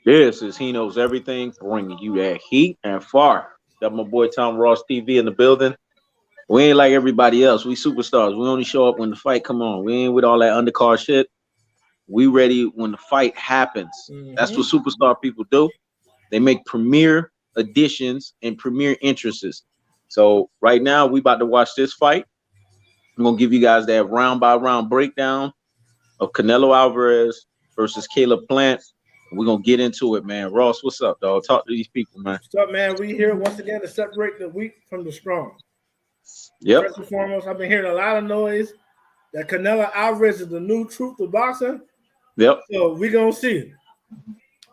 This is He Knows Everything, bringing you that heat and far. Got my boy Tom Ross TV in the building. We ain't like everybody else. We superstars. We only show up when the fight come on. We ain't with all that undercard shit. We ready when the fight happens. That's what superstar people do. They make premier additions and premier interests. So right now we about to watch this fight. I'm gonna give you guys that round by round breakdown of Canelo Alvarez versus Caleb Plant. We're gonna get into it, man. Ross, what's up, dog? Talk to these people, man. What's up, man? We here once again to separate the weak from the strong. Yep. First and foremost, I've been hearing a lot of noise that Canelo Alvarez is the new truth of boxing. Yep. So we gonna see.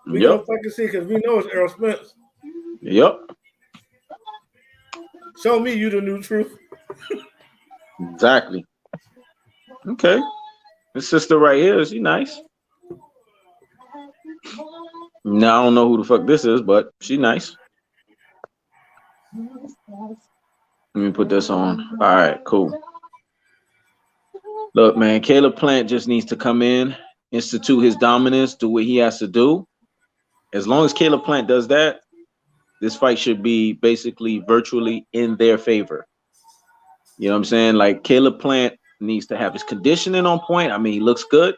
We gonna fucking see because we know it's Errol Spence. Yep. Show me you the new truth. Exactly. Okay. This sister right here, is she nice? Now I don't know who the fuck this is, but she nice. Let me put this on. All right, cool. Look, man, Caleb Plant just needs to come in, institute his dominance, do what he has to do. As long as Caleb Plant does that, this fight should be basically virtually in their favor. You know what I'm saying? Like Caleb Plant needs to have his conditioning on point. I mean, he looks good.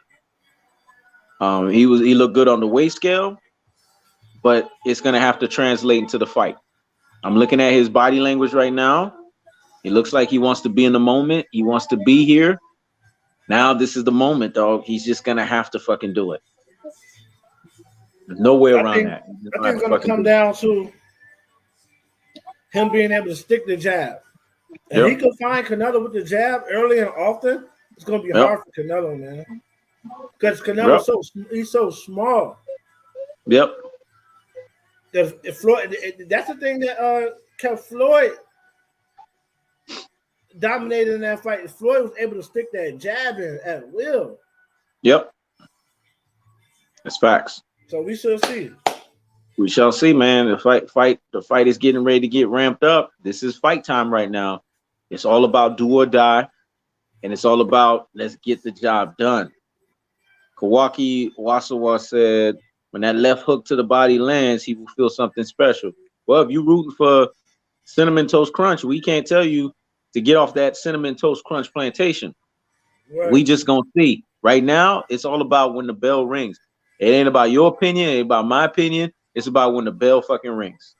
He looked good on the weight scale, but it's gonna have to translate into the fight. I'm looking at his body language right now. It looks like he wants to be in the moment. He wants to be here. Now this is the moment, dog. He's just gonna have to fucking do it. There's no way around that. I think it's gonna come down to him being able to stick the jab. And he can find Canelo with the jab early and often. It's gonna be hard for Canelo, man. Because Canelo's he's so small. Yep. If Floyd, that's the thing that kept Floyd dominated in that fight. Floyd was able to stick that jab in at will. Yep. That's facts. So we shall see. We shall see, man. The fight is getting ready to get ramped up. This is fight time right now. It's all about do or die, and it's all about let's get the job done. Kawaki Wasawa said, when that left hook to the body lands, he will feel something special. Well, if you're rooting for Cinnamon Toast Crunch, we can't tell you to get off that Cinnamon Toast Crunch plantation. Right. We just gonna see. Right now, it's all about when the bell rings. It ain't about your opinion, it ain't about my opinion. It's about when the bell fucking rings.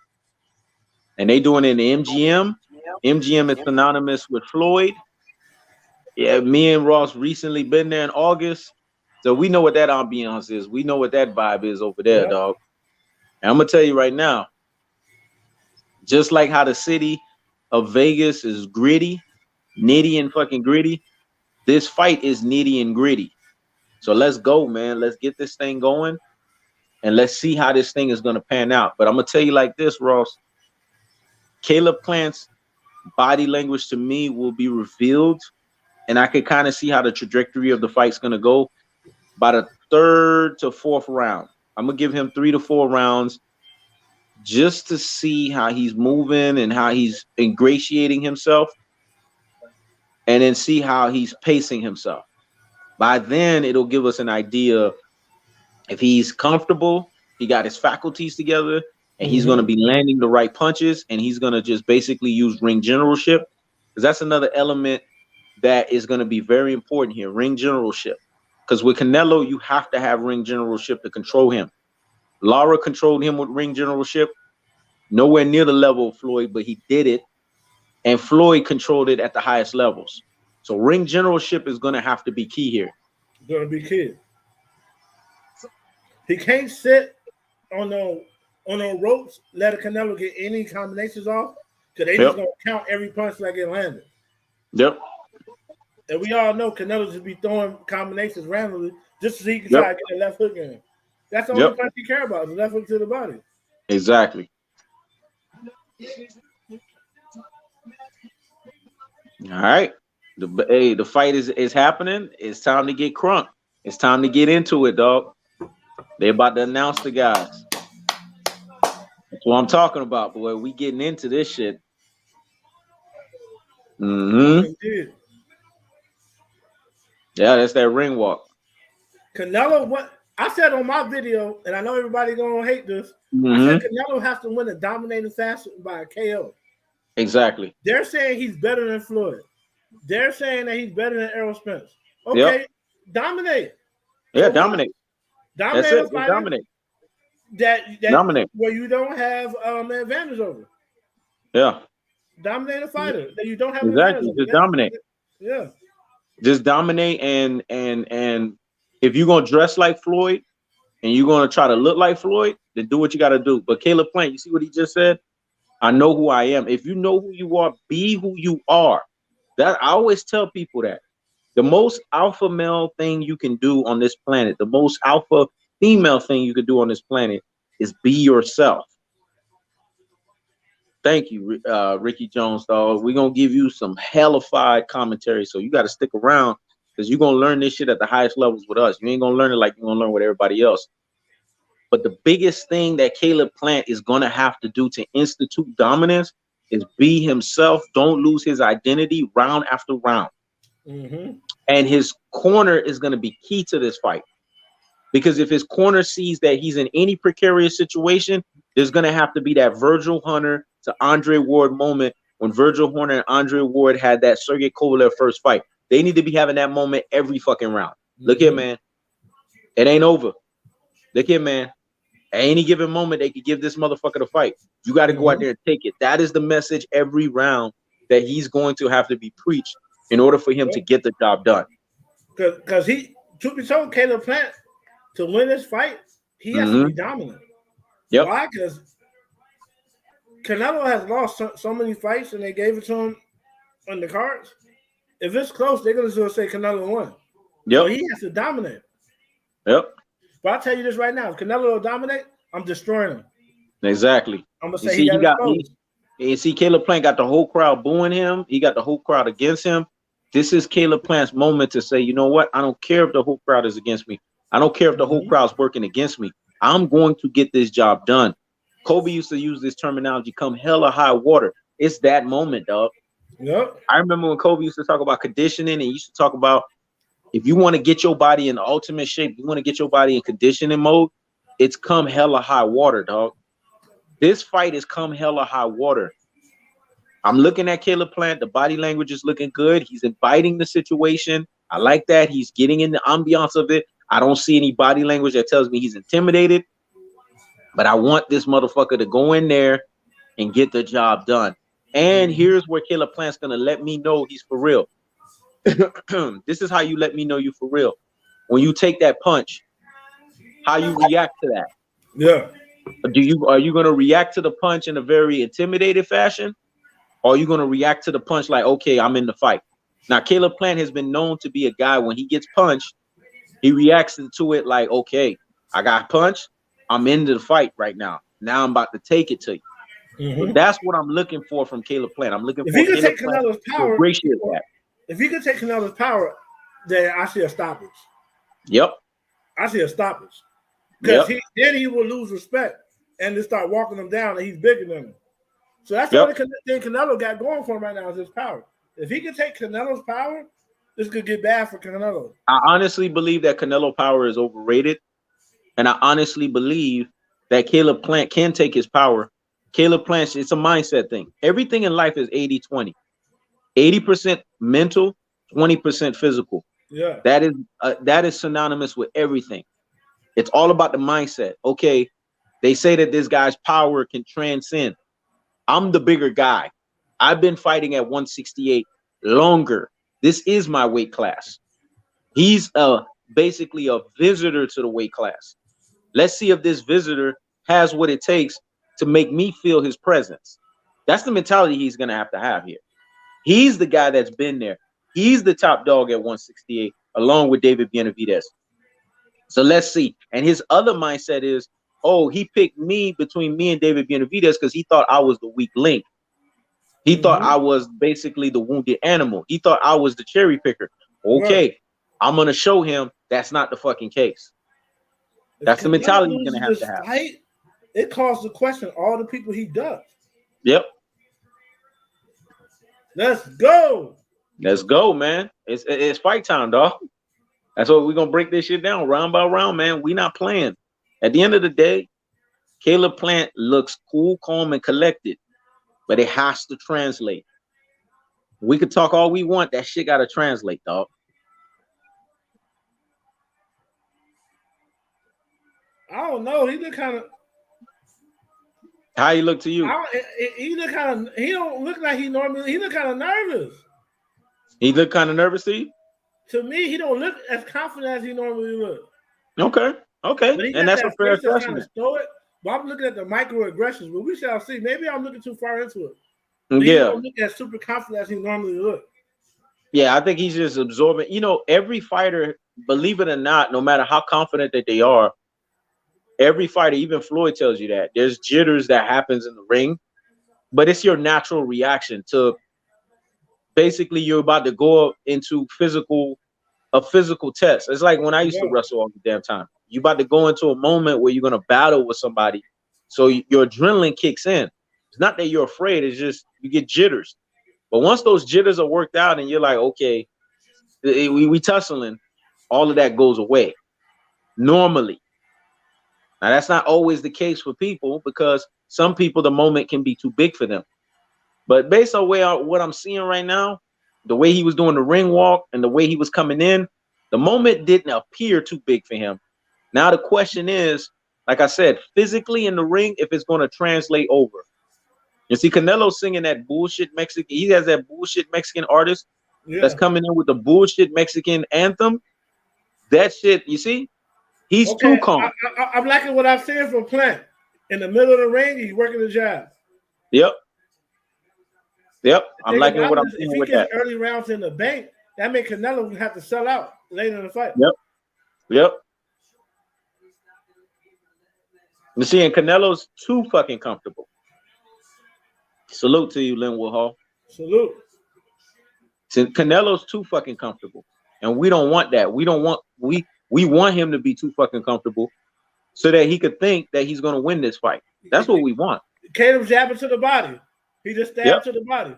And they doing it in the MGM. MGM is synonymous with Floyd. Yeah, me and Ross recently been there in August. So we know what that ambiance is. We know what that vibe is over there, dog. And I'm gonna tell you right now, just like how the city of Vegas is gritty, nitty and fucking gritty, this fight is nitty and gritty. So let's go, man. Let's get this thing going, and let's see how this thing is gonna pan out. But I'm gonna tell you like this, Ross. Caleb Plant's body language to me will be revealed, and I could kind of see how the trajectory of the fight's gonna go by the third to fourth round. I'm gonna give him 3 to 4 rounds just to see how he's moving and how he's ingratiating himself, and then see how he's pacing himself. By then, it'll give us an idea if he's comfortable, he got his faculties together, and he's gonna be landing the right punches, and he's gonna just basically use ring generalship, because that's another element that is gonna be very important here, ring generalship. Because with Canelo, you have to have ring generalship to control him. Lara controlled him with ring generalship, nowhere near the level of Floyd, but he did it. And Floyd controlled it at the highest levels. So ring generalship is going to have to be key here. It's going to be key. He can't sit on the ropes, let a Canelo get any combinations off, because they just going to count every punch like it landed. Yep. And we all know Canelo just be throwing combinations randomly just so he can try to get a left hook in. That's the only punch he care about, the left hook to the body. Exactly. All right. The fight is happening. It's time to get crunk. It's time to get into it, dog. They about to announce the guys. That's what I'm talking about, boy. We getting into this shit. Yeah, that's that ring walk. Canelo, I said on my video, and I know everybody gonna hate this. I said Canelo has to win a dominating fashion by a KO. Exactly. They're saying he's better than Floyd. They're saying that he's better than Errol Spence. Okay, dominate. Yeah, dominate. Dominate. That's it. Dominate. That dominate where you don't have an advantage over. Yeah. Dominate a fighter that you don't have exactly. an advantage over. Just dominate. Yeah. Just dominate, and if you're gonna dress like Floyd and you're gonna try to look like Floyd, then do what you gotta do. But Caleb Plant, you see what he just said? I know who I am. If you know who you are, be who you are. That I always tell people that the most alpha male thing you can do on this planet, the most alpha female thing you can do on this planet is be yourself. Thank you, Ricky Jones, dog. We're going to give you some hellified commentary, so you got to stick around because you're going to learn this shit at the highest levels with us. You ain't going to learn it like you're going to learn with everybody else. But the biggest thing that Caleb Plant is going to have to do to institute dominance is be himself. Don't lose his identity round after round. And his corner is going to be key to this fight. Because if his corner sees that he's in any precarious situation, there's going to have to be that Virgil Hunter to Andre Ward moment when Virgil Hunter and Andre Ward had that Sergey Kovalev first fight. They need to be having that moment every fucking round. Look here, man. It ain't over. Look here, man. At any given moment, they could give this motherfucker the fight. You got to go out there and take it. That is the message every round that he's going to have to be preached in order for him to get the job done. Because he, truth be told, Caleb Plant, to win this fight, he has to be dominant. Yep. Why? Because Canelo has lost so many fights and they gave it to him on the cards. If it's close, they're going to say Canelo won. Yep. So he has to dominate. Yep. But I'll tell you this right now. If Canelo will dominate, I'm destroying him. Exactly. I'm going to say he got you see, Caleb Plant got the whole crowd booing him. He got the whole crowd against him. This is Caleb Plant's moment to say, you know what? I don't care if the whole crowd is against me. I don't care if the whole crowd's working against me. I'm going to get this job done. Kobe used to use this terminology, come hell or high water. It's that moment, dog. Yep. I remember when Kobe used to talk about conditioning and he used to talk about if you want to get your body in the ultimate shape, you want to get your body in conditioning mode, it's come hell or high water, dog. This fight is come hell or high water. I'm looking at Caleb Plant. The body language is looking good. He's inviting the situation. I like that. He's getting in the ambiance of it. I don't see any body language that tells me he's intimidated. But I want this motherfucker to go in there and get the job done. And here's where Caleb Plant's going to let me know he's for real. This is how you let me know you for real. When you take that punch, how you react to that. Yeah. Are you going to react to the punch in a very intimidated fashion? Or are you going to react to the punch like, okay, I'm in the fight? Now, Caleb Plant has been known to be a guy, when he gets punched, he reacts to it like, okay, I got punched. I'm into the fight right now. Now I'm about to take it to you. So that's what I'm looking for from Caleb Plant. I'm looking for he can take Canelo's power. If he can take Canelo's power, then I see a stoppage. Yep. I see a stoppage. Because then he will lose respect and just start walking him down and he's bigger than him. So that's the only thing Canelo got going for him right now is his power. If he can take Canelo's power, this could get bad for Canelo. I honestly believe that Canelo power is overrated. And I honestly believe that Caleb Plant can take his power. Caleb Plant, it's a mindset thing. Everything in life is 80-20. 80% mental, 20% physical. Yeah. That is synonymous with everything. It's all about the mindset. Okay, they say that this guy's power can transcend. I'm the bigger guy. I've been fighting at 168 longer. This is my weight class. He's basically a visitor to the weight class. Let's see if this visitor has what it takes to make me feel his presence. That's the mentality he's going to have here. He's the guy that's been there. He's the top dog at 168, along with David Benavidez. So let's see. And his other mindset is, oh, he picked me between me and David Benavidez because he thought I was the weak link. He thought I was basically the wounded animal. He thought I was the cherry picker. Okay, I'm going to show him that's not the fucking case. That's the mentality he's going to have. Fight, it calls the question all the people he does. Yep. Let's go. Let's go, man. It's fight time, dog. That's what we're gonna break this shit down round by round, man. We not playing. At the end of the day, Caleb Plant looks cool, calm, and collected, but it has to translate. We could talk all we want. That shit gotta translate, dog. I don't know. He look kind of. How he look to you? He look kind of. He don't look like he normally. He look kind of nervous. He look kind of nervous to you? To me, he don't look as confident as he normally look. Okay. And that's a fair assessment. Kind of stoic, but I'm looking at the microaggressions. But we shall see. Maybe I'm looking too far into it. But he don't look as super confident as he normally look. Yeah, I think he's just absorbing. You know, every fighter, believe it or not, no matter how confident that they are, every fighter, even Floyd tells you that there's jitters that happens in the ring, but it's your natural reaction to basically you're about to go into a physical test. It's like when I used to wrestle all the damn time. You about to go into a moment where you're gonna battle with somebody, so your adrenaline kicks in. It's not that you're afraid; it's just you get jitters. But once those jitters are worked out, and you're like, okay, we tussling, all of that goes away. Normally, now that's not always the case for people because some people the moment can be too big for them. But based on what I'm seeing right now, the way he was doing the ring walk and the way he was coming in, the moment didn't appear too big for him. Now the question is, like I said, physically in the ring, if it's going to translate over. You see, Canelo singing that bullshit Mexican. He has that bullshit Mexican artist that's coming in with the bullshit Mexican anthem. That shit, you see, he's too calm. I'm liking what I'm seeing from Plant. In the middle of the ring, he's working the jab. Yep. I'm liking what I'm seeing with that. If he gets early rounds in the bank, that makes Canelo have to sell out later in the fight. Yep. You see, and Canelo's too fucking comfortable. Salute to you, Linwood Hall. Salute. See, Canelo's too fucking comfortable, and we don't want that. We want him to be too fucking comfortable, so that he could think that he's gonna win this fight. That's what we want. Caleb jabbing to the body. He just stabbed to the body.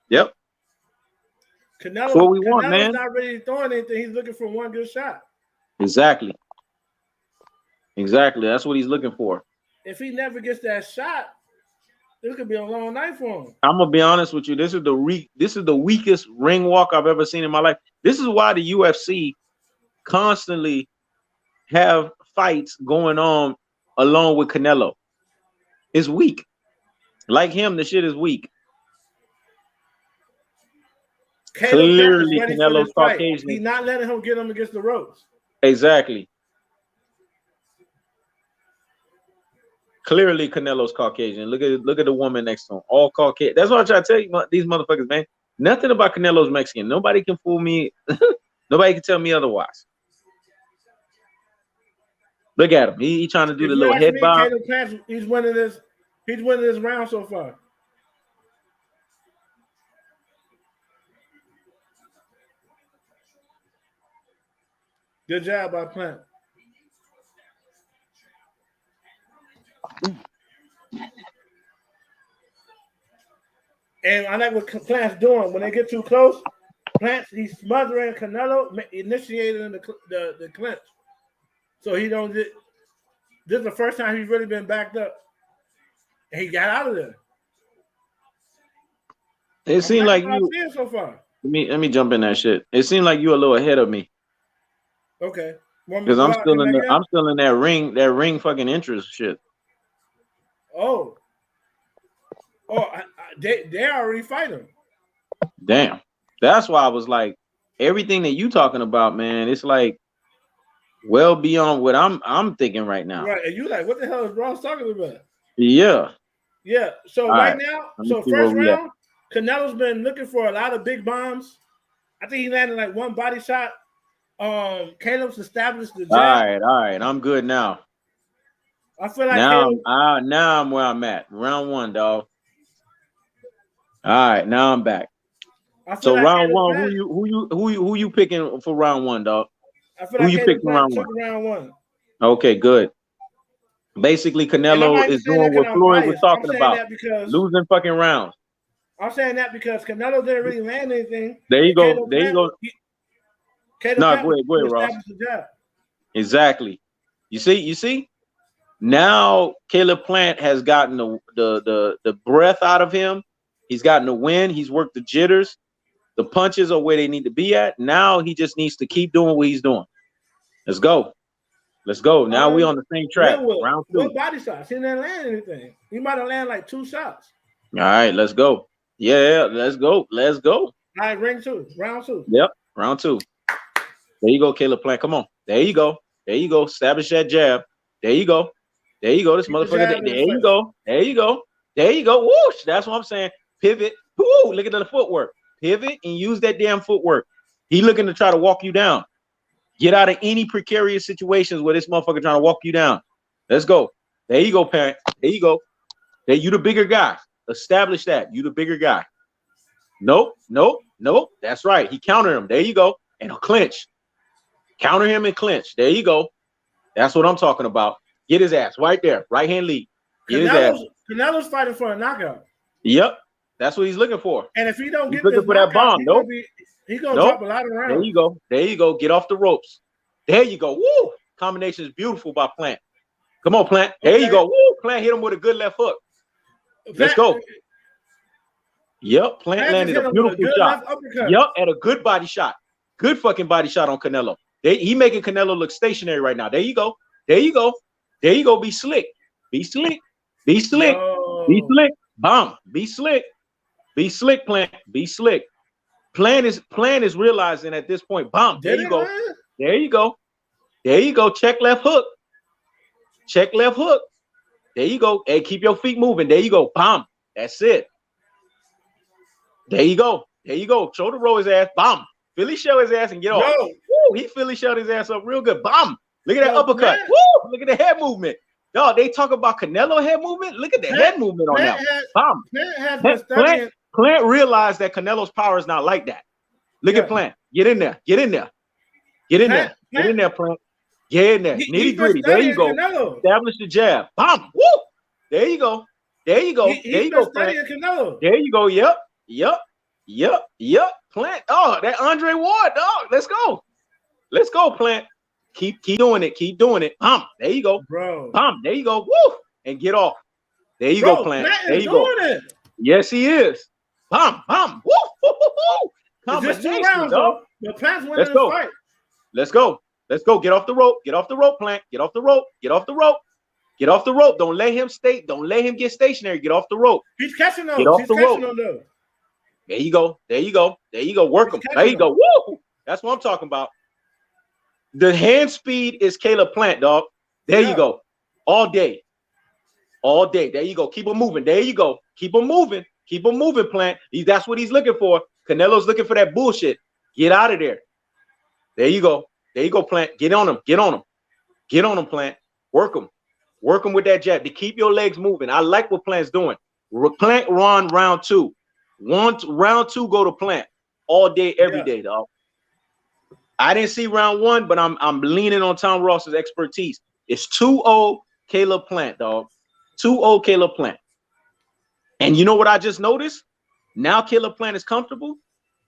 Yep. Canelo's what we want, man. Not really throwing anything. He's looking for one good shot. Exactly. That's what he's looking for. If he never gets that shot, this could be a long night for him. I'm gonna be honest with you. This is the weakest ring walk I've ever seen in my life. This is why the UFC constantly have fights going on along with Canelo. It's weak. Like him, the shit is weak. Clearly, Canelo's Caucasian. He's not letting him get him against the ropes. Exactly. Clearly, Canelo's Caucasian. Look at the woman next to him. All Caucasian. That's what I try to tell you, these motherfuckers, man. Nothing about Canelo's Mexican. Nobody can fool me. Nobody can tell me otherwise. Look at him. He trying to do the little head bob. He's winning this. He's winning this round so far. Good job by Plant. And I like what Plant's doing. When they get too close, he's smothering Canelo, initiating the clinch. So he don't get. This is the first time he's really been backed up. And he got out of there. It seemed like you. So far. Let me jump in that shit. It seemed like you a little ahead of me. Okay. Because I'm still in that ring fucking interest shit. Oh, they already fighting. Damn. That's why I was like, everything that you talking about, man, it's like well beyond what I'm thinking right now. Right, and you like, what the hell is Ross talking about? Yeah. Yeah. So right now, first round, Canelo's been looking for a lot of big bombs. I think he landed like one body shot. Caleb's established the jab. All right. I'm good now. I feel like now I'm where I'm at. Round one, dog. All right, now I'm back. So like round one, who you picking for round one, dog? I feel like you picking round one? Okay, good. Basically, Canelo is doing what Floyd was talking about, losing fucking rounds. I'm saying that because Canelo didn't really land anything. There you go. Caleb No, Plant go was ahead, trying to Ross. establish the jab. Exactly. You see. Now Caleb Plant has gotten the breath out of him. He's gotten the win. He's worked the jitters. The punches are where they need to be at. Now he just needs to keep doing what he's doing. Let's go. Let's go. Now we on the same track. Linwood, Round 2. what body shots? He didn't land anything. He might have landed like 2 shots. All right, let's go. Yeah, let's go. Let's go. All right, round 2. Yep, round 2. There you go, Caleb Plant. Come on. There you go. There you go. Establish that jab. There you go. There you go. This motherfucker. There you go. There you go. There you go. Whoosh. That's what I'm saying. Pivot. Woo. Look at the footwork. Pivot and use that damn footwork. He looking to try to walk you down. Get out of any precarious situations where this motherfucker trying to walk you down. Let's go. There you go, parent. There you go. There, you the bigger guy. Establish that. You the bigger guy. Nope. That's right. He countered him. There you go. And a clinch. Counter him and clinch. There you go. That's what I'm talking about. Get his ass right there. Right hand lead. Get his ass. Canelo's fighting for a knockout. Yep. That's what he's looking for. And if he don't get looking for that bomb, he's gonna drop a lot of rounds. There you go. There you go. Get off the ropes. There you go. Woo! Combination is beautiful by Plant. Come on, Plant. There you go. Woo! Plant hit him with a good left hook. Let's go. Yep. Plant landed a beautiful shot. Yep. At a good body shot. Good fucking body shot on Canelo. He making Canelo look stationary right now. There you go. There you go. There you go. Be slick. Be slick. Be slick. Be slick. Bomb. Be slick. Be slick, Plant. Be slick. Plant is realizing at this point. Bomb. There you go. There you go. There you go. Check left hook. Check left hook. There you go. Hey, keep your feet moving. There you go. Bomb. That's it. There you go. There you go. Shoulder roll his ass. Bomb. Philly shell his ass and get off. Woo, he Philly shelled his ass up real good. Bomb. Look at that uppercut. Woo, look at the head movement. Dog, they talk about Canelo head movement. Look at the head movement on that. Bomb. Plant realized that Canelo's power is not like that. Look at Plant. Get in there. Get in there. Get in there. Get in there, Plant. Get in there. Nitty gritty. There you go. Establish the jab. Bomb. Woo. There you go. There you go. There you go, Plant. There you go. Yep. Yep. Yep. Yep. Plant. Oh, that Andre Ward, dog. Let's go. Let's go, Plant. Keep doing it. Keep doing it. There you go. Bro. There you go. Woo. And get off. There you go, Plant. There you go. Yes, he is. Woo. Woo. Woo. Just 2 rounds, though. The Plant's winning the fight. Let's go. Let's go. Get off the rope. Get off the rope, Plant. Get off the rope. Get off the rope. Get off the rope. Don't let him stay. Don't let him get stationary. Get off the rope. He's catching those. Get off the rope. There you go. There you go. There you go. Work him. There you go. Woo! That's what I'm talking about. The hand speed is Caleb Plant, dog. There you go. All day. All day. There you go. Keep him moving. There you go. Keep him moving. Keep him moving, Plant. That's what he's looking for. Canelo's looking for that bullshit. Get out of there. There you go. There you go, Plant. Get on him. Get on him. Get on him, Plant. Work him. Work him with that jab to keep your legs moving. I like what Plant's doing. Plant run round 2. Round 2 go to Plant all day, every day, dog. I didn't see round 1, but I'm leaning on Tom Ross's expertise. It's 2-0 Caleb Plant, dog. 2-0 Caleb Plant. And you know what I just noticed? Now Caleb Plant is comfortable.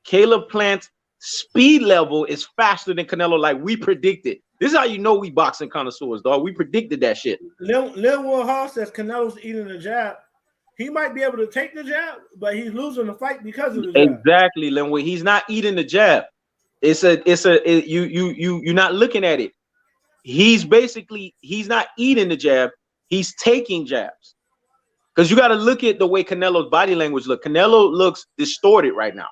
Caleb Plant's speed level is faster than Canelo, like we predicted. This is how you know we boxing connoisseurs, dog. We predicted that shit. Lil Hall says Canelo's eating the jab. He might be able to take the jab, but he's losing the fight because of the jab. Exactly, Linwood. He's not eating the jab. You're not looking at it. He's not eating the jab. He's taking jabs. Because you got to look at the way Canelo's body language looks. Canelo looks distorted right now.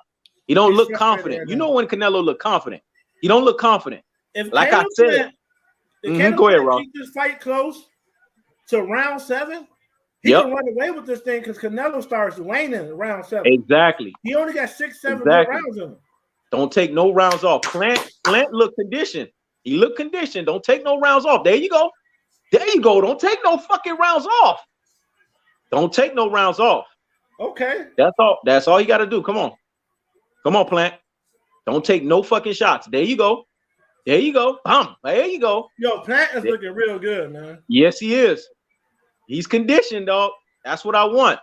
He don't look confident. You know when Canelo look confident. He don't look confident. Like I said. Go ahead, Rob. Keep this fight close to round 7. He can run away with this thing because Canelo starts waning in round 7. Exactly. He only got 6-7 rounds in him. Don't take no rounds off. Plant look conditioned. He look conditioned. Don't take no rounds off. There you go. There you go. Don't take no fucking rounds off. Don't take no rounds off. Okay. That's all. That's all you got to do. Come on. Come on, Plant. Don't take no fucking shots. There you go. There you go. There you go. Yo, Plant is looking real good, man. Yes, he is. He's conditioned, dog. That's what I want.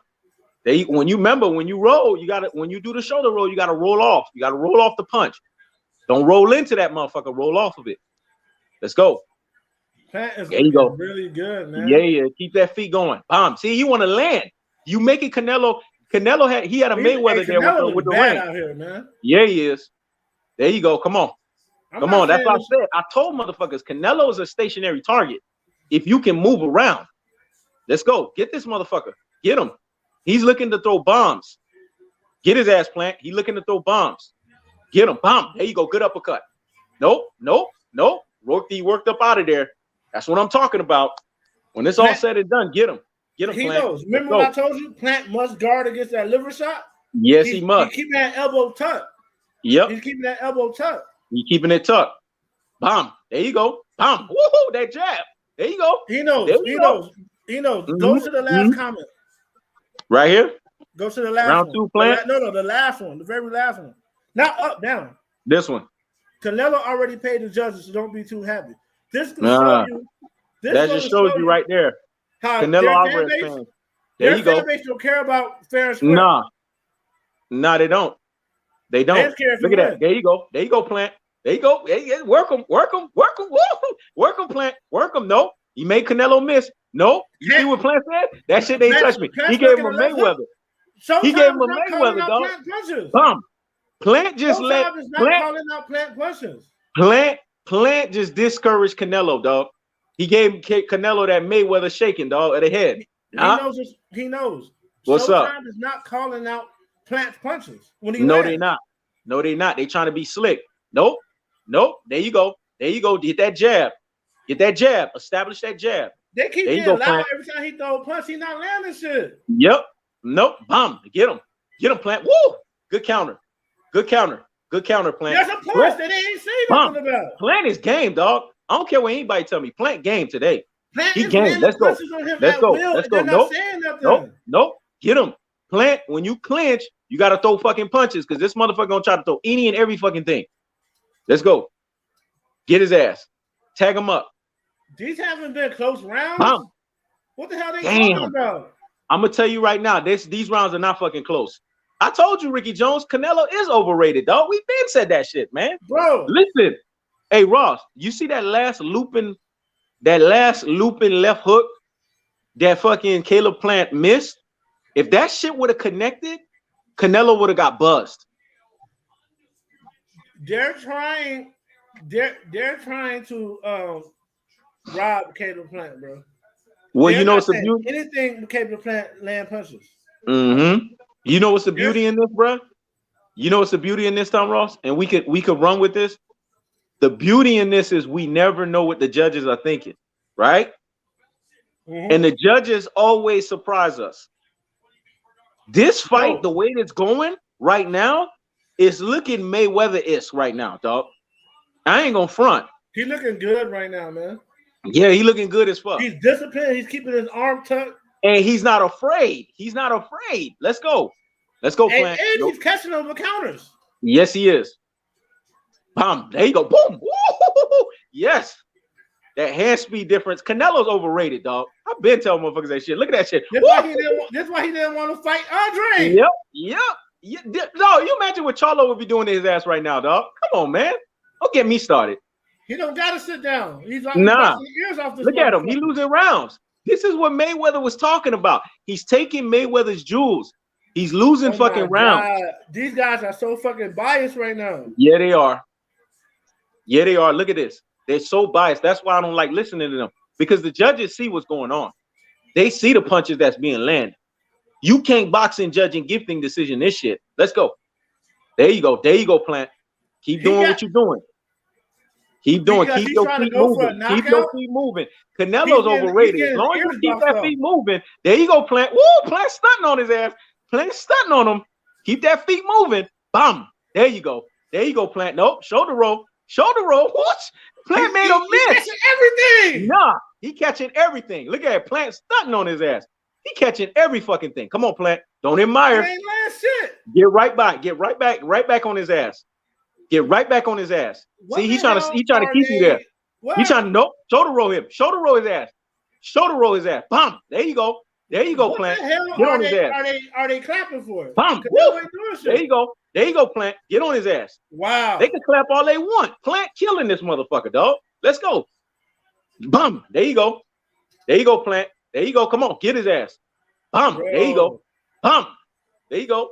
When you roll, you gotta when you do the shoulder roll, you gotta roll off. You gotta roll off the punch. Don't roll into that motherfucker. Roll off of it. Let's go. Plant is There you go. really good, man. Yeah. Keep that feet going. Bomb. See, he want to land. You make it Canelo. Canelo had a Mayweather there with the ring. Out here, man. Yeah, he is. There you go. Come on. Come on. That's what I said. I told motherfuckers, Canelo is a stationary target. If you can move around, let's go. Get this motherfucker. Get him. He's looking to throw bombs. Get his ass, Plant. He looking to throw bombs. Get him. Bomb. There you go. Good uppercut. Nope. Worked up out of there. That's what I'm talking about. When it's all said and done, get him. Get him, he Plant. Knows. Remember what I told you? Plant must guard against that liver shot? Yes, he must. He's keeping that elbow tucked. Yep. He's keeping that elbow tucked. He's keeping it tucked. Bomb. There you go. Bomb. Woohoo, that jab. There you go. He knows. He knows. Mm-hmm. Go to the last comment. Right here? Go to the last Round one. 2, Plant? No, the last one. The very last one. Not up, down. This one. Canelo already paid the judges, so don't be too happy. This can show you. That just shows you right there. How Canelo Alvarez fans. There you go. Their fan base don't care about fair and square. Nah, they don't. They don't. Look at that. There you go. There you go, Plant. There you go. Work him. Work him, Plant. Work him. No. You made Canelo miss. No. You see what Plant said? That shit ain't touch me. He gave him a Mayweather. He gave him a Mayweather, dog. Plant just let Plant calling out Plant punches. Plant just discouraged Canelo, dog. He gave Canelo that Mayweather shaking, dog, at the head. He knows. What's up? Showtime is not calling out Plant's punches when he No, they not. No, they not. They trying to be slick. Nope. There you go. Get that jab. Establish that jab. They keep getting loud every time he throw a punch. He not landing shit. Yep. Nope. Bomb. Get him, Plant. Woo! Good counter, Plant. There's a punch that they ain't saying nothing about. Plant is game, dog. I don't care what anybody tell me. Plant game today. He game. Let's go. Let's go. Nope. Get him. Plant, when you clinch, you got to throw fucking punches because this motherfucker going to try to throw any and every fucking thing. Let's go. Get his ass. Tag him up. These haven't been close rounds. Bomb. What the hell are they talking about? I'm going to tell you right now, these rounds are not fucking close. I told you, Ricky Jones, Canelo is overrated, dog. We've been said that shit, man. Bro. Listen. Hey, Ross, you see that last looping left hook that fucking Caleb Plant missed? If that shit would have connected, Canelo would have got buzzed. They're trying to rob Caleb Plant, bro. Well, you know what's the beauty? Anything Caleb Plant land punches. Mm-hmm. You know what's the beauty in this, bro? You know what's the beauty in this, Tom Ross? And we could run with this. The beauty in this is we never know what the judges are thinking, right? Mm-hmm. And the judges always surprise us. This fight, the way it's going right now, is looking Mayweather-ish right now, dog. I ain't gonna front. He looking good right now, man. Yeah, he looking good as fuck. He's disciplined. He's keeping his arm tucked. And he's not afraid. Let's go. Plant. And he's catching them with counters. Yes, he is. Bomb. There you go. Boom. Woo-hoo-hoo-hoo. Yes. That hand speed difference. Canelo's overrated, dog. I've been telling motherfuckers that shit. Look at that shit. That's why he didn't want to fight Andre. Yep. No, you imagine what Charlo would be doing to his ass right now, dog. Come on, man. Don't get me started. He don't gotta sit down. He's like ears off this. Look at him. He losing rounds. This is what Mayweather was talking about. He's taking Mayweather's jewels. He's losing fucking rounds. These guys are so fucking biased right now. Yeah, they are. Look at this. They're so biased. That's why I don't like listening to them. Because the judges see what's going on. They see the punches that's being landed. You can't boxing, judging, gifting decision this shit. Let's go. There you go, Plant. Keep doing what you're doing. Keep doing. Keep your feet moving. Canelo's overrated. As long as you keep that feet moving, there you go, Plant. Woo, Plant stunting on his ass. Plant stunting on him. Keep that feet moving. Bam. There you go, Plant. Nope. Shoulder roll. What? Plant made a miss. Catching everything. Nah, he catching everything. Look at it. Plant stunting on his ass. He catching every fucking thing. Come on, Plant. Don't admire. Shit. Get right back on his ass. See, he's trying to keep you there. He's trying to shoulder roll him. Shoulder roll his ass. Bam. There you go. There you go, What Plant. the hell Get on his ass. are they clapping for? Bam. Canelo ain't doing shit. There you go. There you go, Plant. Get on his ass. Wow. They can clap all they want. Plant killing this motherfucker, dog. Let's go. Bam. There you go. There you go, Plant. There you go. Come on. Get his ass. Bam. Bro. There you go. Bam. There you go.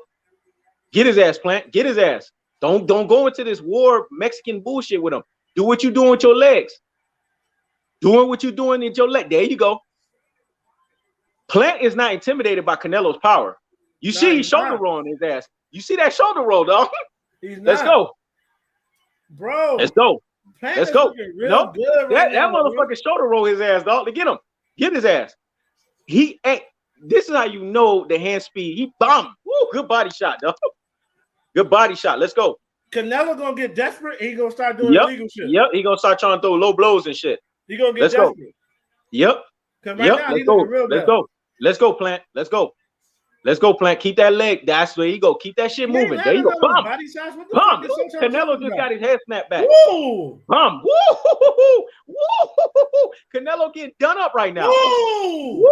Get his ass, Plant. Get his ass. Don't go into this war Mexican bullshit with him. Do what you doing with your legs. Doing what you doing in your leg. There you go. Plant is not intimidated by Canelo's power. You see he's shoulder rolling his ass. You see that shoulder roll, dog? Let's go. Bro. Let's go. Plant Let's go. No, that motherfucker shoulder roll his ass, dog. To get him. Get his ass. He ain't. This is how you know the hand speed. He bombed. Woo, good body shot, dog. Good body shot. Let's go. Canelo gonna get desperate. He gonna start doing illegal shit. Yep. He gonna start trying to throw low blows and shit. He gonna get Let's desperate. Go. Yep. Right now, Let's go. Let's go. Let's go, Plant. Let's go. Let's go, Plant. Keep that leg. That's where you go. Keep that shit moving. There you go. Bum. Bum. Canelo just got his head snapped back. Woo. Bum. Woo. Woo. Canelo getting done up right now. Woo.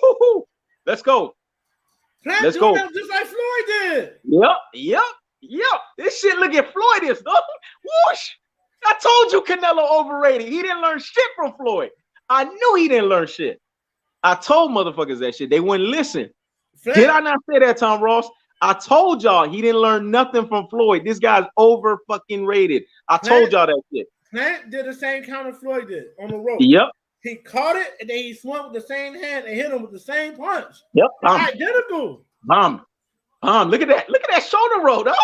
Woo. Let's go. Plant Let's go. Just like Floyd did. Yep. This shit looking Floyd-ish, though. Whoosh. I told you Canelo overrated. He didn't learn shit from Floyd. I knew he didn't learn shit. I told motherfuckers that shit. They wouldn't listen. Did I not say that, Tom Ross? I told y'all he didn't learn nothing from Floyd. This guy's over fucking rated. I told y'all that shit. Plant did the same counter Floyd did on the rope. Yep. He caught it and then he swung with the same hand and hit him with the same punch. Yep. Identical. Look at that. Look at that shoulder roll, dog.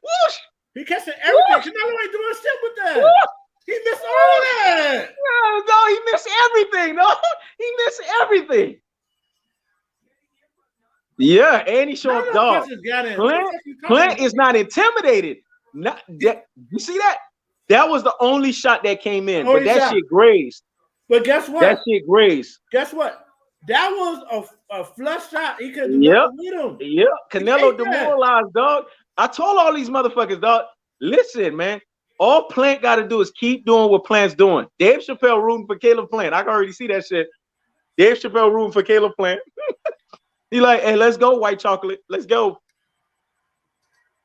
Whoosh. He catching everything. Canelo ain't doing shit with that. Whoosh. He missed all of that. No, he missed everything. No, he missed everything. Yeah, and he showing dog. Plant is not intimidated. You see that? That was the only shot that came in, but that shit grazed. But guess what? That shit grazed. Guess what? That was a flush shot. He couldn't do nothing with him. Yep. Canelo demoralized, dog. I told all these motherfuckers, dog. Listen, man. All Plant got to do is keep doing what Plant's doing. Dave Chappelle rooting for Caleb Plant. I can already see that shit. Dave Chappelle rooting for Caleb Plant. He like, hey, let's go, white chocolate. Let's go.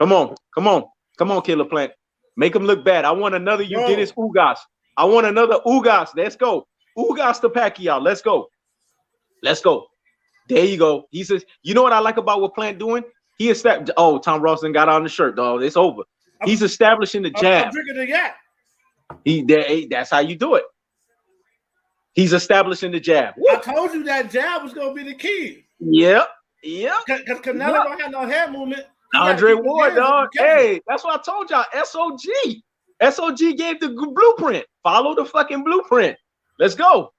Come on, Caleb Plant. Make him look bad. I want another Eugenis Ugas. I want another Ugas. Let's go. Ugas to Pacquiao. Let's go. Let's go. There you go. He says, you know what I like about what Plant doing? He established. Oh, Tom Rawson got on the shirt, dog. It's over. He's establishing the jab. I'm drinking the yak. That's how you do it. He's establishing the jab. I told you that jab was gonna be the key. Yep. Because Canelo don't have no head movement. Andre Ward, dog. Hey, that's what I told y'all. SOG. SOG gave the blueprint. Follow the fucking blueprint. Let's go.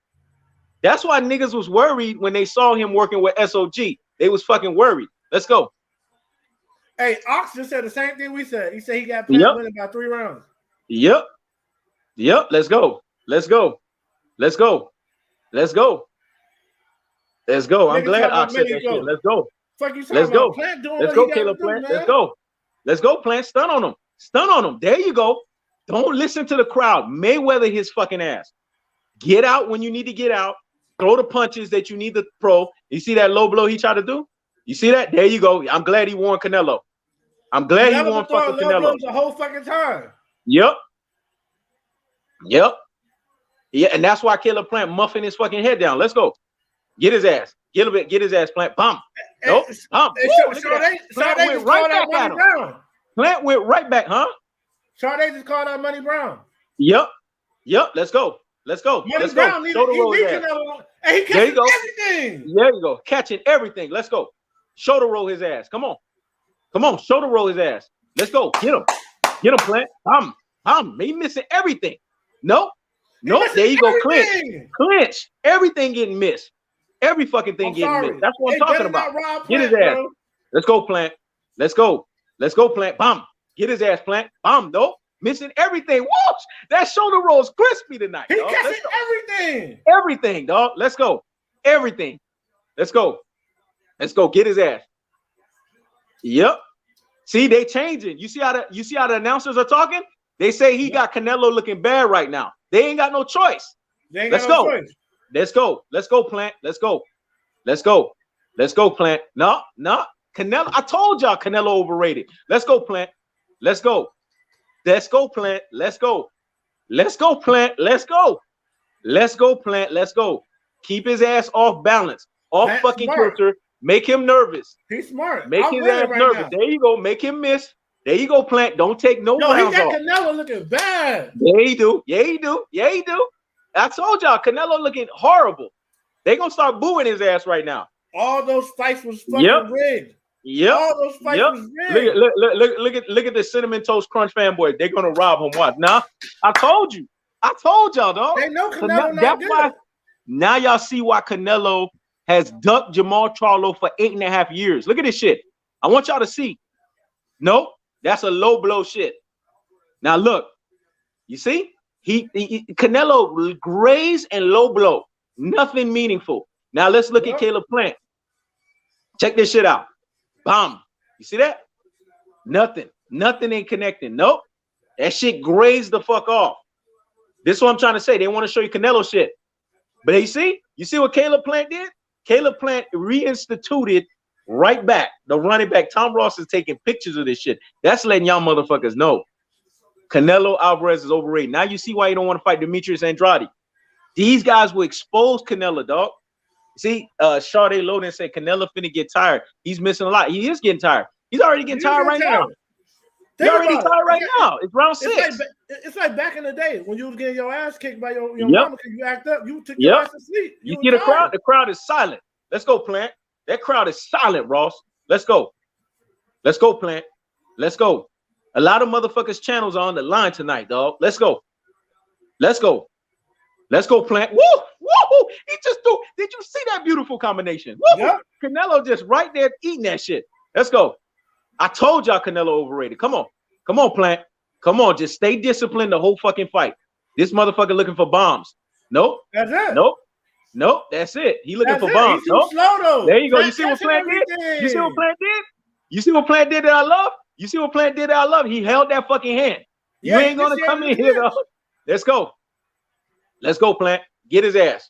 That's why niggas was worried when they saw him working with SOG. They was fucking worried. Let's go. Hey, Ox just said the same thing we said. He said he got Plant winning by 3 rounds. Yep. Let's go. Let's go. I'm glad Ox said that shit. Let's go. Let's go. Let's go, Caleb Plant. Let's go. Let's go, Plant. Stun on him. There you go. Don't listen to the crowd. Mayweather his fucking ass. Get out when you need to get out. Throw the punches that you need to throw. You see that low blow he tried to do? You see that? There you go. I'm glad he won Canelo. I'm glad he won fucking Canelo. The whole fucking time. Yep. Yeah, and that's why Caleb Plant muffing his fucking head down. Let's go. Get his ass. Get his ass, Plant. Bump. Nope. Plant went right back at him. Plant went right back, huh? Sade just called out Money Brown. Yep. Let's go. Money Brown, he catching everything. There you go. Catching everything. Let's go. Shoulder roll his ass. Come on. Shoulder roll his ass. Let's go. Get him, Plant. He missing everything. Nope. There you go. Clinch. Everything getting missed. Every fucking thing getting missed. That's what I'm talking about. Get his ass. Bro. Let's go, Plant. Let's go, Plant. Bam. Get his ass, Plant. Bam. Nope. Missing everything. Whoosh. That shoulder roll is crispy tonight. He catching everything. Everything, dog. Let's go. Everything. Let's go. Get his ass. Yep. See, they changing. You see how the announcers are talking? They say he got Canelo looking bad right now. They ain't got no choice. Let's go. Let's go, Plant. Let's go. Let's go, Plant. No. Canelo. I told y'all Canelo overrated. Let's go, Plant. Let's go. Let's go, Plant. Let's go. Let's go, Plant. Let's go. Let's go, Plant. Let's go. Keep his ass off balance, off Plant fucking smart. kilter. Make him nervous. He's smart. Make his ass nervous. Now. There you go. Make him miss. There you go, Plant. Don't take no rounds off. Canelo looking bad. Yeah, he do. Yeah, he do. Yeah, he do. I told y'all, Canelo looking horrible. They gonna start booing his ass right now. All those fights was fucking rigged. Yep. All those fights was rigged. Look at the Cinnamon Toast Crunch fanboy. They're gonna rob him. Watch. Now, I told you. I told y'all, dog. They know Canelo not good. Why, now y'all see why Canelo has ducked Jamal Charlo for 8.5 years. Look at this shit. I want y'all to see. Nope, that's a low blow shit. Now look, you see? He Canelo graze and low blow. Nothing meaningful. Now let's look at Caleb Plant. Check this shit out. Bomb. You see that? Nothing. Nothing ain't connecting. Nope. That shit grazed the fuck off. This is what I'm trying to say. They want to show you Canelo shit. But you see what Caleb Plant did? Caleb Plant reinstituted right back. The running back, Tom Ross, is taking pictures of this shit. That's letting y'all motherfuckers know Canelo Alvarez is overrated. Now you see why you don't want to fight Demetrius Andrade. These guys will expose Canelo, dog. See, Sade Loden said Canelo finna get tired. He's missing a lot. He is getting tired. He's already getting tired right now. He's already tired right now. It's round 6. It's like back in the day when you was getting your ass kicked by your mama because you act up. You took your ass to sleep. You see the crowd? The crowd is silent. Let's go, Plant. That crowd is silent, Ross. Let's go. Let's go, Plant. Let's go. A lot of motherfuckers' channels are on the line tonight, dog. Let's go. Let's go. Let's go, Plant. Woo! Woo! He just threw. Did you see that beautiful combination? Woo! Yep. Canelo just right there eating that shit. Let's go. I told y'all Canelo overrated. Come on. Come on, Plant. Come on. Just stay disciplined the whole fucking fight. This motherfucker looking for bombs. Nope. That's it. Nope. Nope. That's it. He looking for bombs. Nope. There you go. You see what Plant did? You see what Plant did? You see what Plant did that I love? You see what Plant did that I love? He held that fucking hand. You ain't gonna come in here, though. Let's go. Let's go, Plant. Get his ass.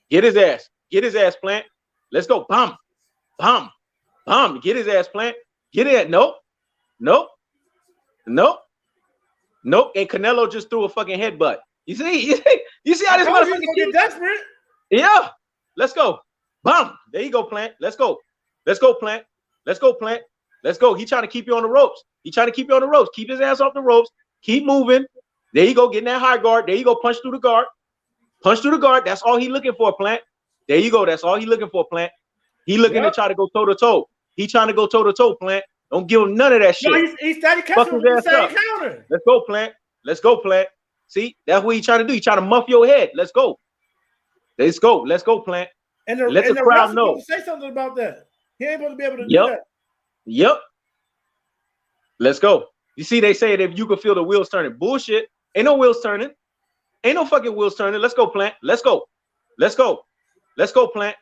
Get his ass. Get his ass, Plant. Let's go. Bomb. Bomb. Bomb. Get his ass, Plant. Get it. Nope. Nope. Nope. Nope. And Canelo just threw a fucking headbutt. You see how this motherfucker get desperate? Yeah. Let's go. Bomb. There you go, Plant. Let's go. Let's go, Plant. Let's go, Plant. Let's go. He trying to keep you on the ropes. He trying to keep you on the ropes. Keep his ass off the ropes. Keep moving. There you go. Getting that high guard. There you go. Punch through the guard. Punch through the guard. That's all he looking for, Plant. There you go. That's all he looking for, Plant. He looking to try to go toe to toe. He trying to go toe to toe, Plant. Don't give him none of that shit. No, he's started catching him. Counter. Let's go, Plant. Let's go, Plant. See, that's what he's trying to do. He's trying to muff your head. Let's go. Let's go. Let's go, Plant. And let the crowd know. Say something about that. He ain't supposed to be able to do that. Yep. Let's go. You see, they say that if you can feel the wheels turning. Bullshit. Ain't no wheels turning. Ain't no fucking wheels turning. Let's go, Plant. Let's go. Let's go. Let's go, Plant.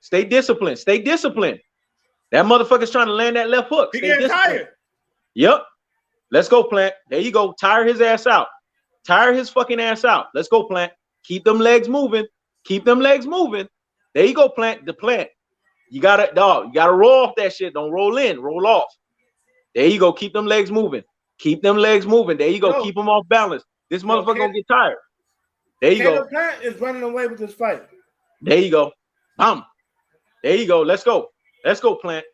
Stay disciplined. Stay disciplined. That motherfucker's trying to land that left hook. He getting tired. Yep. Let's go, Plant. There you go. Tire his ass out. Tire his fucking ass out. Let's go, Plant. Keep them legs moving. Keep them legs moving. There you go, Plant. The Plant. You gotta, dog. You gotta roll off that shit. Don't roll in. Roll off. There you go. Keep them legs moving. Keep them legs moving. There you go. Keep them off balance. This motherfucker gonna get tired. There you go. Plant is running away with this fight. There you go. Bam. There you go. Let's go. Let's go, Plant.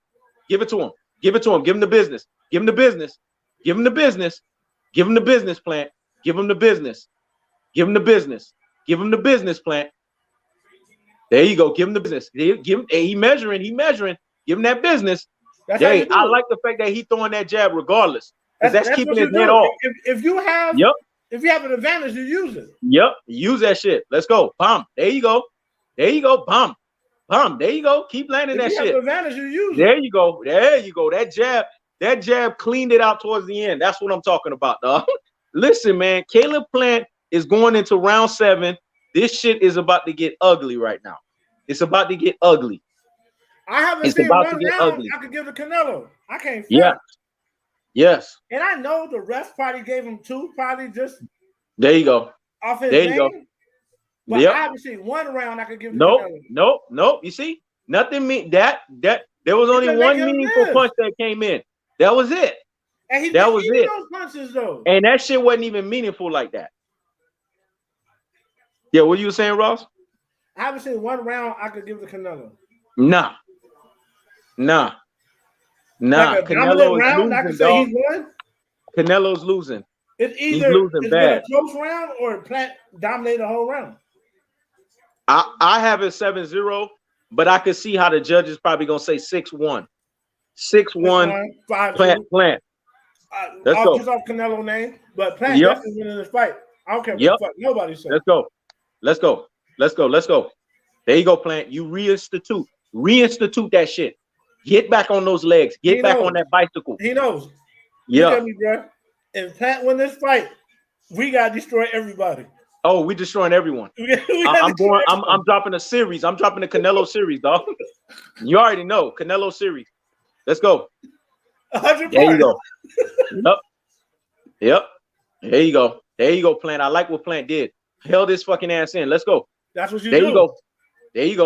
Give it to him. Give it to him. Give him the business. Give him the business. Give him the business. Give him the business, Plant. Give him the business. Give him the business. Give him the business, Plant. There you go. Give him the business. Give him. He measuring. He measuring. Give him that business. Hey, I like the fact that he throwing that jab regardless. That's keeping his head off. If you have, if you have an advantage, you use it. Yep. Use that shit. Let's go. Bam. There you go. There you go. Bam. Bam. There you go. Keep landing that shit. If you have an advantage, you use it. There you go. There you go. That jab cleaned it out towards the end. That's what I'm talking about, dog. Listen, man. Caleb Plant is going into round 7. This shit is about to get ugly right now. It's about to get ugly. I haven't seen one round I could give to Canelo. I can't feel it. Yes. And I know the ref probably gave him 2, probably just there you go. Off his name. But I haven't seen one round I could give to Canelo. Nope. You see? Nothing mean that there was only one meaningful punch that came in. That was it. And that was it. Those punches though. And that shit wasn't even meaningful like that. Yeah, what you saying, Ross? I haven't seen one round I could give to Canelo. Nah. Like Canelo is losing, I can say he's won. Canelo's losing. It's either it's been a close round or Plant dominated the whole round. I have it 7-0, but I could see how the judge is probably gonna say 6-1. 6-1 Plant. Let's go. Just off Canelo name, but Plant definitely winning this fight. I don't care what the fuck nobody says. Let's go. There you go, Plant. You reinstitute that shit. Get back on those legs. Get back on that bicycle. He knows. Yeah. Look at me, bro. If Plant win this fight, we gotta destroy everybody. Oh, we destroying everyone. I'm dropping a series. I'm dropping the Canelo series, dog. You already know. Canelo series. Let's go. 100%. There you go. Yep. There you go, Plant. I like what Plant did. Held his fucking ass in. Let's go. That's what you do. There you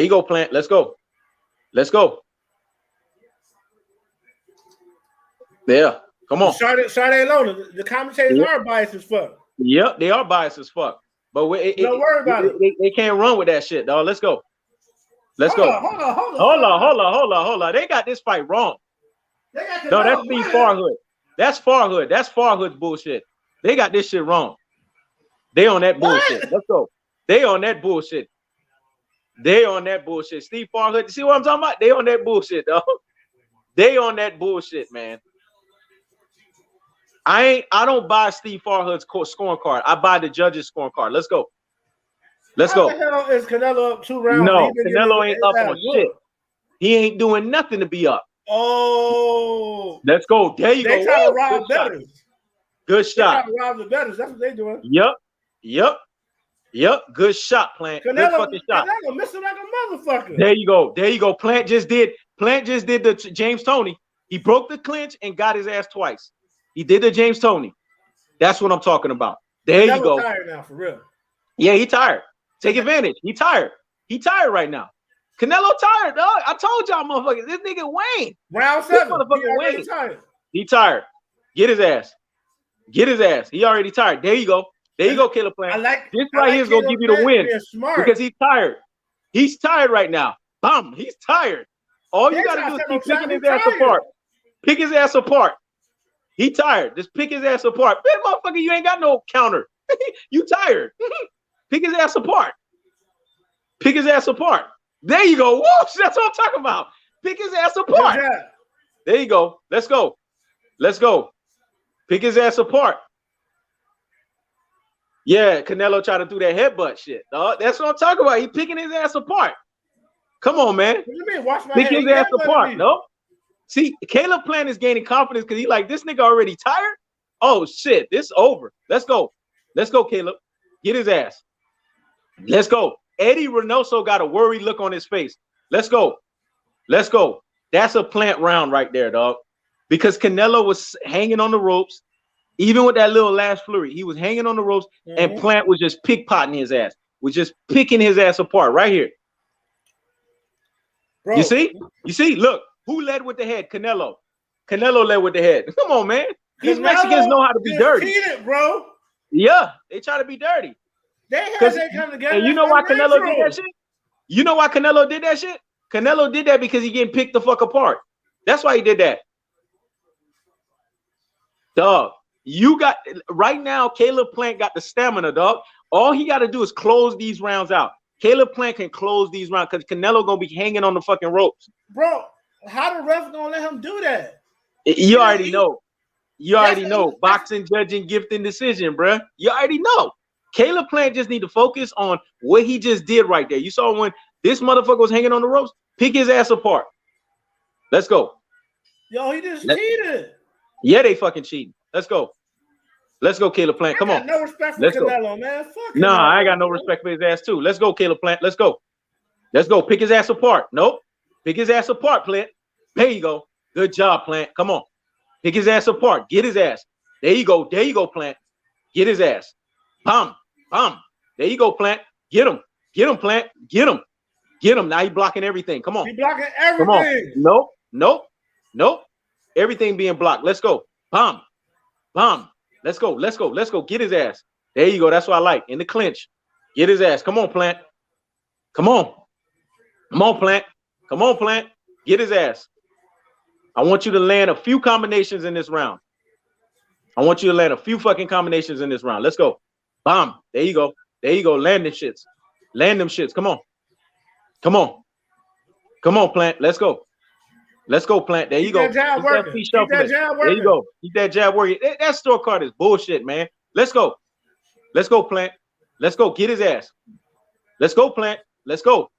go, Plant. Let's go. Yeah. Come on. Sade alone. The commentators are biased as fuck. Yep, they are biased as fuck. But don't worry about it. They can't run with that shit, dog. Let's go. Hold on. They got this fight wrong. No, that's Steve Farhood. That's Farhood. That's Farhood's bullshit. They got this shit wrong. They on that bullshit. Let's go. They on that bullshit. Steve Farhood. See what I'm talking about? They on that bullshit, dog. They on that bullshit, man. I don't buy Steve Farhood's scoring card. I buy the judge's scoring card. Let's go. How the hell is Canelo up 2 rounds? No, Canelo ain't up on shit. He ain't doing nothing to be up. Oh. Let's go. There you go. They try to rob bettors. Good shot. They try to rob the bettors. That's what they doing. Yep. Good shot, Plant. Good fucking shot. Canelo missing like a motherfucker. There you go. Plant just did the James Toney. He broke the clinch and got his ass twice. He did the James Toney. That's what I'm talking about. There you go. Tired now, for real. Yeah, he tired. Take advantage. He tired. He tired right now. Canelo tired, dog. I told y'all, motherfuckers. This nigga Wayne. Round 7. Wayne. He tired. Get his ass. He already tired. There you go, Caleb Plant. This right here is gonna give you the win because he's tired. He's tired right now. Bum. He's tired. All you gotta do is keep picking his ass apart. Pick his ass apart. He tired. Just pick his ass apart. Man, motherfucker, you ain't got no counter. You tired. Pick his ass apart. There you go. Whoosh, that's what I'm talking about. Pick his ass apart. There you go. Let's go. Pick his ass apart. Yeah, Canelo tried to do that headbutt shit, dog. That's what I'm talking about. He picking his ass apart. Come on, man. What do you mean? Watch my Pick head. his ass apart. No. See, Caleb Plant is gaining confidence because he like, this nigga already tired. Oh shit, this over. Let's go, Caleb. Get his ass. Let's go. Eddie Reynoso got a worried look on his face. Let's go. That's a Plant round right there, dog. Because Canelo was hanging on the ropes, even with that little last flurry. He was hanging on the ropes, and Plant was just pickpocketing his ass. Was just picking his ass apart right here. Bro. You see? Look. Who led with the head? Canelo. Canelo led with the head. Come on, man. These Mexicans know how to be dirty. It, bro. Yeah, they try to be dirty. They come together. And you know why Canelo did that shit? Canelo did that because he getting picked the fuck apart. That's why he did that. Dog, you got right now. Caleb Plant got the stamina, dog. All he got to do is close these rounds out. Caleb Plant can close these rounds because Canelo gonna be hanging on the fucking ropes, bro. How the ref gonna let him do that? You already know. Boxing, judging, gifting, decision, bro. You already know. Caleb Plant just need to focus on what he just did right there. You saw when this motherfucker was hanging on the ropes. Pick his ass apart. Let's go. Yo, he just cheated. Yeah, they fucking cheating. Let's go, Caleb Plant. Come on. No respect for Canelo, man. Fuck nah, I got no respect for his ass too. Let's go, Caleb Plant. Let's go. Pick his ass apart. Nope. Pick his ass apart, Plant. There you go. Good job, Plant. Come on. Pick his ass apart. Get his ass. There you go, Plant. Get his ass. Bum. There you go, Plant. Get him, Plant. Get him. Get him. Now he blocking everything. Come on. He blocking Come on. everything. Nope. Nope. Nope. Everything being blocked. Let's go. Bomb. Bomb. Let's go. Let's go. Let's go. Get his ass. There you go. That's what I like. In the clinch. Get his ass. Come on, Plant. Come on. Come on, Plant. Come on, Plant. Get his ass. I want you to land a few combinations in this round. I want you to land a few fucking combinations in this round. Let's go. Bomb. There you go. There you go. Land them shits. Land them shits. Come on. Come on. Come on, Plant. Let's go. Let's go, Plant. There you go. Keep that jab working. Keep that jab working. There you go. Keep that jab working. That scorecard is bullshit, man. Let's go. Let's go, Plant. Let's go. Get his ass. Let's go, Plant. Let's go.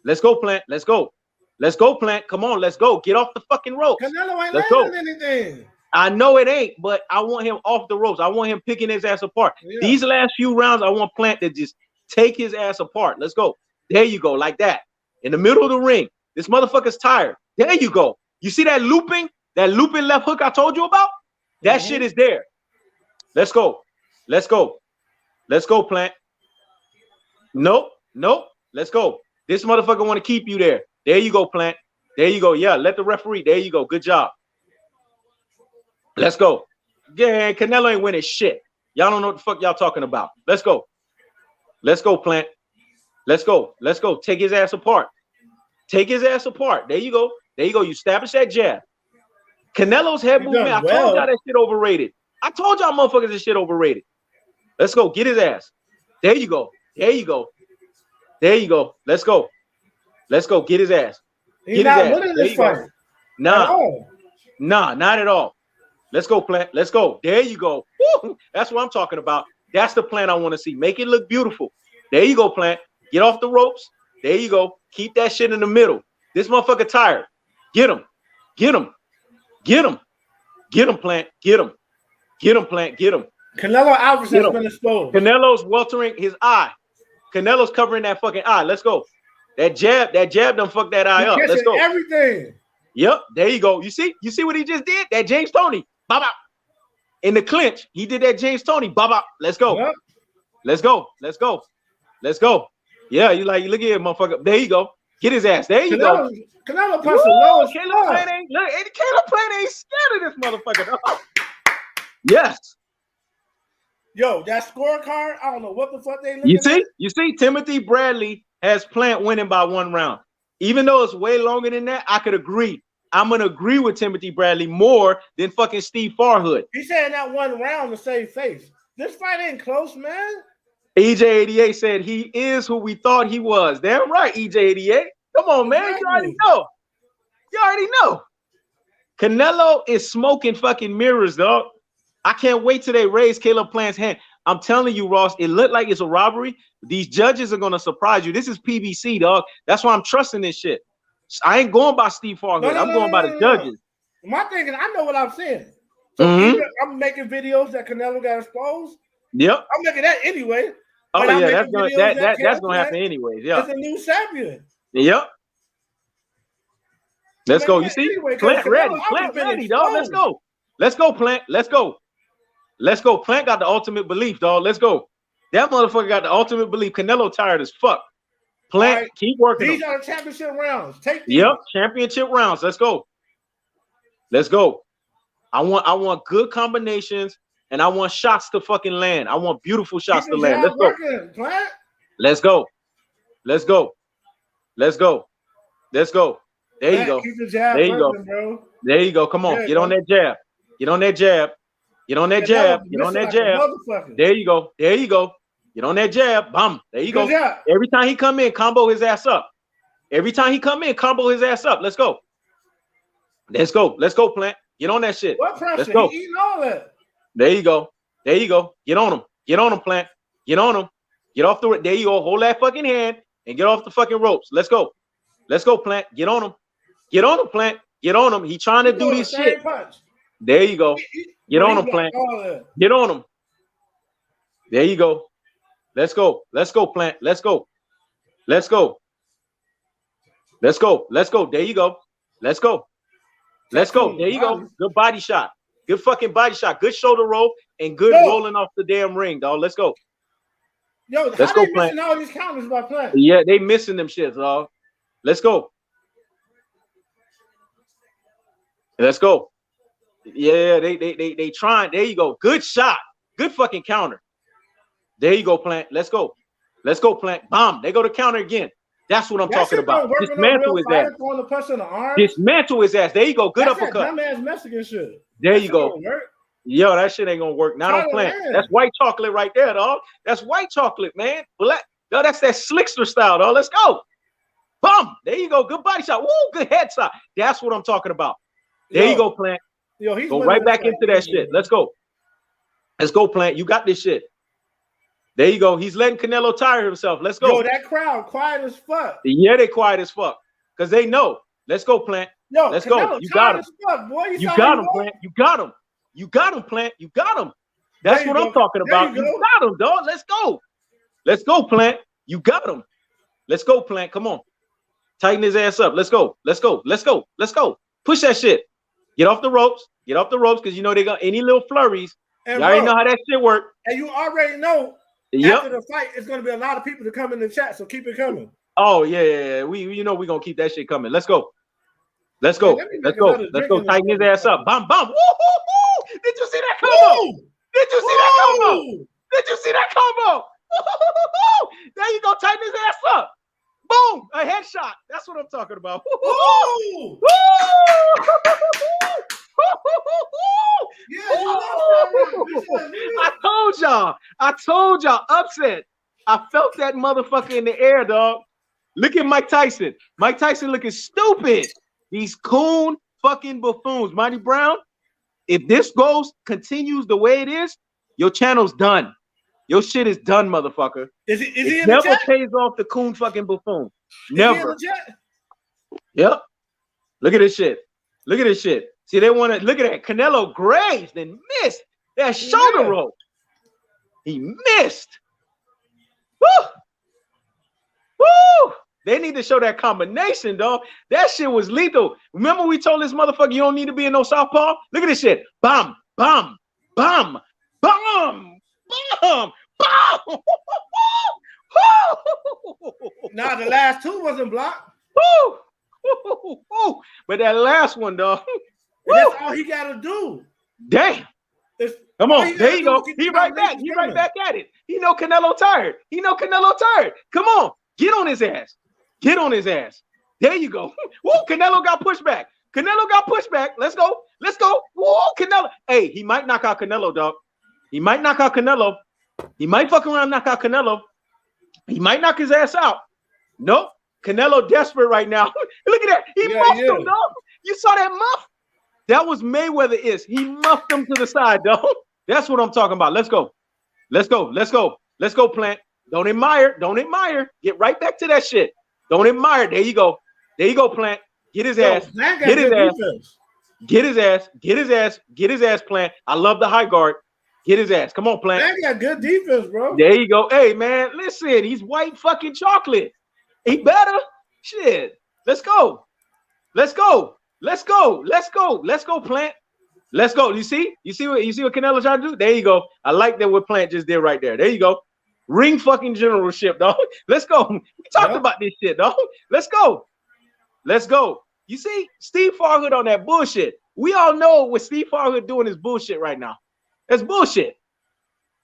Let's go, Plant. Let's go. Let's go, Plant. Come on. Let's go. Get off the fucking ropes. Canelo ain't Let's landing go. anything. I know it ain't, but I want him off the ropes. I want him picking his ass apart. Yeah. These last few rounds, I want Plant to just take his ass apart. Let's go. There you go. Like that. In the middle of the ring. This motherfucker's tired. There you go. You see that looping left hook I told you about? That shit is there. Let's go. Let's go. Let's go, Plant. Nope. Nope. Let's go. This motherfucker want to keep you there. There you go, Plant. There you go. Yeah, let the referee. There you go. Good job. Let's go. Yeah, Canelo ain't winning shit. Y'all don't know what the fuck y'all talking about. Let's go. Let's go, Plant. Let's go. Let's go. Take his ass apart. Take his ass apart. There you go. There you go. You establish that jab. Canelo's head movement. I told y'all that shit overrated. I told y'all motherfuckers this shit overrated. Let's go. Get his ass. There you go. There you go. There you go. Let's go. Let's go. Get his ass. He's not winning this fight. Nah. Nah, not at all. Let's go, Plant. Let's go. There you go. Woo! That's what I'm talking about. That's the plan I want to see. Make it look beautiful. There you go, Plant. Get off the ropes. There you go. Keep that shit in the middle. This motherfucker tired. Get him. Get him. Get him. Get him, Plant. Get him. Get him, Plant. Get him. Canelo Alvarez has been exposed. Canelo's weltering his eye. Canelo's covering that fucking eye. Let's go. That jab done fucked that eye up. Let's go. Everything. Yep. There you go. You see what he just did? That James Toney. Bop, bop. In the clinch, he did that James Toney. Bop, bop. Let's go. Yep. Let's go. Let's go. Let's go. Yeah, you like, look at it, motherfucker. There you go. Get his ass. There you go. Canelo punch the lowest. Caleb Plant ain't scared of this motherfucker. Yes. Yo, that scorecard, I don't know what the fuck they looking at. You see, Timothy Bradley has Plant winning by 1 round. Even though it's way longer than that, I could agree. I'm gonna agree with Timothy Bradley more than fucking Steve Farhood. He said that 1 round to save face. This fight ain't close, man. EJ88 said he is who we thought he was. Damn right, EJ88. Come on, man. You already know. You already know. Canelo is smoking fucking mirrors, dog. I can't wait till they raise Caleb Plant's hand. I'm telling you, Ross, it looked like it's a robbery. These judges are going to surprise you. This is PBC, dog. That's why I'm trusting this shit. I ain't going by Steve Farhood. I'm going by the judges. My thing is, I know what I'm saying. So I'm making videos that Canelo got exposed. Yep. I'm making that anyway. Oh, yeah, that's going to happen anyways. Yeah. It's a new champion. Yep. Let's go. You see? Anyway, Plant ready. Plant ready, dog. Let's go. Let's go, Plant. Let's go. Let's go. Plant got the ultimate belief, dog. Let's go. That motherfucker got the ultimate belief. Canelo tired as fuck. Plant, keep working. These are the championship rounds. Take these. Yep, championship rounds. Let's go. Let's go. I want good combinations, and I want shots to fucking land. I want beautiful shots to land. Let's go. Let's go. Let's go. Let's go. Let's go. There you go. There you go. Bro. There you go. Come on. Get on that jab. Get on that jab. Get on that jab. Get on that jab. There you go. There you go. Get on that jab. Bum. There you go. Every time he come in, combo his ass up. Every time he come in, combo his ass up. Let's go. Let's go. Let's go, Plant. Get on that shit. What pressure? Let's go. He eating all that. There you go. There you go. Get on him. Get on him, Plant. Get on him. Get off the. There you go. Hold that fucking hand and get off the fucking ropes. Let's go. Let's go, Plant. Get on him. Get on him, Plant. Get on him. He trying to do this shit. There you go. Get on him, Plant. Get on him. There you go. Let's go. Let's go, Plant. Let's go. Let's go. Let's go. Let's go. There you go. Let's go. Let's go. There you go. Good body shot. Good fucking body shot. Good shoulder roll and good rolling off the damn ring, dog. Let's go. Yo, let's go, Plant. All these counters by Plant. Yeah, they missing them shits, dog. Let's go. Let's go. Yeah, they trying. There you go. Good shot. Good fucking counter. There you go, Plant. Let's go. Let's go, Plant. Bomb. They go to counter again. That's what I'm talking about. Dismantle his ass. Dismantle his ass. There you go. Good uppercut. Dumbass Mexican shit. There you go. Yo, that shit ain't gonna work. Not on Plant. That's white chocolate right there, dog. That's white chocolate, man. Black. Yo, that's that slickster style, dog. Let's go. Boom. There you go. Good body shot. Woo, good head shot. That's what I'm talking about. There you go, Plant. Yo, he's go right back into that shit. Let's go. Let's go, Plant. You got this shit. There you go. He's letting Canelo tire himself. Let's go. Yo, that crowd quiet as fuck. Yeah, they quiet as fuck. Because they know. Let's go, Plant. Yo, let's Canelo go. You got him. Fuck, boy. You got him, Plant. You got him. You got him, Plant. You got him. That's what I'm talking about. You got him, dog. Let's go. Let's go, Plant. You got him. Let's go, Plant. Come on. Tighten his ass up. Let's go. Let's go. Let's go. Let's go. Push that shit. Get off the ropes. Get off the ropes because you know they got any little flurries. You already know how that shit work. And you already know after the fight, it's going to be a lot of people to come in the chat, so keep it coming. Oh, yeah. We know we're going to keep that shit coming. Let's go. Let's go. Let's go. Let's go. Tighten his ass up. Bam, bam. Woo-hoo-hoo. Did you see that combo? Did you see that combo? Did you see that combo? There you go. Tighten his ass up. Boom. A headshot. That's what I'm talking about. Woo! I told y'all, upset. I felt that motherfucker in the air, dog. Look at Mike Tyson. Mike Tyson looking stupid. These coon fucking buffoons. Mighty Brown, if this continues the way it is, your channel's done. Your shit is done, motherfucker. Is he it never pays off the coon fucking buffoon. Never. Yep. Look at this shit. Look at this shit. See, they want to look at that. Canelo grazed and missed that shoulder roll. He missed. Woo! Woo! They need to show that combination, dog. That shit was lethal. Remember we told this motherfucker you don't need to be in no southpaw? Look at this shit. Bam, bam, bam, bam, bam, bam. Nah, the last two wasn't blocked. But that last one, dog. That's all he got to do. Damn. Come on. There you go. He right back. He right back at it. He know Canelo tired. He know Canelo tired. Come on. Get on his ass. Get on his ass. There you go. Woo, Canelo got pushed back. Canelo got pushed back. Let's go. Let's go. Woo, Canelo. Hey, he might knock out Canelo, dog. He might knock out Canelo. He might fuck around and knock out Canelo. He might knock his ass out. Nope. Canelo desperate right now. Look at that. He muffed him, dog. You saw that muff? That was Mayweather. He muffed him to the side, dog. That's what I'm talking about. Let's go. Let's go. Let's go. Let's go, Plant. Don't admire. Don't admire. Get right back to that shit. Don't admire. There you go. There you go, Plant. Get his ass. Get his ass. Get his ass. Get his ass. Get his ass, Plant. I love the high guard. Get his ass. Come on, Plant. Man got good defense, bro. There you go. Hey, man, listen. He's white fucking chocolate. He better. Shit. Let's go. Let's go. Let's go. Let's go. Let's go, Plant. Let's go. You see what Canelo trying to do? There you go. I like that what Plant just did right there. There you go. Ring fucking generalship, dog. Let's go. We talked about this shit, dog. Let's go. Let's go. You see, Steve Farhood on that bullshit. We all know what Steve Farhood doing is bullshit right now. That's bullshit.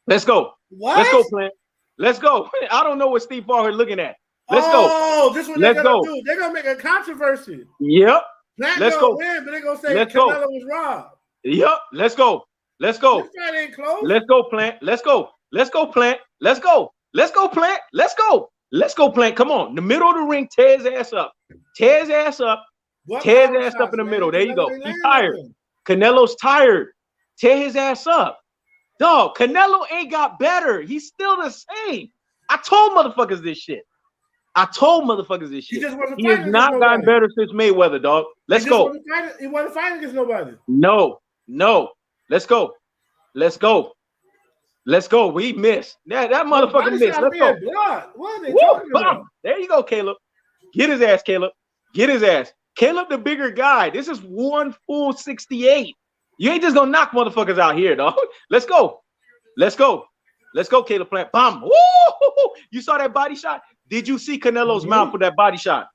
Let's go. What? Let's go, Plant. Let's go. I don't know what Steve Farhood looking at. Let's go. Oh, this is what they're gonna do. They're gonna make a controversy. Yep. Plant let's go. Win, but they're gonna say Canelo was robbed. Yep. Let's go. Let's go. This fight ain't close. Let's go, Plant. Let's go. Let's go, Plant. Let's go. Let's go, Plant. Let's go. Let's go, Plant. Come on. The middle of the ring, tear his ass up. Tear his ass up. Tear his ass up in the middle. There you go. He's tired. Canelo's tired. Tear his ass up. Dog, Canelo ain't got better. He's still the same. I told motherfuckers this shit. He has not gotten better since Mayweather, dog. Let's go. He wasn't fighting against nobody. No. Let's go. Let's go. Let's go. We missed. That motherfucker missed. Let's go. What are they talking about? There you go, Caleb. Get his ass, Caleb. Get his ass. Caleb, the bigger guy. This is one full 68. You ain't just gonna knock motherfuckers out here, dog. Let's go. Let's go. Let's go, Caleb Plant. Bam. Woo! You saw that body shot? Did you see Canelo's mouth with that body shot?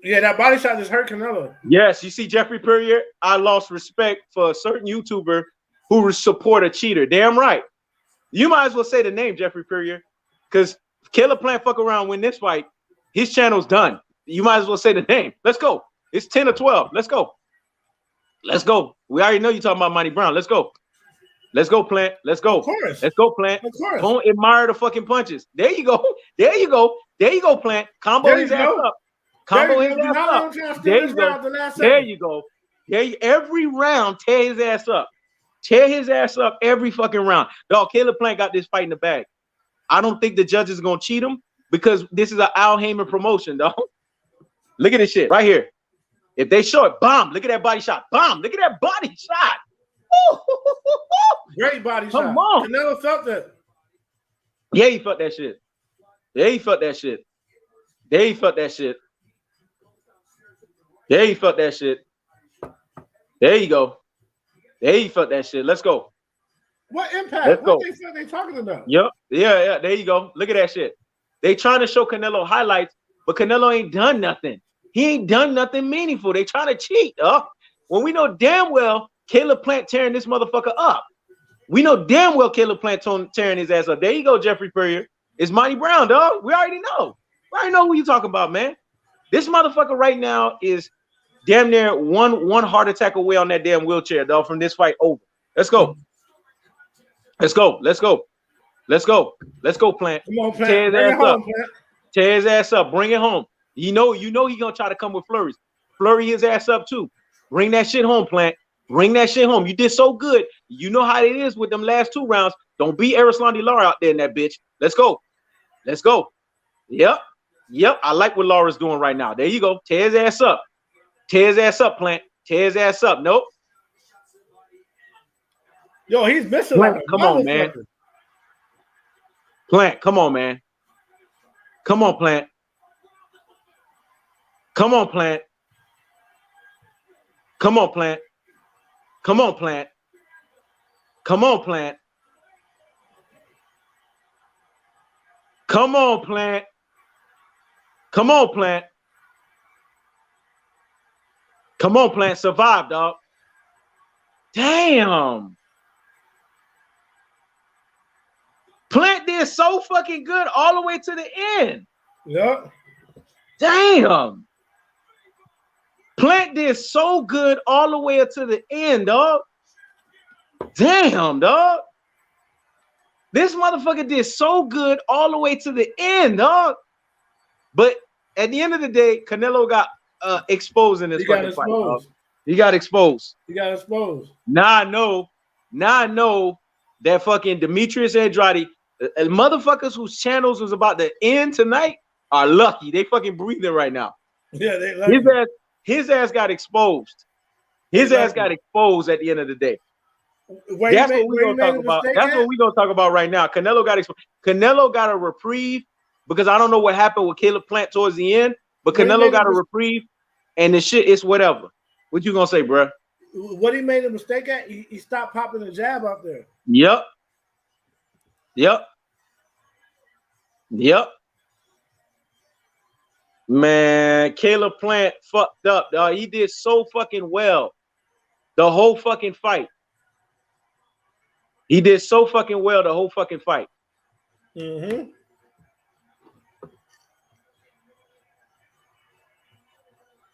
Yeah, that body shot just hurt Canelo. Yes, you see Jeffrey Perrier. I lost respect for a certain YouTuber who would support a cheater. Damn right. You might as well say the name Jeffrey Perrier, because Caleb Plant fuck around win this fight. His channel's done. You might as well say the name. Let's go. It's 10 or 12. Let's go. Let's go. We already know you're talking about Monty Brown. Let's go. Let's go, Plant. Let's go. Of course. Let's go, Plant. Of course. Don't admire the fucking punches. There you go. There you go. There you go, Plant. Combo his ass up. Combo his ass up. There you go. There you go. Every round, tear his ass up. Tear his ass up every fucking round. Dog, Caleb Plant got this fight in the bag. I don't think the judges are going to cheat him because this is an Al Heyman promotion, dog. Look at this shit right here. If they show it, bomb. Look at that body shot. Bomb. Look at that body shot. Great body shot. Come on. Canelo felt that. Yeah, he felt that shit. Yeah, he felt that shit. Yeah, he felt that shit. Yeah, he felt that shit. There you go. There he felt that shit. Let's go. What impact? Let's go. What they talking about? Yep. Yeah. There you go. Look at that shit. They trying to show Canelo highlights, but Canelo ain't done nothing. He ain't done nothing meaningful. They trying to cheat, when we know damn well Caleb Plant tearing this motherfucker up. We know damn well Caleb Plant tearing his ass up. There you go, Jeffrey Perrier. It's Monty Brown, dog. We already know. We already know who you talking about, man. This motherfucker right now is damn near one heart attack away on that damn wheelchair, dog, from this fight over. Let's go. Let's go. Let's go. Let's go. Let's go, Plant. Come on, Plant. Tear his Bring ass it home, up. Plant. Tear his ass up. Bring it home. You know he gonna try to come with flurries. Flurry his ass up too. Bring that shit home, Plant. Bring that shit home. You did so good. You know how it is with them last 2 rounds. Don't be Erislandy Lara out there in that bitch. Let's go. Let's go. Yep. I like what Laura's doing right now. There you go. Tear his ass up. Tear his ass up, Plant. Tear his ass up. Nope. Yo, he's missing. Plant, like come on, man. Plant, come on, man. Come on, Plant. Come on, Plant. Come on, Plant. Come on, Plant. Come on, Plant. Come on, Plant. Come on, Plant. Come on, Plant. Survive, dog. Damn. Plant did so fucking good all the way to the end. Yep. Damn. Plant did so good all the way up to the end, dog. Damn, dog. This motherfucker did so good all the way to the end, dog. But at the end of the day, Canelo got exposed in this fucking fight, dog. He got exposed. He got exposed. Now I know that fucking Demetrius Andrade, motherfuckers whose channels was about to end tonight are lucky. They fucking breathing right now. Yeah, they lucky. His ass got exposed. His ass got exposed at the end of the day. That's what we're gonna talk about. That's what we're gonna talk about right now. Canelo got exposed. Canelo got a reprieve because I don't know what happened with Caleb Plant towards the end, but Canelo got a reprieve, and the shit is whatever. What you gonna say, bro? What he made a mistake at? He stopped popping the jab out there. Yep. Man, Caleb Plant fucked up, dog. He did so fucking well the whole fucking fight. He did so fucking well the whole fucking fight. Mm-hmm.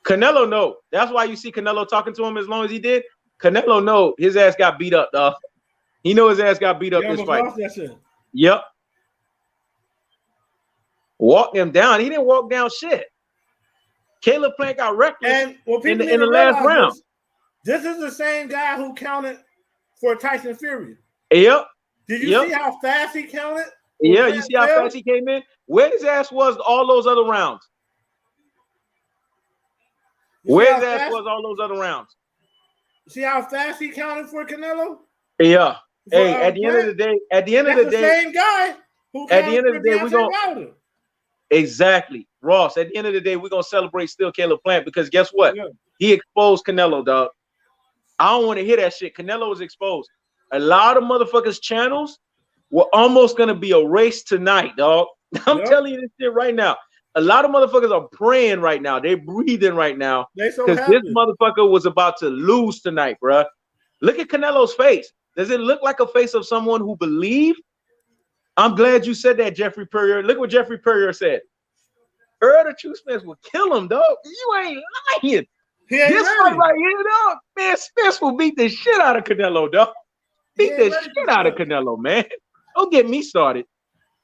Canelo know. That's why you see Canelo talking to him as long as he did. Canelo know his ass got beat up, dog. He know his ass got beat up this fight. Yep. Walked him down. He didn't walk down shit. Caleb Plant got reckless in the last round. This is the same guy who counted for Tyson Fury. Yep. Did you see how fast he counted? Yeah, you see how fast he came in? Where his ass was all those other rounds? Where his ass was all those other rounds? See how fast he counted for Canelo? Yeah. Hey, at the end of the day, same guy who at the end of the day, we're gonna exactly Ross. At the end of the day, we're gonna celebrate still Caleb Plant because guess what? Yeah. He exposed Canelo, dog. I don't want to hear that shit. Canelo was exposed. A lot of motherfuckers' channels were almost gonna be erased tonight, dog. I'm telling you this shit right now. a lot of motherfuckers are praying right now. They're breathing right now They so because happy. this motherfucker was about to lose tonight, bro. Look at Canelo's face. Does it look like a face of someone who believed? I'm glad you said that, Jeffrey Purrier. Look what Jeffrey Purrier said. Earl the True Spence will kill him, dog. You ain't lying. He ain't This ready. fight right here, dog. Man, Spence will beat the shit out of Canelo, dog. Beat the shit out of Canelo, man. Don't get me started.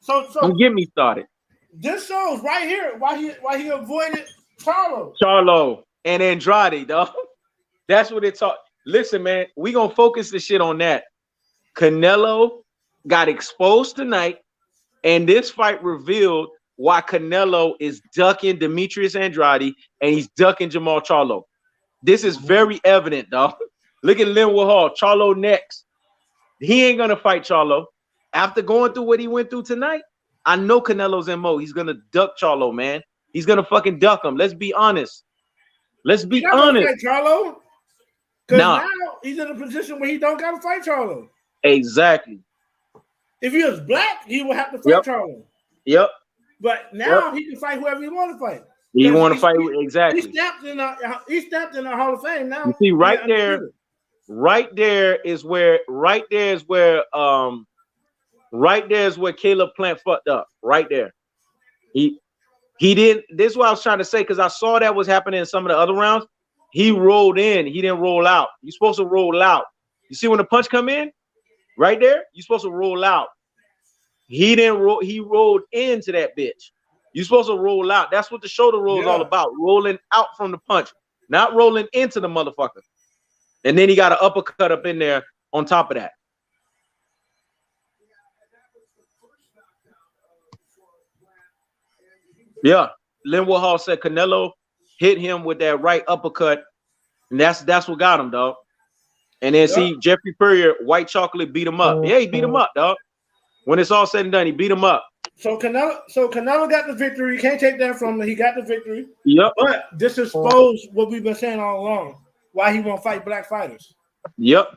Don't get me started. This shows right here why he avoided Charlo and Andrade, dog. That's what it's all. Listen, man, we gonna focus the shit on that. Canelo got exposed tonight, and this fight revealed why Canelo is ducking Demetrius Andrade and he's ducking Jamal Charlo. This is very evident, dog. Look at Linwood Hall. Charlo next. He ain't gonna fight Charlo. After going through what he went through tonight, I know Canelo's MO. He's gonna duck Charlo, man. He's gonna fucking duck him. Let's be honest. Let's be honest. Fight Charlo. Because now he's in a position where he don't gotta fight Charlo. Exactly. If he was black, he would have to fight Charlo. Yep. But now he can fight whoever he want to fight. He want to fight exactly. He stepped in the Hall of Fame now. You see, right there is where Caleb Plant fucked up. Right there. He didn't. This is what I was trying to say, because I saw that was happening in some of the other rounds. He rolled in. He didn't roll out. You're supposed to roll out. You see when the punch come in? Right there? You're supposed to roll out. He didn't roll. He rolled into that bitch. You're supposed to roll out. That's what the shoulder roll is all about. Rolling out from the punch, not rolling into the motherfucker. And then he got an uppercut up in there on top of that. Yeah. Linwood Hall said Canelo hit him with that right uppercut, and that's what got him, dog. And then see Jeffrey Purrier, white chocolate beat him up. Yeah, he beat him up, dog. When it's all said and done, he beat him up. So Canelo got the victory. You can't take that from him. He got the victory. Yep. But this exposed what we've been saying all along. Why he won't fight black fighters. Yep.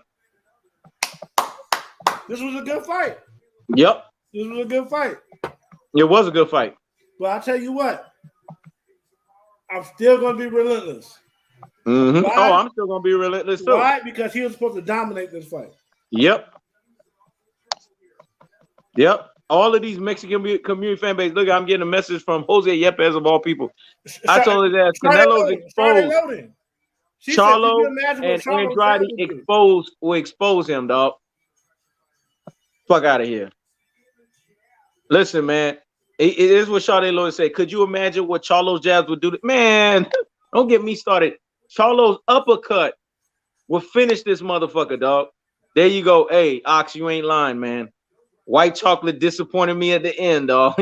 This was a good fight. Yep. This was a good fight. It was a good fight. But I'll tell you what. I'm still going to be relentless. Mm-hmm. Oh, I'm still going to be relentless too. Why? Because he was supposed to dominate this fight. Yep. Yep. All of these Mexican community fan base. Look, I'm getting a message from Jose Yepes of all people. I told his ass Canelo's exposed. Charlo and Andrade will expose him, dog. Fuck out of here. Listen, man. It is what Sade Lloyd said. Could you imagine what Charlo's jabs would do? Man, don't get me started. Charlo's uppercut will finish this motherfucker, dog. There you go. Hey, Ox, you ain't lying, man. White chocolate disappointed me at the end, dog.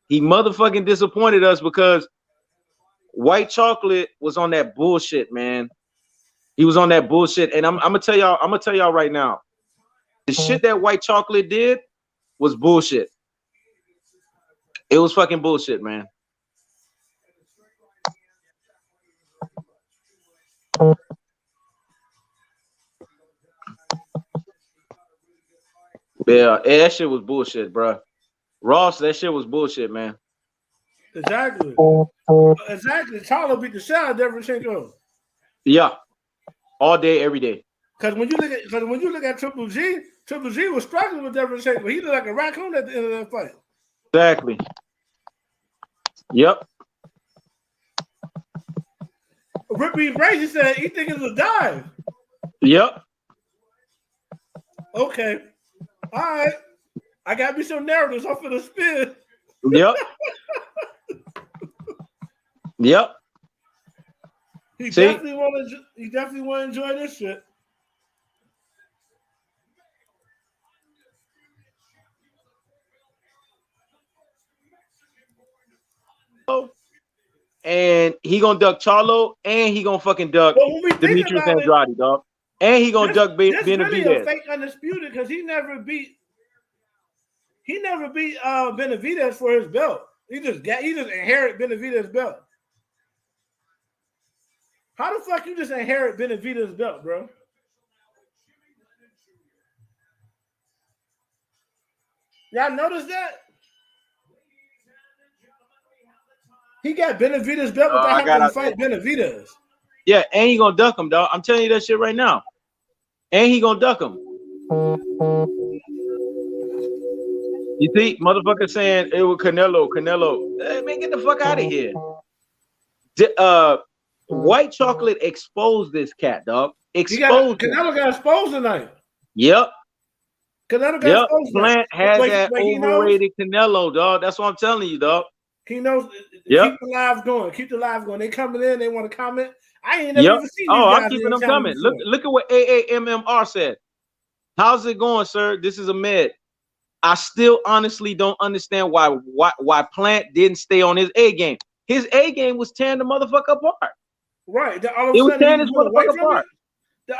He motherfucking disappointed us because white chocolate was on that bullshit, man. He was on that bullshit. And I'm gonna tell y'all right now. The shit that white chocolate did was bullshit. It was fucking bullshit, man. Yeah, that shit was bullshit, bro. Ross, that shit was bullshit, man. Exactly. Exactly. Charlo beat the shit out of Derevchenko. Yeah. All day, every day. Because when you look at Triple G was struggling with Derevchenko. He looked like a raccoon at the end of that fight. Exactly. Yep. Rippy Brady said he think it's a dive. Yep. Okay. All right. I got me some narratives. I'm finna spin. Yep. Yep. He definitely want to enjoy this shit. And he gonna duck Charlo, and he gonna fucking duck Demetrius Andrade, dog. And he gonna duck Benavidez. Really a fake undisputed because he never beat Benavidez for his belt. He just inherit Benavidez' belt. How the fuck you just inherit Benavidez' belt, bro? Y'all notice that? He got Benavidez belt without having to fight Benavidez. Yeah, and he gonna duck him, dog. I'm telling you that shit right now. And he gonna duck him. You see, motherfucker saying it was Canelo. Hey, man, get the fuck out of here. White chocolate exposed this cat, dog. Canelo got exposed tonight. Yep. Canelo got exposed. Plant has that overrated Canelo, dog. That's what I'm telling you, dog. He knows. Keep the live going. Keep the live going. They coming in. They want to comment. I ain't never even seen these guys. I'm keeping them coming. Look at what AAMMR said. How's it going, sir? This is Ahmed. I still honestly don't understand why Plant didn't stay on his A game. His A game was tearing the motherfucker apart. Right. All of a sudden he went away from it.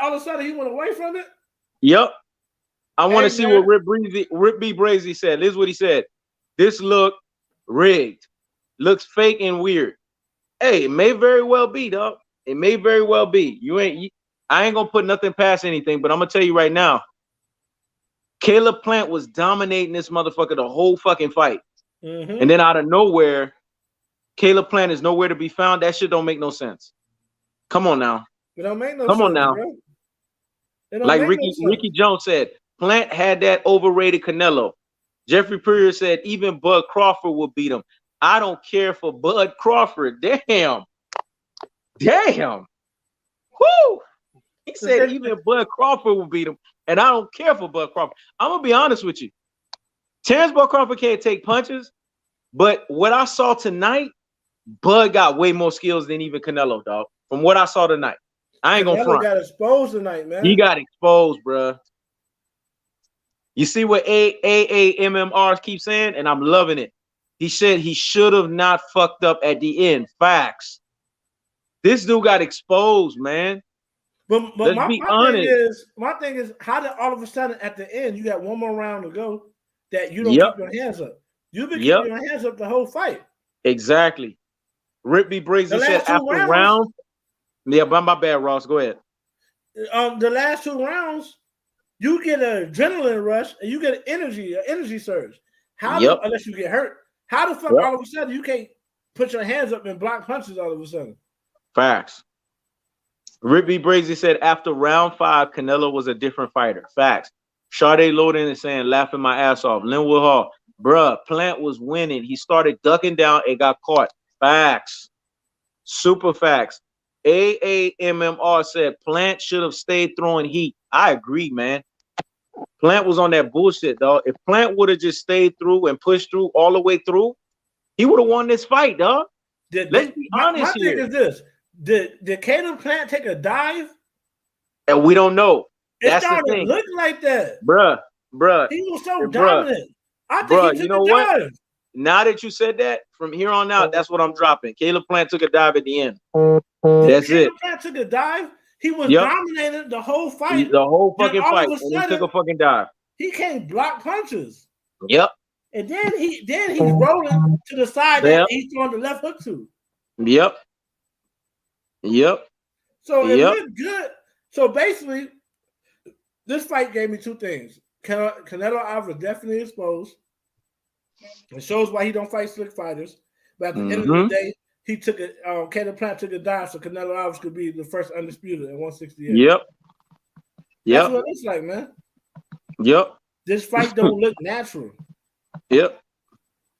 All of a sudden he went away from it. Yep. I want to see what Rip B. Brazy said. This is what he said. This look rigged. Looks fake and weird. Hey, it may very well be, dog. It may very well be. I ain't gonna put nothing past anything, but I'm gonna tell you right now. Caleb Plant was dominating this motherfucker the whole fucking fight. And then out of nowhere, Caleb Plant is nowhere to be found. That shit don't make no sense. Come on now. It don't make no sense. Come on now. Like Ricky Jones said, Plant had that overrated Canelo. Jeffrey Perrier said even Bud Crawford will beat him. I don't care for Bud Crawford. Damn. Woo! He said even Bud Crawford will beat him. And I don't care for Bud Crawford. I'm gonna be honest with you. Terrence Bud Crawford can't take punches, but what I saw tonight, Bud got way more skills than even Canelo, dog. From what I saw tonight, I ain't gonna front. Got exposed tonight, man. He got exposed, bro. You see what AAMMR keeps saying, and I'm loving it. He said he should have not fucked up at the end. Facts. This dude got exposed, man. But my thing is, how did all of a sudden at the end you got one more round to go that you don't keep your hands up? You've been keeping your hands up the whole fight. Exactly. Rip B. Brazy said after round. Yeah, but my bad, Ross. Go ahead. The last 2 rounds, you get an adrenaline rush and you get an energy surge. Unless you get hurt. How the fuck all of a sudden you can't put your hands up and block punches all of a sudden? Facts. Rip B. Brazy said after round 5, Canelo was a different fighter. Facts. Sade Loden is saying, laughing my ass off. Linwood Hall, bruh, Plant was winning. He started ducking down and got caught. Facts. Super facts. AAMMR said Plant should have stayed throwing heat. I agree, man. Plant was on that bullshit, dog. If Plant would have just stayed through and pushed through all the way through, he would have won this fight, dog. Let's be honest here. My thing is this. Did Caleb Plant take a dive? And we don't know. That's the thing. Look like that, bruh. He was so dominant. I think he took a dive. Now that you said that, from here on out, that's what I'm dropping. Caleb Plant took a dive at the end. That's it. Caleb Plant took a dive. He was dominated the whole fight. The whole fucking fight. And he took a fucking dive. He can't block punches. Yep. And then he's rolling to the side that he's throwing the left hook to. Yep. So it looked good. So basically, this fight gave me 2 things. Canelo Alvarez definitely exposed. It shows why he don't fight slick fighters. But at the end of the day, he took it. Caleb Plant took a dive, so Canelo Alvarez could be the first undisputed at 168. Yep. That's what it looks like, man. Yep. This fight don't look natural. Yep.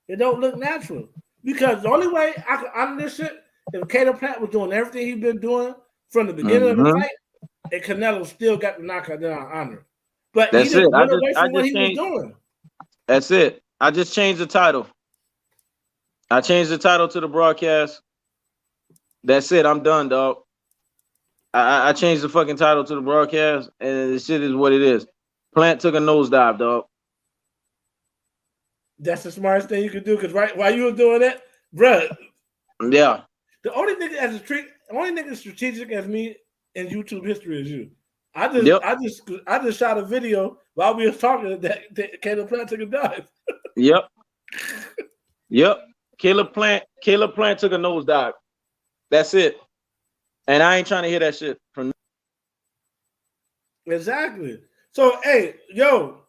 It don't look natural because the only way I could honor this shit if Caleb Plant was doing everything he's been doing from the beginning of the fight, and Canelo still got the knockout down honor. But that's he didn't it. run away from what he was doing. That's it. I just changed the title. I changed the title to the broadcast. That's it. I'm done, dog. I changed the fucking title to the broadcast, and the shit is what it is. Plant took a nosedive, dog. That's the smartest thing you could do, because right while you were doing that, bruh. Yeah. The only nigga strategic as me in YouTube history is you. I just shot a video while we was talking that Caleb Plant took a dive. Yep. Caleb Plant took a nosedive. That's it. And I ain't trying to hear that shit from. Exactly. So, hey, y'all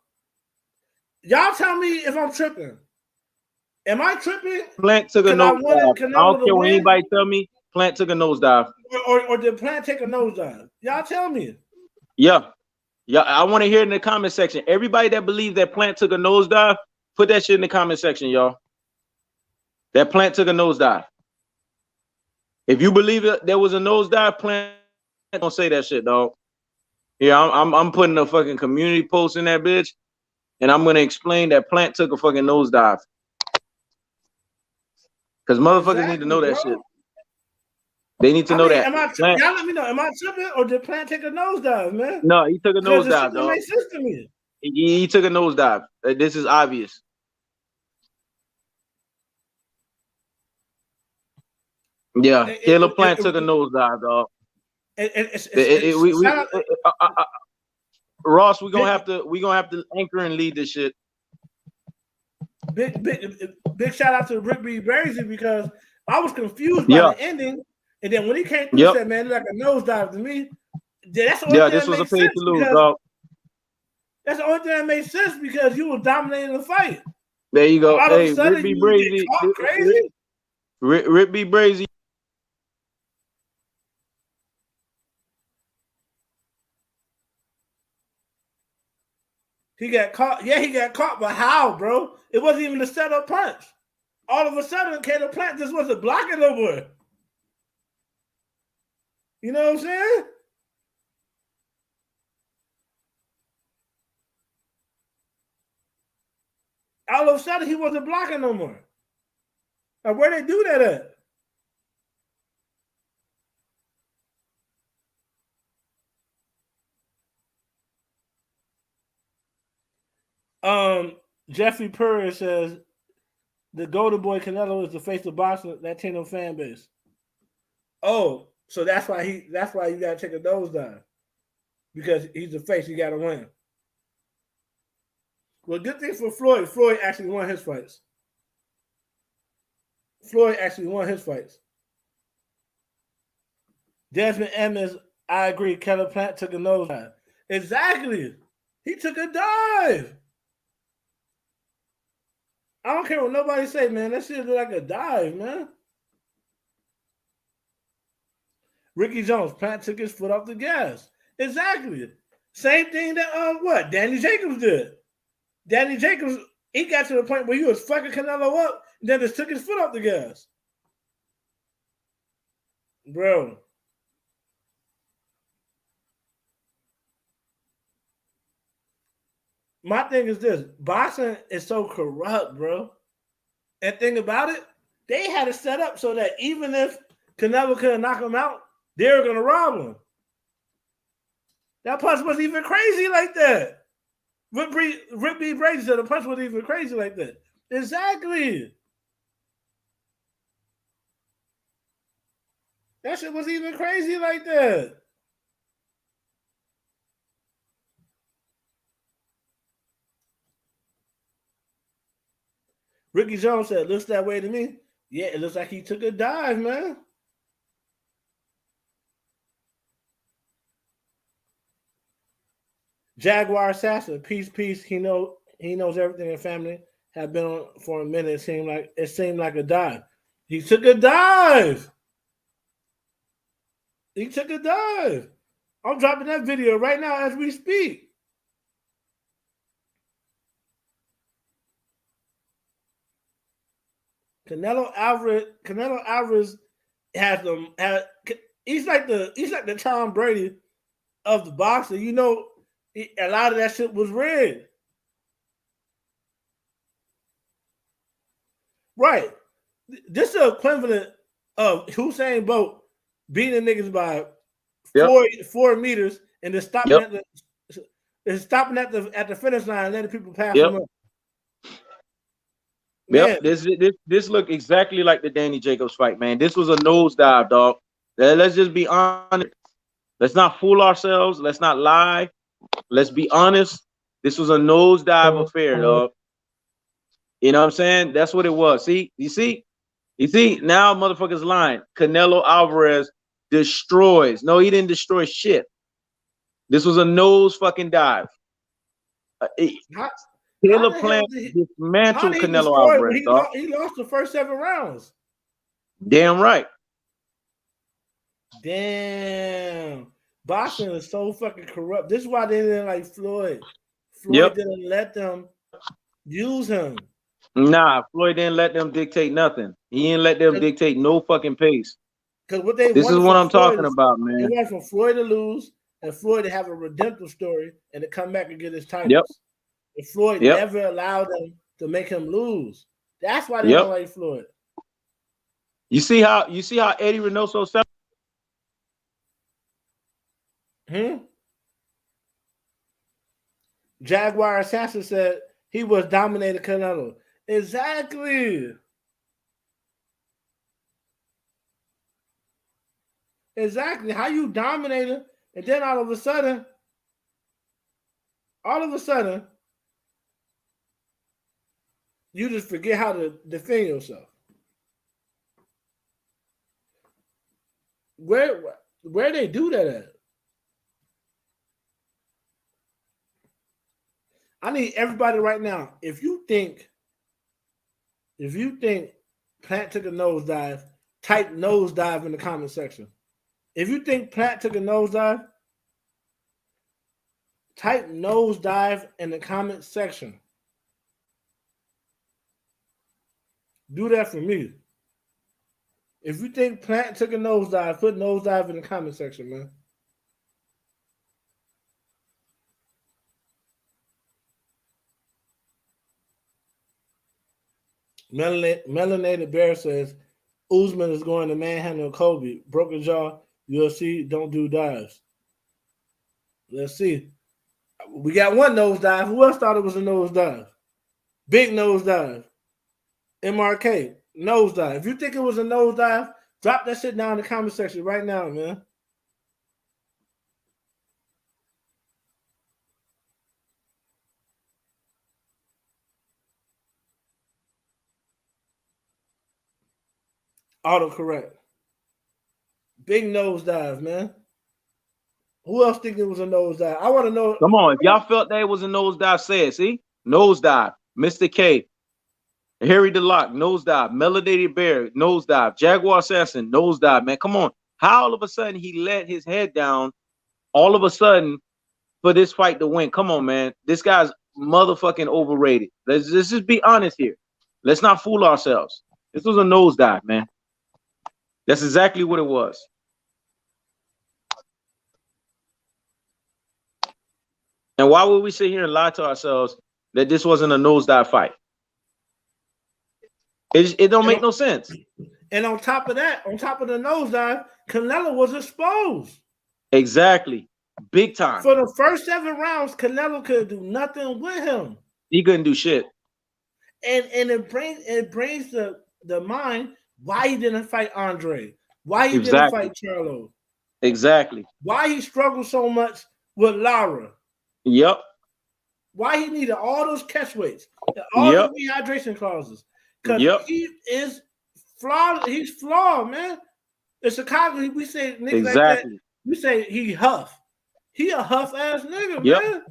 tell me if I'm tripping. Am I tripping? Plant took a Because I wanted nosedive. I Canelo don't to care what win, anybody tell me. Plant took a nosedive. or did Plant take a nosedive? Y'all tell me. Yeah. Yeah, I want to hear it in the comment section. Everybody that believes that Plant took a nosedive, put that shit in the comment section, y'all. That Plant took a nosedive. If you believe it, there was a nosedive, Plant don't say that shit, dog. Yeah, I'm putting a fucking community post in that bitch, and I'm gonna explain that Plant took a fucking nosedive. Because motherfuckers need to Exactly, know that bro. shit. They need to know that. Y'all let me know. Am I tripping, or did Plant take a nosedive, man? No, he took a Because the shit nosedive, doesn't dog. make sense to me. He took a nosedive. This is obvious. Yeah, Caleb Plant took a nosedive, dog. Ross, we're gonna have to anchor and lead this shit. Big shout out to Rick B. Brazy, because I was confused by the ending, and then when he came through, said, "Man, like a nosedive to me." That's the only thing this that was a makes pay sense, to lose, because dog. that's the only thing that makes sense, because you were dominating the fight. There you go. All hey, of a sudden, Rick B. you Brazy, get caught crazy. Rick B. Brazy. He got caught. Yeah, he got caught, but how, bro? It wasn't even a setup punch. All of a sudden, Caleb Plant just wasn't blocking no more. You know what I'm saying? All of a sudden, he wasn't blocking no more. Now, where they do that at? Jeffrey Purr says the Golden Boy Canelo is the face of boxing, Latino fan base. Oh, so that's why you gotta take a nosedive. Because he's the face, you gotta win. Well, good thing for Floyd. Floyd actually won his fights. Desmond Emmons, I agree. Caleb Plant took a nosedive. Exactly. He took a dive. I don't care what nobody say, man. That shit look like a dive, man. Ricky Jones, Plant took his foot off the gas. Exactly. Same thing that Danny Jacobs did. Danny Jacobs, he got to the point where he was fucking Canelo up, and then just took his foot off the gas. Bro. My thing is this: boxing is so corrupt, bro. And think about it, they had it set up so that even if Canelo couldn't knock him out, they were gonna rob him. That punch wasn't even crazy like that. Rick B. Brazy said the punch wasn't even crazy like that. Exactly. That shit wasn't even crazy like that. Ricky Jones said, "Looks that way to me." Yeah, it looks like he took a dive, man. Jaguar Assassin, peace. He knows everything in family. Have been on for a minute. It seemed like a dive. He took a dive. I'm dropping that video right now as we speak. Canelo Alvarez has them. He's like the Tom Brady of the boxing. You know, a lot of that shit was rigged. Right. This is the equivalent of Usain Bolt beating niggas by 4 meters and then stopping at the finish line and letting people pass him up. Yep, this looked exactly like the Danny Jacobs fight, man. This was a nosedive, dog. Let's just be honest. Let's not fool ourselves. Let's not lie. Let's be honest. This was a nosedive affair, dog. You know what I'm saying? That's what it was. See, you see, now motherfuckers lying. Canelo Alvarez destroys. No, he didn't destroy shit. This was a nose fucking dive. How Caleb the hell Plant did how dismantled did he Canelo destroy it when Alvarez, dog. he lost the first 7 rounds? Damn right. Damn. Boxing is so fucking corrupt. This is why they didn't like Floyd. Floyd Yep. didn't let them use him. Nah, Floyd didn't let them dictate nothing. He didn't let them dictate no fucking pace. Because what they This is wanted what from I'm Floyd talking is about, they man. wanted from Floyd to lose and Floyd to have a redemptive story and to come back and get his titles. Yep. And Floyd Yep. never allowed them to make him lose. That's why they Yep. don't like Floyd. You see how Eddie Reynoso sounds? Jaguar Assassin said he was dominated Canelo. Exactly. Exactly. How you dominated, and then all of a sudden, you just forget how to defend yourself. Where they do that at? I need everybody right now. If you think Plant took a nosedive, type nosedive in the comment section. If you think Plant took a nosedive, type nosedive in the comment section. Do that for me. If you think Plant took a nosedive, put nosedive in the comment section, man. Melanated Bear says Usman is going to manhandle Kobe. Broken jaw. UFC don't do dives. Let's see. We got one nosedive. Who else thought it was a nosedive? Big nosedive. MRK. Nosedive. If you think it was a nosedive, drop that shit down in the comment section right now, man. Autocorrect. Big nosedive, man. Who else think it was a nosedive? I want to know. Come on, if y'all felt that it was a nosedive, say it. See, nosedive. Mr. K, Harry DeLock, nosedive. Melanated Bear, nosedive. Jaguar Assassin, nosedive. Man, come on. How all of a sudden he let his head down? All of a sudden for this fight to win. Come on, man. This guy's motherfucking overrated. Let's just be honest here. Let's not fool ourselves. This was a nosedive, man. That's exactly what it was. And why would we sit here and lie to ourselves that this wasn't a nosedive fight? It don't make no sense. And on top of that, on top of the nosedive, Canelo was exposed. Exactly. Big time. For the first 7 rounds, Canelo couldn't do nothing with him. He couldn't do shit. And it brings the mind why he didn't fight Andre, why he didn't fight Charlo. Exactly. Why he struggled so much with Lara. Yep. Why he needed all those catch weights, all those rehydration clauses. Because he is flawed. He's flawed, man. In Chicago, we say niggas like that. We say he huff. He a huff ass nigga, man.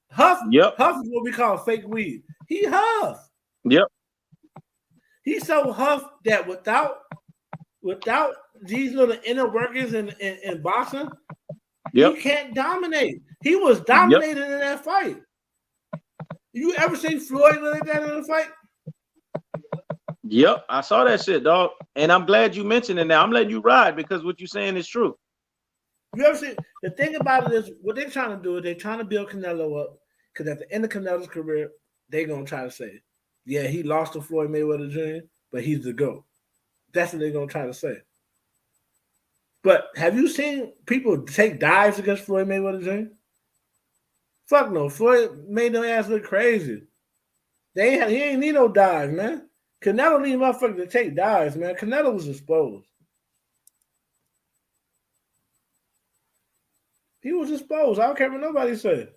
Huff. Huff is what we call fake weed. He huff. Yep. He's so huff that without these little inner workings in boxing, he can't dominate. He was dominated in that fight. You ever seen Floyd like that in a fight? Yep, I saw that shit, dog. And I'm glad you mentioned it now. I'm letting you ride because what you're saying is true. You ever see the thing about it is what they're trying to do is they're trying to build Canelo up because at the end of Canelo's career, they're gonna try to say, yeah, he lost to Floyd Mayweather Jr., but he's the GOAT. That's what they're gonna try to say. But have you seen people take dives against Floyd Mayweather Jr.? Fuck no. Floyd made their ass look crazy. He ain't need no dives, man. Canelo need motherfuckers to take dives, man. Canelo was exposed. He was exposed. I don't care what nobody said.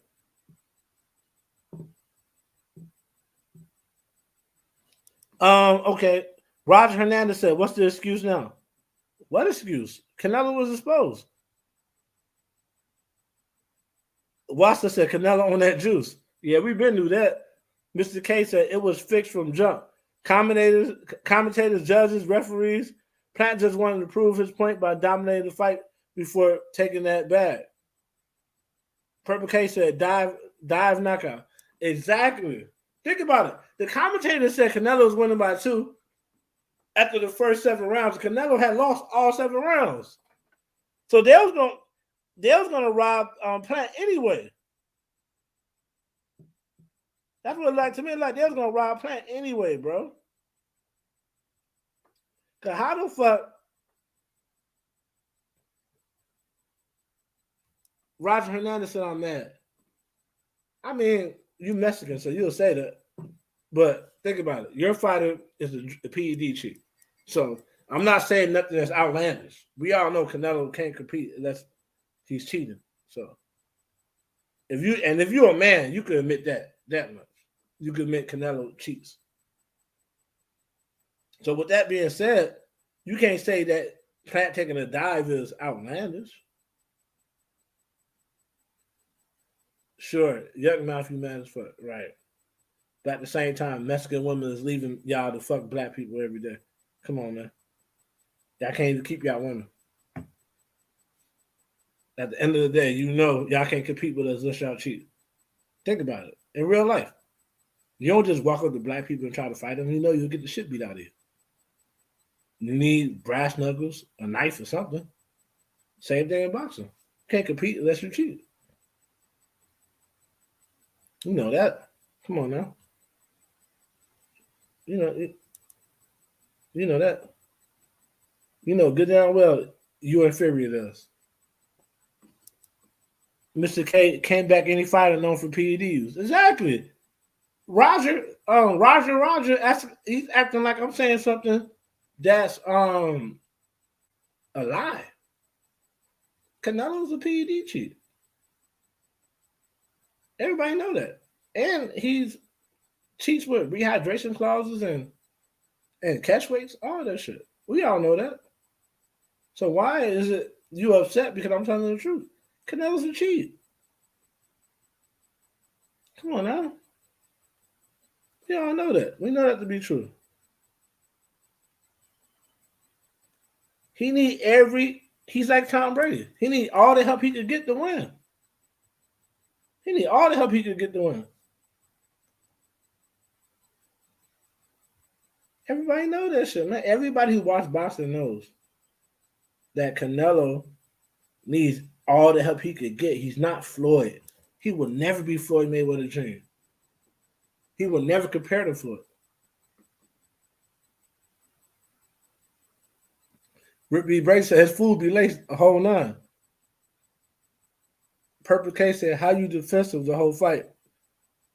Okay. Roger Hernandez said, what's the excuse now? What excuse? Canelo was exposed. Watson said Canelo on that juice. Yeah, we've been through that. Mr. K said it was fixed from jump. Commentators, judges, referees. Plant just wanted to prove his point by dominating the fight before taking that bag. Purple K said dive knockout. Exactly. Think about it. The commentator said Canelo was winning by 2 after the first 7 rounds. Canelo had lost all 7 rounds. So they was gonna rob Plant anyway. That's what it like to me. Like they was gonna rob Plant anyway, bro. Cause how the fuck Roger Hernandez said I'm mad? I mean, you Mexican, so you'll say that. But think about it. Your fighter is a PED cheat. So I'm not saying nothing that's outlandish. We all know Canelo can't compete unless he's cheating. So if you're a man, you could admit that much. You could admit Canelo cheats. So with that being said, you can't say that Plant taking a dive is outlandish. Sure, yuck mouth, you mad as fuck, right? But at the same time, Mexican women is leaving y'all to fuck black people every day. Come on, man. Y'all can't even keep y'all women. At the end of the day, you know y'all can't compete with us unless y'all cheat. Think about it. In real life, you don't just walk up to black people and try to fight them. You know you'll get the shit beat out of you. You need brass knuckles, a knife, or something. Same thing in boxing. You can't compete unless you cheat. You know that. Come on now. You know that. You know good damn well you're inferior to us. Mr. K came back any fighter known for PEDs. Exactly. Roger, he's acting like I'm saying something that's a lie. Canelo's a PED cheat. Everybody know that. And he's cheats with rehydration clauses and catch weights, all that shit. We all know that. So why is it you upset because I'm telling the truth? Canelo's a cheat. Come on now. We all know that. We know that to be true. He's like Tom Brady. He need all the help he could get to win. Everybody know that shit, man. Everybody who watched boxing knows that Canelo needs all the help he could get. He's not Floyd. He will never be Floyd Mayweather Jr. He will never compare to Floyd. Rip B. Bray said his food be laced a whole 9. Purple K said, how you defensive the whole fight?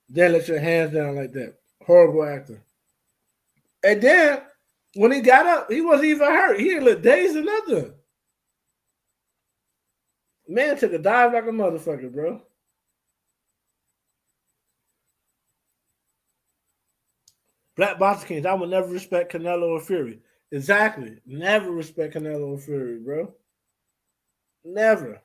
Then let your hands down like that. Horrible acting. And then when he got up, he wasn't even hurt. He didn't look dazed or nothing. Man took a dive like a motherfucker, bro. Black Boxing Kings, I would never respect Canelo or Fury. Exactly. Never respect Canelo or Fury, bro. Never.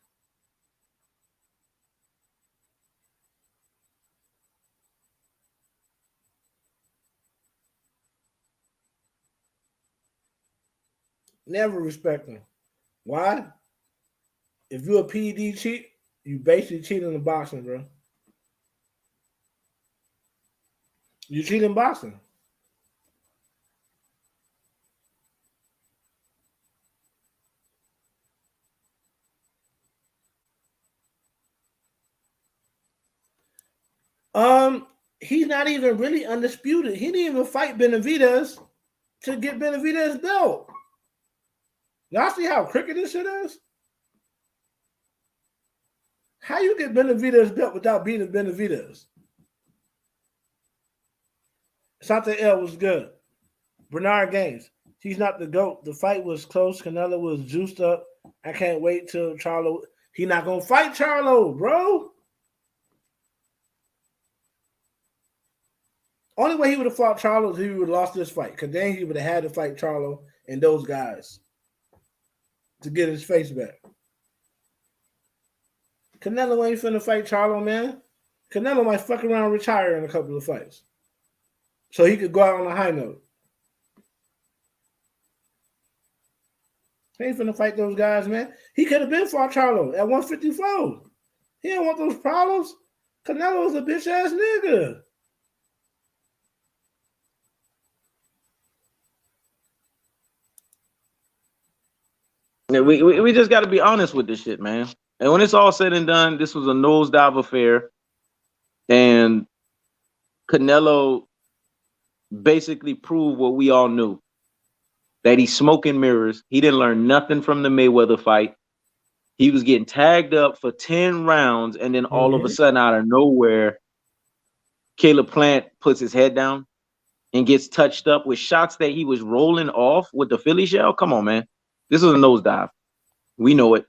Never respect them. Why? If you're a PED cheat, you basically cheat in the boxing, bro. You cheat in boxing. He's not even really undisputed. He didn't even fight Benavidez to get Benavidez belt. Y'all see how crooked this shit is? How you get Benavidez belt without beating Benavidez? Sante L was good. Bernard Gaines, he's not the GOAT. The fight was close. Canelo was juiced up. I can't wait till Charlo. He not gonna fight Charlo, bro. Only way he would have fought Charlo is if he would have lost this fight. Because then he would have had to fight Charlo and those guys to get his face back. Canelo ain't finna fight Charlo, man. Canelo might fuck around and retire in a couple of fights. so he could go out on a high note. He ain't finna fight those guys, man. He could have been fought Charlo at 154. He don't want those problems. Canelo's a bitch ass nigga. Yeah, we just got to be honest with this shit, man. And when it's all said and done, this was a nosedive affair, and Canelo basically proved what we all knew, that he's smoking mirrors. He didn't learn nothing from the Mayweather fight. He was getting tagged up for 10 rounds, and then all of a sudden, out of nowhere, Caleb Plant puts his head down and gets touched up with shots that he was rolling off with the Philly shell. Come on, man. This was a nosedive. We know it.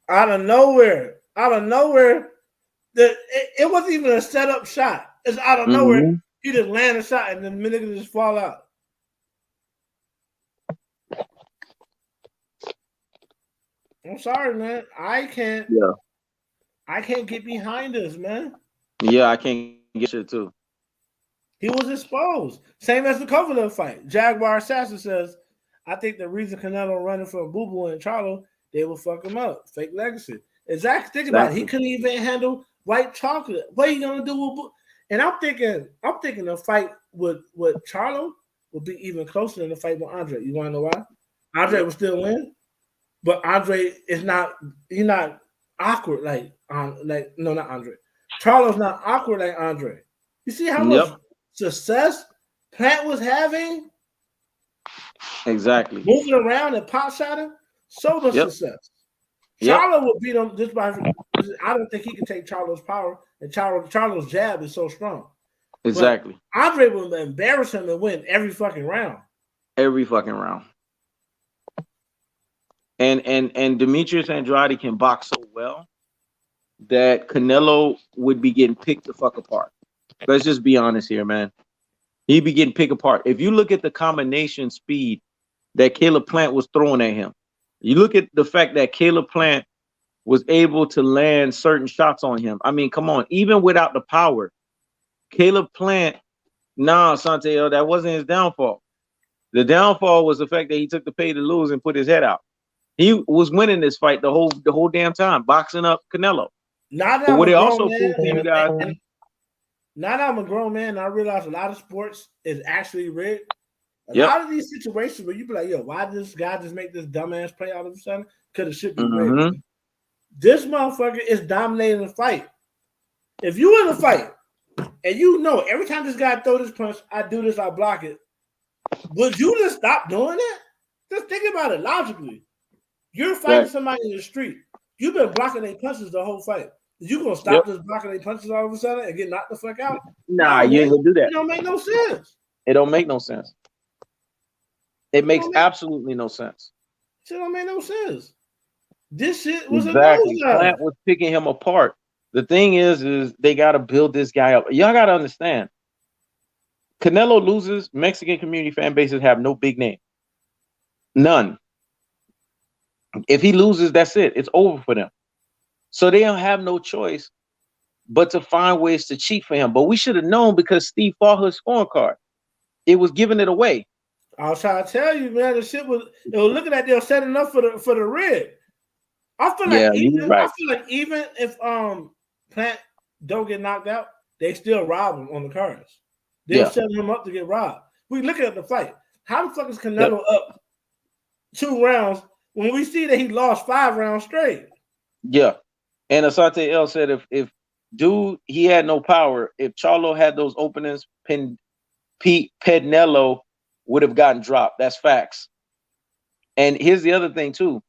Out of nowhere, it wasn't even a setup shot. It's out of nowhere. He just land a shot and then the nigga just fall out. I'm sorry, man. I can't get behind this, man. Yeah, I can't get shit too. He was exposed. Same as the Kovalev fight. Jaguar Assassin says, I think the reason Canelo running from Boo Boo and Charlo, they will fuck him up. Fake legacy. Exactly. Think about it. He couldn't even handle white chocolate. What are you gonna do with Boo? And I'm thinking the fight with Charlo would be even closer than the fight with Andre. You wanna know why? Andre would still win, but Andre is not. He's not awkward like no, not Andre. Charlo's not awkward like Andre. You see how much success Plant was having? Exactly. Moving around and pop shotting, so much success. Charlo would beat him just by. I don't think he can take Charlo's power, and Charlo's jab is so strong. Exactly. But Andre will embarrass him and win every fucking round. Every fucking round. And Demetrius Andrade can box so well that Canelo would be getting picked the fuck apart. Let's just be honest here, man. He'd be getting picked apart. If you look at the combination speed that Caleb Plant was throwing at him, you look at the fact that Caleb Plant was able to land certain shots on him. I mean, come on, even without the power, Caleb Plant, Santiago, that wasn't his downfall. The downfall was the fact that he took the pay to lose and put his head out. He was winning this fight the whole damn time, boxing up Canelo. Now that what it also proved to you guys. Now that I'm a grown man, I realize a lot of sports is actually rigged. A lot of these situations where you be like, yo, why did this guy just make this dumbass play all of a sudden? Because it should be rigged. This motherfucker is dominating the fight. If you in a fight and you know every time this guy throw this punch, I do this, I block it. Would you just stop doing that? Just think about it logically. You're fighting somebody in the street. You've been blocking their punches the whole fight. You gonna stop just blocking their punches all of a sudden and get knocked the fuck out? Nah, you ain't gonna do that. It don't make no sense. It don't make no sense. It makes absolutely no sense. Shit don't make no sense. This shit was exactly. Plant was picking him apart. The thing is they gotta build this guy up. Y'all gotta understand. Canelo loses, Mexican community fan bases have no big name. None. If he loses, that's it. It's over for them. So they don't have no choice but to find ways to cheat for him. But we should have known because Steve fought his scorecard. It was giving it away. I was trying to tell you, man, the shit was looking at they're setting up for the rig. I feel like even if Plant don't get knocked out, they still rob him on the cards. They're setting him up to get robbed. We look at the fight. How the fuck is Canelo up 2 rounds when we see that he lost 5 rounds straight? Yeah. And Asante L said if dude he had no power, if Charlo had those openings, Canelo would have gotten dropped. That's facts. And here's the other thing too.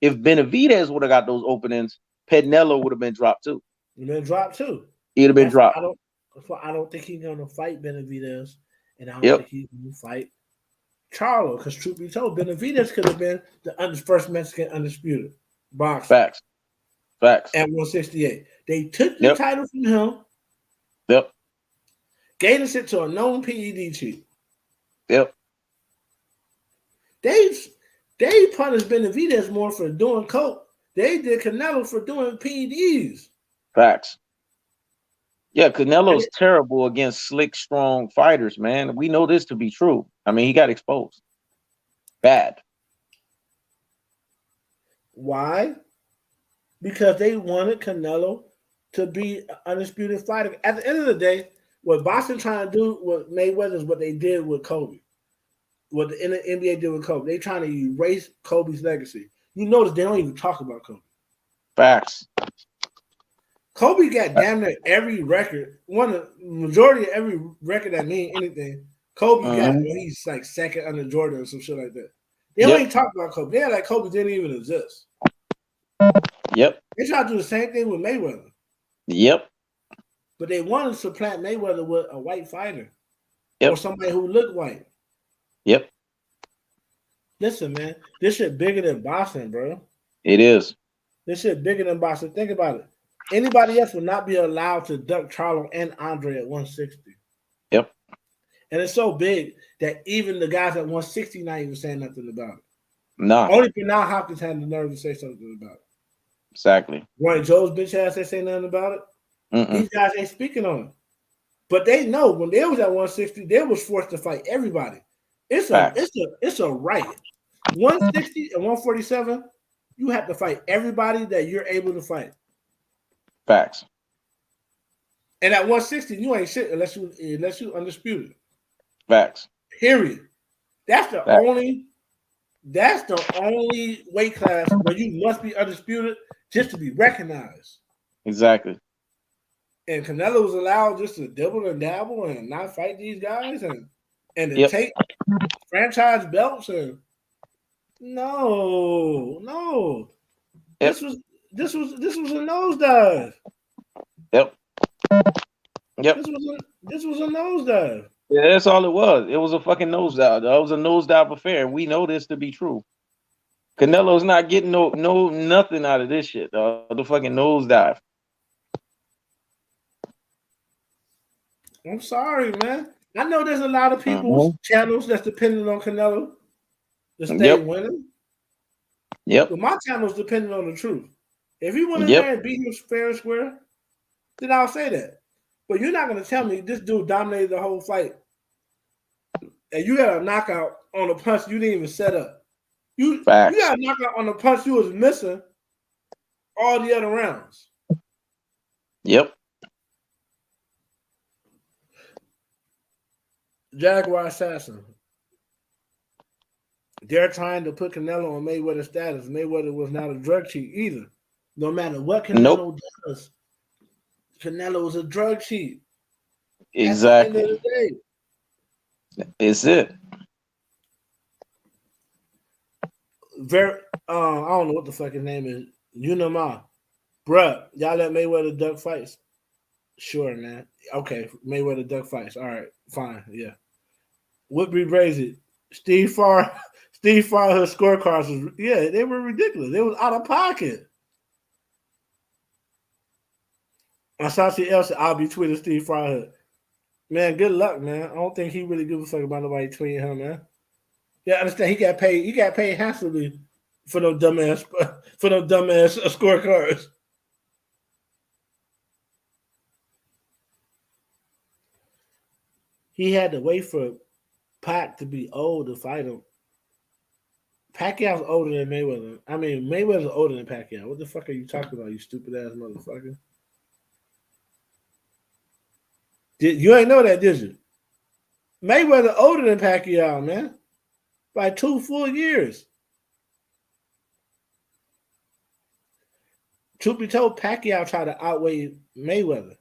If Benavidez would have got those openings, Canelo would have been dropped too. He'd been dropped too. He'd have been dropped. I don't think he's gonna fight Benavidez, and I don't think he's gonna fight Charlo. Because truth be told, Benavidez could have been the first Mexican undisputed boxer. Facts. At 168, they took the title from him. Yep. Gave us it to a known PED chief. Yep. They punished Benavidez more for doing coke. They did Canelo for doing PEDs. Facts. Yeah, Canelo's terrible against slick, strong fighters, man. We know this to be true. I mean, he got exposed. Bad. Why? Because they wanted Canelo to be an undisputed fighter. At the end of the day, what Boston trying to do with Mayweather is what they did with Kobe. What the NBA did with Kobe. They trying to erase Kobe's legacy. You notice they don't even talk about Kobe. Facts. Kobe got damn near every record. Majority of every record that mean anything. Kobe got when he's like second under Jordan or some shit like that. They don't even talk about Kobe. They're like Kobe didn't even exist. Yep. They try to do the same thing with Mayweather. Yep. But they wanted to supplant Mayweather with a white fighter. Yep. Or somebody who looked white. Yep. Listen, man, this shit bigger than Boston, bro. It is. This shit bigger than Boston. Think about it. Anybody else would not be allowed to duck Charlo and Andre at 160. Yep. And it's so big that even the guys at 160 not even saying nothing about it. Nah. Only Bernard Hopkins had the nerve to say something about it. Exactly. Roy Joe's bitch ass, they say nothing about it. These guys ain't speaking on it. But they know when they was at 160, they was forced to fight everybody. It's a right. 160 and 147, you have to fight everybody that you're able to fight. Facts. And at 160, you ain't shit unless you undisputed. Facts. Period. That's the only weight class where you must be undisputed just to be recognized. Exactly. And Canelo was allowed just to dibble and dabble and not fight these guys and to take franchise belts and no. This was a nosedive. Yep. This was a nosedive. Yeah, that's all it was. It was a fucking nosedive. It was a nosedive affair, and we know this to be true. Canelo's not getting no nothing out of this shit. The fucking nosedive. I'm sorry, man. I know there's a lot of people's channels that's dependent on Canelo to stay winning. Yep. But my channel's dependent on the truth. If he went in there and beat him fair and square, then I'll say that. But you're not going to tell me this dude dominated the whole fight. And you got a knockout on a punch you didn't even set up. You got a knockout on a punch you was missing all the other rounds. Yep. Jaguar Assassin. They're trying to put Canelo on Mayweather status. Mayweather was not a drug cheat either. No matter what Canelo does, Canelo is a drug cheat. Exactly. At the end of the day. It's it. I don't know what the fuck his name is. Unama. Bruh, y'all let Mayweather duck fights? Sure, man. Okay, Mayweather duck fights. All right, fine, yeah. Woodbury Brazy. Steve Farr, her scorecards was they were ridiculous. They was out of pocket. Asasi El said, I'll be tweeting Steve Farr. Man, good luck, man. I don't think he really gives a fuck about nobody tweeting him, man. Yeah, I understand. He got paid handsomely for those dumbass scorecards. He had to wait for Pac to be old to fight him. Pacquiao's older than Mayweather. I mean, Mayweather's older than Pacquiao. What the fuck are you talking about, you stupid ass motherfucker? You ain't know that, did you? Mayweather older than Pacquiao, man. By 2 full years. Truth be told, Pacquiao tried to outweigh Mayweather.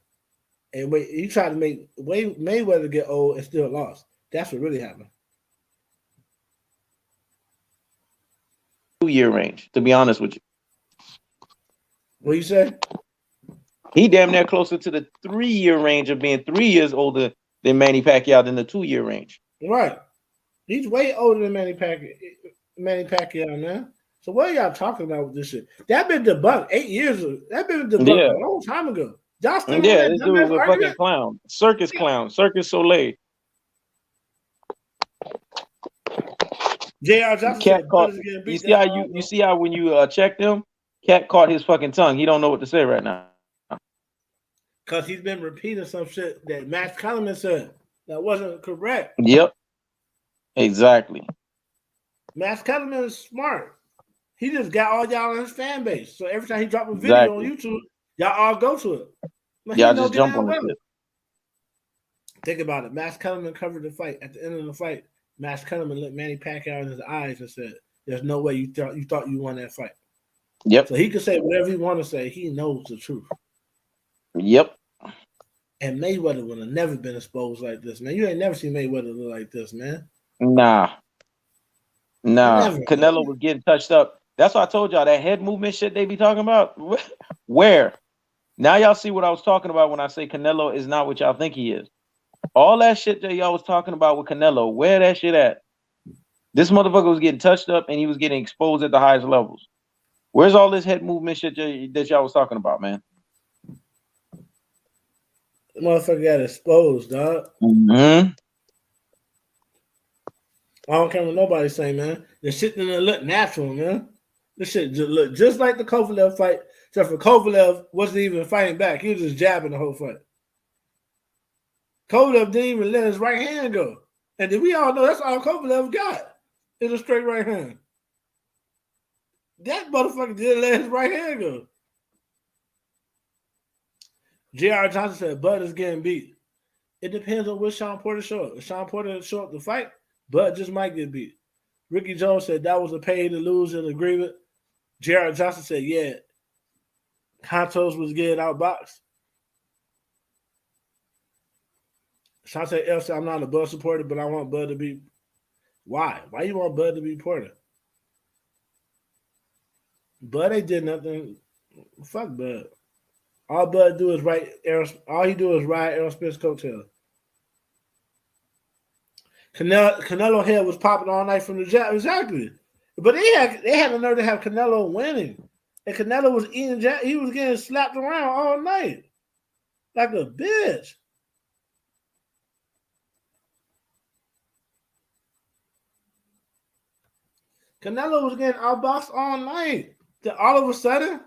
And he tried to make Mayweather get old and still lost. That's what really happened. 2-year range, to be honest with you. What you say? He damn near closer to the 3-year range of being 3 years older than Manny Pacquiao than the 2-year range. Right. He's way older than Manny Pacquiao, man. So what are y'all talking about with this shit? That been debunked 8 years ago. That been debunked a long time ago. Y'all still this dude was a fucking clown. Circus clown. Circus Soleil. J.R. Johnson Cat caught, you see how when you checked him, Cat caught his fucking tongue. He don't know what to say right now. Because he's been repeating some shit that Max Kellerman said that wasn't correct. Yep. Exactly. Max Kellerman is smart. He just got all y'all in his fan base. So every time he drop a video on Exactly. YouTube, y'all all go to it. But he Y'all know just jump damn on the well. shit. Think about it. Max Kellerman covered the fight. At the end of the fight, Max Kellerman looked Manny Pacquiao in his eyes and said, "There's no way you thought you won that fight." Yep. So he could say whatever he want to say. He knows the truth. Yep. And Mayweather would have never been exposed like this, man. You ain't never seen Mayweather look like this, man. Nah. Never. Canelo was getting touched up. That's why I told y'all that head movement shit they be talking about. Where? Now y'all see what I was talking about when I say Canelo is not what y'all think he is. All that shit that y'all was talking about with Canelo, where that shit at? This motherfucker was getting touched up and he was getting exposed at the highest levels. Where's all this head movement shit that y'all was talking about, man? The motherfucker got exposed, dog. Mm-hmm. I don't care what nobody say, man. The shit didn't look natural, man. This shit just looked just like the Kovalev fight, except for Kovalev wasn't even fighting back. He was just jabbing the whole fight. Kovalev didn't even let his right hand go. And then we all know that's all Kovalev got is a straight right hand. That motherfucker didn't let his right hand go. J.R. Johnson said Bud is getting beat. It depends on what Sean Porter showed up. If Sean Porter show up to fight, Bud just might get beat. Ricky Jones said that was a pay to lose in agreement. J.R. Johnson said, yeah, Contos was getting outboxed. Shante L said, I'm not a Bud supporter, but I want Bud to be. Why? Why you want Bud to be Porter? Bud ain't did nothing. Fuck Bud. All Bud do is ride Errol Spence coattails. Canelo head was popping all night from the jab. Exactly. But they had the nerve to have Canelo winning. And Canelo was eating jab. He was getting slapped around all night. Like a bitch. Canelo was getting outboxed all night. Then all of a sudden,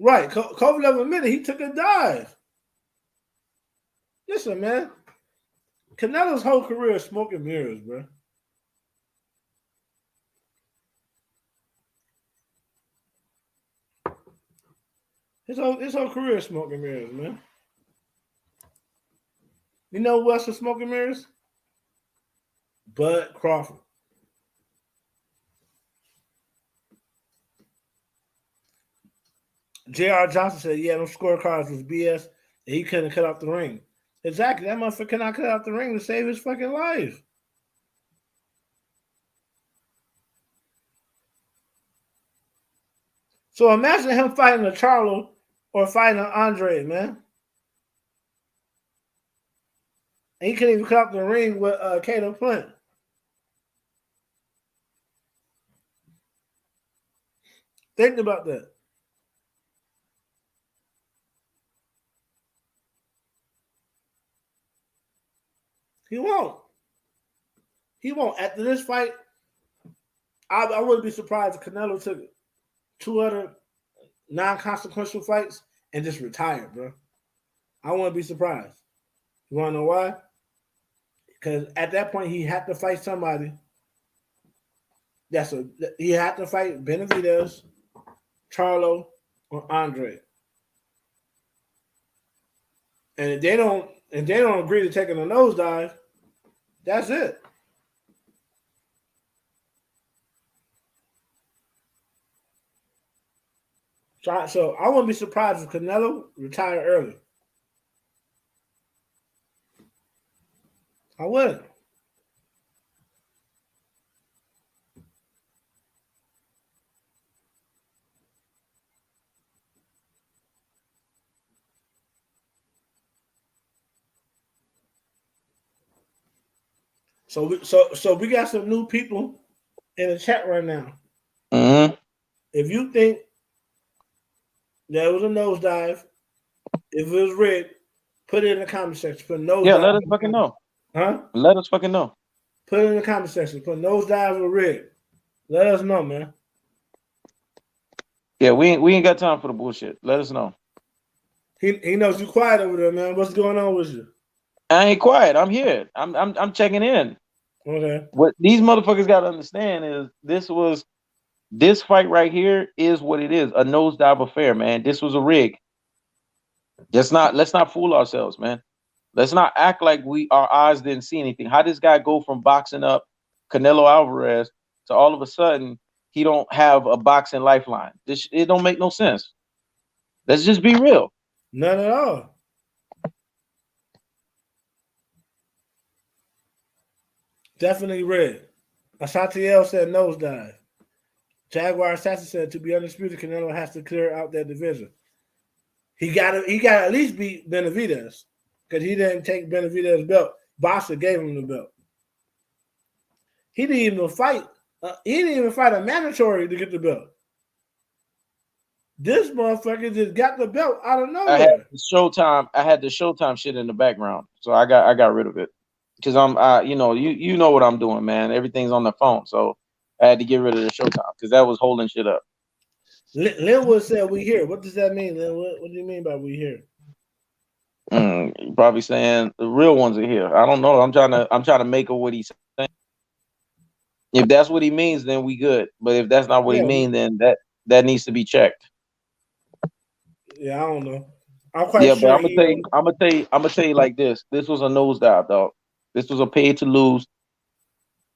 right, Kovalev admitted he took a dive. Listen, man. Canelo's whole career is smoke and mirrors, bro. His whole career is smoke and mirrors, man. You know who else is smoke and mirrors? Bud Crawford. J.R. Johnson said, yeah, those scorecards was BS, and he couldn't cut off the ring. Exactly. That motherfucker cannot cut off the ring to save his fucking life. So imagine him fighting a Charlo or fighting an Andre, man. And he couldn't even cut off the ring with Cato Flint. Think about that. He won't. He won't. After this fight, I wouldn't be surprised if Canelo took 2 other non-consequential fights and just retired, bro. I wouldn't be surprised. You want to know why? Because at that point, he had to fight somebody. He had to fight Benavidez, Charlo, or Andre. And if they don't agree to taking a nosedive, that's it. So I wouldn't be surprised if Canelo retired early. I wouldn't. So we got some new people in the chat right now. Mm-hmm. If you think that was a nosedive, if it was rigged, put it in the comment section. Put nosedive. Yeah, let us fucking know. Huh? Let us fucking know. Put it in the comment section. Put nosedive or rigged. Let us know, man. Yeah, we ain't got time for the bullshit. Let us know. He knows you quiet over there, man. What's going on with you? I ain't quiet. I'm here. I'm checking in. Okay. What these motherfuckers got to understand is this fight right here is what it is, a nosedive affair, man. This was a rig. Let's not fool ourselves, man. Let's not act like our eyes didn't see anything. How this guy go from boxing up Canelo Alvarez to all of a sudden he don't have a boxing lifeline? It don't make no sense. Let's just be real. None at all. Definitely red. Ashantiel said nosedive. Jaguar Assassin said to be undisputed, Canelo has to clear out that division. He got to at least beat Benavidez because he didn't take Benavidez's belt. Bossa gave him the belt. He didn't even fight. He didn't even fight a mandatory to get the belt. This motherfucker just got the belt out of nowhere. I had the Showtime shit in the background, so I got rid of it because you know what I'm doing, man. Everything's on the phone, so I had to get rid of the Showtime because that was holding shit up. Linwood said we here. What does that mean, Linwood? What do you mean by we here? Probably saying the real ones are here. I don't know. I'm trying to make of what he's saying. If that's what he means, then we good. But if that's not what he means, then that needs to be checked. Yeah, I don't know. I'm quite sure. But I'm gonna tell you like this. This was a nosedive, dog. This was a pay to lose.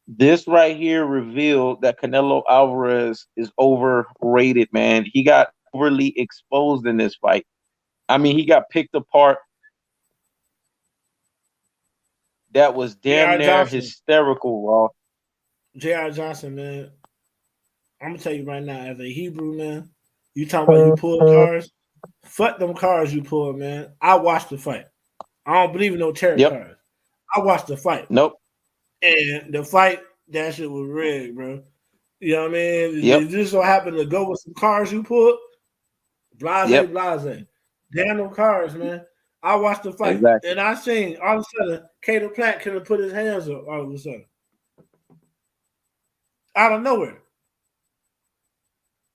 This right here revealed that Canelo Alvarez is overrated, man. He got overly exposed in this fight. I mean, he got picked apart. That was damn near hysterical, Raw. J.R. Johnson, man. I'm gonna tell you right now, as a Hebrew man, you talking about you pull cars. Fuck them cars you pull, man. I watched the fight. I don't believe in no tarot cards. I watched the fight. Nope. And the fight, that shit was rigged, bro. You know what I mean? Yep. It just so happened to go with some cars you pulled. Blase. Damn them cars, man. I watched the fight. Exactly. And I seen all of a sudden, Cato Plant could have put his hands up all of a sudden. Out of nowhere.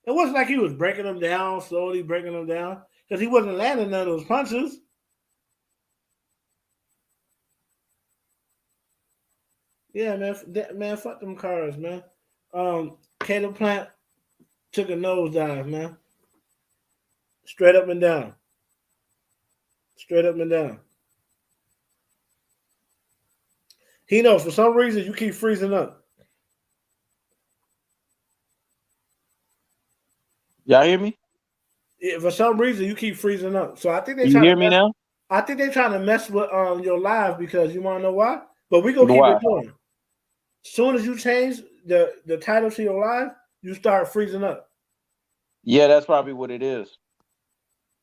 It wasn't like he was breaking them down, slowly breaking them down, because he wasn't landing none of those punches. Yeah, man, fuck them cars, man. Cato Plant took a nosedive, man. Straight up and down. Straight up and down. He knows for some reason you keep freezing up. Y'all hear me? Yeah, for some reason you keep freezing up. So I think you hear me now? I think they're trying to mess with your live because you want to know why? But we gonna keep it going. As soon as you change the title to your live, you start freezing up. Yeah, that's probably what it is.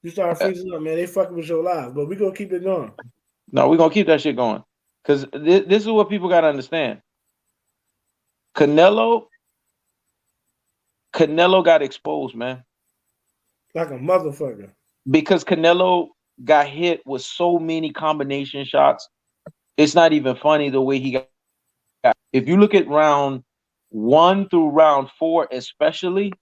You start freezing up, man. They fucking with your live, but we gonna keep it going. No, we're gonna keep that shit going. Because this is what people gotta understand. Canelo got exposed, man. Like a motherfucker. Because Canelo got hit with so many combination shots. It's not even funny the way he got. If you look at round 1 through round 4, especially,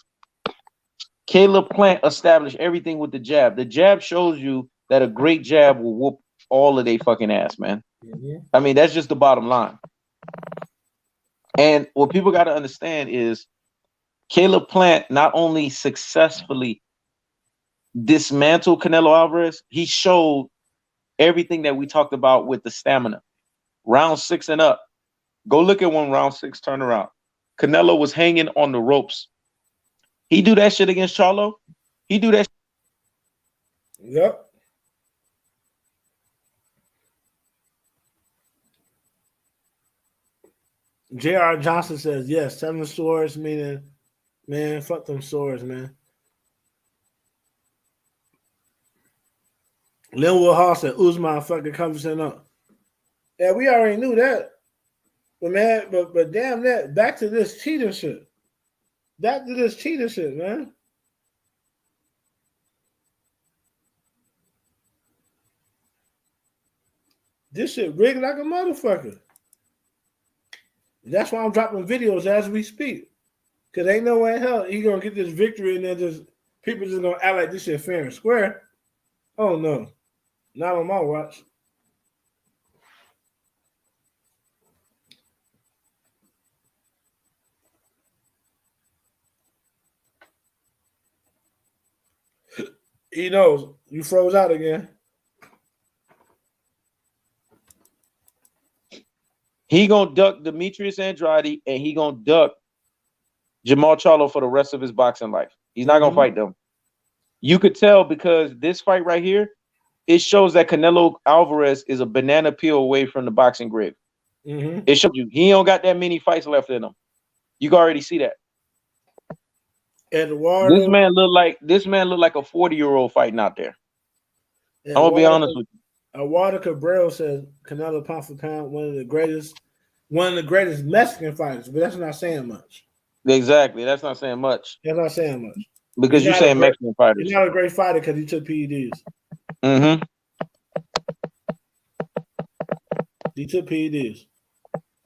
Caleb Plant established everything with the jab. The jab shows you that a great jab will whoop all of their fucking ass, man. Mm-hmm. I mean, that's just the bottom line. And what people got to understand is Caleb Plant not only successfully dismantled Canelo Alvarez, he showed everything that we talked about with the stamina. Round 6 and up. Go look at when round 6 turned around. Canelo was hanging on the ropes. He do that shit against Charlo. He do that. Yep. J.R. Johnson says, yes, 7 swords, meaning, man, fuck them swords, man. Linwood Hall said, Usman fucking covers him up. Yeah, we already knew that. But, man, but damn that, back to this cheating shit. Back to this cheating shit, man. This shit rigged like a motherfucker. That's why I'm dropping videos as we speak. Because ain't no way in hell he going to get this victory and then just people just going to act like this shit fair and square. Oh no, not on my watch. He knows you froze out again. He gonna duck Demetrius Andrade and he gonna duck Jamal Charlo for the rest of his boxing life. He's not gonna fight them. You could tell because this fight right here, it shows that Canelo Alvarez is a banana peel away from the boxing grave. It shows you he don't got that many fights left in him. You can already see that. Eduardo, This man look like a 40-year-old fighting out there. I'm gonna be honest with you. Eduardo Cabral says Canelo pound for pound, one of the greatest Mexican fighters, but that's not saying much. Exactly, that's not saying much. That's not saying much because you're saying Mexican fighters. He's not a great fighter because he took PEDs. Mm-hmm. He took PEDs.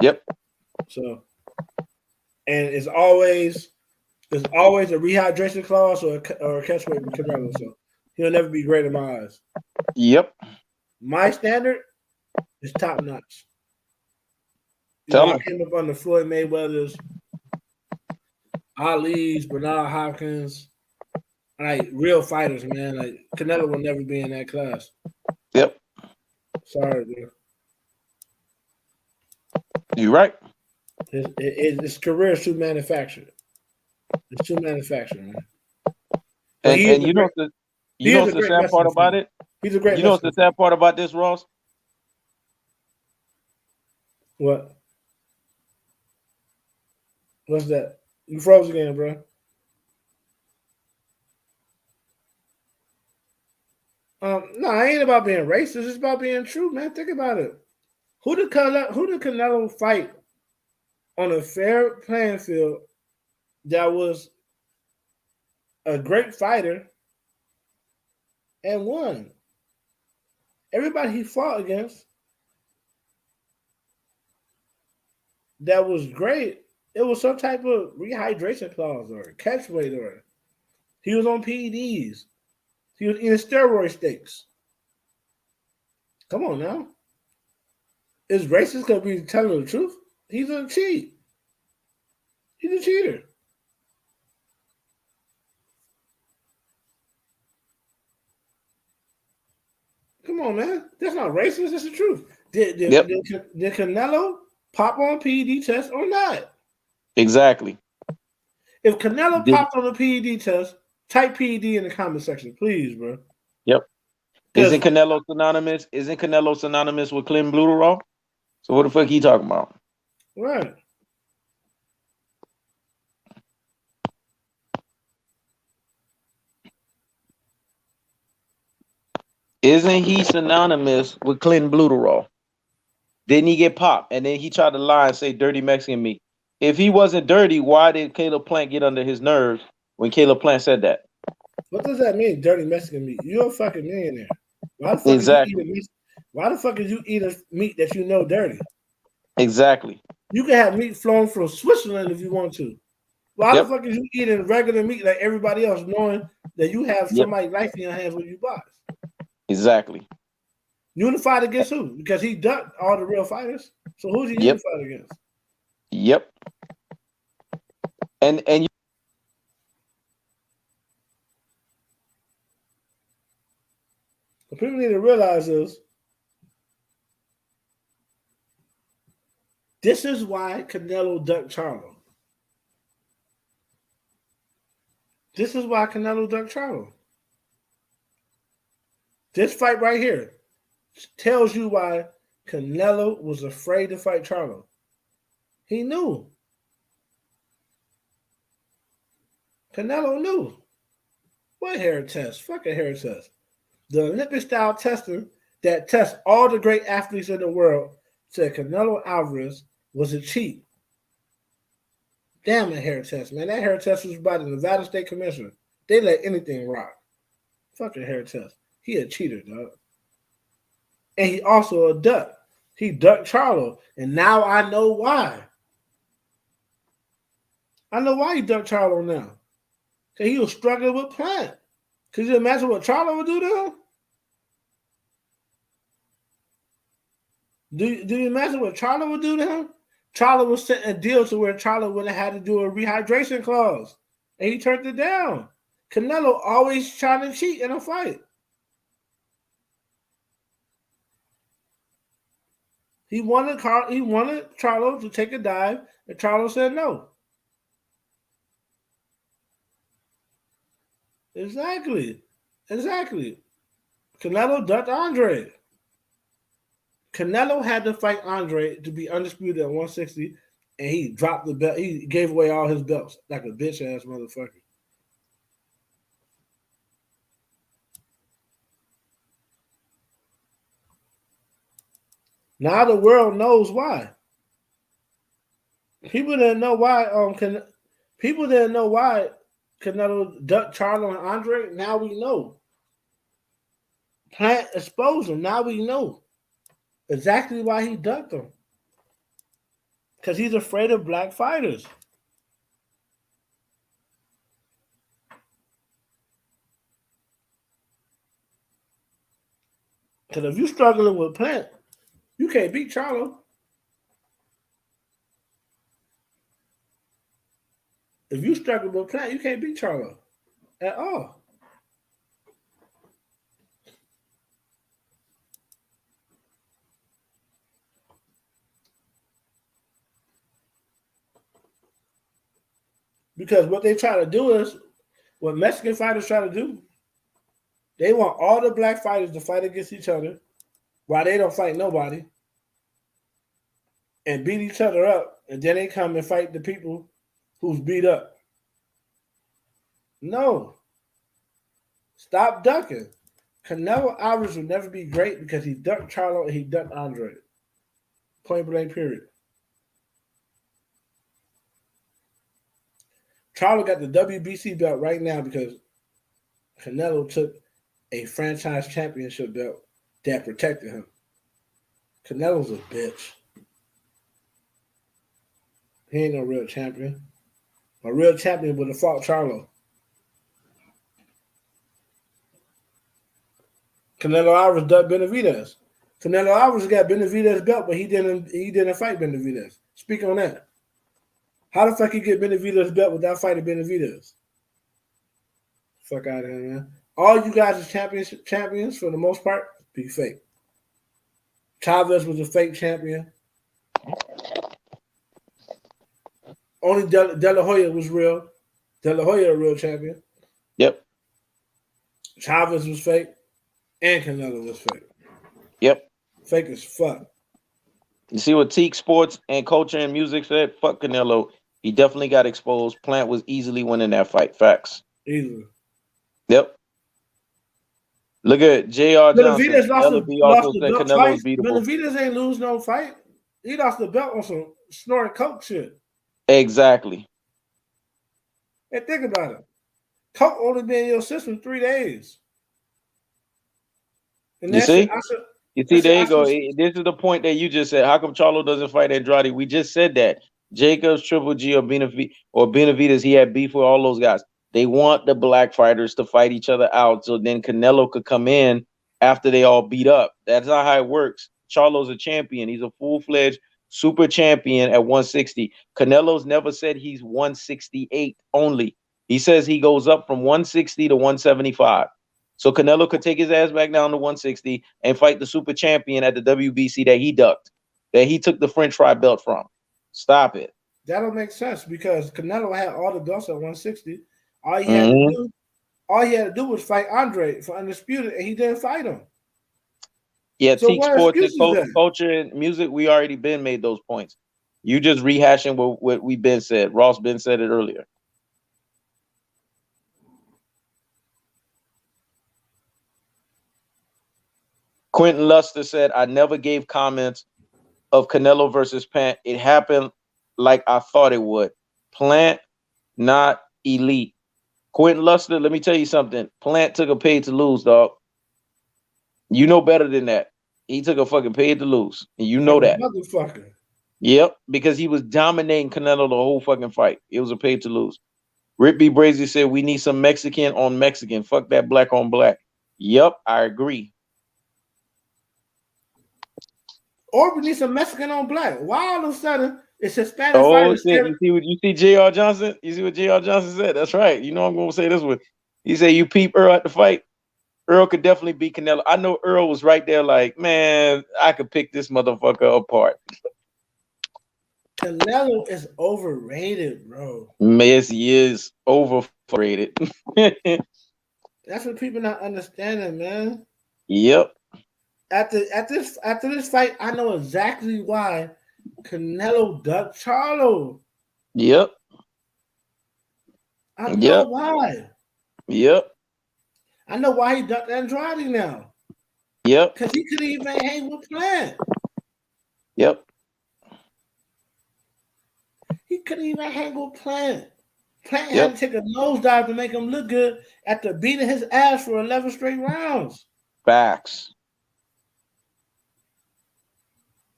Yep. So, and it's always a rehydration clause or a catch weight with Canelo. So he'll never be great in my eyes. Yep. My standard is top notch. I came up on the Floyd Mayweathers, Ali's, Bernard Hopkins, like real fighters, man. Like Canelo will never be in that class. Yep. Sorry, dude. You're right. His career is too manufactured. It's too manufactured, man. And you know the sad part about it? He's a great. You know what's the sad part about this, Ross? What? What's that? You froze again, bro. No, it ain't about being racist. It's about being true, man. Think about it. Who did Canelo fight on a fair playing field that was a great fighter and won? Everybody he fought against that was great, it was some type of rehydration clause or catch weight, or he was on PEDs. He was eating steroid stakes. Come on now. Is racist gonna be telling the truth? He's a cheat. He's a cheater. Come on, man. That's not racist. That's the truth. Did Canelo pop on PED test or not? Exactly. If Canelo popped on a PED test, type PED in the comment section, please, bro. Yep. Isn't Canelo synonymous? With Clem Bluterall? So what the fuck he talking about? Right. Isn't he synonymous with Clinton Bluterall? Didn't he get popped? And then he tried to lie and say dirty Mexican meat. If he wasn't dirty, why did Caleb Plant get under his nerves when Caleb Plant said that? What does that mean, dirty Mexican meat? You're a fucking millionaire. Why the fuck is you eating meat that you know dirty? Exactly. You can have meat flown from Switzerland if you want to. Why the fuck is you eating regular meat like everybody else, knowing that you have somebody's life in your hands when you box? Exactly. Unified against who? Because he ducked all the real fighters. So who's he unified against? Yep. And what people need to realize is this is why Canelo ducked Charlo. This is why Canelo ducked Charlo. This fight right here tells you why Canelo was afraid to fight Charlo. He knew. Canelo knew. What hair test? Fuck a hair test. The Olympic style testing that tests all the great athletes in the world said Canelo Alvarez was a cheat. Damn a hair test, man. That hair test was by the Nevada State Commissioner. They let anything rock. Fuck a hair test. He a cheater, dog. And he also a duck. He ducked Charlo. And now I know why. I know why he ducked Charlo now. Because he was struggling with Plant. Could you imagine what Charlo would do to him? Do you imagine what Charlo would do to him? Charlo was sent a deal to where Charlo would have had to do a rehydration clause, and he turned it down. Canelo always trying to cheat in a fight. He wanted Charlo to take a dive, and Charlo said no. Exactly. Canelo ducked Andre. Canelo had to fight Andre to be undisputed at 160, and he dropped the belt. He gave away all his belts like a bitch ass motherfucker. Now the world knows why. People didn't know why. People didn't know why Canelo ducked Charlo and Andre. Now we know. Plant exposed him. Now we know exactly why he ducked them. Because he's afraid of black fighters. Because if you're struggling with Plant, you can't beat Charlo. If you struggle with Plant, you can't beat Charlo at all. Because what they try to do is, what Mexican fighters try to do, they want all the black fighters to fight against each other while they don't fight nobody and beat each other up, and then they come and fight the people who's beat up. No. Stop ducking. Canelo Alvarez will never be great because he ducked Charlo and he ducked Andre. Point blank, period. Charlo got the WBC belt right now because Canelo took a franchise championship belt that protected him. Canelo's a bitch. He ain't no real champion. A real champion would have fought Charlo. Canelo Alvarez ducked Benavidez. Canelo Alvarez got Benavidez belt, but he didn't fight Benavidez. Speak on that. How the fuck you get Benavidez belt without fighting Benavidez? Fuck out of here, man. All you guys are champions for the most part. Be fake. Chavez was a fake champion. Only De La Hoya was real. De La Hoya a real champion. Yep. Chavez was fake. And Canelo was fake. Yep. Fake as fuck. You see what Teak Sports and Culture and Music said? Fuck Canelo. He definitely got exposed. Plant was easily winning that fight. Facts. Easily. Yep. Look at J.R. Johnson. Benavidez lost the belt twice. Benavidez ain't lose no fight. He lost the belt on some snorting coke shit. Exactly. And think about it. Coke only been in your system 3 days. And you see? There you go. This is the point that you just said. How come Charlo doesn't fight Andrade? We just said that. Jacobs, Triple G, or Benavidez, he had beef with all those guys. They want the black fighters to fight each other out so then Canelo could come in after they all beat up. That's not how it works. Charlo's a champion. He's a full-fledged super champion at 160. Canelo's never said he's 168 only. He says he goes up from 160 to 175. So Canelo could take his ass back down to 160 and fight the super champion at the WBC that he ducked, that he took the French fry belt from. Stop it. That don't make sense because Canelo had all the belts at 160. All he had to do was fight Andre for undisputed, and he didn't fight him. Yeah, so Teak Sports and Culture and Music, we already been made those points. You just rehashing what we been said. Ross been said it earlier. Quentin Luster said, I never gave comments of Canelo versus Plant. It happened like I thought it would. Plant, not elite. Quentin Luster, let me tell you something. Plant took a paid to lose, dog. You know better than that. He took a fucking paid to lose. And you know that. Motherfucker. Yep, because he was dominating Canelo the whole fucking fight. It was a paid to lose. Rick B. Brazy said, we need some Mexican on Mexican. Fuck that black on black. Yep, I agree. Or we need some Mexican on black. Why all of a sudden it's Hispanic Oh fighters? shit! You see J.R. Johnson? You see what J.R. Johnson said? That's right. You know I'm gonna say this one. He said you peep Earl at the fight. Earl could definitely beat Canelo. I know Earl was right there, like, man, I could pick this motherfucker apart. Canelo is overrated, bro. Yes, he is overrated. That's what people not understanding, man. Yep. After this fight, I know exactly why Canelo ducked Charlo. Yep. I know Yep. why. Yep. I know why he ducked Andrade now. Yep. Because he couldn't even hang with Plant. Yep. He couldn't even hang with Plant. Plant had to take a nosedive to make him look good after beating his ass for 11 straight rounds. Facts.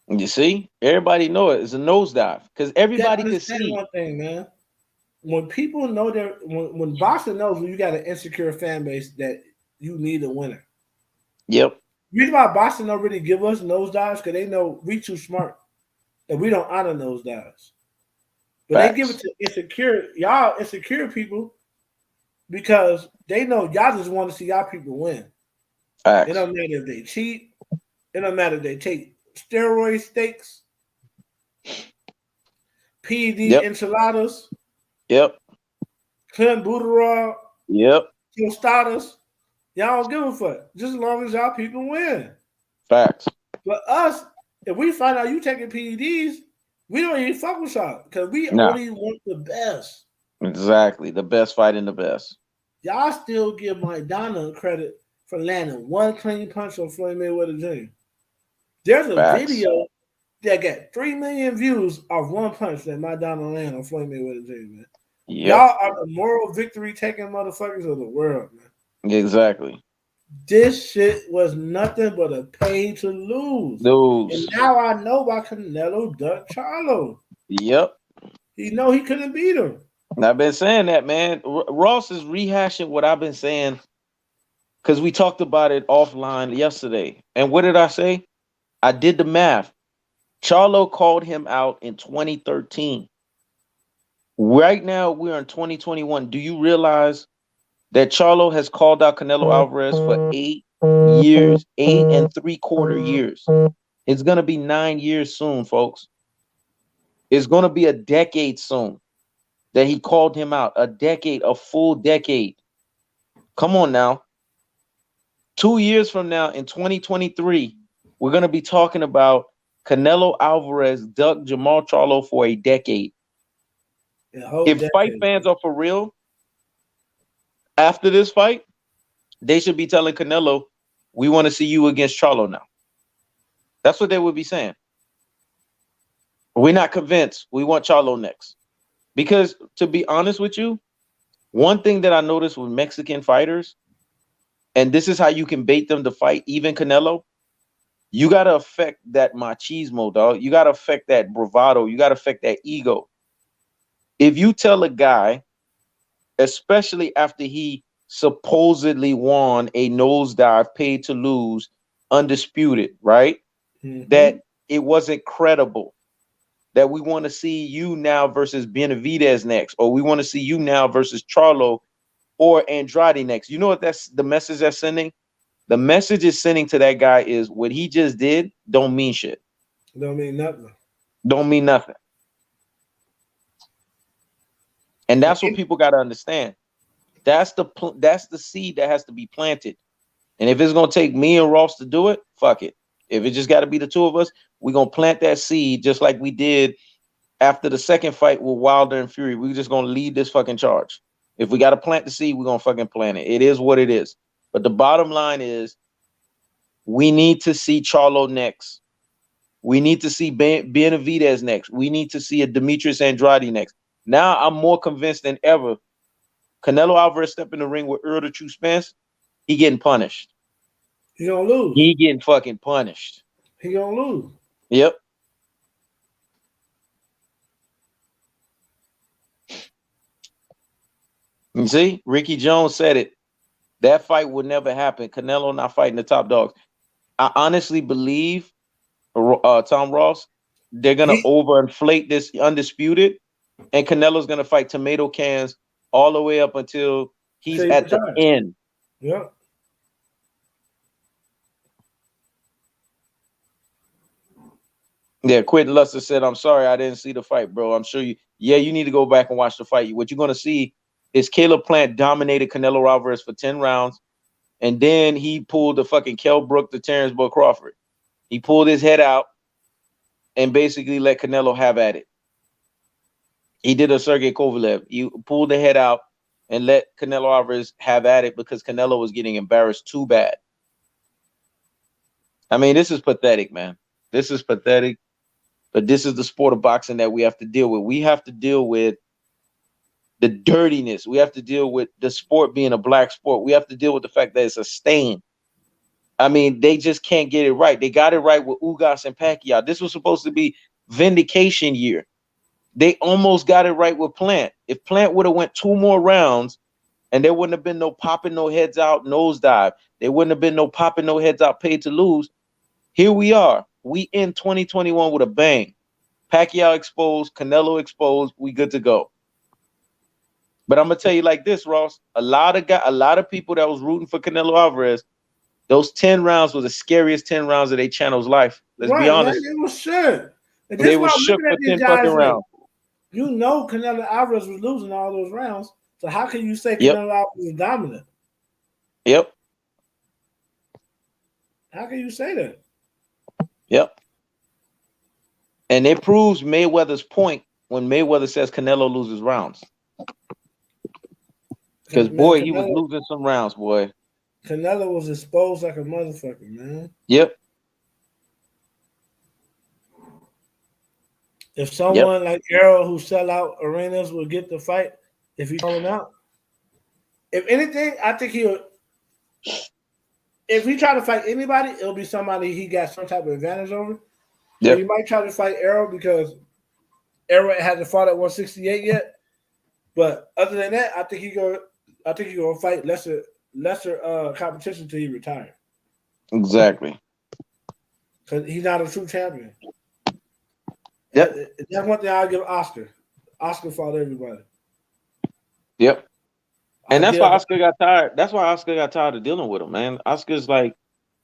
You see, everybody know it. It's a nosedive because everybody can see. One thing, man. When people know when boxing knows when you got an insecure fan base that you need a winner. Yep. The reason why boxing don't really give us nosedives because they know we too smart and we don't honor nosedives. But Facts. They give it to insecure people because they know y'all just want to see y'all people win. Facts. It don't matter if they cheat. It don't matter if they take steroid stakes, PED enchiladas. Yep. Clenbuterol. Yep. Tostadas. Y'all don't give a fuck. Just as long as y'all people win. Facts. But us, if we find out you taking PEDs, we don't even fuck with y'all because we only want the best. Exactly. The best fighting the best. Y'all still give Maidana credit for landing one clean punch on Floyd Mayweather Jr. There's a video that got 3 million views of one punch that Maidana landed on Floyd Mayweather Jr., man. Yep. Y'all are the moral victory taking motherfuckers of the world, man. Exactly. This shit was nothing but a pay to lose. And now I know why Canelo ducked Charlo. Yep. He know he couldn't beat him. And I've been saying that, man. Ross is rehashing what I've been saying because we talked about it offline yesterday. And what did I say? I did the math. Charlo called him out in 2013. Right now, we're in 2021. Do you realize that Charlo has called out Canelo Alvarez for 8 years, 8 3/4 years? It's going to be 9 years soon, folks. It's going to be a decade soon that he called him out. A decade, a full decade. Come on now. 2 years from now, in 2023, we're going to be talking about Canelo Alvarez ducked Jamal Charlo for a decade. If fight fans are for real, after this fight, they should be telling Canelo, we want to see you against Charlo now. That's what they would be saying. We're not convinced. We want Charlo next. Because to be honest with you, one thing that I noticed with Mexican fighters, and this is how you can bait them to fight, even Canelo, you got to affect that machismo, dog. You got to affect that bravado. You got to affect that ego. If you tell a guy, especially after he supposedly won a nosedive, paid to lose, undisputed, right? Mm-hmm. That it wasn't credible. That we want to see you now versus Benavidez next, or we want to see you now versus Charlo or Andrade next. You know what that's the message that's sending? The message is sending to that guy is what he just did don't mean shit. Don't mean nothing. Don't mean nothing. And that's what people got to understand. That's the seed that has to be planted. And if it's going to take me and Ross to do it, fuck it. If it just got to be the two of us, we're going to plant that seed just like we did after the second fight with Wilder and Fury. We're just going to lead this fucking charge. If we got to plant the seed, we're going to fucking plant it. It is what it is. But the bottom line is we need to see Charlo next. We need to see Benavidez next. We need to see a Demetrius Andrade next. Now I'm more convinced than ever. Canelo Alvarez step in the ring with Earl the True Spence, he getting punished. He gonna lose. He getting fucking punished. He gonna lose. Yep. You see, Ricky Jones said it. That fight would never happen. Canelo not fighting the top dogs. I honestly believe Tom Ross, they're gonna overinflate this undisputed, and Canelo's gonna fight tomato cans all the way up until he's at the end. Yeah. Yeah, Quentin Luster said, "I'm sorry, I didn't see the fight, bro. I'm sure you. Yeah, you need to go back and watch the fight. What you're gonna see is Caleb Plant dominated Canelo Alvarez for 10 rounds, and then he pulled the fucking Kell Brook to Terrence Bud Crawford. He pulled his head out and basically let Canelo have at it. He did a Sergey Kovalev. He pulled the head out and let Canelo Alvarez have at it because Canelo was getting embarrassed too bad. I mean, this is pathetic, man. This is pathetic. But this is the sport of boxing that we have to deal with. We have to deal with the dirtiness. We have to deal with the sport being a black sport. We have to deal with the fact that it's a stain. I mean, they just can't get it right. They got it right with Ugas and Pacquiao. This was supposed to be vindication year. They almost got it right with Plant. If Plant would have went 2 more rounds and there wouldn't have been no popping no heads out nosedive, there wouldn't have been no popping no heads out paid to lose. Here we are. We in 2021 with a bang. Pacquiao exposed, Canelo exposed. We good to go. But I'm gonna tell you like this, Ross. A lot of people that was rooting for Canelo Alvarez, those 10 rounds were the scariest 10 rounds of their channel's life. Let's be honest. Man, it was shook. They were shook for 10 fucking rounds. You know Canelo Alvarez was losing all those rounds. So how can you say Canelo Alvarez was dominant? Yep. How can you say that? Yep. And it proves Mayweather's point when Mayweather says Canelo loses rounds. Because, boy, he was losing some rounds, boy. Canelo was exposed like a motherfucker, man. Yep. If someone like Errol who sell out arenas will get the fight, if he's coming out, if anything, I think he'll. If he try to fight anybody, it'll be somebody he got some type of advantage over. So he might try to fight Errol because Errol hasn't fought at 168 yet. But other than that, I think he's gonna fight lesser competition until he retire. Exactly. Because he's not a true champion. Yep. That's one thing I'll give Oscar. Oscar fought everybody. Yep. And that's why Oscar got tired. That's why Oscar got tired of dealing with him, man. Oscar's like,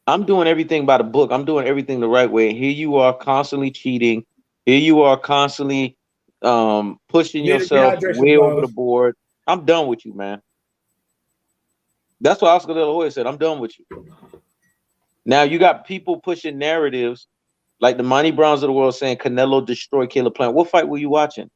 I'm doing everything by the book. I'm doing everything the right way. Here you are constantly cheating. Here you are constantly pushing yourself way over the board. I'm done with you, man. That's what Oscar De La Hoya said. I'm done with you. Now you got people pushing narratives like the Monty Browns of the world saying Canelo destroyed Caleb Plant. What fight were you watching?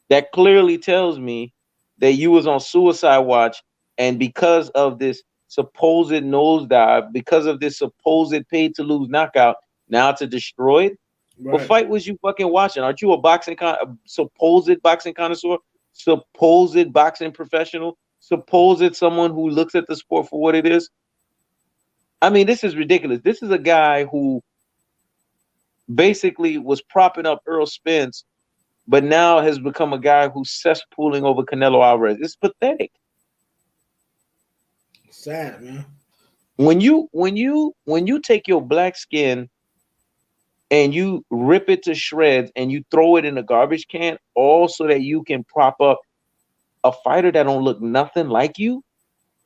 That clearly tells me that you was on suicide watch, and because of this supposed nosedive, because of this supposed paid to lose knockout, now to destroy it. Right. What fight was you fucking watching? Aren't you a supposed boxing connoisseur, supposed boxing professional, supposed someone who looks at the sport for what it is? I mean, this is ridiculous. This is a guy who basically was propping up Earl Spence, but now has become a guy who's cesspooling over Canelo Alvarez. It's pathetic. Sad, man. When you take your black skin and you rip it to shreds and you throw it in a garbage can, all so that you can prop up a fighter that don't look nothing like you,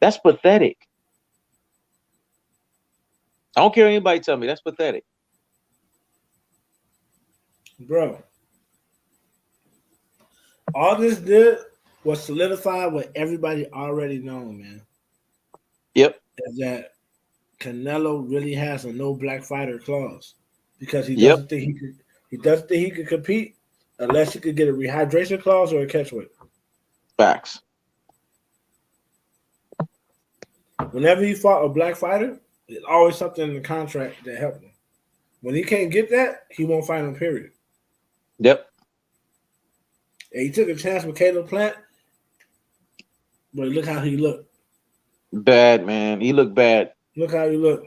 that's pathetic. I don't care what anybody tell me. That's pathetic. Bro. All this did was solidify what everybody already known, man. Yep. Is that Canelo really has a no black fighter clause because he doesn't think he could compete unless he could get a rehydration clause or a catchweight. Facts. Whenever he fought a black fighter, there's always something in the contract that helped him. When he can't get that, he won't fight him, period. Yep. And he took a chance with Caleb Plant, but look how he looked. Bad, man. He looked bad. Look how he looked.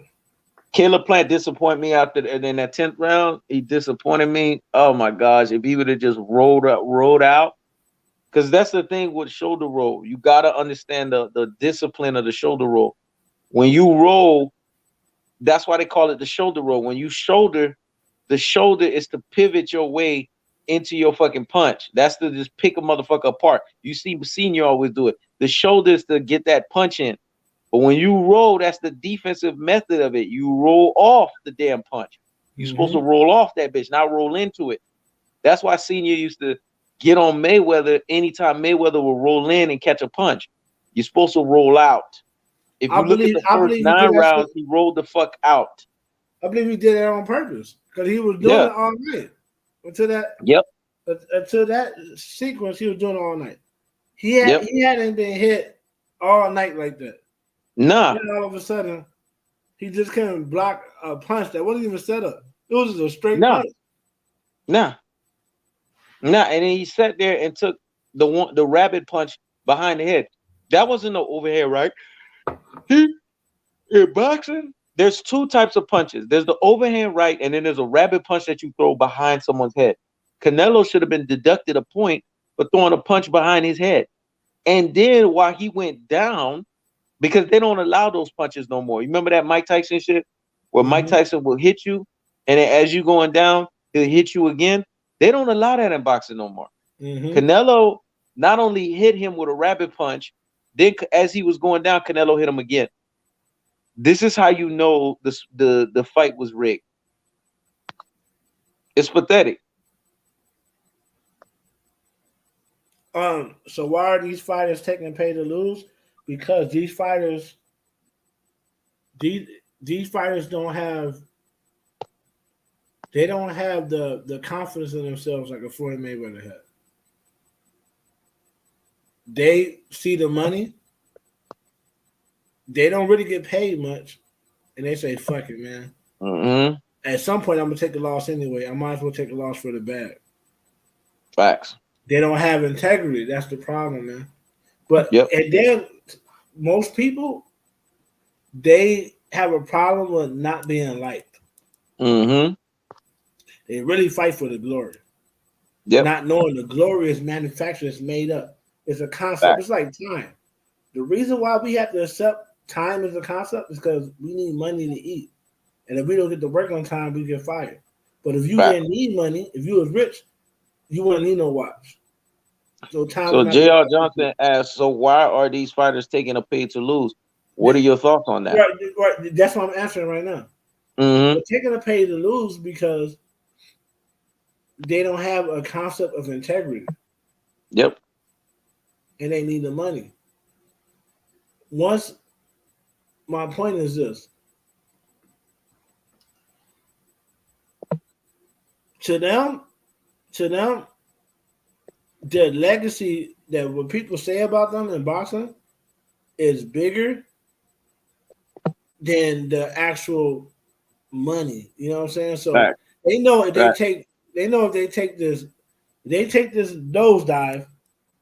Caleb Plant disappointed me after in that 10th round. He disappointed me. Oh my gosh. If he would have just rolled out. Because that's the thing with shoulder roll. You gotta understand the discipline of the shoulder roll. When you roll, that's why they call it the shoulder roll. When you shoulder, The shoulder is to pivot your way into your fucking punch. That's to just pick a motherfucker apart. You see, Senior always do it. The shoulder is to get that punch in. But when you roll, that's the defensive method of it. You roll off the damn punch. You're supposed to roll off that bitch, not roll into it. That's why Senior used to get on Mayweather anytime Mayweather will roll in and catch a punch. You're supposed to roll out. If you look at the first 9 rounds, he rolled the fuck out. I believe he did it on purpose because he was doing it all night until that. Until that sequence, he was doing it all night. He hadn't been hit all night like that. Nah. Then all of a sudden, he just couldn't block a punch that wasn't even set up. It was just a straight punch. Nah. And then he sat there and took the rabbit punch behind the head. That wasn't no overhead right. In boxing, there's 2 types of punches. There's the overhand right, and then there's a rabbit punch that you throw behind someone's head. Canelo should have been deducted a point for throwing a punch behind his head. And then while he went down, because they don't allow those punches no more. You remember that Mike Tyson shit? Where Mike Tyson will hit you, and then as you going down, he'll hit you again. They don't allow that in boxing no more. Canelo not only hit him with a rabbit punch, then as he was going down, Canelo hit him again. This is how you know the fight was rigged. It's pathetic. So why are these fighters taking pay to lose? Because these fighters don't have the confidence in themselves like a Floyd Mayweather had. They see the money. They don't really get paid much, and they say, "Fuck it, man." At some point, I'm gonna take a loss anyway. I might as well take a loss for the bag. Facts. They don't have integrity. That's the problem, man. But and then most people, they have a problem with not being liked. They really fight for the glory. Not knowing the glory is manufactured, it's made up. It's a concept. It's like time. The reason why we have to accept time as a concept is because we need money to eat. And if we don't get to work on time, we get fired. But if you didn't need money, if you was rich, you wouldn't need no watch. So J.R. Johnson asked, so why are these fighters taking a pay to lose? What are your thoughts on that? Right. That's what I'm answering right now. They're taking a pay to lose because they don't have a concept of integrity. Yep. And they need the money. My point is this. To them, their legacy, that what people say about them in boxing is bigger than the actual money. You know what I'm saying? So they know if they take this nosedive,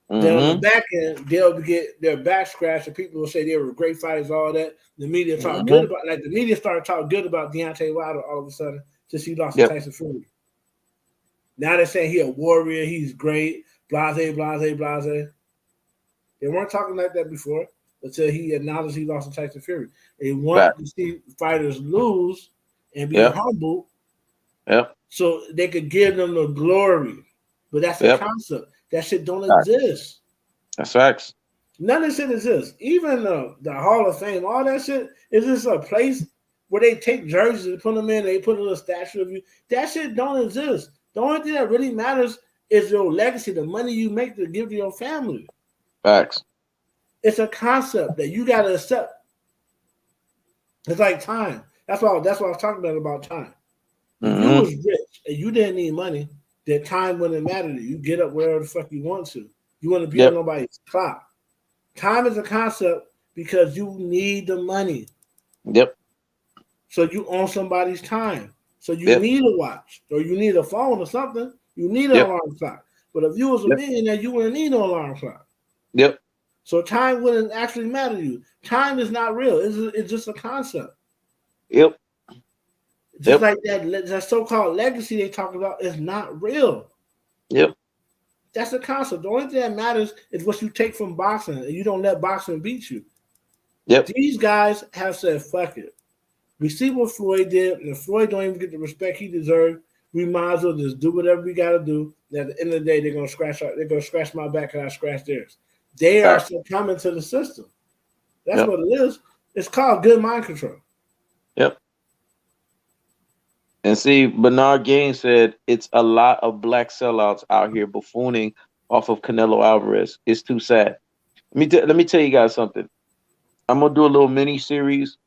then on the back end they'll get their back scratched, and people will say they were great fighters, all that. The media talk good about, like the media started talking good about Deontay Wilder all of a sudden since he lost to Tyson Fury. Now they're saying he's a warrior, he's great, blase. They weren't talking like that before until he acknowledged he lost to Tyson Fury. They want to see fighters lose and be humble so they could give them the glory. But that's the concept. That shit don't exist. That's facts. None of this shit exists. Even the Hall of Fame, all that shit is just a place where they take jerseys and put them in, they put a little statue of you. That shit don't exist. The only thing that really matters is your legacy, the money you make to give to your family. Facts. It's a concept that you gotta accept. It's like time. That's what I was talking about time. If you was rich and you didn't need money, then time wouldn't matter to you. You get up wherever the fuck you want to. You want to be on nobody's clock. Time is a concept because you need the money. So you own somebody's time. So you need a watch or you need a phone or something. You need an alarm clock. But if you was a millionaire, you wouldn't need no alarm clock. So time wouldn't actually matter to you. Time is not real. It's just a concept. Just like that so-called legacy they talk about is not real. That's the concept. The only thing that matters is what you take from boxing, and you don't let boxing beat you. These guys have said, fuck it. We see what Floyd did, and Floyd don't even get the respect he deserved. We might as well just do whatever we got to do. And at the end of the day, they're gonna scratch my back and I scratch theirs. They are Facts. succumbing to the system. That's Yep. what it is. It's called good mind control. Yep. And see, Bernard Gaines said it's a lot of black sellouts out here buffooning off of Canelo Alvarez. It's too sad. Let me tell you guys something. I'm gonna do a little mini series,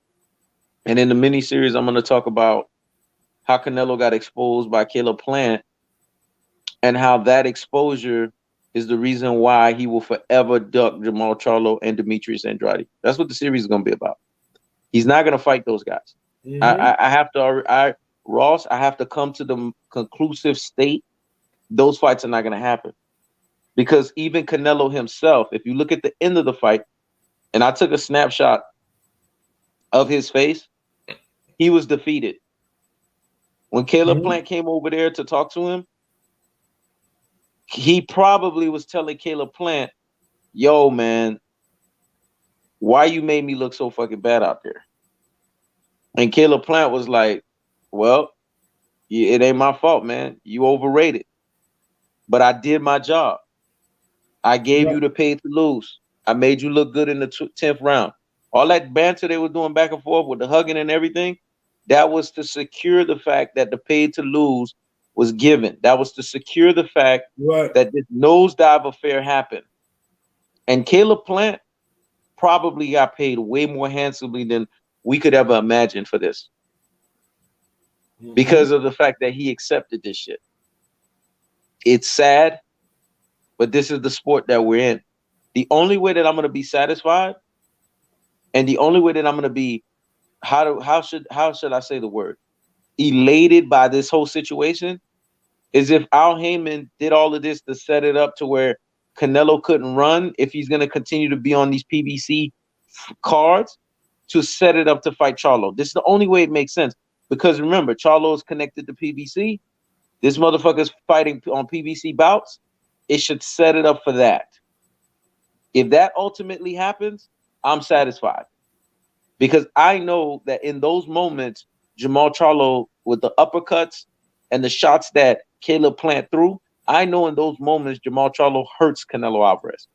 and in the mini series, I'm gonna talk about how Canelo got exposed by Caleb Plant, and how that exposure is the reason why he will forever duck Jamal Charlo and Demetrius Andrade. That's what the series is gonna be about. He's not gonna fight those guys. Mm-hmm. I have to. Ross, I have to come to the conclusive state. Those fights are not gonna happen because even Canelo himself, if you look at the end of the fight, and I took a snapshot of his face, he was defeated. When Caleb Plant came over there to talk to him, he probably was telling Caleb Plant, yo, man, why you made me look so fucking bad out there? And Caleb Plant was like, well, it ain't my fault, man. You overrated. But I did my job. I gave you the pay to lose. I made you look good in the 10th round. All that banter they were doing back and forth with the hugging and everything, that was to secure the fact that the pay to lose was given. That was to secure the fact that this nosedive affair happened. And Caleb Plant probably got paid way more handsomely than we could ever imagine for this. Because of the fact that he accepted this shit. It's sad, but this is the sport that we're in. The only way that I'm going to be satisfied, and the only way that I'm going to be, how should I say the word, elated by this whole situation, is if Al Heyman did all of this to set it up to where Canelo couldn't run, if he's going to continue to be on these PBC cards, to set it up to fight Charlo. This is the only way it makes sense. Because remember, Charlo is connected to PBC. This motherfucker's fighting on PBC bouts. It should set it up for that. If that ultimately happens, I'm satisfied. Because I know that in those moments, Jamal Charlo, with the uppercuts and the shots that Caleb Plant threw, I know in those moments, Jamal Charlo hurts Canelo Alvarez.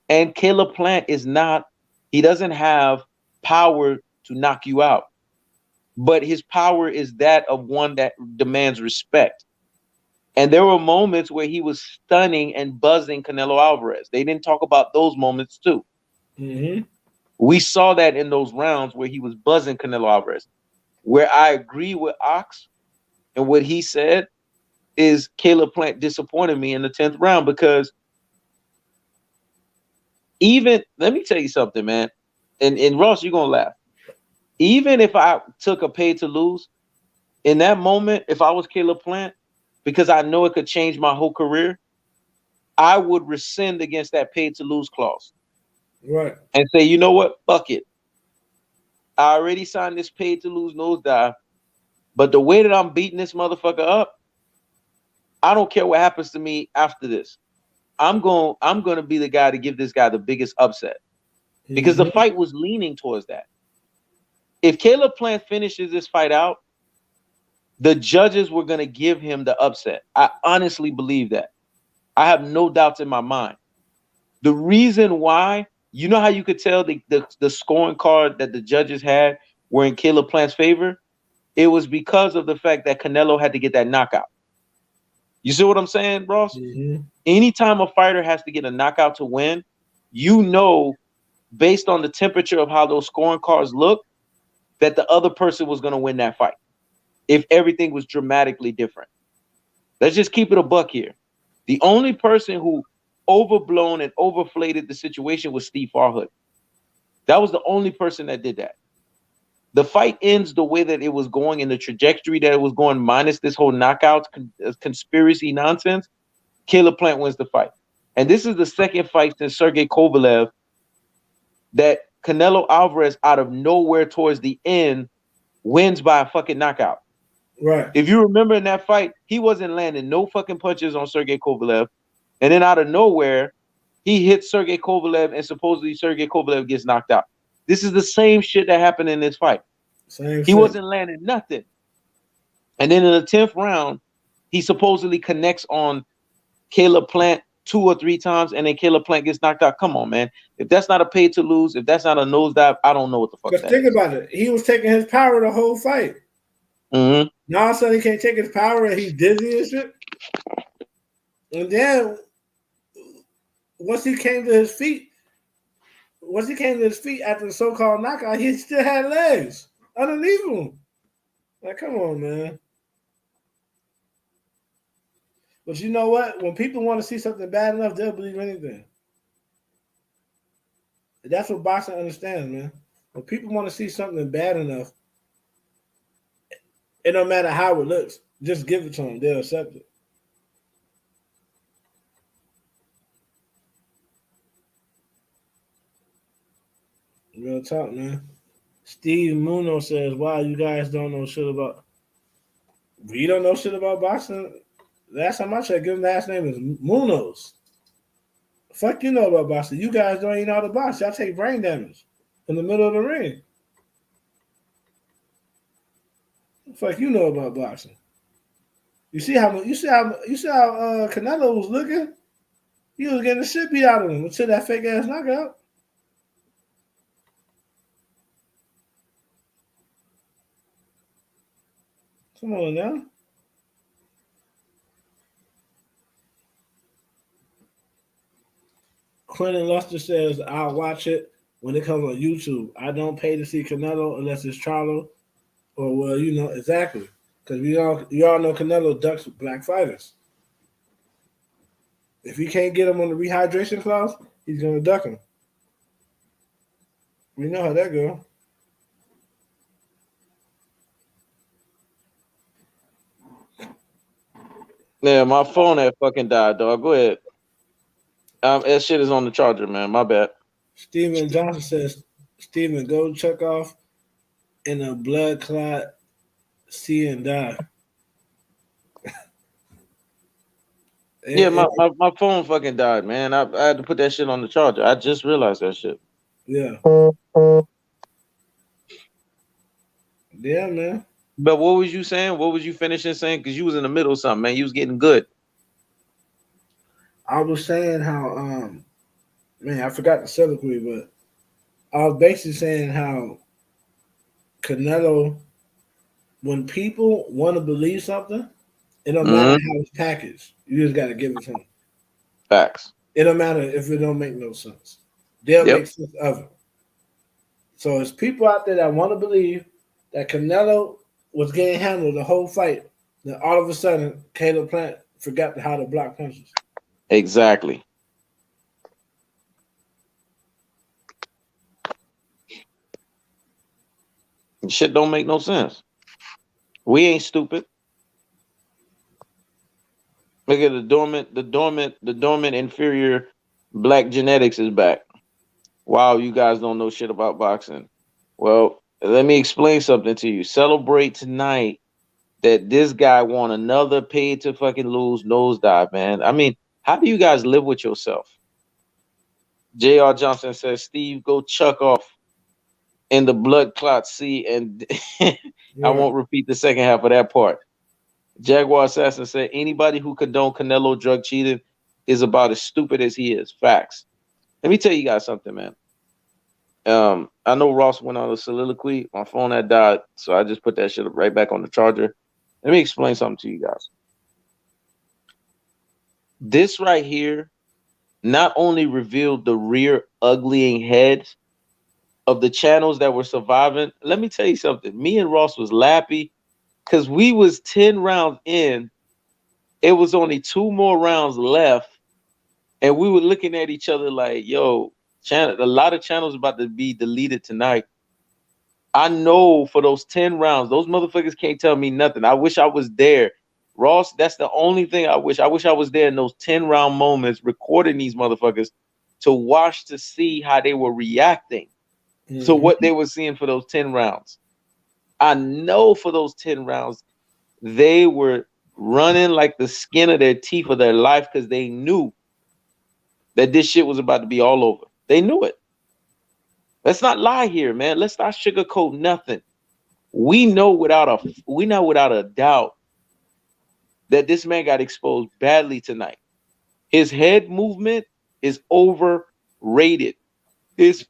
And Caleb Plant he doesn't have power to knock you out. But his power is that of one that demands respect. And there were moments where he was stunning and buzzing Canelo Alvarez. They didn't talk about those moments too. Mm-hmm. We saw that in those rounds where he was buzzing Canelo Alvarez. Where I agree with Ox and what he said is Caleb Plant disappointed me in the 10th round because let me tell you something, man. And Ross, you're going to laugh. Even if I took a pay to lose, in that moment, if I was Caleb Plant, because I know it could change my whole career, I would rescind against that pay to lose clause. Right. And say, you know what? Fuck it. I already signed this pay to lose nosedive, but the way that I'm beating this motherfucker up, I don't care what happens to me after this. I'm going to be the guy to give this guy the biggest upset. Because the fight was leaning towards that. If Caleb Plant finishes this fight out, the judges were going to give him the upset. I honestly believe that. I have no doubts in my mind. The reason why, you know how you could tell the scoring card that the judges had were in Caleb Plant's favor? It was because of the fact that Canelo had to get that knockout. You see what I'm saying, Ross? Mm-hmm. Anytime a fighter has to get a knockout to win, you know, based on the temperature of how those scoring cards look, that the other person was going to win that fight if everything was dramatically different. Let's just keep it a buck here. The only person who overblown and overflated the situation was Steve Farhood. That was the only person that did that. The fight ends the way that it was going in the trajectory that it was going, minus this whole knockout conspiracy nonsense. Caleb Plant wins the fight. And this is the second fight since Sergey Kovalev that Canelo Alvarez, out of nowhere towards the end, wins by a fucking knockout. Right. If you remember in that fight, he wasn't landing no fucking punches on Sergey Kovalev. And then out of nowhere, he hits Sergey Kovalev and supposedly Sergey Kovalev gets knocked out. This is the same shit that happened in this fight. He wasn't landing nothing. And then in the 10th round, he supposedly connects on Caleb Plant 2 or 3 times, and then Caleb Plant gets knocked out. Come on, man. If that's not a pay to lose, if that's not a nosedive, I don't know what the fuck Because that think is. about it. He was taking his power the whole fight. Mm-hmm. Now all of a sudden he can't take his power and he's dizzy and shit. And then once he came to his feet after the so-called knockout, he still had legs underneath him. Like, come on, man. But you know what? When people want to see something bad enough, they'll believe anything. That's what boxing understands, man. When people want to see something bad enough, it don't matter how it looks. Just give it to them. They'll accept it. Real talk, man. Steve Muno says, wow, you guys don't know shit about... We don't know shit about boxing. Last time I checked, his last name is Munoz. Fuck you know about boxing. You guys don't even know how to box. Y'all take brain damage in the middle of the ring. Fuck you know about boxing. You see how Canelo was looking? He was getting the shit beat out of him until that fake ass knockout. Come on now. Quentin Luster says, I'll watch it when it comes on YouTube. I don't pay to see Canelo unless it's Charlo or, well, you know, exactly. Because you all know Canelo ducks black fighters. If he can't get him on the rehydration clause, he's going to duck him. We know how that goes. Yeah, my phone had fucking died, dog. Go ahead. That shit is on the charger, man. My bad. Steven Johnson says, Steven, go check off in a blood clot, see and die. Yeah, my phone fucking died, man. I had to put that shit on the charger. I just realized that shit. Yeah. Yeah, man. But what was you saying? What was you finishing saying? Because you was in the middle of something, man. You was getting good. I was saying how, man, I forgot the soliloquy, but I was basically saying how Canelo, when people want to believe something, it don't matter how it's packaged. You just got to give it to them. Facts. It don't matter if it don't make no sense. They'll make sense of it. So it's people out there that want to believe that Canelo was getting handled the whole fight. Then all of a sudden, Caleb Plant forgot how to block punches. Exactly. Shit don't make no sense. We ain't stupid. Look at the dormant inferior black genetics is back. Wow, you guys don't know shit about boxing. Well, let me explain something to you. Celebrate tonight that this guy won another paid to fucking lose nosedive, man. I mean, how do you guys live with yourself? J.R. Johnson says, Steve, go chuck off in the blood clot sea, and I won't repeat the second half of that part. Jaguar Assassin said, anybody who condone Canelo drug cheating is about as stupid as he is. Facts. Let me tell you guys something, man. I know Ross went on a soliloquy. My phone had died, so I just put that shit right back on the charger. Let me explain something to you guys. This right here not only revealed the rear uglying heads of the channels that were surviving. Let me tell you something. Me and Ross was lappy because we was 10 rounds in. It was only 2 more rounds left. And we were looking at each other like, yo, a lot of channels about to be deleted tonight. I know for those 10 rounds, those motherfuckers can't tell me nothing. I wish I was there. Ross, that's the only thing I wish. I wish I was there in those 10 round moments recording these motherfuckers to watch to see how they were reacting to what they were seeing for those 10 rounds. I know for those 10 rounds, they were running like the skin of their teeth of their life because they knew that this shit was about to be all over. They knew it. Let's not lie here, man. Let's not sugarcoat nothing. We know without a doubt that this man got exposed badly tonight. His head movement is overrated. His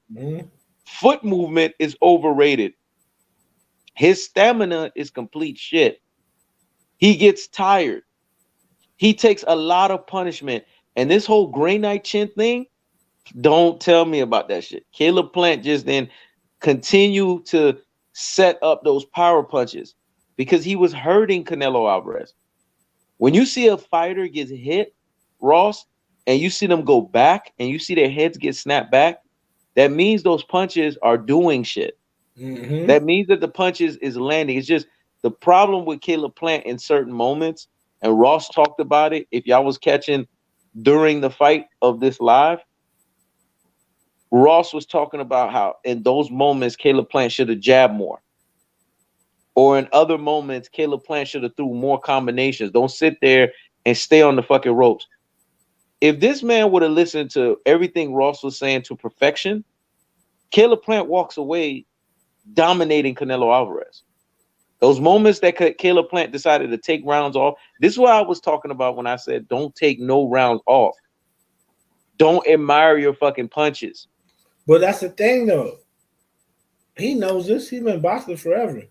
foot movement is overrated. His stamina is complete shit. He gets tired. He takes a lot of punishment. And this whole gray night chin thing, don't tell me about that shit. Caleb Plant just then continue to set up those power punches because he was hurting Canelo Alvarez. When you see a fighter get hit, Ross, and you see them go back and you see their heads get snapped back, that means those punches are doing shit. That means that the punches is landing. It's just the problem with Caleb Plant in certain moments, and Ross talked about it. If y'all was catching during the fight of this live, Ross was talking about how in those moments Caleb Plant should have jabbed more. Or in other moments, Caleb Plant should have threw more combinations. Don't sit there and stay on the fucking ropes. If this man would have listened to everything Ross was saying to perfection, Caleb Plant walks away dominating Canelo Alvarez. Those moments that Caleb Plant decided to take rounds off, this is what I was talking about when I said don't take no rounds off. Don't admire your fucking punches. But that's the thing, though. He knows this. He's been boxing forever.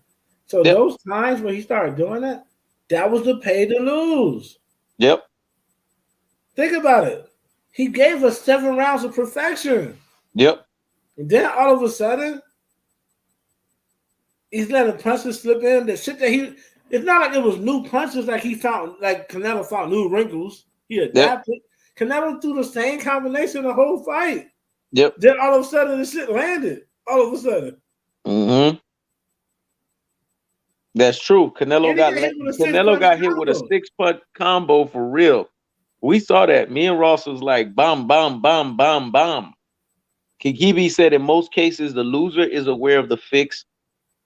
So those times when he started doing that was the pay to lose. Yep. Think about it. He gave us 7 rounds of perfection. Yep. And then all of a sudden, he's letting punches slip in. The shit that it's not like it was new punches like he found, like Canelo found new wrinkles. He adapted. Yep. Canelo threw the same combination the whole fight. Yep. Then all of a sudden, the shit landed. All of a sudden. Mm-hmm. That's true. Canelo got hit with a 6-punch combo for real. We saw that. Me and Ross was like, bomb, bomb, bomb, bomb, bomb. Kikibi said in most cases, the loser is aware of the fix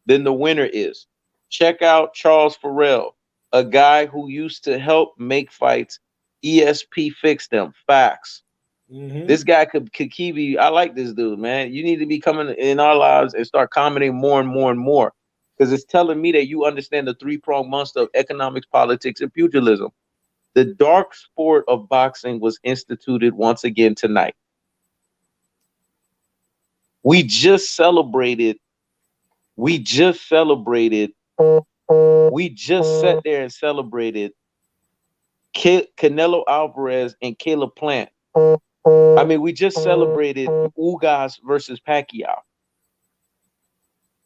than the winner is. Check out Charles Farrell, a guy who used to help make fights. ESP fix them. Facts. This guy Kikibi, I like this dude, man. You need to be coming in our lives and start commenting more and more and more. Because it's telling me that you understand the 3-pronged monster of economics, politics, and pugilism. The dark sport of boxing was instituted once again tonight. We just sat there and celebrated Canelo Alvarez and Caleb Plant. I mean, we just celebrated Ugas versus Pacquiao.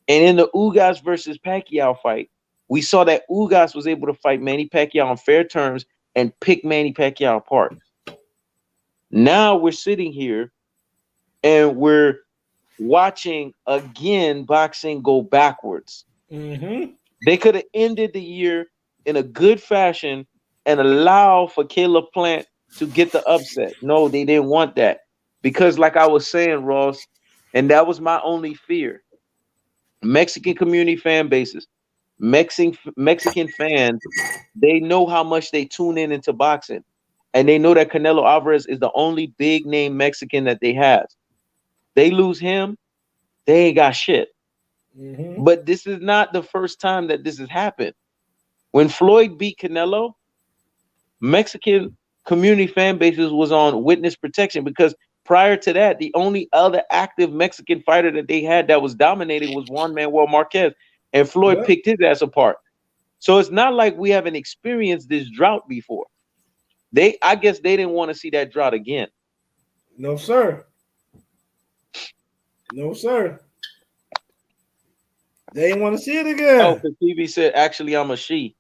And in the Ugas versus Pacquiao fight, we saw that Ugas was able to fight Manny Pacquiao on fair terms and pick Manny Pacquiao apart. Now we're sitting here and we're watching again boxing go backwards. They could have ended the year in a good fashion and allow for Caleb Plant to get the upset. No, they didn't want that. Because like I was saying, Ross, and that was my only fear. Mexican community fan bases, Mexican fans, they know how much they tune into boxing. And they know that Canelo Alvarez is the only big name Mexican that they have. They lose him, they ain't got shit. But this is not the first time that this has happened. When Floyd beat Canelo, Mexican community fan bases was on witness protection because prior to that, the only other active Mexican fighter that they had that was dominating was Juan Manuel Marquez, and Floyd picked his ass apart. So it's not like we haven't experienced this drought before. I guess they didn't want to see that drought again. No, sir. No, sir. They didn't want to see it again. Oh, because TV said, actually, I'm a she.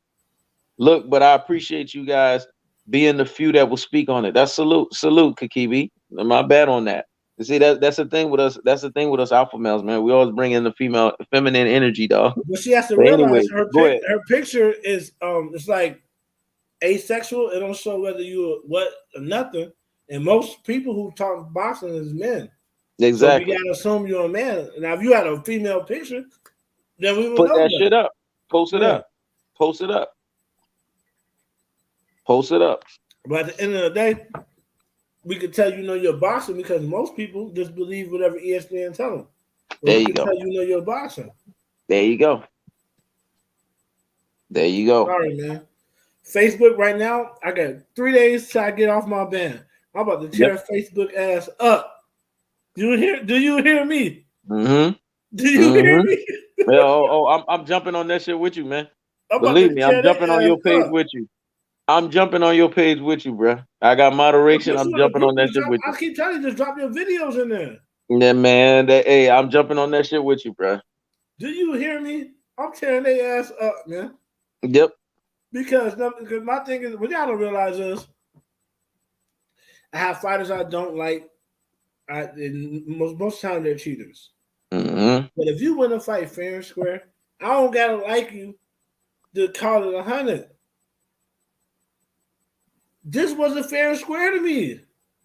Look, but I appreciate you guys being the few that will speak on it. That's salute, Kakibi. My bad on that. You see, that's the thing with us. That's the thing with us alpha males, man. We always bring in the feminine energy, dog. But she has to realize her picture is it's like asexual. It don't show whether you what or nothing. And most people who talk boxing is men. Exactly. So you gotta assume you're a man. Now, if you had a female picture, then we would put know that shit up. Post it up. Post it up. Post it up. But at the end of the day, we could tell you're boxing because most people just believe whatever ESPN tell them. There you go. Tell you're boxing. There you go. There you go. Sorry, man. Facebook right now, I got 3 days till I get off my ban. I'm about to tear Facebook ass up. Do you hear me? Mm-hmm. Do you hear me? Yeah, I'm jumping on that shit with you, man. I'm about Believe to me, I'm tear jumping on their ass your page up. with you. I'm jumping on your page with you, bro. I got moderation. Put I'm you in a jumping group on that and shit drop. with you. I keep telling you, just drop your videos in there. Yeah, man. Hey, I'm jumping on that shit with you, bro. Do you hear me? I'm tearing their ass up, man. Yep. Because my thing is, what y'all don't realize is, I have fighters I don't like. Most time they're cheaters. Mm-hmm. But if you win a fight fair and square, I don't gotta like you to call it 100. This wasn't fair and square to me.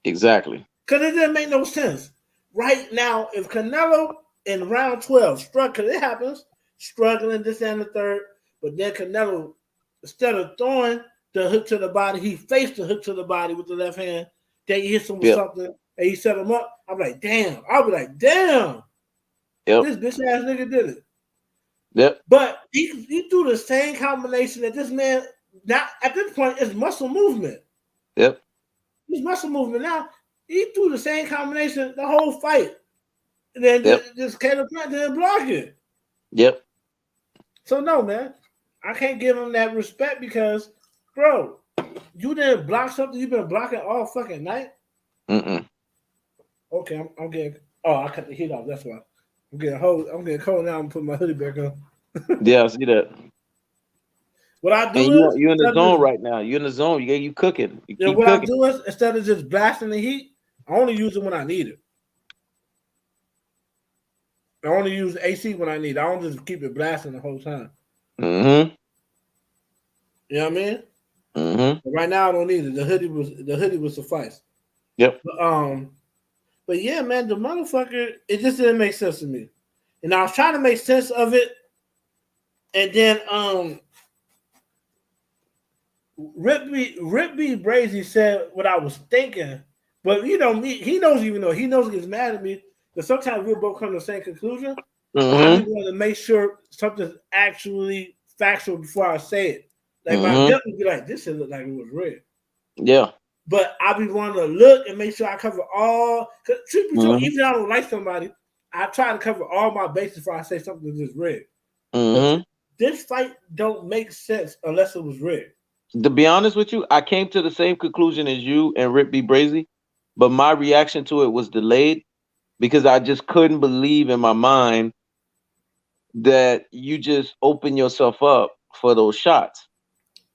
Exactly. Because it didn't make no sense. Right now, if Canelo in round 12 because it happens, struggling this and the third, but then Canelo, instead of throwing the hook to the body, he faced the hook to the body with the left hand. Then he hits him with something and he set him up. I'm like, damn. I'll be like, damn. This bitch ass nigga did it. Yep. But he threw the same combination that this man, not at this point, is muscle movement. Yep. It's muscle movement now. He threw the same combination the whole fight. And then just Caleb Plant didn't block it. Yep. So no, man. I can't give him that respect because, bro, you didn't block something you've been blocking all fucking night. Okay, I'm getting. Oh, I cut the heat off. That's why. I'm getting cold now. I'm putting my hoodie back on. Yeah, I see that. What I do and is you're in the zone right now. You're in the zone. You cooking. You keep what cooking. I do is instead of just blasting the heat, I only use it when I need it. I only use AC when I need it. I don't just keep it blasting the whole time. Mm-hmm. You know what I mean? Mm-hmm. But right now I don't need it. The hoodie would suffice. Yep. But yeah, man, the motherfucker, it just didn't make sense to me. And I was trying to make sense of it. And then Rip B. Brazy said what I was thinking. But he knows he knows he gets mad at me. Because sometimes we'll both come to the same conclusion. Mm-hmm. I just want to make sure something's actually factual before I say it. Like my gut would be like, this shit look like it was red. Yeah. But I be wanting to look and make sure I cover all. Cause truth be told, even if I don't like somebody, I try to cover all my bases before I say something that's just red. Mm-hmm. This fight don't make sense unless it was red. To be honest with you, I came to the same conclusion as you and Rip B. Brazy, but my reaction to it was delayed because I just couldn't believe in my mind that you just open yourself up for those shots.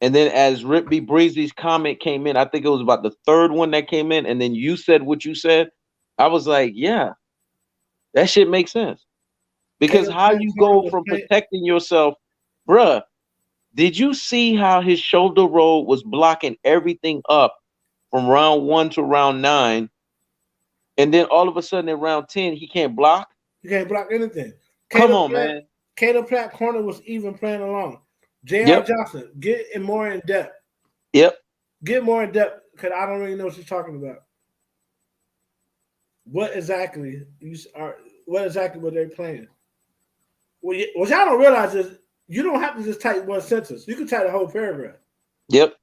And then as Rip B. Brazy's comment came in, I think it was about the third one that came in, and then you said what you said, I was like, yeah, that shit makes sense. Because how you go from protecting yourself, bruh, did you see how his shoulder roll was blocking everything up from round 1 to round 9? And then all of a sudden in round 10, he can't block? He can't block anything. Come on, man. Caleb Platt corner was even playing along. J.R. Johnson, get in more in depth. Yep. Get more in depth because I don't really know what you're talking about. What exactly were they playing? What y'all don't realize is you don't have to just type one sentence. You can type the whole paragraph. Yep.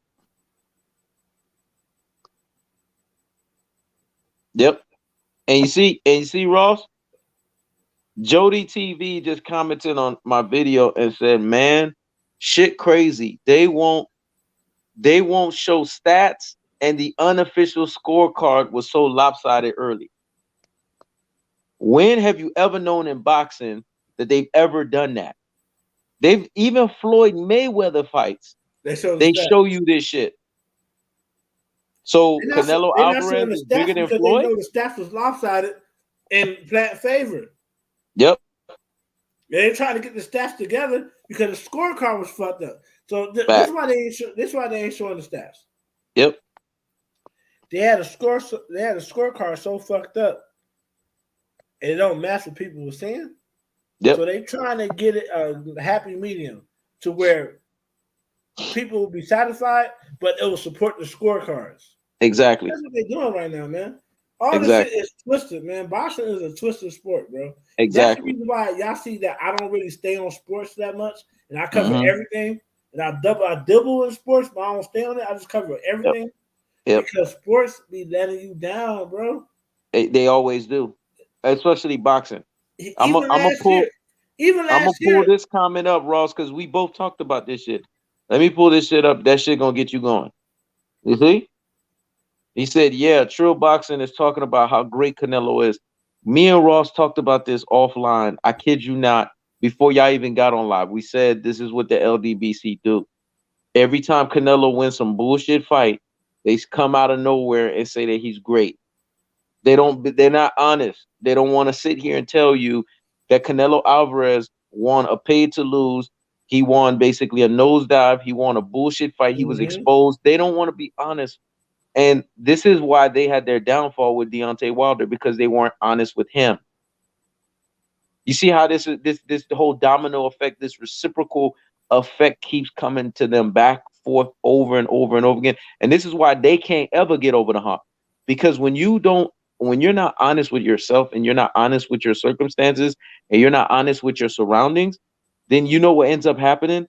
Yep. And you see, Ross, Jody TV just commented on my video and said, man, shit crazy. They won't show stats, and the unofficial scorecard was so lopsided early. When have you ever known in boxing that they've ever done that? They've even Floyd Mayweather fights. They show you this shit. So Canelo Alvarez is bigger than Floyd? They know the stats was lopsided in Platt's favor. Yep. They trying to get the stats together because the scorecard was fucked up. So this is why they ain't showing the stats. Yep. They had a scorecard so fucked up, and it don't match what people were saying. Yep. So they trying to get it a happy medium to where people will be satisfied, but it will support the scorecards. Exactly. That's what they're doing right now, man. All this shit is twisted, man. Boxing is a twisted sport, bro. Exactly. That's the reason why y'all see that I don't really stay on sports that much, and I cover everything And I double in sports, but I don't stay on it. I just cover Yep. everything Yep. because sports be letting you down, bro. They always do, especially boxing. I'm Even gonna last year, pull even I'm gonna last pull year, this comment up, Ross, because we both talked about this shit. Let me pull this shit up. That shit gonna get you going. You see? He said, "Yeah, Trill Boxing is talking about how great Canelo is." Me and Ross talked about this offline. I kid you not. Before y'all even got on live, we said this is what the LDBC do. Every time Canelo wins some bullshit fight, they come out of nowhere and say that he's great. They're not honest. They don't want to sit here and tell you that Canelo Alvarez won a paid to lose. He won basically a nosedive. He won a bullshit fight. He was mm-hmm. exposed. They don't want to be honest. And this is why they had their downfall with Deontay Wilder, because they weren't honest with him. You see how this the whole domino effect, this reciprocal effect keeps coming to them back, forth, over and over and over again. And this is why they can't ever get over the hump. Because when you're not honest with yourself and you're not honest with your circumstances and you're not honest with your surroundings, then you know what ends up happening?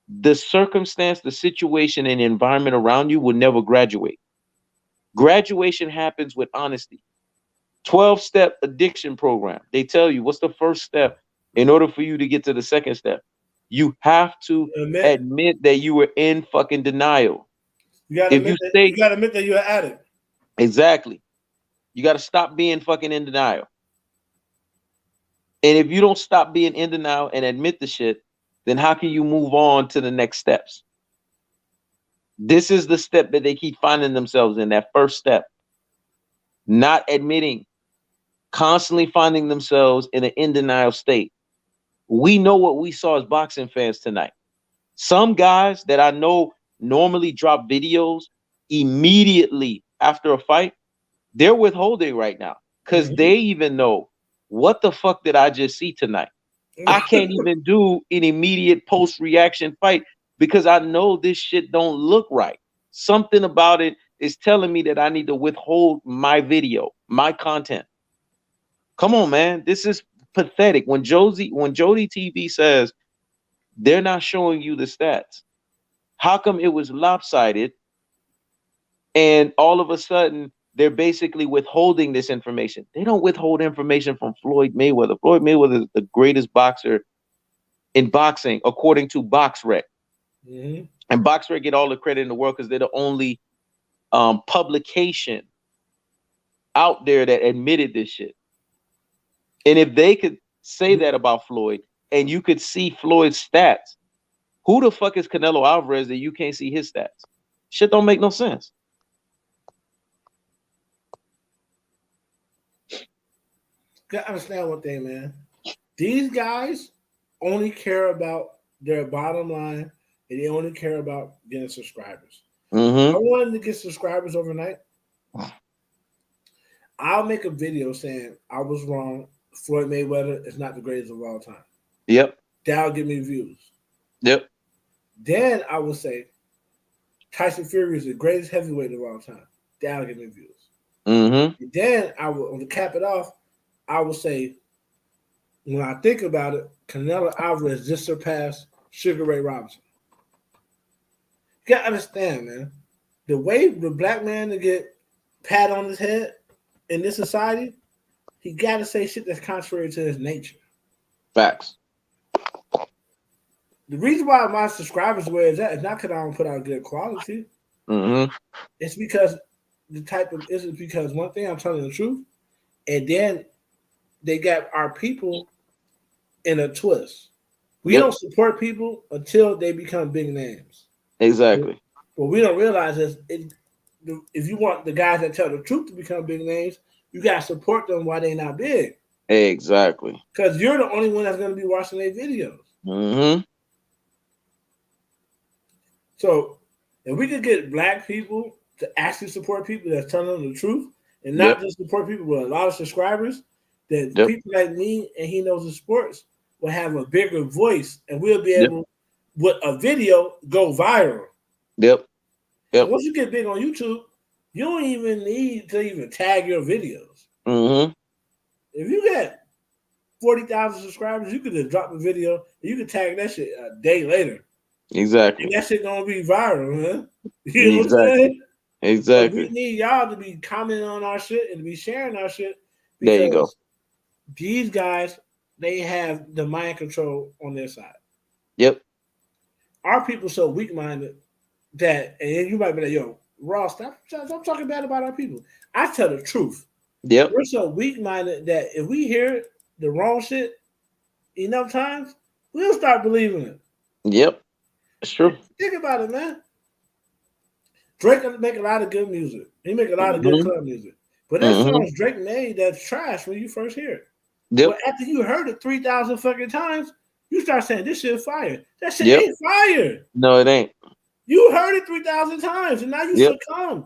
The circumstance, the situation, and the environment around you will never graduate. Graduation happens with honesty. 12-step addiction program. They tell you what's the first step in order for you to get to the second step. You have to admit that you were in fucking denial. You gotta If you admit that stay you gotta admit that you're an addict. exactly, you got to stop being fucking in denial. And if you don't stop being in denial and admit the shit, then how can you move on to the next steps? This is the step that they keep finding themselves in, that first step. Not admitting, constantly finding themselves in an in denial state. We know what we saw as boxing fans tonight. Some guys that I know normally drop videos immediately after a fight, they're withholding right now because they even know, what the fuck did I just see tonight? I can't even do an immediate post reaction fight because I know this shit don't look right. Something about it is telling me that I need to withhold my video, my content. Come on, man. This is pathetic. When Jody TV says they're not showing you the stats, how come it was lopsided and all of a sudden they're basically withholding this information? They don't withhold information from Floyd Mayweather. Floyd Mayweather is the greatest boxer in boxing, according to BoxRec. Mm-hmm. And BoxRec get all the credit in the world because they're the only publication out there that admitted this shit. And if they could say that about Floyd and you could see Floyd's stats, who the fuck is Canelo Alvarez that you can't see his stats? Shit don't make no sense. Gotta understand one thing, man. These guys only care about their bottom line and they only care about getting subscribers. Mm-hmm. I wanted to get subscribers overnight. I'll make a video saying I was wrong. Floyd Mayweather is not the greatest of all time. Yep. That'll give me views. Yep. Then I will say Tyson Fury is the greatest heavyweight of all time. That'll give me views. Mm-hmm. And then I will, to cap it off, I will say, when I think about it, Canelo Alvarez just surpassed Sugar Ray Robinson. You gotta understand, man. The way the black man to get pat on his head in this society, he gotta say shit that's contrary to his nature. Facts. The reason why my subscribers where it's at is not because I don't put out good quality. Mm-hmm. It's because because one thing, I'm telling the truth, and then they got our people in a twist. We don't support people until they become big names. Exactly. But we don't realize is if you want the guys that tell the truth to become big names, you got to support them while they're not big. Exactly. Because you're the only one that's going to be watching their videos. Mm-hmm. So if we could get black people to actually support people that's telling them the truth and not just support people with a lot of subscribers, then people like me and he knows the sports will have a bigger voice and we'll be able, with a video, go viral. Yep. And once you get big on YouTube, you don't even need to even tag your videos. Mm-hmm. If you got 40,000 subscribers, you could just drop a video and you can tag that shit a day later. Exactly. And that shit gonna be viral, man. You know what I'm Exactly. saying? But we Exactly. need y'all to be commenting on our shit and to be sharing our shit There you go. because these guys, they have the mind control on their side. Yep. Our people so weak minded that, and then you might be like, yo, Ross, stop talking bad about our people. I tell the truth. Yep. We're so weak minded that if we hear the wrong shit enough times, we'll start believing it. Yep. It's true. Think about it, man. Drake make a lot of good music. He make a lot of good Hmm. club music. But there's Hmm. songs Drake made that's trash when you first hear it. Yep. But after you heard it 3,000 fucking times, you start saying this shit fire. That shit Yep. ain't fire. No, it ain't. You heard it 3,000 times and now you Yep. succumbed.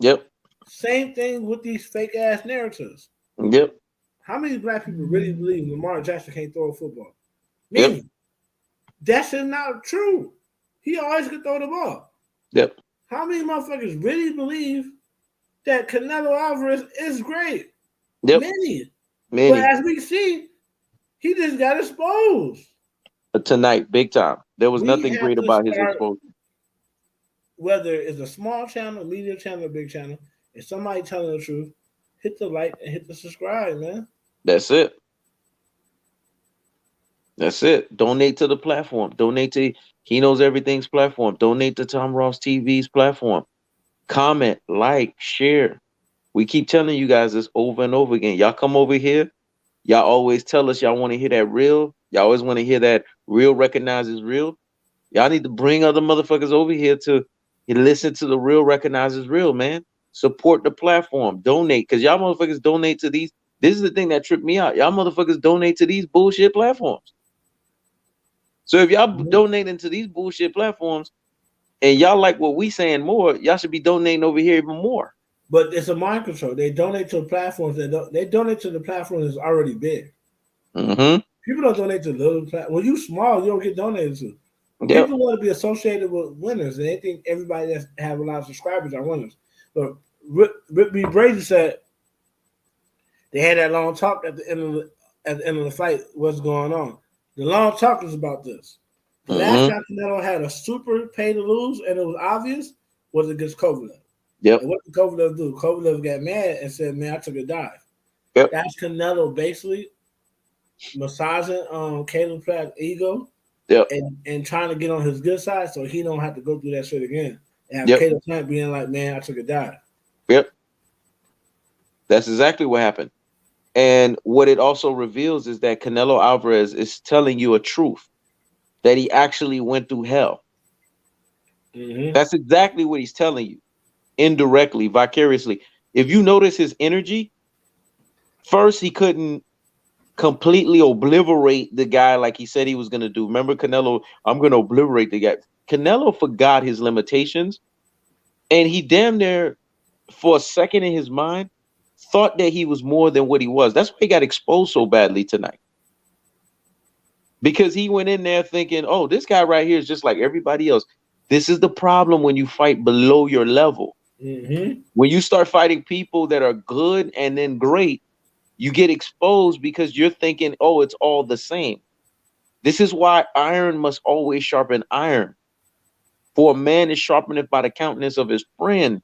Yep. Same thing with these fake ass narratives. Yep. How many black people really believe Lamar Jackson can't throw a football? Yep. Many. That's just not true. He always could throw the ball. Yep. How many motherfuckers really believe that Canelo Alvarez is great? Yep. Many. But Many. as we see, he just got exposed. Tonight, big time. There was We nothing have great to about his start, exposure. whether it's a small channel, medium channel, or big channel, if somebody telling the truth, hit the like and hit the subscribe, man. That's it. That's it. Donate to the platform. Donate to He Knows Everything's platform. Donate to Tom Ross TV's platform. Comment, like, share. We keep telling you guys this over and over again. Y'all come over here. Y'all always tell us y'all want to hear that real. Y'all always want to hear that real recognizes real. Y'all need to bring other motherfuckers over here to listen to the real recognizes real, man. Support the platform. Donate. Because y'all motherfuckers donate to these. This is the thing that tripped me out. Y'all motherfuckers donate to these bullshit platforms. So if y'all Mhm. donating to these bullshit platforms and y'all like what we saying more, y'all should be donating over here even more. But it's a mind control. They donate to platforms they donate to the platform that's already big. Mm-hmm. People don't donate to little platforms. When you small, you don't get donated to. Yep. People want to be associated with winners, and they think everybody that have a lot of subscribers are winners. But Rip B. Brady said they had that long talk at the end of the fight. What's going on? The long talk is about this. The last Mm-hmm. time Canelo had a super pay to lose, and it was obvious, was against Kovalev. Yep. And what did Kovalev do? Kovalev got mad and said, "Man, I took a dive." Yep. That's Canelo basically massaging Caleb Platt's ego Yep. and trying to get on his good side so he don't have to go through that shit again. And have Yep. Caleb Plant being like, "Man, I took a dive." Yep. That's exactly what happened. And what it also reveals is that Canelo Alvarez is telling you a truth that he actually went through hell. Mm-hmm. That's exactly what he's telling you indirectly, vicariously. If you notice his energy, first he couldn't completely obliterate the guy like he said he was going to do. Remember, Canelo, I'm going to obliterate the guy. Canelo forgot his limitations and he damn near, for a second in his mind, thought that he was more than what he was. That's why he got exposed so badly tonight. Because he went in there thinking, oh, this guy right here is just like everybody else. This is the problem when you fight below your level. Mm-hmm. When you start fighting people that are good and then great, you get exposed because you're thinking, oh, it's all the same. This is why iron must always sharpen iron. For a man is sharpened by the countenance of his friend.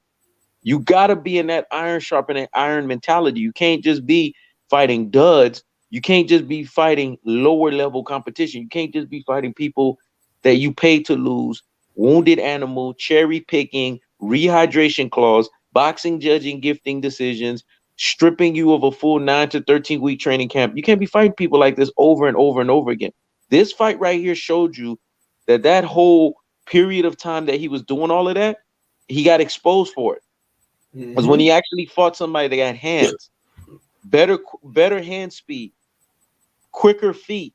You got to be in that iron sharpening iron mentality. You can't just be fighting duds. You can't just be fighting lower level competition. You can't just be fighting people that you pay to lose, wounded animal, cherry picking, rehydration clause, boxing judging, gifting decisions, stripping you of a full 9 to 13-week training camp. You can't be fighting people like this over and over and over again. This fight right here showed you that that whole period of time that he was doing all of that, he got exposed for it was when Mm-hmm. he actually fought somebody that had hands, better hand speed, quicker feet.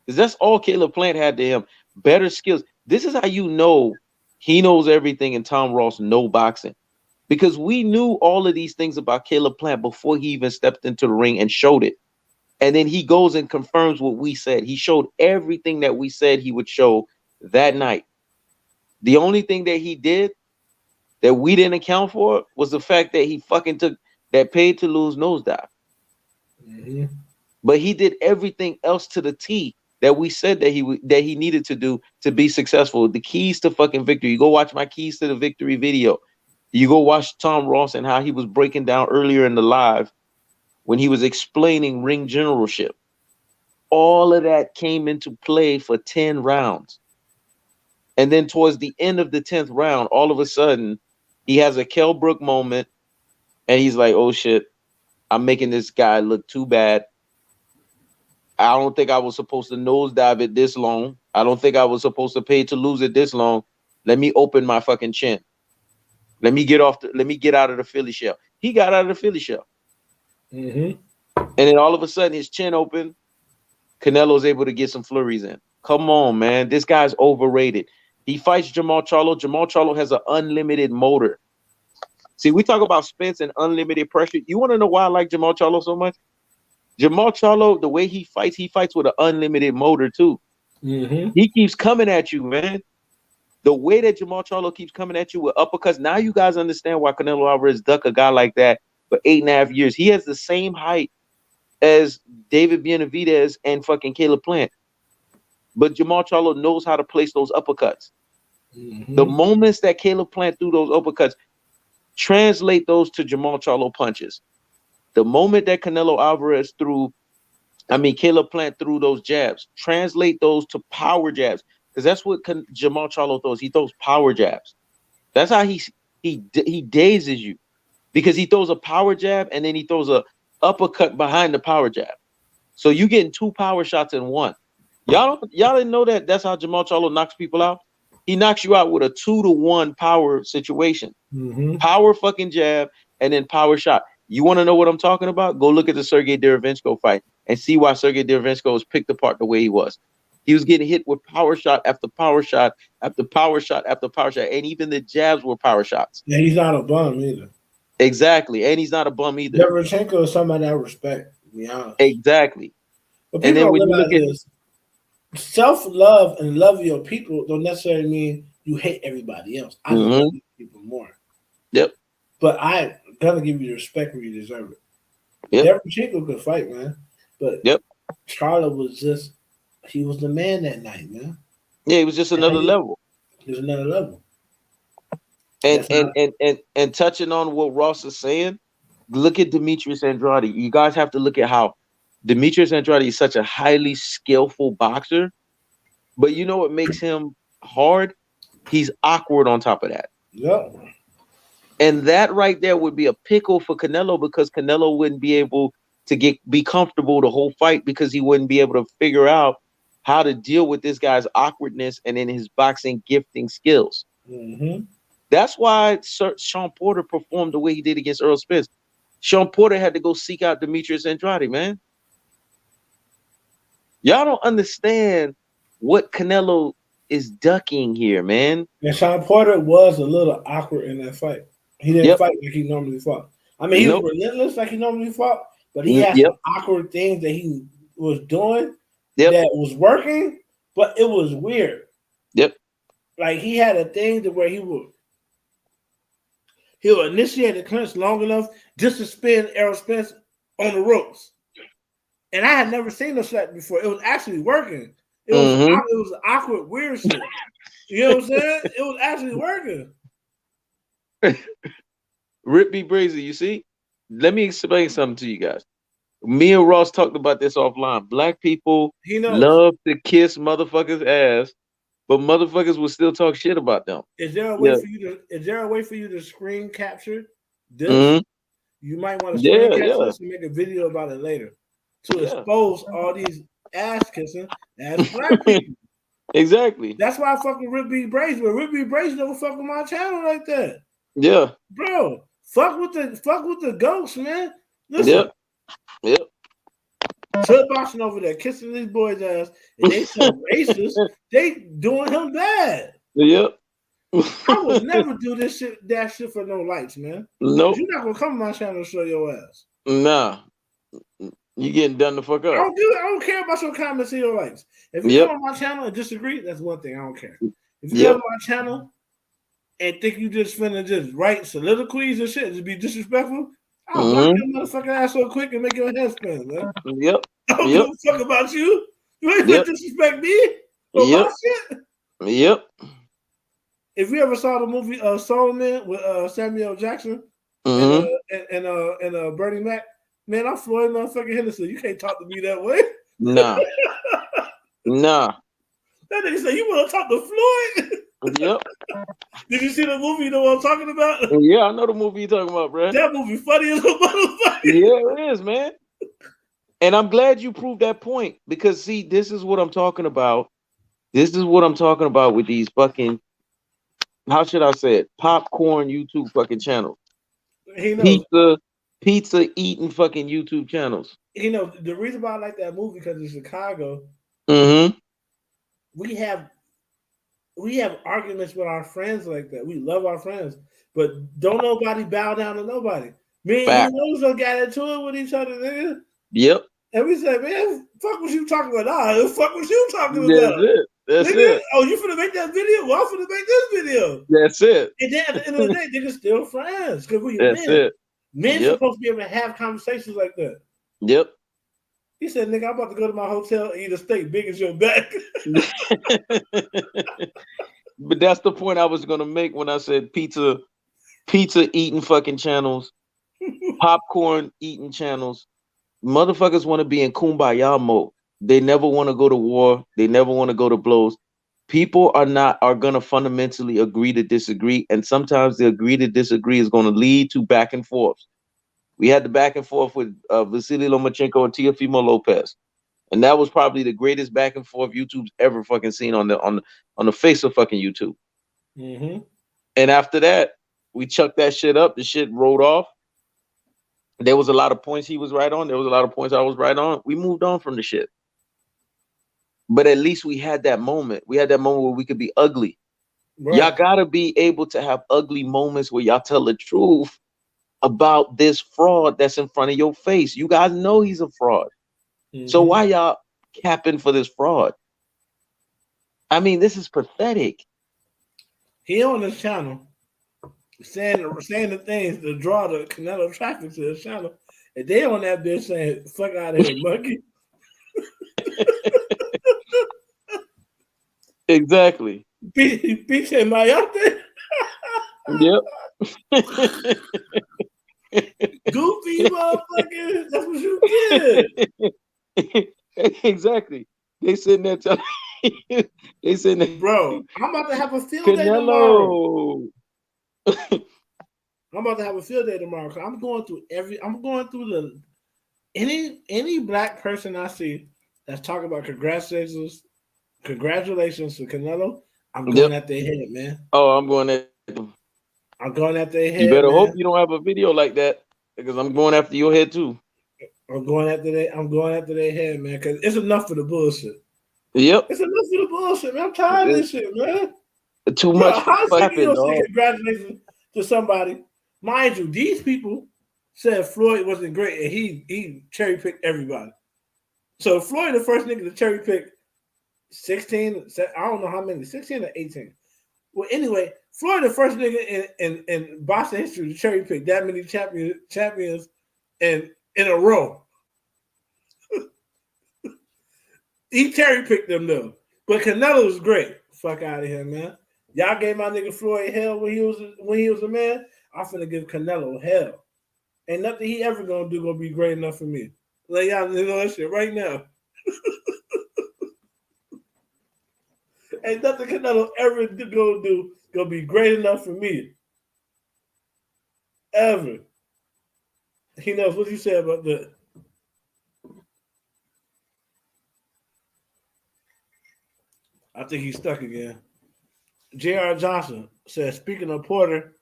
Because that's all Caleb Plant had to him. Better skills. This is how you know he knows everything and Tom Ross know boxing. Because we knew all of these things about Caleb Plant before he even stepped into the ring and showed it. And then he goes and confirms what we said. He showed everything that we said he would show that night. The only thing that he did that we didn't account for was the fact that he fucking took that paid to lose nosedive. Mm-hmm. But he did everything else to the T. that we said that he needed to do to be successful. The keys to fucking victory. You go watch my keys to the victory video. You go watch Tom Ross and how he was breaking down earlier in the live when he was explaining ring generalship. All of that came into play for 10 rounds. And then towards the end of the 10th round, all of a sudden, he has a Kell Brook moment, and he's like, oh shit, I'm making this guy look too bad. I don't think I was supposed to nosedive it this long. I don't think I was supposed to pay to lose it this long. Let me open my fucking chin. Let me get out of the Philly shell. He got out of the Philly shell. Mm-hmm. And then all of a sudden his chin opened. Canelo's able to get some flurries in. Come on, man. This guy's overrated. He fights Jamal Charlo. Jamal Charlo has an unlimited motor. See, we talk about Spence and unlimited pressure. You want to know why I like Jamal Charlo so much? Jamal Charlo, the way he fights with an unlimited motor too. Mm-hmm. He keeps coming at you, man. The way that Jamal Charlo keeps coming at you with uppercuts, now you guys understand why Canelo Alvarez ducked a guy like that for 8.5 years. He has the same height as David Benavidez and fucking Caleb Plant. But Jamal Charlo knows how to place those uppercuts. Mm-hmm. The moments that Caleb Plant threw those uppercuts, translate those to Jamal Charlo punches. The moment that Canelo Alvarez Caleb Plant threw those jabs, translate those to power jabs. Because that's what Jamal Charlo throws. He throws power jabs. That's how he dazes you. Because he throws a power jab and then he throws a uppercut behind the power jab. So you getting 2 power shots in one. Y'all didn't know that that's how Jamal Charlo knocks people out? He knocks you out with a 2-to-1 power situation. Mm-hmm. Power fucking jab and then power shot. You want to know what I'm talking about? Go look at the Sergey Derevyanchenko fight and see why Sergey Derevyanchenko was picked apart the way he was. He was getting hit with power shot after power shot after power shot after power shot, and even the jabs were power shots. Yeah, he's not a bum either. Exactly, and he's not a bum either. Derevyanchenko is somebody I respect, to be honest. Exactly. But people don't realize this. Self-love and love your people don't necessarily mean you hate everybody else. I love people more. Yep. But I gotta give you the respect where you deserve it. Yep. Derevyanchenko could fight, man. But Charlo was he was the man that night, man. Yeah, he was just another level. He was another level. And touching on what Ross is saying, look at Demetrius Andrade. You guys have to look at how Demetrius Andrade is such a highly skillful boxer, but you know what makes him hard? He's awkward on top of that. Yep. And that right there would be a pickle for Canelo because Canelo wouldn't be able to be comfortable the whole fight because he wouldn't be able to figure out how to deal with this guy's awkwardness and in his boxing gifting skills. Mm-hmm. That's why Sean Porter performed the way he did against Earl Spence. Sean Porter had to go seek out Demetrius Andrade, man. Y'all don't understand what Canelo is ducking here, man. And Sean Porter was a little awkward in that fight. He didn't fight like he normally fought. I mean, he was relentless like he normally fought, but he had some awkward things that he was doing that was working, but it was weird. Yep. Like he had a thing to where he would initiate the clinch long enough just to spin Errol Spence on the ropes. And I had never seen no shot before. It was actually working. It was awkward, weird shit. You know what I'm saying? It was actually working. Rip B. Brazy, you see? Let me explain something to you guys. Me and Ross talked about this offline. Black people love to kiss motherfuckers' ass, but motherfuckers will still talk shit about them. Is there a way for you to screen capture this? You might want to screen capture this and make a video about it later to expose all these ass kissing as black people. Exactly. That's why I fuck with Rip B. Brazy, but Rip B. Brazy don't fuck with my channel like that. Yeah. Bro, fuck with the ghosts, man. Listen. Yep. Trip boxing over there, kissing these boys' ass, and they so racist, they doing him bad. Yep. I would never do that shit for no likes, man. Nope. You're not gonna come to my channel to show your ass. Nah. You getting done the fuck up. I don't care about your comments and your likes. If you come on my channel and disagree, that's one thing. I don't care. If you come on my channel and think you just finna just write soliloquies and shit, just be disrespectful, I'll block your motherfucking ass so quick and make your head spin, man. Yep. I don't give a fuck about you. You ain't disrespect me or my shit. Yep. If you ever saw the movie Soul Man with Samuel Jackson and Bernie Mac, man, I'm Floyd motherfucking Henderson. You can't talk to me that way. Nah. That nigga said, you want to talk to Floyd? Yep. Did you see the movie? You know what I'm talking about? Yeah, I know the movie you're talking about, bro. That movie funny as a motherfucker. Yeah, it is, man. And I'm glad you proved that point because, see, this is what I'm talking about. This is what I'm talking about with these fucking, how should I say it? Popcorn YouTube fucking channels. He knows. Pizza eating fucking YouTube channels. You know, the reason why I like that movie because in Chicago, we have arguments with our friends like that. We love our friends, but don't nobody bow down to nobody. Me and you don't get into it with each other, nigga. Yep. And we said, man, fuck what you talking about. Nah, fuck what you talking about. That's it. That's nigga, it. Oh, you finna make that video? Well, I'm finna make this video. That's it. And then at the end of the day, niggas still friends. Because we That's men. it. Men supposed to be able to have conversations like that. Yep. He said, nigga, I'm about to go to my hotel and eat a steak big as your back. But that's the point I was gonna make when I said pizza eating fucking channels, popcorn eating channels. Motherfuckers want to be in kumbaya mode. They never want to go to war. They never want to go to blows. People are gonna fundamentally agree to disagree, and sometimes the agree to disagree is gonna lead to back and forths. We had the back and forth with Vasily Lomachenko and Teofimo Lopez, and that was probably the greatest back and forth YouTube's ever fucking seen on the face of fucking YouTube. And after that, we chucked that shit up. The shit rolled off. There was a lot of points he was right on. There was a lot of points I was right on. We moved on from the shit. But at least we had that moment. We had that moment where we could be ugly. Right. Y'all gotta be able to have ugly moments where y'all tell the truth about this fraud that's in front of your face. You guys know he's a fraud. So why y'all capping for this fraud? I mean, this is pathetic. He on this channel saying the things to draw the Canelo traffic to his channel, and they on that bitch saying, "Fuck out of here, monkey." Exactly. Piche Mayate. Yep. Goofy motherfucker. That's what you did. Exactly. They sitting there telling they sitting there. Bro, I'm about to have a field day tomorrow. I'm about to have a field day tomorrow. I'm going through any black person I see that's talking about congratulations to Canelo. I'm going at their head, man. Oh, I'm going at them. I'm going at their head. You better hope you don't have a video like that, because I'm going after your head too. I'm going after their head, man, because it's enough for the bullshit. Yep. It's enough for the bullshit, man. I'm tired of this shit, man. Too much. How you gonna say congratulations to somebody? Mind you, these people said Floyd wasn't great, and he cherry picked everybody. So Floyd, the first nigga to cherry pick 16, I don't know how many, 16 or 18. Well, anyway, Floyd, the first nigga in boxing history to cherry pick that many champions in a row. He cherry picked them though, but Canelo was great. Fuck out of here, man. Y'all gave my nigga Floyd hell when he was a man. I'm finna give Canelo hell. Ain't nothing he ever gonna do gonna be great enough for me. Let y'all know that shit right now. Ain't nothing Canelo ever gonna do gonna be great enough for me. Ever. He knows what you said about that. I think he's stuck again. J.R. Johnson says, speaking of Porter,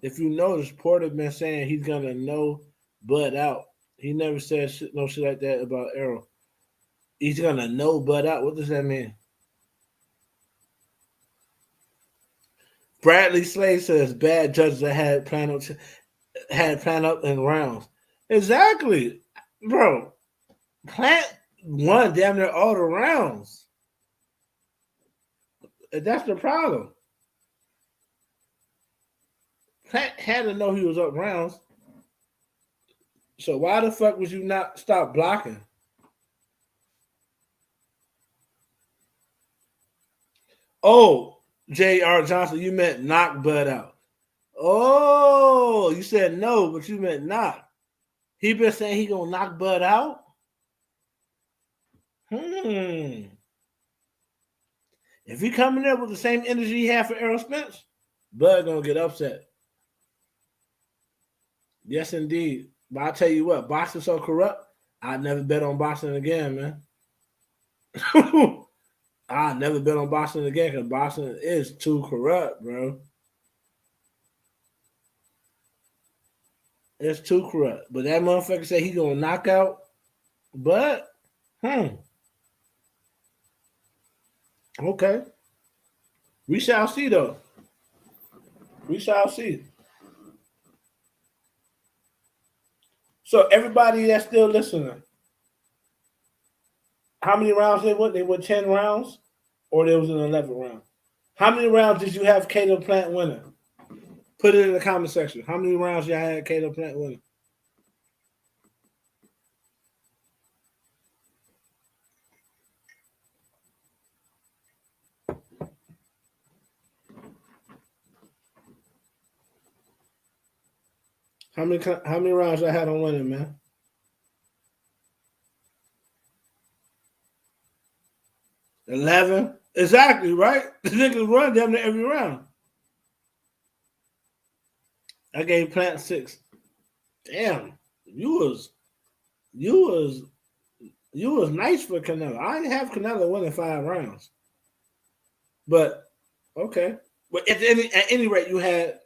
if you notice, Porter been saying he's gonna know Bud out. He never said no shit like that about Errol. He's gonna know Bud out. What does that mean? Bradley Slade says bad judges that had plan up in rounds. Exactly, bro. Plant won damn near all the rounds. That's the problem. Plant had to know he was up rounds. So why the fuck would you not stop blocking? Oh, J.R. Johnson, you meant knock Bud out. Oh, you said no, but you meant knock. He been saying he gonna knock Bud out. If he coming there with the same energy he had for Errol Spence, Bud gonna get upset. Yes, indeed. But I tell you what, boxing's so corrupt. I'd never bet on boxing again, man. I'd never bet on boxing again because boxing is too corrupt, bro. It's too corrupt. But that motherfucker said he gonna knock out, but okay. We shall see though. We shall see. So everybody that's still listening, how many rounds they went? They went 10 rounds, or there was an 11th round. How many rounds did you have Caleb Plant winning? Put it in the comment section. How many rounds y'all had Caleb Plant winning? How many rounds I had on winning, man? 11. Exactly, right? The niggas run damn near every round. I gave Plant 6. Damn, you was nice for Canelo. I didn't have Canelo winning 5 rounds, but okay. But at any rate, you had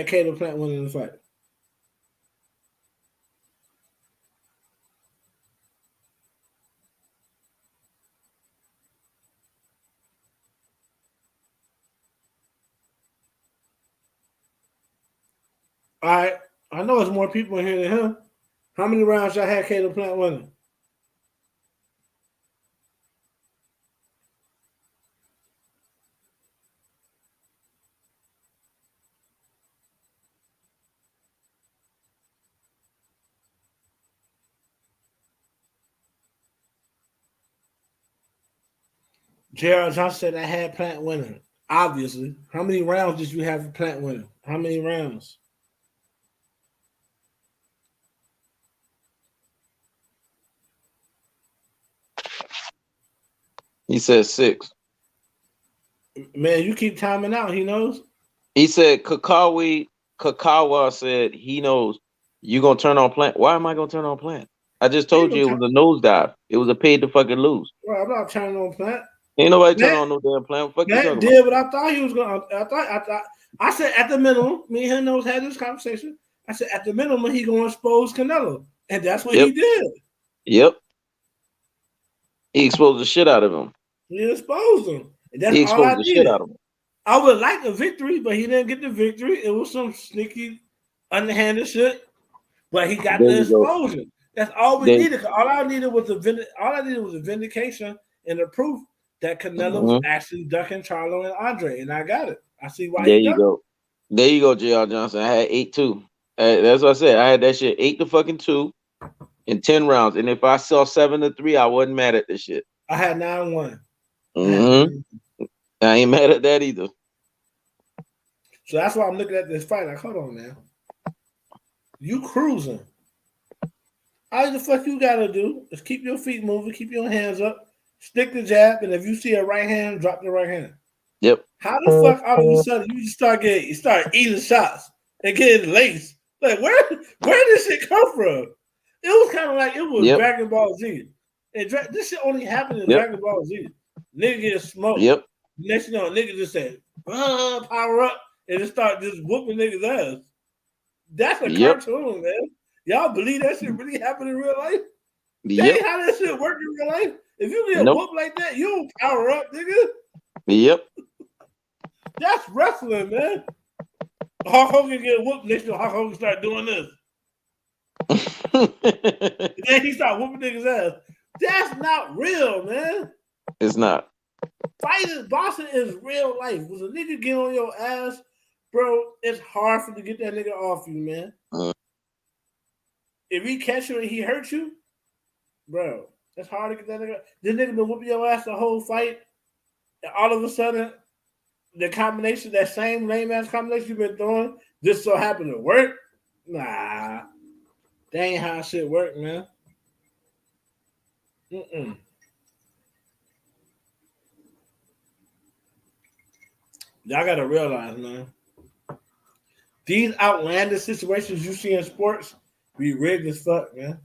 Caleb Plant winning the fight. All right, I know there's more people in here than him. How many rounds y'all had Caleb Plant winning? J.R. Johnson said I had Plant winning. Obviously. How many rounds did you have for Plant winning? How many rounds? He said 6. Man, you keep timing out. He knows. He said Kakawa said he knows you gonna turn on Plant. Why am I gonna turn on Plant? I just told you it was a nosedive. It was a paid to fucking lose. Well, I'm not turning on Plant. Ain't nobody turning on no damn Plant. What the fuck you talking did what I thought he was gonna. I said at the minimum, me and him had this conversation. I said at the minimum he gonna expose Canelo, and that's what he did. Yep. He exposed the shit out of him. He exposed him. And that's he all I exposed the needed. shit out of him. I would like a victory, but he didn't get the victory. It was some sneaky, underhanded shit. But he got the exposure. That's all we needed. All I needed was a vindication and the proof that Canelo was actually ducking Charlo and Andre, and I got it. I see why. There you go. There you go, J.R. Johnson. I had 8-2. That's what I said. I had that shit 8-2 in 10 rounds. And if I saw 7-3, I wasn't mad at this shit. I had 9-1. I ain't mad at that either. So that's why I'm looking at this fight. Like, hold on, man. You cruising. All the fuck you gotta do is keep your feet moving, keep your hands up, stick the jab, and if you see a right hand, drop the right hand. Yep. How the fuck all of a sudden you start eating shots and getting laced? Like where did this shit come from? It was kind of like it was Dragon Ball Z. And this shit only happened in Dragon Ball Z. Nigga get smoked. Yep. Next you know, nigga just said, power up, and just start just whooping niggas' ass. That's a cartoon, man. Y'all believe that shit really happened in real life? That ain't how that shit work in real life. If you get whooped like that, you don't power up, nigga. Yep. That's wrestling, man. Hulk Hogan get whooped, next to Hulk Hogan start doing this. Then he start whooping niggas' ass. That's not real, man. It's not. Boxing is real life. When a nigga get on your ass, bro, it's hard for you to get that nigga off you, man. If he catch you and he hurt you, bro, it's hard to get that nigga. This nigga been whooping your ass the whole fight. all of a sudden, the combination, that same lame ass combination you've been throwing, just so happened to work. Nah, that ain't how shit work, man. Mm-mm. Y'all gotta realize, man, these outlandish situations you see in sports be rigged as fuck, man.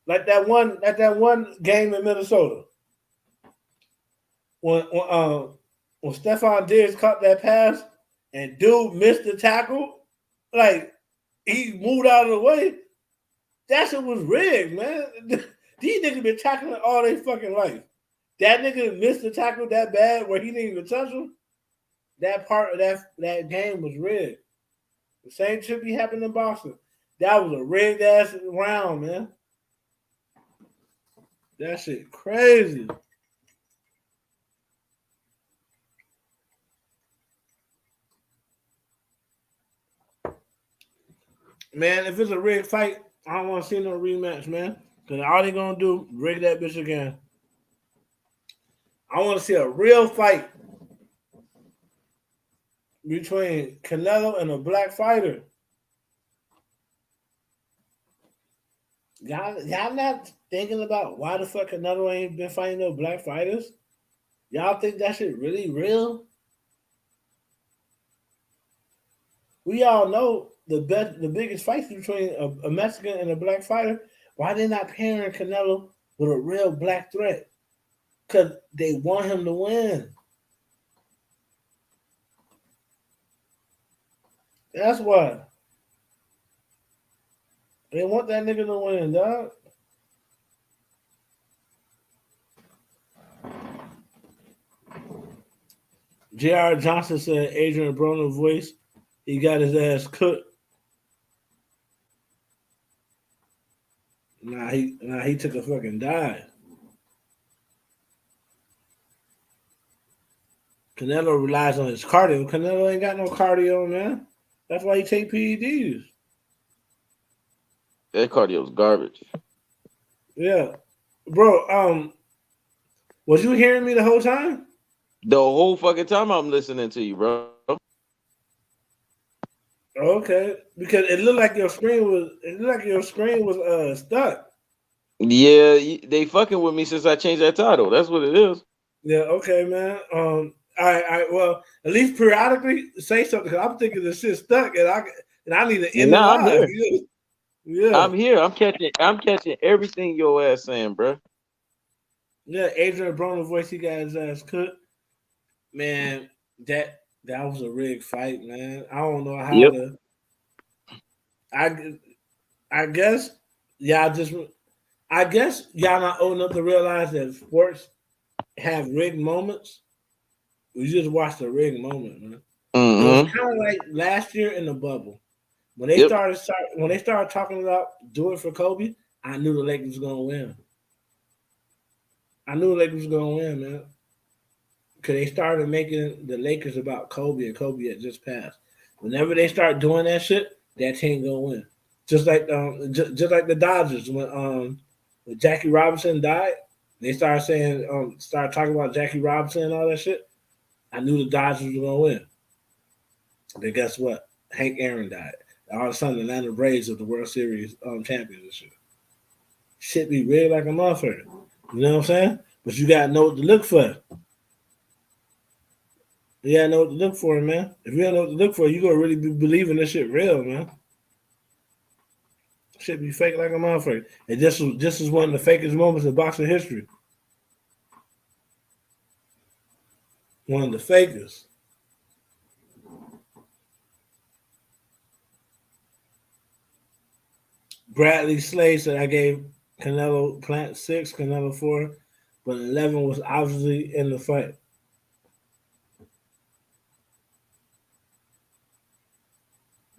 Like that one game in Minnesota when Stephon Diggs caught that pass and dude missed the tackle, like he moved out of the way. That shit was rigged, man. These niggas been tackling all their fucking life. That nigga missed the tackle that bad where he didn't even touch him. That part of that game was rigged. The same shit be happening in Boston. That was a rigged ass round, man. That shit crazy. Man, if it's a rigged fight, I don't want to see no rematch, man. Because all they gonna do, rig that bitch again. I want to see a real fight between Canelo and a black fighter. Y'all not thinking about why the fuck Canelo ain't been fighting no black fighters? Y'all think that shit really real? We all know the biggest fight between a Mexican and a black fighter. Why they not pairing Canelo with a real black threat? Because they want him to win. That's why. They want that nigga to win, dog. J.R. Johnson said Adrian Broner's voice, he got his ass cooked. He took a fucking dive. Canelo relies on his cardio. Canelo ain't got no cardio, man. That's why he take PEDs. That cardio's garbage. Yeah. Bro, was you hearing me the whole time? The whole fucking time I'm listening to you, bro. Okay. Because it looked like your screen was stuck. Yeah, they fucking with me since I changed that title. That's what it is. Yeah, okay, man. Well, at least periodically say something because I'm thinking the shit stuck and I need to end the Nah, I'm live. here. Yeah. I'm here. I'm catching everything your ass saying, bro. Yeah, Adrian Broner voice, he got his ass cooked. Man, that was a rigged fight, man. I don't know how Yep. to. I guess y'all just. I guess y'all not old enough to realize that sports have rigged moments. We just watched a rigged moment, man. It was Mm-hmm. kind of like last year in the bubble when Yep. when they started talking about do it for Kobe. I knew the Lakers was gonna win. I knew the Lakers was gonna win, man. Because they started making the Lakers about Kobe, and Kobe had just passed. Whenever they start doing that shit, that team gonna win. Just like just like the Dodgers when Jackie Robinson died, they started talking about Jackie Robinson and all that shit. I knew the Dodgers were gonna win. But guess what? Hank Aaron died. All of a sudden, the Atlanta Braves of the World Series champions and shit. Shit be red like a motherfucker. You know what I'm saying? But you gotta know what to look for. You gotta know what to look for, man. If you don't know what to look for, you gonna really be believing this shit real, man. Shit be fake like a motherfucker. And this is one of the fakest moments in boxing history. One of the fakest. Bradley Slade said I gave Canelo Plant 6, Canelo 4, but 11 was obviously in the fight.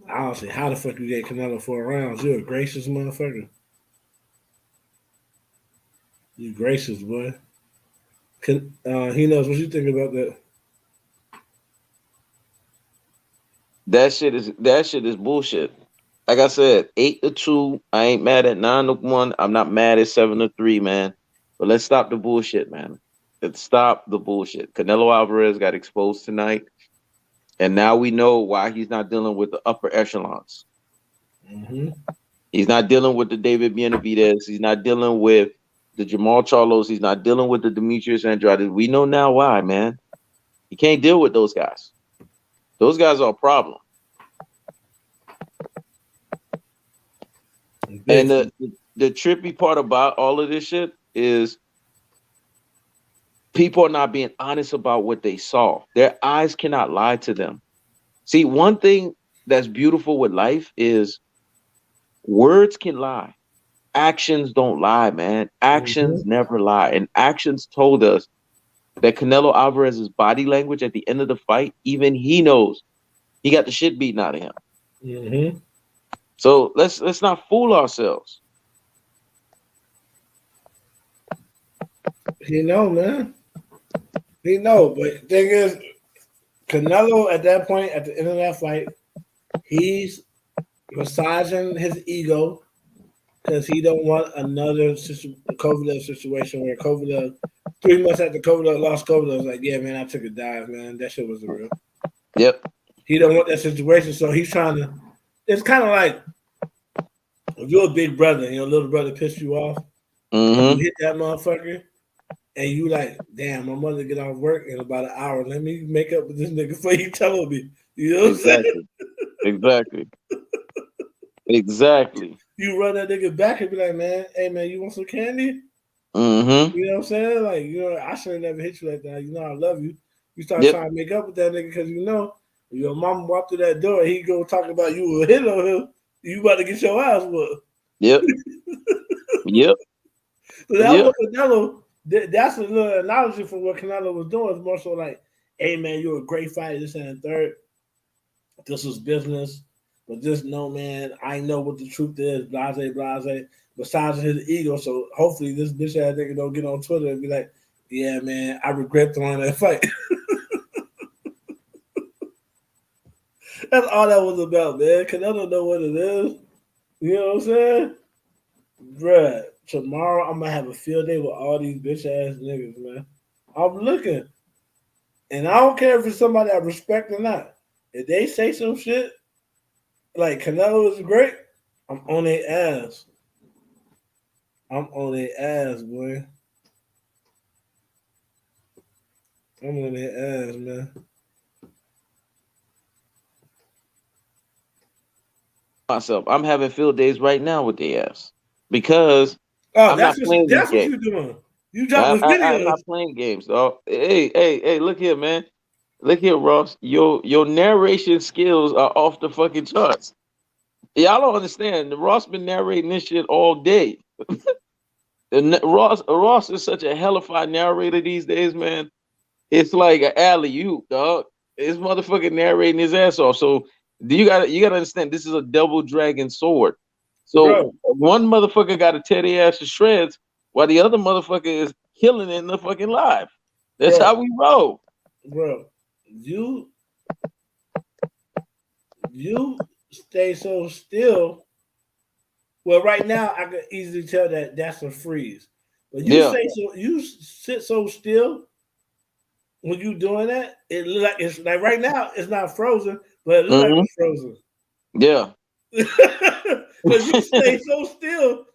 I don't see how the fuck you get Canelo 4 rounds. You're a gracious motherfucker. You gracious, boy. He knows what you think about that. That shit is bullshit. Like I said, 8-2. I ain't mad at 9-1. I'm not mad at 7-3, man. But let's stop the bullshit, man. Stop the bullshit. Canelo Alvarez got exposed tonight, and now we know why he's not dealing with the upper echelons. Mm-hmm. He's not dealing with the David Benavidez. He's not dealing with the Jamal Charlos. He's not dealing with the Demetrius Andrade. We know now why, man. He can't deal with those guys. Those guys are a problem. And the trippy part about all of this shit is people are not being honest about what they saw. Their eyes cannot lie to them. See, one thing that's beautiful with life is words can lie. Actions don't lie, man. Actions never lie. And actions told us that Canelo Alvarez's body language at the end of the fight, even he knows he got the shit beaten out of him. Mm-hmm. So let's not fool ourselves. He know, man. He know, but the thing is, Canelo at that point, at the end of that fight, he's massaging his ego because he don't want another Kovalev situation where Kovalev, 3 months after Kovalev lost, Kovalev was like, yeah, man, I took a dive, man. That shit was the real. Yep. He don't want that situation, so he's trying to. It's kind of like if you're a big brother and your little brother pissed you off, you hit that motherfucker, and you like, damn, my mother get off work in about an hour. Let me make up with this nigga before you tell me. You know what I'm saying? Exactly. Exactly. You run that nigga back and be like, man, hey man, you want some candy? Mm-hmm. You know what I'm saying? Like, you know, I should have never hit you like that. You know, I love you. You start trying to make up with that nigga because you know your mama walked through that door. He go talk about you a hit on him. You about to get your ass whooped. Yep. Yep. So that was Canelo. That's a little analogy for what Canelo was doing. It's more so like, hey man, you're a great fighter. This and the third. This was business. But just know, man, I know what the truth is. Blase, blase. Besides his ego, so hopefully this bitch ass nigga don't get on Twitter and be like, "Yeah, man, I regret throwing that fight." That's all that was about, man. Cause I don't know what it is. You know what I'm saying, bruh? Tomorrow I'm gonna have a field day with all these bitch ass niggas, man. I'm looking, and I don't care if it's somebody I respect or not. If they say some shit like Canelo is great, I'm on their ass. I'm on their ass, boy. I'm on their ass, man. Myself, I'm having field days right now with the ass because Oh, I'm not playing these that's what games. you're doing. You dropping videos. I'm not playing games, dog. Hey, look here, man. Look here, Ross. Your narration skills are off the fucking charts. Y'all don't understand. Ross been narrating this shit all day. Ross is such a hellified narrator these days, man. It's like an alley-oop, dog. This motherfucking narrating his ass off. So you gotta understand this is a double dragon sword. So Bro. one motherfucker got to tear their ass to shreds while the other motherfucker is killing it in the fucking live. That's how we roll. Bro, you stay so still. Well, right now I can easily tell that that's a freeze. But you sit so still when you doing that. It look like it's like right now it's not frozen, but it looks like it's frozen. Yeah. Because you stay so still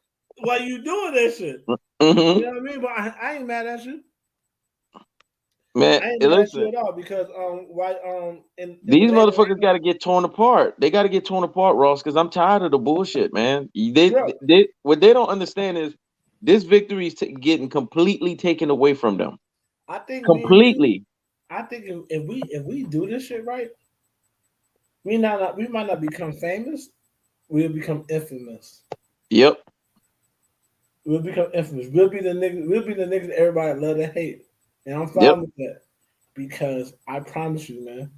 while you doing that shit. You know what I mean? But I ain't mad at you. Man, I ain't mad at you at all because these motherfuckers got to get torn apart. They got to get torn apart, Ross, because I'm tired of the bullshit, man. What they don't understand is this victory is getting completely taken away from them. I think completely. I think if we do this shit right, we might not become famous. We'll become infamous. Yep. We'll become infamous. We'll be the niggas everybody love and hate. And I'm fine with that. Because I promise you, man,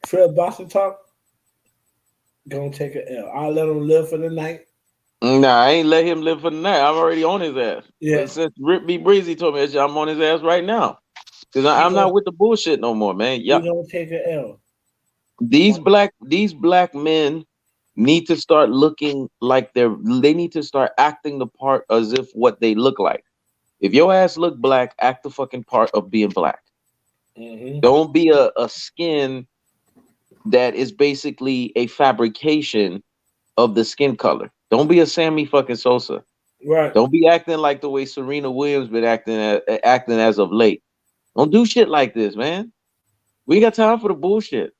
Fred Boston Talk gonna take an L. I'll let him live for the night. Nah, I ain't let him live for the night. I'm already on his ass. Yeah. Since Rip B. Breezy told me that shit, I'm on his ass right now. Because I'm not with the bullshit no more, man. Yeah. You gonna take an L. These black men need to start looking like they need to start acting the part as if what they look like. If your ass look black, act the fucking part of being black. Mm-hmm. Don't be a skin that is basically a fabrication of the skin color. Don't be a Sammy fucking Sosa. Right. Don't be acting like the way Serena Williams been acting as of late. Don't do shit like this, man. We ain't got time for the bullshit.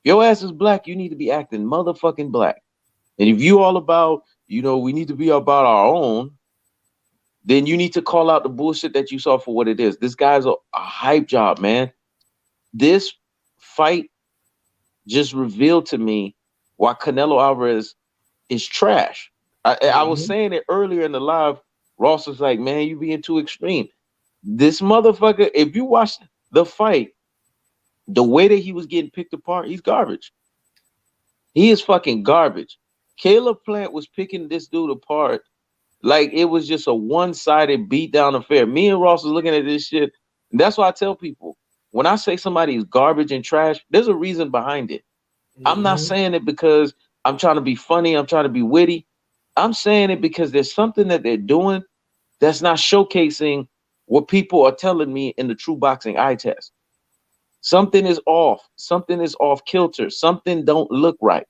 Your ass is black. You need to be acting motherfucking black. And if you all about, we need to be about our own, then you need to call out the bullshit that you saw for what it is. This guy's a hype job, man. This fight just revealed to me why Canelo Alvarez is trash. I was Mm-hmm. saying it earlier in the live. Ross was like, man, you being too extreme. This motherfucker, if you watch the fight, the way that he was getting picked apart, he's garbage. He is fucking garbage. Caleb Plant was picking this dude apart like it was just a one-sided beat-down affair. Me and Ross was looking at this shit. And that's why I tell people, when I say somebody is garbage and trash, there's a reason behind it. I'm not Mm-hmm. saying it because I'm trying to be funny, I'm trying to be witty. I'm saying it because there's something that they're doing that's not showcasing what people are telling me in the true boxing eye test. Something is off. Something is off kilter. Something don't look right.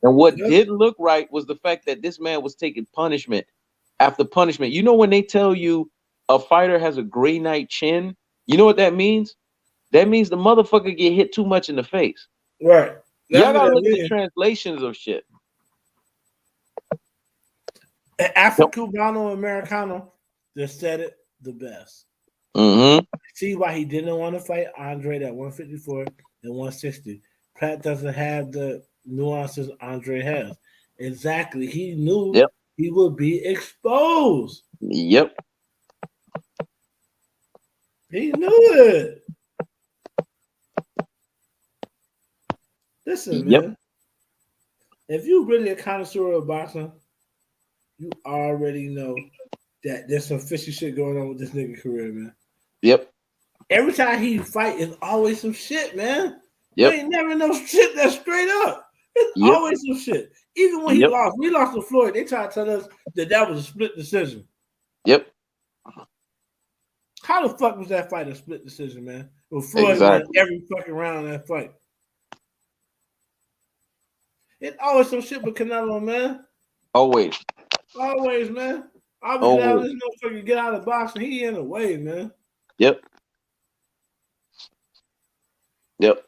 And what Yep. didn't look right was the fact that this man was taking punishment after punishment. You know when they tell you a fighter has a gray night chin, you know what that means? That means the motherfucker get hit too much in the face. Right. That's Y'all what gotta that look at the means. translations of shit. Yep. Afro-Cubano Americano just said it the best. Mm-hmm. See why he didn't want to fight Andre at 154 and 160. Pratt doesn't have the nuances Andre has. Exactly. He knew Yep. he would be exposed. Yep. He knew it. Listen, Yep. man. If you really a connoisseur of boxing, you already know that there's some fishy shit going on with this nigga career, man. Yep. Every time he fight, it's always some shit, man. You Yep. ain't never no shit that's straight up. It's Yep. always some shit. Even Yep. we lost to Floyd. They tried to tell us that was a split decision. Yep. How the fuck was that fight a split decision, man? Well, Floyd won Exactly. every fucking round of that fight. It's always some shit with Canelo, man. Always. Always, man. I was glad Always. this motherfucker get out of boxing. He in the way, man. Yep. Yep.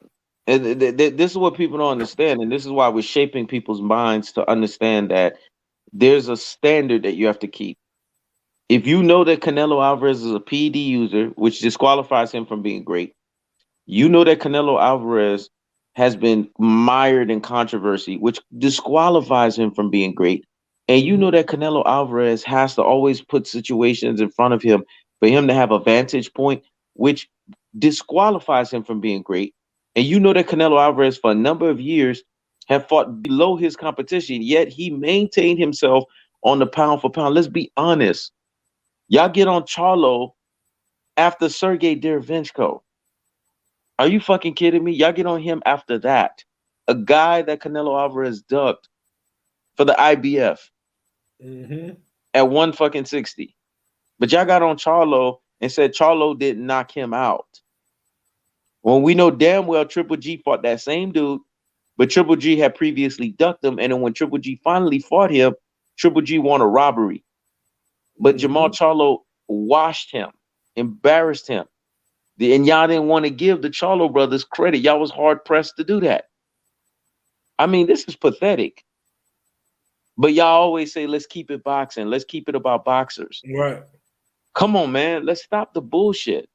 And this is what people don't understand, and this is why we're shaping people's minds to understand that there's a standard that you have to keep. If you know that Canelo Alvarez is a PED user, which disqualifies him from being great, you know that Canelo Alvarez has been mired in controversy, which disqualifies him from being great. And you know that Canelo Alvarez has to always put situations in front of him for him to have a vantage point, which disqualifies him from being great. And you know that Canelo Alvarez, for a number of years, have fought below his competition, yet he maintained himself on the pound for pound. Let's be honest. Y'all get on Charlo after Sergey Derevyanchenko. Are you fucking kidding me? Y'all get on him after that. A guy that Canelo Alvarez ducked for the IBF Mm-hmm. at 1 fucking 60. But y'all got on Charlo and said Charlo didn't knock him out. When we know damn well Triple G fought that same dude, but Triple G had previously ducked him. And then when Triple G finally fought him, Triple G won a robbery. But Jamal Mm-hmm. Charlo washed him, embarrassed him. And y'all didn't want to give the Charlo brothers credit. Y'all was hard pressed to do that. I mean, this is pathetic. But y'all always say, let's keep it boxing. Let's keep it about boxers. Right. Come on, man. Let's stop the bullshit.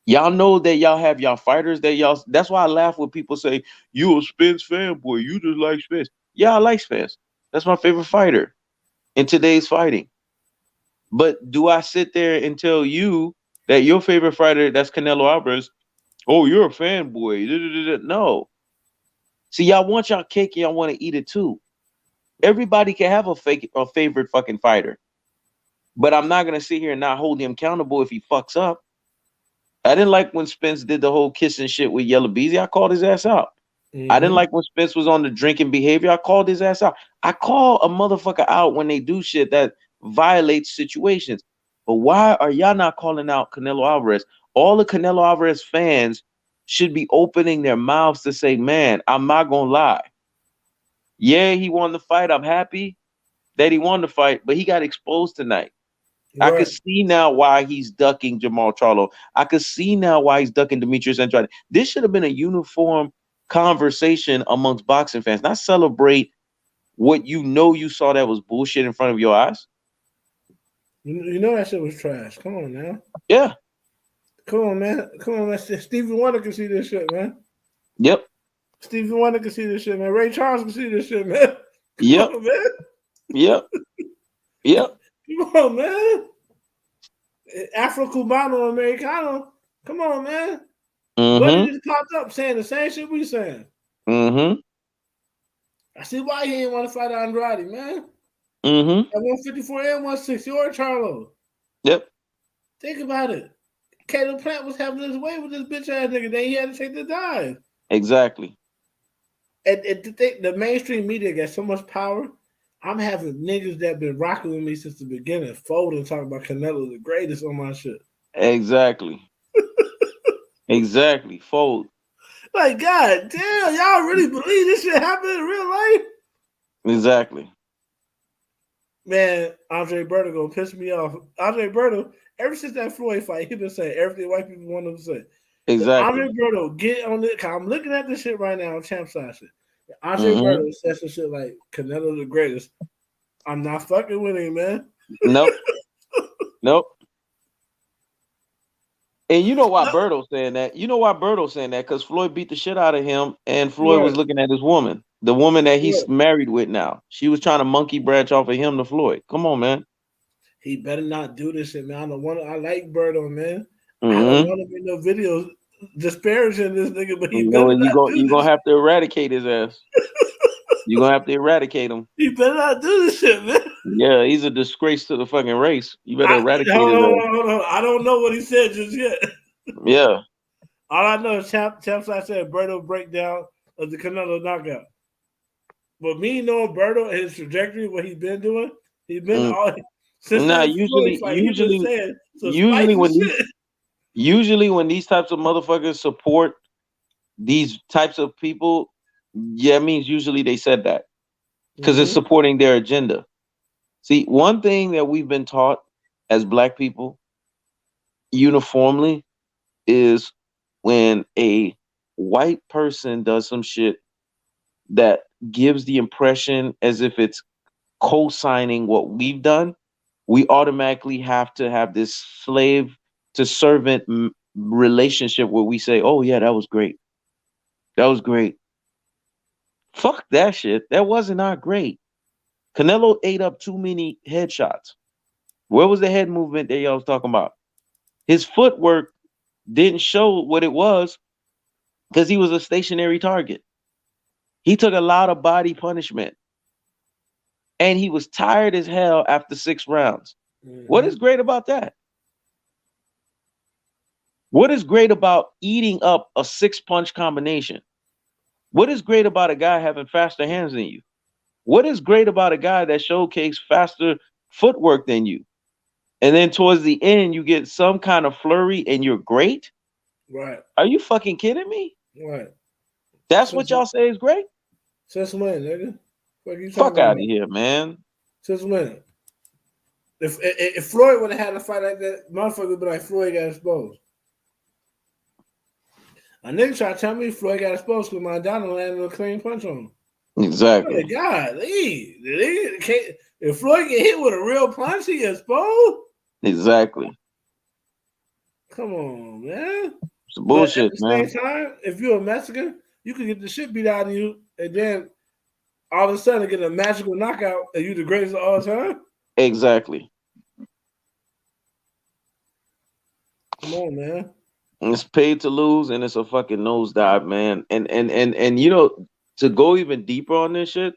Y'all know that y'all have y'all fighters that y'all. That's why I laugh when people say, you a Spence fanboy. You just like Spence. Yeah, I like Spence. That's my favorite fighter in today's fighting. But do I sit there and tell you that your favorite fighter, that's Canelo Alvarez, oh, you're a fanboy? No. See, y'all want y'all cake and y'all want to eat it too. Everybody can have a favorite fucking fighter. But I'm not gonna sit here and not hold him accountable if he fucks up. I didn't like when Spence did the whole kissing shit with Yellow Beezy. I called his ass out. I didn't Mm-hmm. like when Spence was on the drinking behavior. I called his ass out. I call a motherfucker out when they do shit that violates situations. But why are y'all not calling out Canelo Alvarez? All the Canelo Alvarez fans should be opening their mouths to say, man, I'm not gonna lie. Yeah, he won the fight. I'm happy that he won the fight, but he got exposed tonight. I could Right. see now why he's ducking Jamal Charlo. I could see now why he's ducking Demetrius Andrade. This should have been a uniform conversation amongst boxing fans, not celebrate what you saw that was bullshit in front of your eyes. You know that shit was trash. Come on now. Yeah. Come on, man. Come on, man. Stevie Wonder can see this shit, man. Yep. Stevie Wonder can see this shit, man. Ray Charles can see this shit, man. Come Yep. on, man. Yep. Yep. Come on, man. Afro Cubano Americano. Come on, man. Buddy Mm-hmm. just popped up saying the same shit we saying. Mm-hmm. I see why he didn't want to fight Andrade, man. Mm-hmm. At 154 and 160 or Charlo. Yep. Think about it. Caleb Plant was having his way with this bitch ass nigga. Then he had to take the dive. Exactly. And the mainstream media got so much power. I'm having niggas that been rocking with me since the beginning fold and talk about Canelo the greatest on my shit. Exactly. Exactly. Fold. Like, God damn, y'all really believe this shit happened in real life? Exactly. Man, Andre Berto gonna piss me off. Andre Berto, ever since that Floyd fight, he been saying everything white people want him to say. Exactly. Andre Berto, get on it. I'm looking at this shit right now on Champ Side shit. Andre Berto says some shit like Canelo the greatest. I'm not fucking with him, man. Nope. Nope. And you know why Berto's saying that? You know why Berto's saying that? Because Floyd beat the shit out of him, and Floyd was looking at his woman, the woman that he's married with now. She was trying to monkey branch off of him to Floyd. Come on, man. He better not do this shit, man. I like Berto, man. I don't want to make no videos disparaging this nigga, but he better not do you're this. Gonna have to eradicate his ass. You're gonna have to eradicate him. He better not do this shit, man. Yeah, he's a disgrace to the fucking race. You better eradicate his ass. Hold on. I don't know what he said just yet. Yeah. All I know is Champ Side said Berto breakdown of the Canelo knockout. But me knowing Berto and his trajectory, what he's been doing, he's been all since that Floyd fight, he's been saying usually when these types of motherfuckers support these types of people, yeah, it means usually they said that because it's supporting their agenda. See, one thing that we've been taught as Black people uniformly is when a white person does some shit that gives the impression as if it's co-signing what we've done, we automatically have to have this slave to servant relationship where we say, oh yeah, that was great. That was great. Fuck that shit. That wasn't not great. Canelo ate up too many headshots. Where was the head movement that y'all was talking about? His footwork didn't show what it was because he was a stationary target. He took a lot of body punishment. And he was tired as hell after 6 rounds. What is great about that? What is great about eating up a 6-punch combination? What is great about a guy having faster hands than you? What is great about a guy that showcased faster footwork than you? And then towards the end, you get some kind of flurry and you're great? Right. Are you fucking kidding me? Right. That's what y'all say is great? Since when, nigga? Fuck out of here, man. Since when? If Floyd would have had a fight like that, motherfucker would be like, Floyd got exposed. A nigga try to tell me Floyd got exposed because Mondano landed a clean punch on him. Exactly. Oh, God, if Floyd get hit with a real punch, he exposed? Exactly. Come on, man. It's bullshit, man. At the same time, if you're a Mexican, you can get the shit beat out of you, and then all of a sudden get a magical knockout, and you the greatest of all time? Exactly. Come on, man. It's paid to lose, and it's a fucking nosedive, man. And you know, to go even deeper on this shit,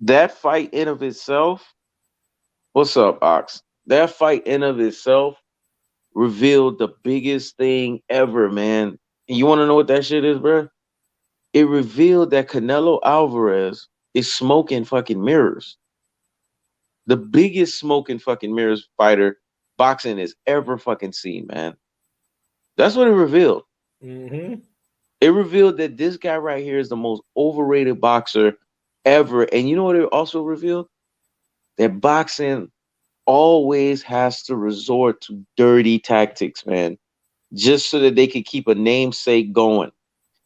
that fight in of itself, what's up, Ox? That fight in of itself revealed the biggest thing ever, man. And you want to know what that shit is, bro? It revealed that Canelo Alvarez is smoking fucking mirrors. the biggest smoke and fucking mirrors fighter boxing has ever fucking seen, man. That's what it revealed. Mm-hmm. It revealed that this guy right here is the most overrated boxer ever. And you know what it also revealed? That boxing always has to resort to dirty tactics, man, just so that they can keep a namesake going,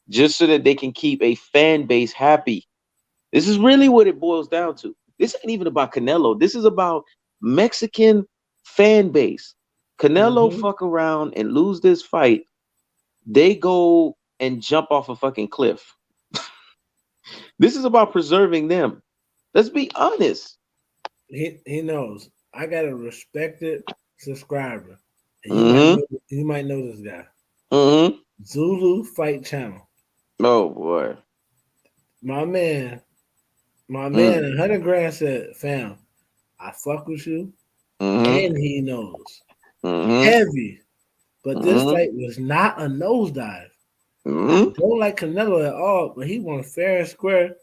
just so that they can keep a fan base happy. This is really what it boils down to. This ain't even about Canelo. This is about Mexican fan base. Canelo Mm-hmm. fuck around and lose this fight. They go and jump off a fucking cliff. This is about preserving them. Let's be honest. He knows. I got a respected subscriber. And Mm-hmm. you might know this guy. Mm-hmm. Zulu Fight Channel. Oh boy. My man, Mm. 100 grand said, fam, I fuck with you. Mm-hmm. And he knows. Mm-hmm. Heavy. But this Mm-hmm. fight was not a nosedive. I Mm-hmm. don't like Canelo at all, but he won fair and square.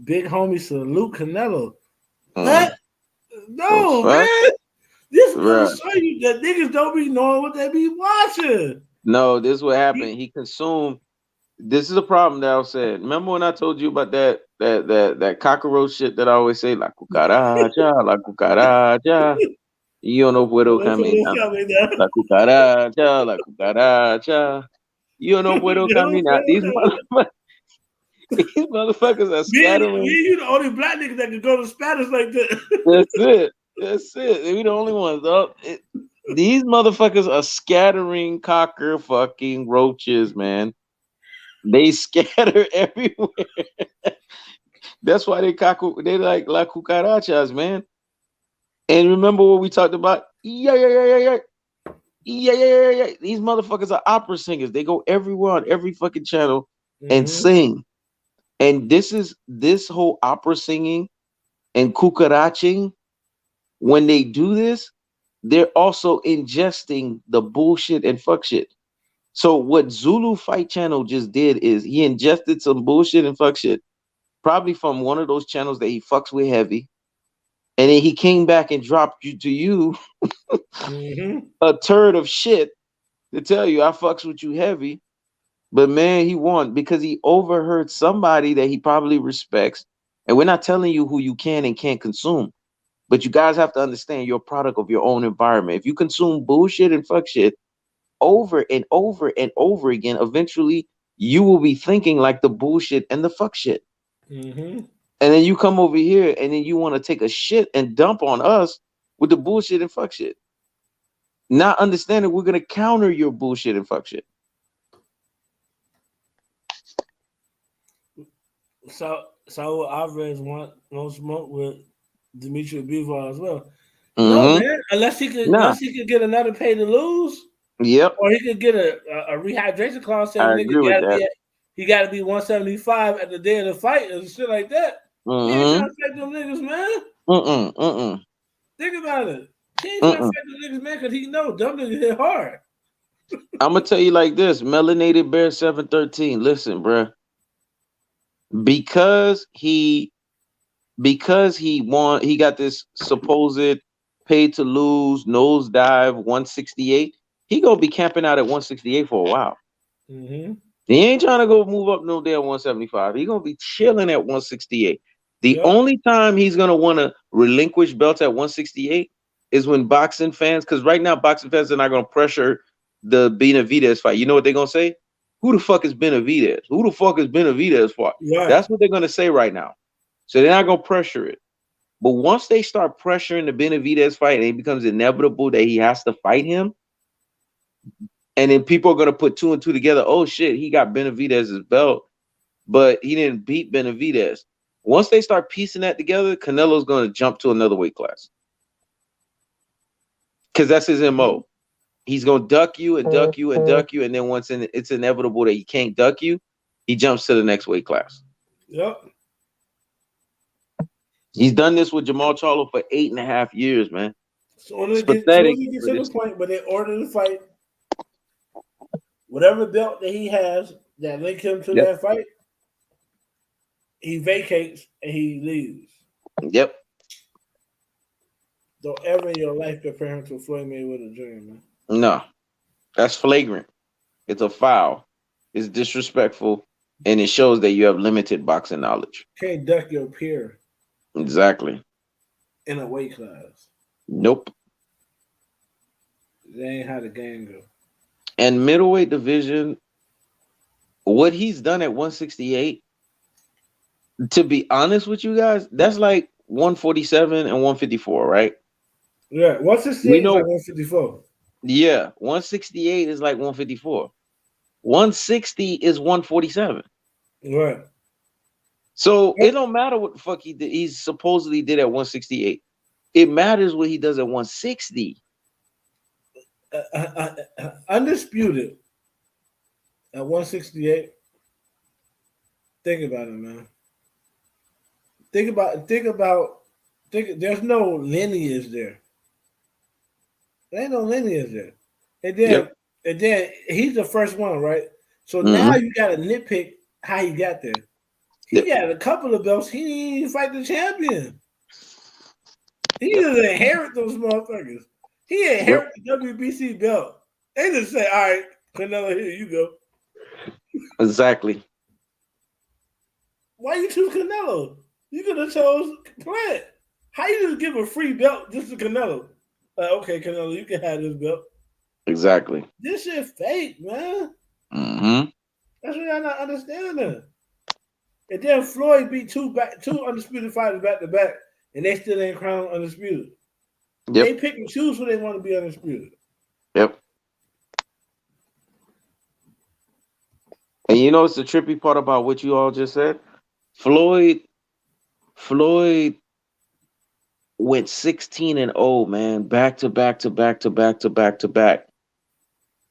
Big homie salute Canelo. Mm. What? The No, fuck? man. This is gonna Right. show you that niggas don't be knowing what they be watching. No, this is what happened. He consumed. This is a problem that I said. Remember when I told you about that cockroach shit that I always say, la cucaracha, la cucaracha. Yo no puedo That's what it's caminar. coming now. La cucaracha, la cucaracha. Yo no puedo caminar. These motherfuckers are Me, scattering. you the only black nigga that can go to Spanish like that. That's it. That's it. We the only ones up. These motherfuckers are scattering cocker fucking roaches, man. They scatter everywhere. That's why they like la cucarachas, man. And remember what we talked about? Yeah, yeah, yeah, yeah, yeah. Yeah, yeah, yeah, yeah. These motherfuckers are opera singers. They go everywhere on every fucking channel and Mm-hmm. sing. And this whole opera singing and cucaraching. When they do this, they're also ingesting the bullshit and fuck shit. So what Zulu Fight Channel just did is he ingested some bullshit and fuck shit, probably from one of those channels that he fucks with heavy, and then he came back and dropped you Mm-hmm. a turd of shit to tell you I fucks with you heavy. But man, he won because he overheard somebody that he probably respects. And we're not telling you who you can and can't consume. But you guys have to understand you're a product of your own environment. If you consume bullshit and fuck shit over and over and over again, eventually you will be thinking like the bullshit and the fuck shit. Mm-hmm. And then you come over here and then you want to take a shit and dump on us with the bullshit and fuck shit. Not understanding we're gonna counter your bullshit and fuck shit. So Alvarez want no smoke with Dimitri Bivol as well. No, Mm-hmm. man. Nah. Unless he could get another pay to lose, Yep. or he could get a rehydration clause saying I the agree nigga with that. he gotta be 175 at the day of the fight and shit like that. He ain't Mm-hmm. trying to fight them niggas, man. Mm-mm. Mm-mm. Think about it. He ain't trying to Mm-mm. fight them niggas, man, because he know them niggas hit hard. I'm gonna tell you like this, Melanated Bear 713. Listen, bruh. Because he he got this supposed pay to lose nosedive 168. He gonna be camping out at 168 for a while. Mm-hmm. He ain't trying to go move up no damn 175. He gonna be chilling at 168. The Yep. only time he's gonna want to relinquish belts at 168 is when boxing fans, because right now boxing fans are not gonna pressure the Benavidez fight. You know what they're gonna say? Who the fuck is Benavidez? Who the fuck is Benavidez for? Right. That's what they're gonna say right now. So they're not gonna pressure it. But once they start pressuring the Benavidez fight and it becomes inevitable that he has to fight him, and then people are gonna put two and two together. Oh shit, he got Benavidez's belt, but he didn't beat Benavidez. Once they start piecing that together, Canelo's gonna jump to another weight class because that's his Mm-hmm. MO. He's gonna duck you and duck you and duck you, and then it's inevitable that he can't duck you, he jumps to the next weight class. Yep. He's done this with Jamal Charlo for 8.5 years, man. So when It's it gets pathetic. to the point where they order the fight, whatever belt that he has that link him to Yep. that fight, he vacates and he leaves. Yep. Don't ever in your life compare him to Floyd Mayweather Jr., man. No, that's flagrant. It's a foul. It's disrespectful, and it shows that you have limited boxing knowledge. Can't duck your peer Exactly. in a weight class. Nope. That ain't how the game go. And middleweight division, what he's done at 168, to be honest with you guys, that's like 147 and 154, right? Yeah, We 168 is like know, 154. yeah, 168 is like 154. 160 is 147. Right. So it don't matter what the fuck he did. He supposedly did at 168. It matters what he does at 160. Undisputed at 168. Think about it, man. There's no lineage there. There ain't no lineage there. And then Yep. and then he's the first one, right? So now Hmm. you gotta nitpick how he got there. He Yep. got a couple of belts. He didn't even fight the champion. He Yep. just inherit those motherfuckers. He Yep. inherit the WBC belt. They just say, all right, Canelo, here you go. Exactly. Why you choose Canelo? You could have chose Plant. How you just give a free belt just to Canelo? Like, okay, Canelo, you can have this belt. Exactly. This shit fake, man. Hmm. That's what I not understanding. And then Floyd beat two undisputed fighters back to back, and they still ain't crowned undisputed. They Yep. pick and choose who they want to be undisputed. Yep. And you know it's the trippy part about what you all just said? Floyd went 16 and 0, man, back to back to back to back to back to back.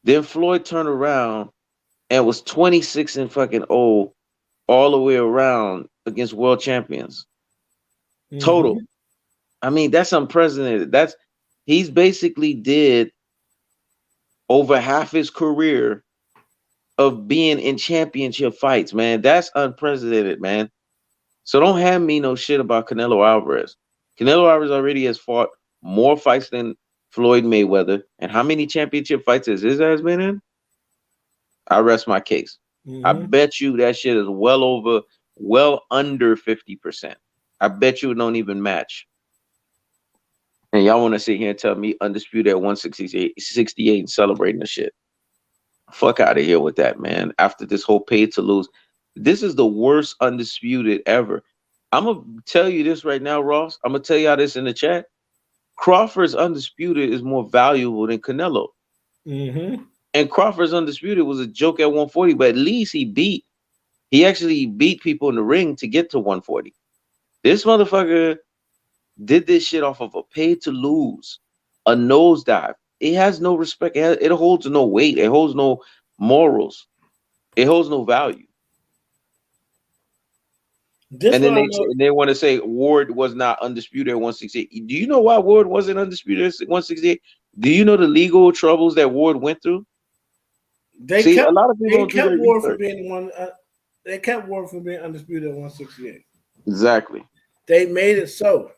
Then Floyd turned around and was 26 and fucking 0 all the way around against world champions. Total. Mm-hmm. I mean, that's unprecedented. He's basically did over half his career of being in championship fights, man. That's unprecedented, man. So don't have me no shit about Canelo Alvarez. Canelo Alvarez already has fought more fights than Floyd Mayweather. And how many championship fights has his ass been in? I rest my case. I Mm-hmm. bet you that shit is well under 50%. I bet you it don't even match. And y'all want to sit here and tell me undisputed at 168 and celebrating the shit. Fuck out of here with that, man. After this whole pay to lose, this is the worst undisputed ever. I'm gonna tell you this right now, Ross. I'm gonna tell y'all this in the chat. Crawford's undisputed is more valuable than Canelo. Mm-hmm. And Crawford's undisputed was a joke at 140, but at least he actually beat people in the ring to get to 140. This motherfucker did this shit off of a pay to lose, a nosedive. It has no respect. It holds no weight. It holds no morals. It holds no value. This And one then I know. they want to say Ward was not undisputed at 168. Do you know why Ward wasn't undisputed at 168? Do you know the legal troubles that Ward went through? They See, a kept lot of people they don't do kept their Ward from research. being one. They kept Ward from being undisputed at 168. Exactly. They made it so.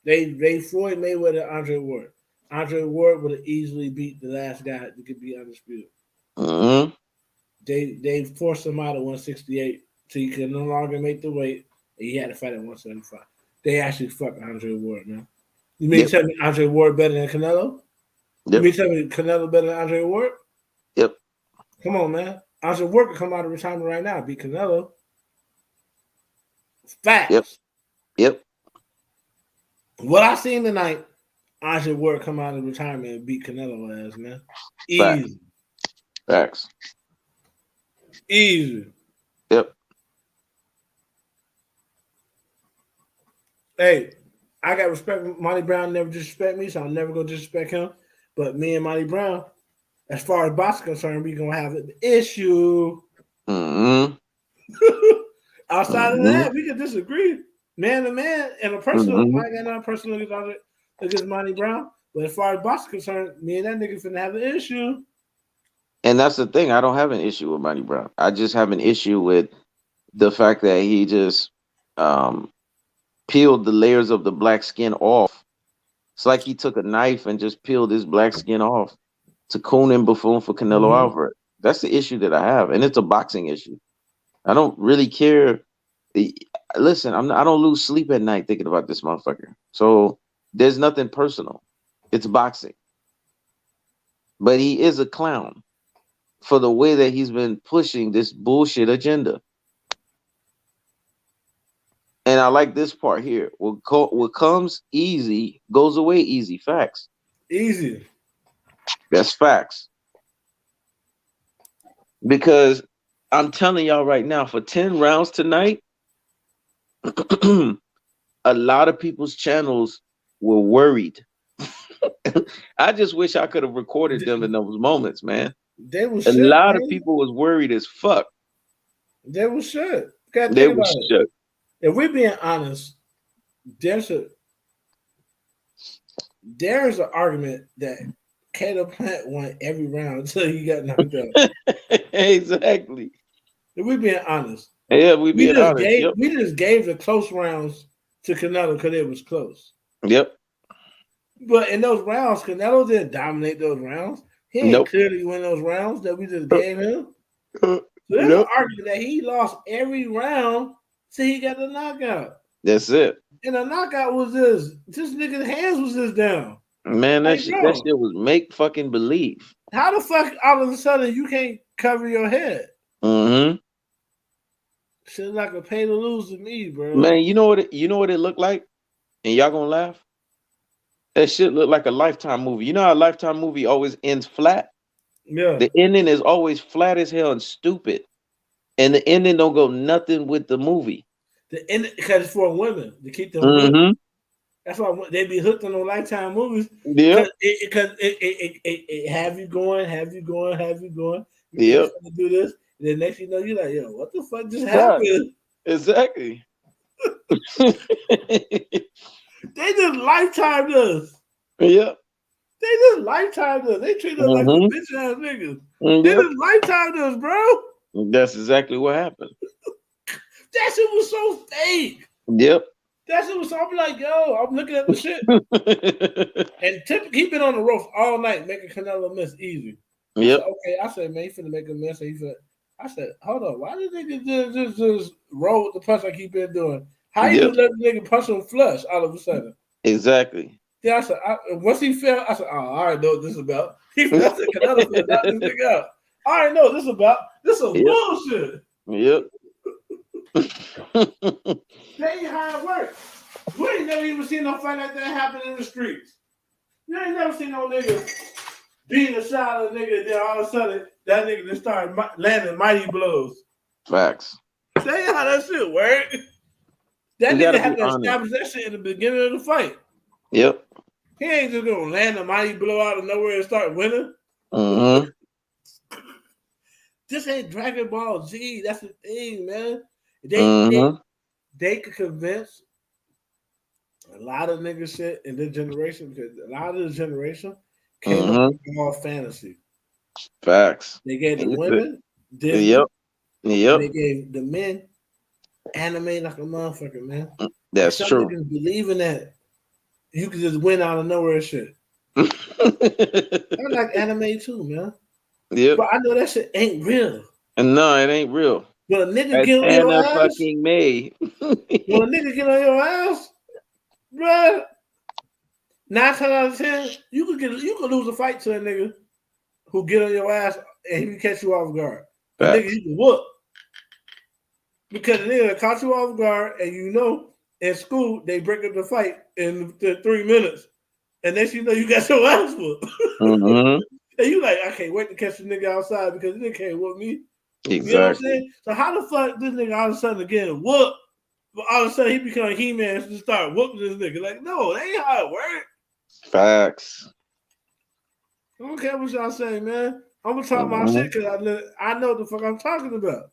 They Floyd Mayweather Andre Ward. Andre Ward would have easily beat the last guy that could be undisputed. Hmm. They forced him out at 168 so he could no longer make the weight, and he had to fight at 175. They actually fucked Andre Ward, man. You mean Yep. tell me Andre Ward better than Canelo? You Yep. mean tell me Canelo better than Andre Ward? Yep. Come on, man. Andre Ward could come out of retirement right now, beat Canelo. Yep. Facts. Yep. What I seen tonight, Andre Ward come out of retirement and beat Canelo ass, man. Facts. Easy. Facts. Easy. Yep. Hey, I got respect for Monty Brown, never disrespect me, so I'm never gonna disrespect him. But me and Monty Brown, as far as boxing concerned, we gonna have an issue. Hmm. Outside of Hmm. that, we can disagree. Man to man, and a personal, Hmm. I got nothing personal against Monty Brown. But as far as boxing concerned, me and that nigga finna have an issue. And that's the thing. I don't have an issue with Monty Brown. I just have an issue with the fact that he just um, peeled the layers of the black skin off It's like he took a knife and just peeled his black skin off to coon and buffoon for Canelo Mm-hmm. Alvarez. That's the issue that I have, and it's a boxing issue. I don't really care. The- Listen, I don't lose sleep at night thinking about this motherfucker. So there's nothing personal. It's boxing, but he is a clown for the way that he's been pushing this bullshit agenda. And I like this part here. What comes easy goes away easy. Facts. Easy. That's facts. Because I'm telling y'all right now, for 10 rounds tonight, a lot of people's channels were worried. I just wish I could have recorded them in those moments, man. They was A shook, lot of man. people was worried as fuck. They was shook. Gotta They think were about it. shook. If we're being honest, there's an argument that Caleb Plant won every round until he got knocked out. Exactly. If we're being honest, Yeah, we being honest. Yep. we just gave the close rounds to Canelo because it was close. Yep. But in those rounds, Canelo didn't dominate those rounds. He ain't Nope. clearly win those rounds that we just gave him. So there's Nope. an argument that he lost every round till he got the knockout. That's it. And the knockout was this nigga's hands was just down. Man, Like, that shit was make fucking believe. How the fuck all of a sudden you can't cover your head? Mm-hmm. Shit like a pay to lose to me, bro. Man, you know what it looked like? And y'all gonna laugh? That shit looked like a Lifetime movie. You know how a Lifetime movie always ends flat? Yeah. The ending is always flat as hell and stupid. And the ending don't go nothing with the movie. The end because it's for women to keep them Mm-hmm. hooked. That's why they be hooked on those Lifetime movies. Yeah. Because it have you going. You Yep. to do this. And then next you know, you're like, yo, what the fuck just happened? Exactly. They just Lifetime us. Yep. They just Lifetime us. They treat us like the bitch ass niggas. Yep. They just Lifetime us, bro. That's exactly what happened. That shit was so fake. Yep. That shit was so, I'm like, yo, I'm looking at the shit. And he been on the ropes all night making Canelo miss easy. Yep. I said, man, he finna make a miss. I said, hold on, why did nigga just roll with the punch like he been doing? How you just let the nigga punch him flush all of a sudden? Exactly. Yeah, I said, once he fell, I said, oh, I already know what this is about. I said, Canelo finna knock this nigga out. I already know what this is about. This is bullshit. Yep. That ain't how it works. We ain't never even seen no fight like that happen in the streets. You ain't never seen no nigga beating a shot of a nigga, then all of a sudden that nigga just started landing mighty blows. Facts. That ain't how that shit work. That nigga had to establish that shit in the beginning of the fight. Yep. He ain't just gonna land a mighty blow out of nowhere and start winning. Mm-hmm. This ain't Dragon Ball Z. That's the thing, man. They could convince a lot of niggas shit in this generation because a lot of this generation came up with all fantasy. Facts. They gave the women Disney. Yep. They gave the men anime like a motherfucker, man. That's true. Niggas believe in that. You can just win out of nowhere and shit. I like anime too, man. Yep. But I know that shit ain't real. And no, it ain't real. When a nigga get on your ass, fucking May. when a nigga get on your ass, bruh, 9 times out of 10, you could lose a fight to a nigga who get on your ass and he can catch you off guard. A nigga you can whoop. Because the nigga caught you off guard and you know in school they break up the fight in 3 minutes. And then you know you got your ass whooped. And you like, I can't wait to catch the nigga outside because the nigga can't whoop me. Exactly. You know what I'm saying? So how the fuck this nigga all of a sudden getting whooped, but all of a sudden he become He-Man and start whooping this nigga? Like, no, that ain't how it works. Facts. I don't care what y'all say, man. I'm gonna talk my shit because I know what the fuck I'm talking about.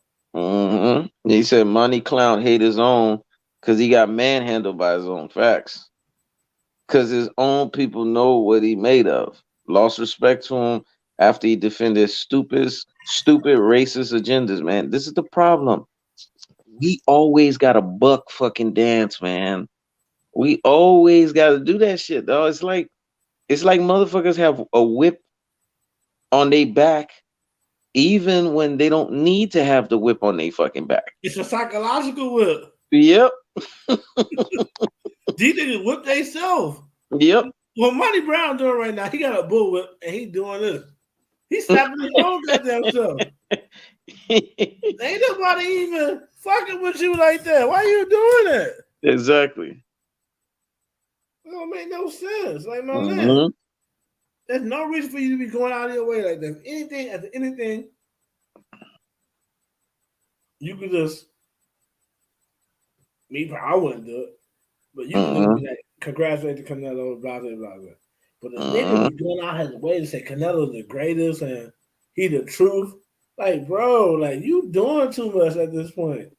He said money clown hate his own because he got manhandled by his own. Facts. Because his own people know what he made of. Lost respect to him after he defended stupid racist agendas, man. This is the problem. We always got a buck fucking dance, man. We always got to do that shit, though. It's like motherfuckers have a whip on their back, even when they don't need to have the whip on their fucking back. It's a psychological whip. Yep. These niggas whip themselves. Yep. What Monty Brown doing right now, he got a bull whip and he doing this. He's slapping his own goddamn self. Ain't nobody even fucking with you like that. Why are you doing that? Exactly. It don't make no sense. Like, my man, there's no reason for you to be going out of your way like that. If anything, you could just, I wouldn't do it, but you can just be like, congratulate the Canelo, blah, blah, blah, blah. But the nigga be going out his way to say Canelo's the greatest and he the truth. Like, bro, like, you doing too much at this point.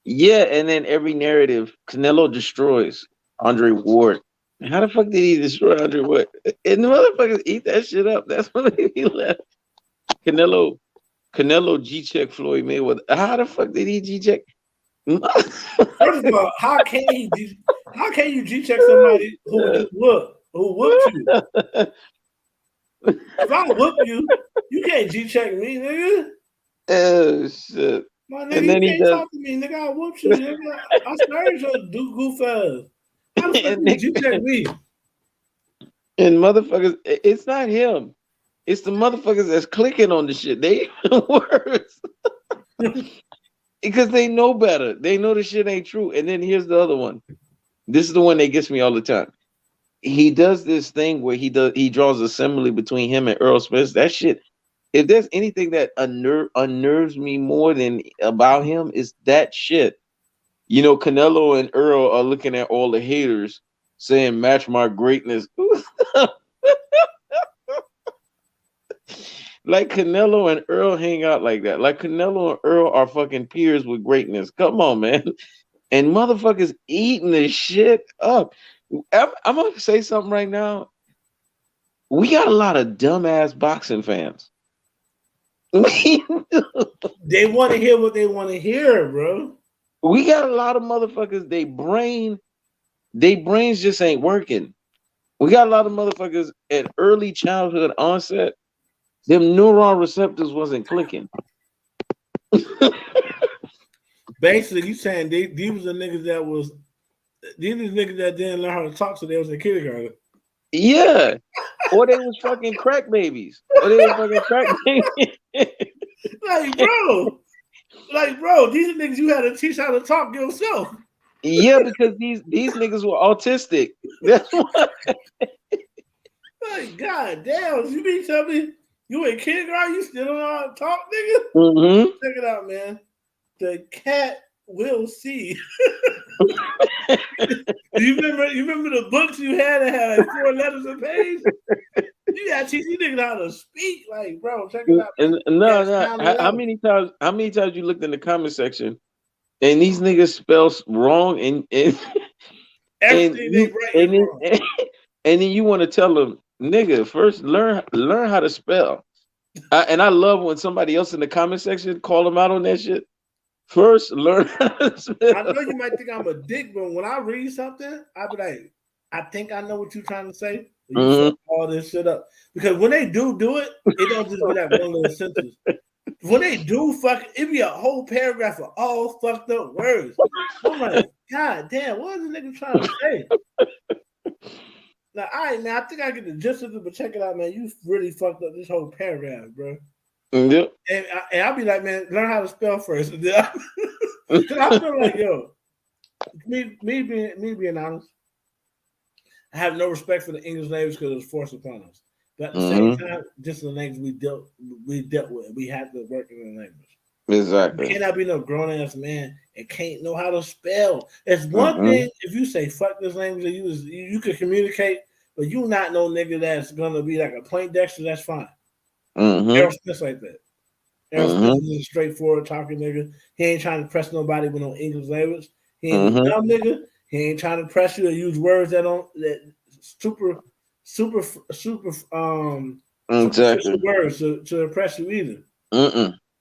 Yeah, and then every narrative, Canelo destroys Andre Ward. How the fuck did he destroy Andre Ward? And the motherfuckers eat that shit up. That's what he left. Canelo G-check Floyd Mayweather. How the fuck did he G-check? First of all, how can you G-check somebody who whooped you? If I whoop you, you can't G-check me, nigga. Oh shit. My nigga, you can't talk to me, nigga. I whooped you, nigga. I started your goof ass. How the fuck you G-check me? And motherfuckers, it's not him. It's the motherfuckers that's clicking on the shit. They worse. Because they know better. They know the shit ain't true. And then here's the other one. This is the one that gets me all the time. He does this thing where he draws a simile between him and Earl Smith. That shit, if there's anything that unnerves me more than about him, is that shit. You know, Canelo and Earl are looking at all the haters saying, match my greatness. Like Canelo and Earl hang out like that. Like Canelo and Earl are fucking peers with greatness. Come on, man. And motherfuckers eating this shit up. I'm gonna say something right now. We got a lot of dumbass boxing fans. They want to hear what they want to hear, bro. We got a lot of motherfuckers. They brains just ain't working. We got a lot of motherfuckers at early childhood onset. Them neuron receptors wasn't clicking. Basically, you saying these was the niggas that didn't learn how to talk, so they was in kindergarten. Yeah. Or they was fucking crack babies. Or they was fucking crack babies. Like, bro, these are niggas you had to teach how to talk yourself. Yeah, because these niggas were autistic. That's why. Like, god damn, you mean tell me you in kindergarten, you still don't know how to talk, nigga? Mm-hmm. Check it out, man. The cat will see. You remember the books you had that had like 4 letters a page? You gotta teach these niggas how to speak. Like, bro, check it out. No. How many times you looked in the comment section and these niggas spell wrong and everything and then you want to tell them, nigga, first learn how to spell. And I love when somebody else in the comment section call them out on that shit. First, learn how to spell. I know you might think I'm a dick, but when I read something, I be like, I think I know what you're trying to say. You fuck all this shit up. Because when they do it, it don't just be that one little sentence. When they do fuck, it be a whole paragraph of all fucked up words. I'm like, god damn, what is this nigga trying to say? Now, all right, man, I think I get the gist of it, but check it out, man. You really fucked up this whole paragraph, bro. Yep. And I'll be like, man, learn how to spell first. Because I feel like, yo, me being honest, I have no respect for the English language because it was forced upon us. But at the same time, just the language we dealt with, we had to work in the language. Exactly. You cannot be no grown ass man and can't know how to spell. It's one thing if you say fuck this language and you can communicate, but you not no nigga that's gonna be like a Poindexter. That's fine. Errol Smith's like that. Errol Smith is a straightforward talking nigga. He ain't trying to press nobody with no English language. He ain't a dumb nigga. He ain't trying to press you or use words that super words to impress you either.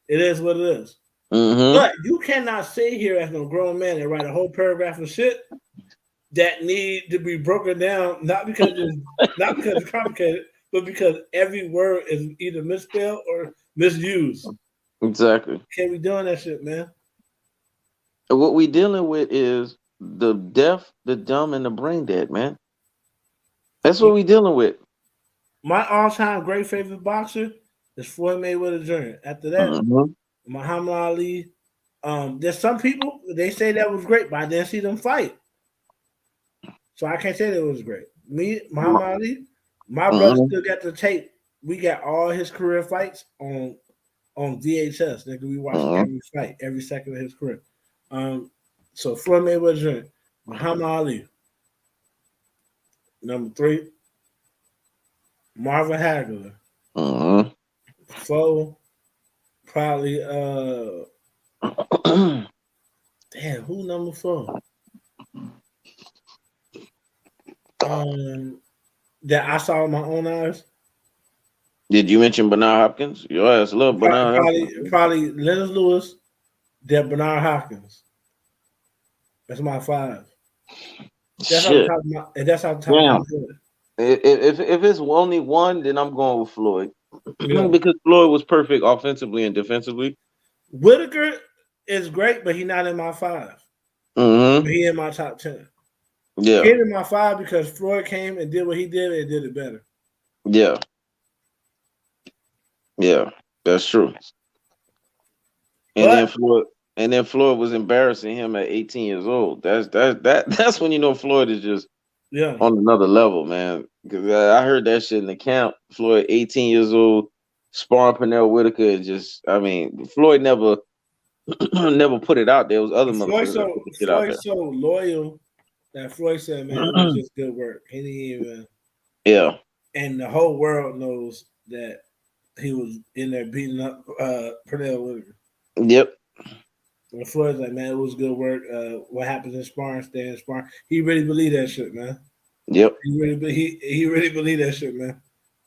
It is what it is. But you cannot sit here as no grown man and write a whole paragraph of shit that need to be broken down, not because it's complicated, but because every word is either misspelled or misused. Exactly. Can't be doing that shit, man. What we dealing with is the deaf, the dumb, and the brain dead, man. That's what we dealing with. My all-time great favorite boxer is Floyd Mayweather Jr. After that, Hmm. Muhammad Ali. There's some people they say that was great, but I didn't see them fight, so I can't say that it was great. Me, Muhammad Ali, my brother Hmm. still got the tape. We got all his career fights on VHS. Nigga, we watch Hmm. every fight, every second of his career. Um, so Floyd Mayweather Jr., Muhammad Ali, number three, Marvin Hagler, Hmm. four, probably damn, who number four? Um, that I saw with my own eyes. Did you mention Bernard Hopkins? Your ass love Bernard Probably, Hopkins. probably Leonard Lewis, then Bernard Hopkins. That's my five. That's off the Shit. top of my. And that's off the top of my Damn. head. If it's only one, then I'm going with Floyd Yeah, because Floyd was perfect offensively and defensively. Whitaker is great, but he's not in my five. Hmm. He in my top 10. He Yeah. in my five because Floyd came and did what he did and did it better. Yeah. Yeah. That's true. And then But Floyd was embarrassing him at 18 years old. That's when you know Floyd is just yeah, on another level, man. Because I heard that shit in the camp. Floyd, 18 years old, sparring Pernell Whitaker, and just I mean, Floyd never never put it out there. It was other Floyd motherfuckers that so put the shit out Floyd there. so loyal that Floyd said, "Man, it was just good work." He didn't even, Yeah. and the whole world knows that he was in there beating up Pernell Whitaker. Yep. And Floyd's like, "Man, it was good work. What happens in sparring, stay in sparring." He really believed that shit, man. Yep. He really believed that shit, man.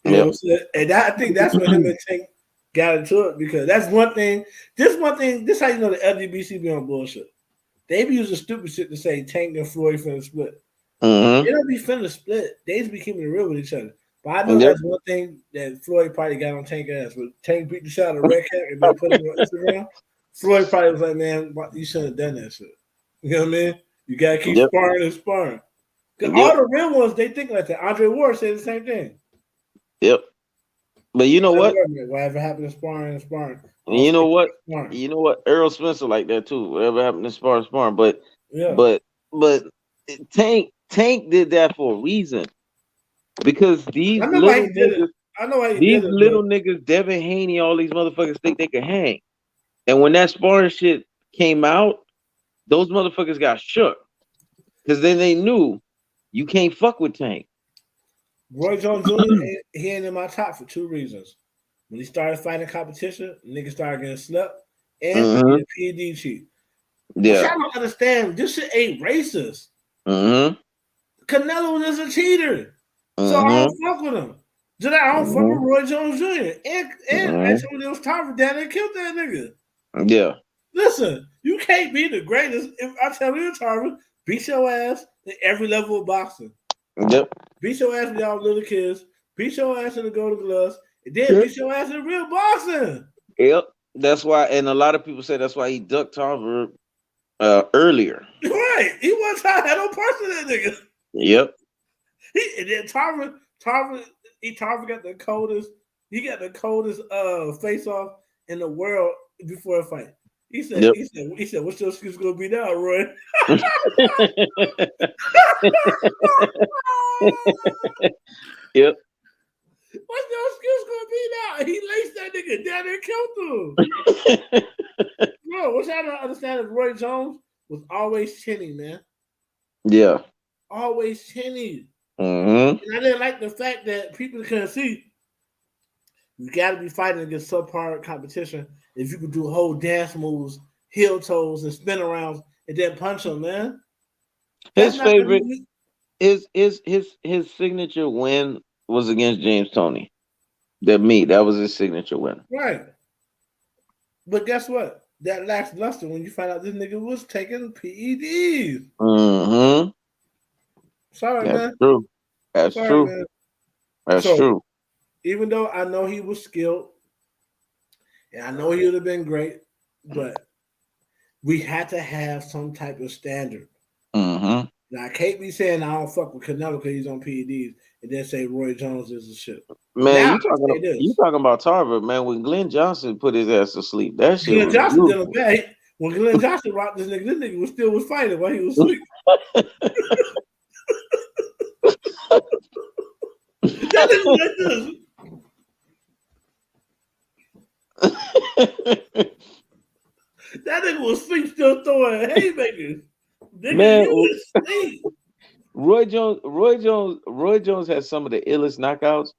You know what Yep. I'm saying? And I think that's when him and Tank got into it because that's one thing. This one thing. This how you know the LGBT be on bullshit. They be using stupid shit to say Tank and Floyd finna split. They Hmm. don't be finna split. They just be keeping it real with each other. But I know Yep. that's one thing that Floyd probably got on Tank ass. But Tank beat the shot out of Red Cat and then put it on Instagram. Floyd probably was like, "Man, you shouldn't have done that shit." You know what I mean? You gotta keep Yep. sparring and sparring. Cause all Yep. the real ones, they think like that. Andre Ward said the same thing. Yep. But you know what? Whatever happened to sparring and sparring. And I'll you know stick what? to sparring. You know what? Earl Spencer like that too. Whatever happened to sparring. Yeah. But but Tank did that for a reason. Because I know why he did it. I know why he these did it, but little niggas, Devin Haney, all these motherfuckers think they can hang. And when that sparring shit came out, those motherfuckers got shook. Because then they knew you can't fuck with Tank. Roy Jones Jr. He ain't in my top for two reasons. When he started fighting competition, niggas started getting slept, and he Mm-hmm. a PED cheat. But Yeah. y'all don't understand. This shit ain't racist. Mm-hmm. Canelo is a cheater, so I Mm-hmm. don't fuck with him. Just like I don't fuck with Mm-hmm. Roy Jones Jr. And Mm-hmm. Antonio Tarver down there killed that nigga. Yeah. Listen, you can't be the greatest if I tell you, Tarver, beat your ass at every level of boxing. Yep. Beat your ass when y'all little kids. Beat your ass in the Golden Gloves. And then Yep. beat your ass in real boxing. Yep. That's why, and a lot of people say that's why he ducked Tarver earlier. Right. He wasn't trying to have no parts of that nigga. Yep. And then Tarver got the coldest. He got the coldest face off in the world before a fight. He said, Yep. what's your excuse gonna be now, Roy? Yep. What's your excuse gonna be now? He laced that nigga down there and killed him. Bro, what y'all don't understand is Roy Jones was always chinny, man. Yeah. Always chinny. Mm-hmm. And I didn't like the fact that people couldn't see. You gotta be fighting against subpar competition if you could do whole dance moves, heel toes, and spin arounds, and then punch them, man. That's His not favorite, his signature win was against James Toney. That was his signature win. right. But guess what? That last luster when you find out this nigga was taking PEDs. Mm-hmm. Sorry, That's man. true. That's Sorry, true. man. That's So true. even though I know he was skilled and I know he would have been great, but we had to have some type of standard. Mm-hmm. Now I can't be saying I don't fuck with Canelo because he's on PEDs and then say Roy Jones is the shit. Man, Now you I can say you this. talking about Tarver, man? When Glenn Johnson put his ass to sleep, that shit Glenn was Johnson did a beautiful. bad. When Glenn Johnson rocked this nigga was still fighting while he was asleep. That nigga was like this. That nigga was asleep still throwing haymakers. Nigga, Man, you was asleep. Roy Jones had some of the illest knockouts,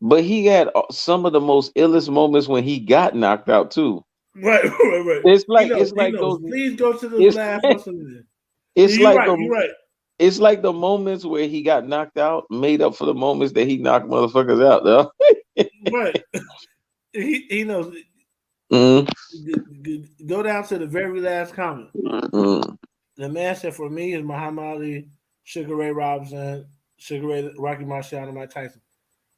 but he had some of the most illest moments when he got knocked out too. Right. It's He like knows. it's He like knows. those. Please go to the It's last WrestleMania. it's You're like right. You're right. it's like the moments where he got knocked out made up for the moments that he knocked motherfuckers out, though. Right. He knows. Mm, Go down to the very last comment. mm. The man said, "For me, is Muhammad Ali, Sugar Ray Robinson, Sugar Ray, Rocky Marciano, Mike Tyson.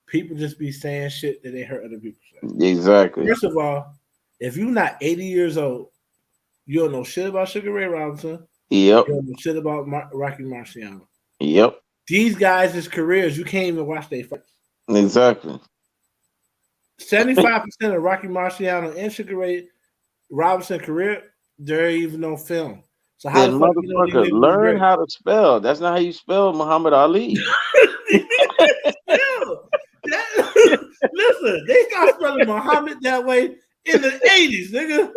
People just be saying shit that they heard other people say. Exactly. First of all, if you're not 80 years old, you don't know shit about Sugar Ray Robinson. Yep. You don't know shit about Rocky Marciano. Yep. These guys' careers, you can't even watch their fights. Exactly. 75% of Rocky Marciano and Sugar Ray Robinson career, there ain't even no film. So how Then the fuck you know these motherfucker, niggas was learn great? how to spell. That's not how you spell Muhammad Ali. Listen, they start spelling Muhammad that way in the 80s, nigga.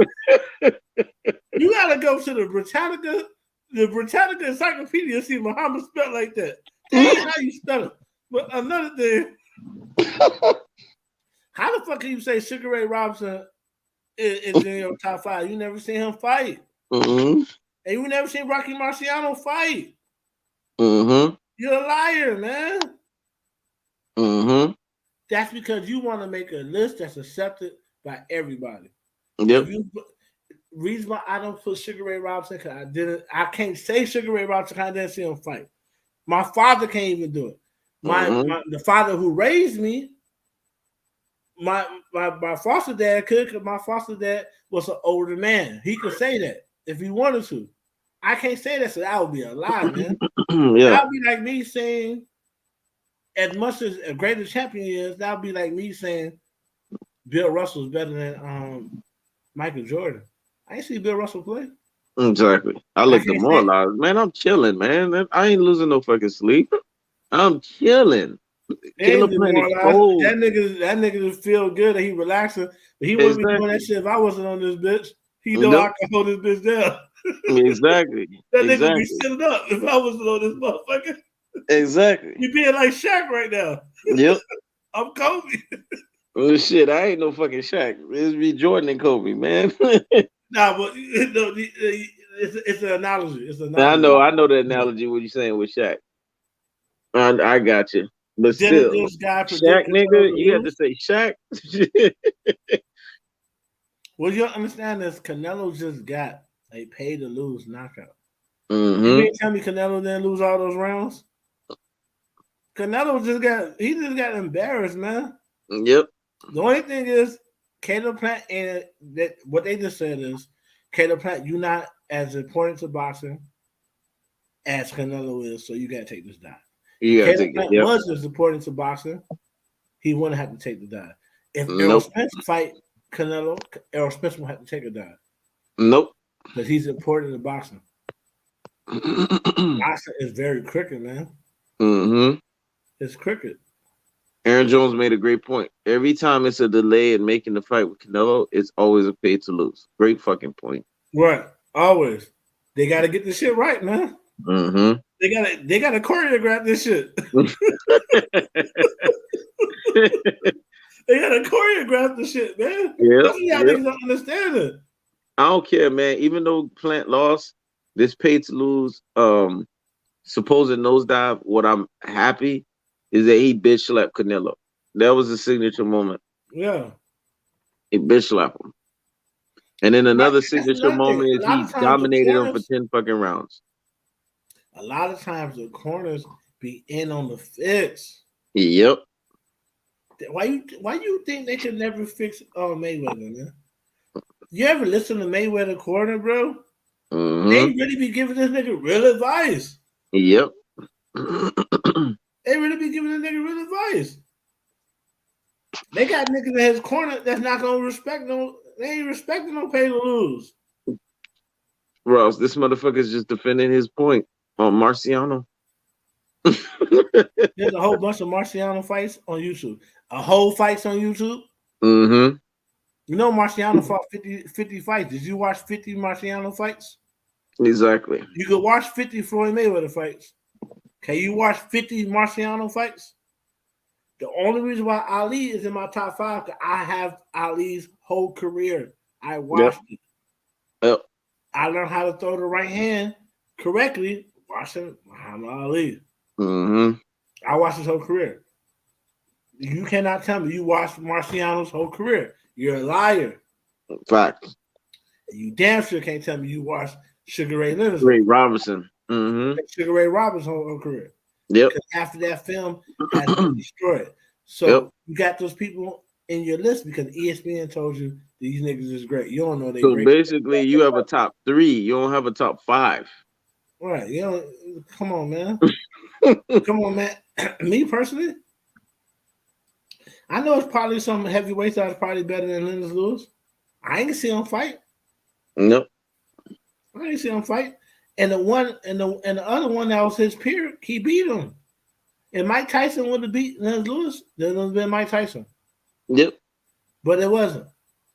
You gotta go to the Britannica Encyclopedia and see Muhammad spelled like that. That ain't how you spell it. But another thing, how the fuck can you say Sugar Ray Robinson is in your top five? You never seen him fight. Mm-hmm. And you never seen Rocky Marciano fight. Mm-hmm. You're a liar, man. Mm-hmm. That's because you want to make a list that's accepted by everybody. Yep. Reason why I don't put Sugar Ray Robinson because I can't say Sugar Ray Robinson because I didn't see him fight. My father can't even do it. The father who raised me, my foster dad could, because my foster dad was an older man. He could say that if he wanted to. I can't say that, so that would be a lie, man. Yeah. That would be like me saying, as much as a greatest champion is, that would be like me saying Bill Russell's better than Michael Jordan. I ain't see Bill Russell play. Exactly. I look demoralized. Man, I'm chilling, man. I ain't losing no fucking sleep. I'm chilling. Caleb Plant cold. That nigga just feel good that he relaxing. But he wouldn't be doing that shit if I wasn't on this bitch. He know I can hold this bitch down. Exactly. That nigga be sitting up if I wasn't on this motherfucker. Exactly. You being like Shaq right now. Yep. I'm Kobe. Oh shit, I ain't no fucking Shaq. It's be Jordan and Kobe, man. Nah, but it's an analogy. It's an analogy. I know the analogy what you saying with Shaq. I got you. But still, this guy Shaq nigga, you have to say Shaq. Well, you understand this. Canelo just got a pay to lose knockout. Mm-hmm. You ain't tell me Canelo didn't lose all those rounds. Canelo just got embarrassed, man. Yep. The only thing is, Caleb Plant and that what they just said is, Caleb Plant, you're not as important to boxing as Canelo is, so you gotta take this dive. Caleb Plant was as important to boxing, he wouldn't have to take the dive. If Errol Spence fight Canelo, Errol Spence will have to take a dive. Nope. Because he's important to boxing. Boxing is very cricket, man. Mm-hmm. It's cricket. Aaron Jones made a great point. Every time it's a delay in making the fight with Canelo, it's always a pay to lose. Great fucking point. Right. Always. They got to get this shit right, man. Mm-hmm. They got to choreograph this shit. They got to choreograph the shit, man. Yeah. That's why niggas don't understand it. I don't care, man. Even though Plant lost, this pay to lose, supposed nosedive, what I'm happy is that he bitch slapped Canelo. That was a signature moment. Yeah. He bitch slapped him. And then another signature moment is he dominated him for 10 fucking rounds. A lot of times the corners be in on the fix. Yep. Why you think they could never fix Mayweather, man? You ever listen to Mayweather corner, bro? They Mm-hmm. really be giving this nigga real advice. Yep. They really be giving this nigga real advice. They got niggas in his corner that's not gonna respect no. They ain't respecting no pay to lose. Ross, this motherfucker's just defending his point on Marciano. There's a whole bunch of Marciano fights on YouTube. A whole fights on YouTube. Mm-hmm. You know Marciano fought 50 fights. Did you watch 50 Marciano fights? Exactly. You could watch 50 Floyd Mayweather fights. Can you watch 50 Marciano fights? The only reason why Ali is in my top 5 because I have Ali's whole career. I watched it. Yep. I learned how to throw the right hand correctly watching Muhammad Ali. Mm-hmm. I watched his whole career. You cannot tell me you watched Marciano's whole career. You're a liar. Fact. You damn sure can't tell me you watched Sugar Ray Leonard's Ray Robinson. Mm-hmm. Sugar Ray Roberts' whole career. Yep. Because after that film has been destroyed. So Yep. you got those people in your list because ESPN told you these niggas is great. You don't know they So great. basically, you have a top 3. You don't have a top 5. Right. You know, come on, man. Come on, man. Me personally, I know it's probably some heavyweights that's probably better than Lennox Lewis. I ain't see him fight. Nope. I ain't see him fight. And the other one that was his peer, he beat him. And Mike Tyson would have beat Lennox Lewis, then it would have been Mike Tyson. Yep. But it wasn't.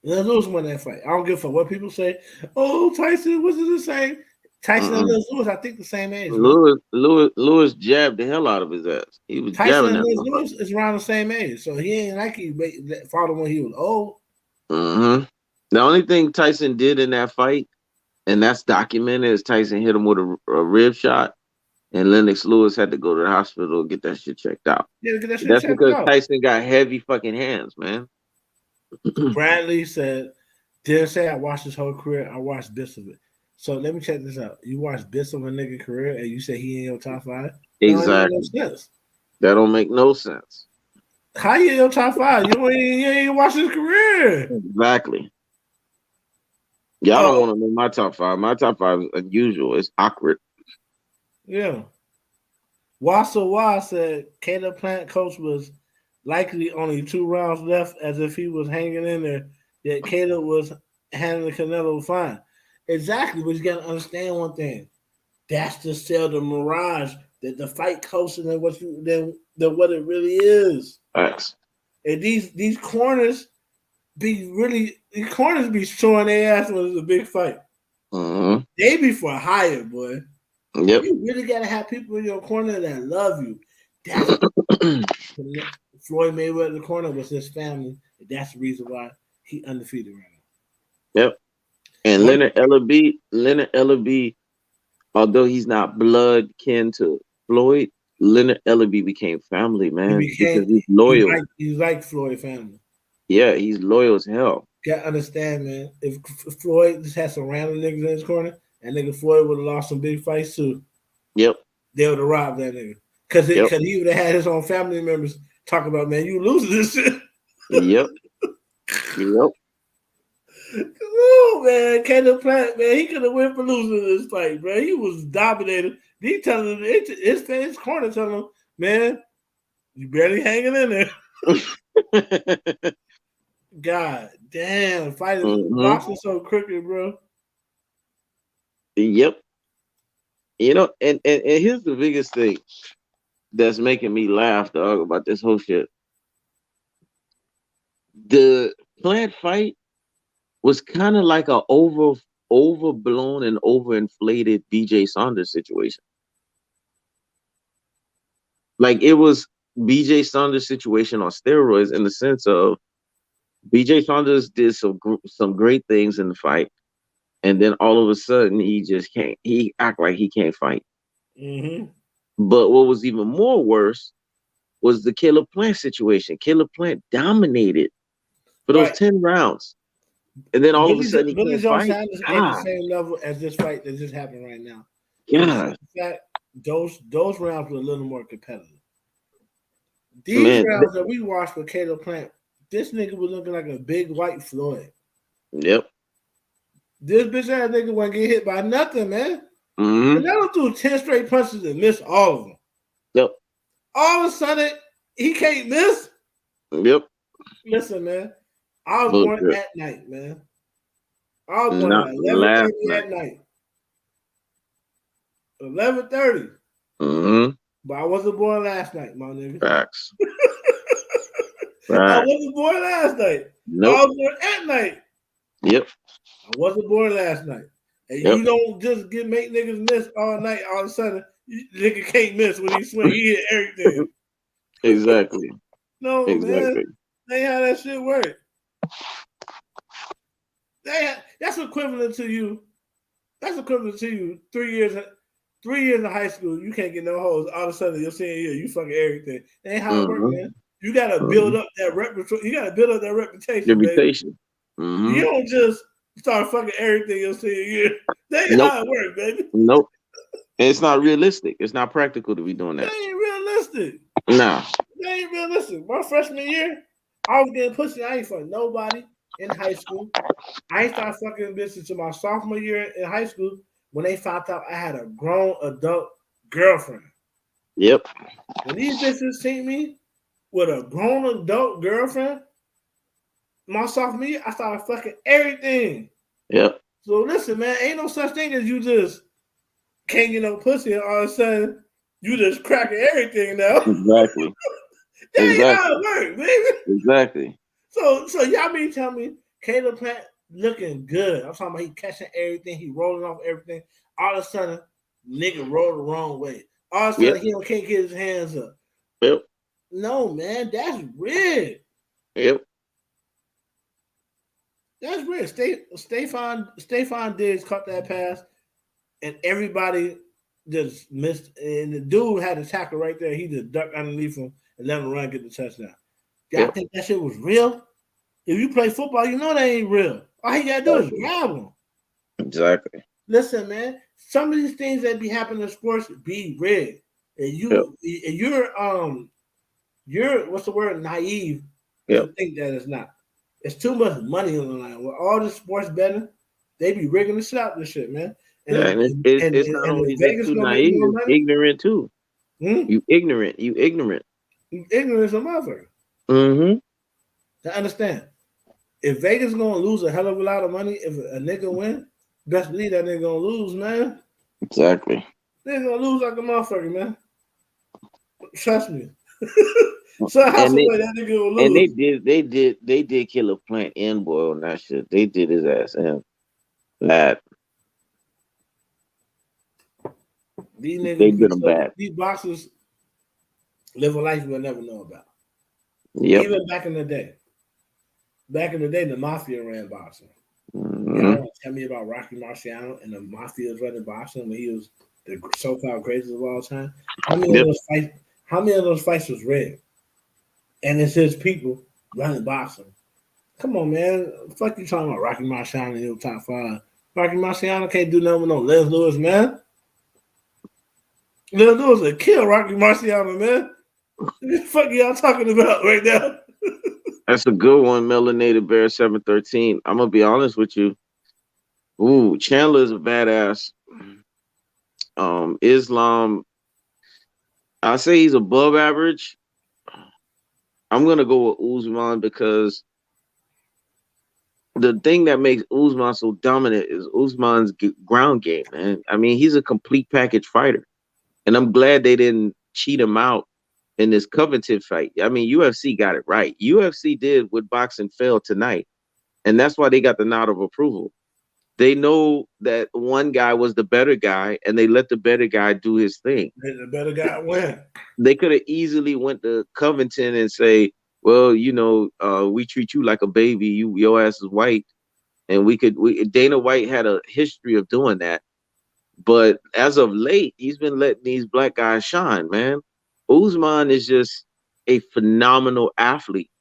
Lennox Lewis won that fight. I don't give a fuck what people say. Oh, Tyson wasn't the same. Tyson and Lennox Lewis, I think the same age. Lewis jabbed the hell out of his ass. He was Tyson jabbing and that. Lewis is around the same age, so he ain't like he fought him when he was old. Mm-hmm. The only thing Tyson did in that fight, and that's documented, is Tyson hit him with a rib shot, and Lennox Lewis had to go to the hospital to get that shit checked out. Yeah, get that shit That's checked because out. Tyson got heavy fucking hands, man. Bradley said, didn't say I watched his whole career. I watched bits of it. So let me check this out. You watched bits of a nigga career, and you say he in your top 5? Exactly. That don't make no sense. How you in your top 5? You ain't watched his career. Exactly. Y'all don't want to know my top 5. My top 5 is unusual. It's awkward. Yeah. Wassa said Caleb Plant coach was likely only 2 rounds left as if he was hanging in there, yet Caleb was handling Canelo fine. Exactly, but you got to understand one thing. That's to sell the mirage that the fight closer than what it really is. Thanks. And these corners be showing their ass when it's a big fight. Mm-hmm. They be for hire, boy. Yep. You really gotta have people in your corner that love you. That's Floyd Mayweather corner was his family. And that's the reason why he undefeated right now. Yep. And Leonard Ellaby, although he's not blood kin to Floyd, Leonard Ellaby became family, man. Because he's loyal. He's like Floyd family. Yeah, he's loyal as hell. Gotta understand, man. If Floyd just had some random niggas in his corner, and nigga Floyd would have lost some big fights too. Yep. They would have robbed that nigga. Because he would have had his own family members talk about, man, you losing this shit. Yep. Yep. Oh, man, Caleb Plant, man, he could have went for losing this fight, bro. He was dominated. He telling him, his corner telling him, man, you barely hanging in there. God damn, fighting boxing so crooked, bro. Yep. You know, and here's the biggest thing that's making me laugh, dog, about this whole shit. The Plant fight was kind of like a overblown and overinflated BJ Saunders situation. Like it was BJ Saunders situation on steroids in the sense of BJ Saunders did some great things in the fight, and then all of a sudden he just can't. He act like he can't fight. Mm-hmm. But what was even more worse was the Caleb Plant situation. Caleb Plant dominated for those 10 rounds. And then all of a sudden he can't fight. Sanders ain't the same level as this fight that just happened right now. Yeah. In fact, those rounds were a little more competitive. These Man, rounds that we watched with Caleb Plant, this nigga was looking like a big white Floyd. yep. This bitch ass nigga wasn't get hit by nothing, man. Mm-hmm. Canelo threw 10 straight punches and missed all of them. Yep. All of a sudden, he can't miss. Yep. Listen, man. I was born Bullshit. at night, man. I was born Not at last 11:30 night. at night. 11:30. Mm-hmm. But I wasn't born last night, my nigga. Facts. I Right. wasn't born last night. Nope. I was born at night. Yep. I wasn't born last night. And Yep. you don't just make niggas miss all night. All of a sudden, nigga can't miss when he swing. He hit everything. Exactly. No, Exactly. man. That ain't how that shit work. That's equivalent to you. That's equivalent to you 3 years. 3 years in high school, you can't get no hoes. All of a sudden, you're saying, "Yeah, you fucking everything." That ain't how it works, man. You gotta build up that reputation. You gotta build up that reputation, baby. Mm-hmm. You don't just start fucking everything you'll see a year. That ain't how it works, baby. Nope. It's not realistic. It's not practical to be doing that. That ain't realistic. Nah. That ain't realistic. My freshman year, I was getting pussy. I ain't fucking nobody in high school. I ain't started fucking bitches to my sophomore year in high school when they found out I had a grown adult girlfriend. Yep. When these bitches seen me with a grown adult girlfriend, my sophomore year, I started fucking everything. Yep. So listen, man, ain't no such thing as you just can't get no pussy and all of a sudden you just cracking everything now. Exactly. That ain't how it works, baby. Exactly. So y'all mean tell me Caleb Plant looking good. I'm talking about he catching everything, he rolling off everything. All of a sudden, nigga roll the wrong way. All of a sudden, he can't get his hands up. Yep. No, man, that's rigged. Yep. That's rigged. Stephon Diggs caught that pass, and everybody just missed. And the dude had a tackle right there. He just ducked underneath him and let him run and get the touchdown. Y'all think that shit was real? If you play football, you know that ain't real. All you gotta do is grab them. Exactly. Listen, man. Some of these things that be happening in sports be rigged, and you're what's the word? Naive to think that it's not. It's too much money on the line. With all the sports betting, they be rigging the shit out this shit, man. And it's not only just too naive, it's ignorant too. You ignorant. You ignorant. You ignorant as a mother. Mm-hmm. To understand, if Vegas is gonna lose a hell of a lot of money, if a nigga win, best believe that nigga gonna lose, man. Exactly. They're gonna lose like a motherfucker, man. Trust me. And they did kill a Plant and boy on that shit. They did his ass in. That these niggas, they did them bad. These boxers live a life we'll never know about. Yep. Even back in the day. Back in the day, the mafia ran boxing. Mm-hmm. Y'all want to tell me about Rocky Marciano and the mafia was running boxing when he was the so-called greatest of all time? How many of those fights was rigged? And it's his people running boxing. Come on, man. Fuck you talking about Rocky Marciano in your top 5. Rocky Marciano can't do nothing with no Les Lewis, man. Les Lewis would kill Rocky Marciano, man. What the fuck y'all talking about right now? That's a good one, Melanated Bear 713. I'm gonna be honest with you. Ooh, Chandler's a badass. Islam, I say he's above average. I'm gonna go with Usman because the thing that makes Usman so dominant is Usman's ground game, man. I mean, he's a complete package fighter, and I'm glad they didn't cheat him out in this Covington fight. I mean, UFC got it right. UFC did what boxing failed tonight, and that's why they got the nod of approval. They know that one guy was the better guy, and they let the better guy do his thing. The better guy win. They could have easily went to Covington and say, well, we treat you like a baby. Your ass is white. And Dana White had a history of doing that. But as of late, he's been letting these black guys shine, man. Usman is just a phenomenal athlete.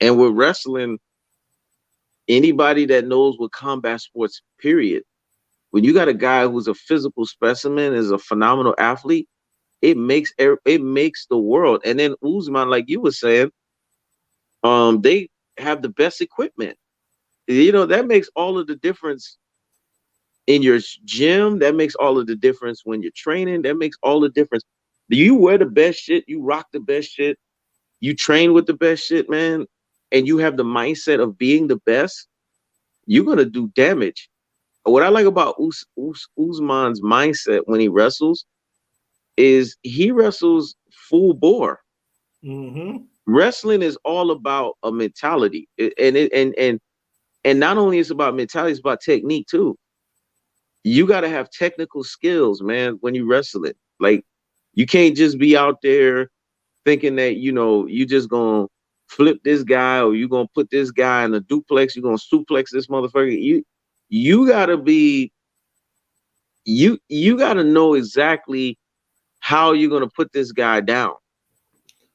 And with wrestling, anybody that knows what combat sports, period, when you got a guy who's a physical specimen, is a phenomenal athlete, it makes the world. And then Usman, like you were saying, they have the best equipment. You know, that makes all of the difference in your gym. That makes all of the difference when you're training. That makes all the difference. Do you wear the best shit? You rock the best shit. You train with the best shit, man. And you have the mindset of being the best. You're gonna do damage. What I like about Usman's mindset when he wrestles is he wrestles full bore. Mm-hmm. Wrestling is all about a mentality, and not only is it about mentality, it's about technique too. You got to have technical skills, man, when you wrestle it. Like, you can't just be out there thinking that, you know, you just gonna flip this guy, or you gonna put this guy in a duplex, you're gonna suplex this motherfucker. You gotta be you gotta know exactly how you're gonna put this guy down.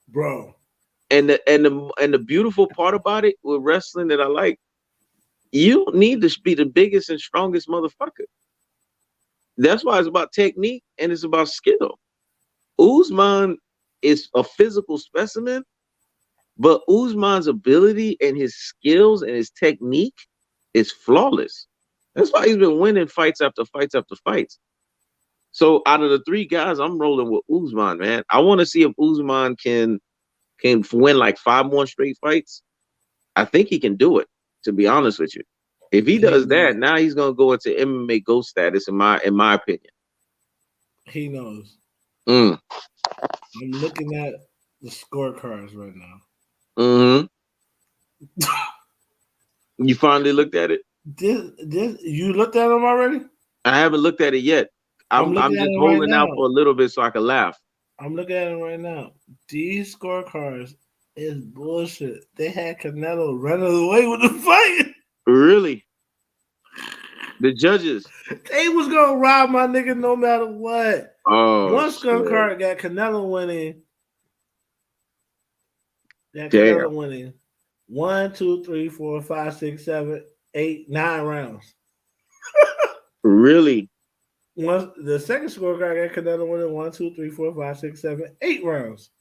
Bro. And the beautiful part about it with wrestling that I like, you don't need to be the biggest and strongest motherfucker. That's why it's about technique and it's about skill. Usman is a physical specimen, but Usman's ability and his skills and his technique is flawless. That's why he's been winning fights after fights after fights. So out of the three guys, I'm rolling with Usman, man. I want to see if Usman can win like 5 more straight fights. I think he can do it, to be honest with you. If he does that, now he's gonna go into MMA GOAT status, in my opinion. He knows. Mm. I'm looking at the scorecards right now. Mm-hmm. You finally looked at it? You looked at them already? I haven't looked at it yet. I'm just holding out for a little bit so I can laugh. I'm looking at them right now. These scorecards is bullshit. They had Canelo running away with the fight. Really? The judges. They was gonna rob my nigga no matter what. Oh, one scorecard got Canelo winning. Damn. Winning 1, 2, 3, 4, 5, 6, 7, 8, 9 rounds. Really? The second scorecard got Canelo winning 1, 2, 3, 4, 5, 6, 7, 8 rounds.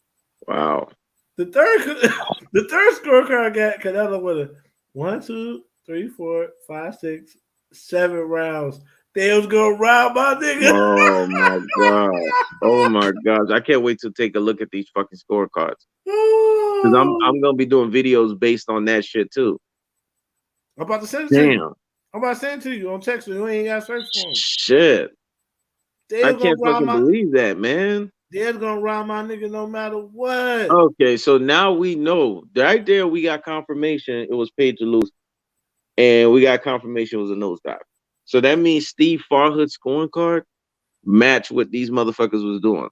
Wow. The third scorecard got Canelo winning 1, 2, 3, 4, 5, 6, 7 rounds. They was gonna rob my nigga. Oh my god. Oh my gosh. I can't wait to take a look at these fucking scorecards. Because I'm gonna be doing videos based on that shit too. I'm about to send it to you. I'm about to send it to you on text. You ain't got to search for them. Shit. I can't fucking believe that, man. They're gonna rob my nigga no matter what. Okay, so now we know. Right there, we got confirmation it was paid to lose. And we got confirmation it was a nosedive. So that means Steve Farhood's scoring card matched what these motherfuckers was doing.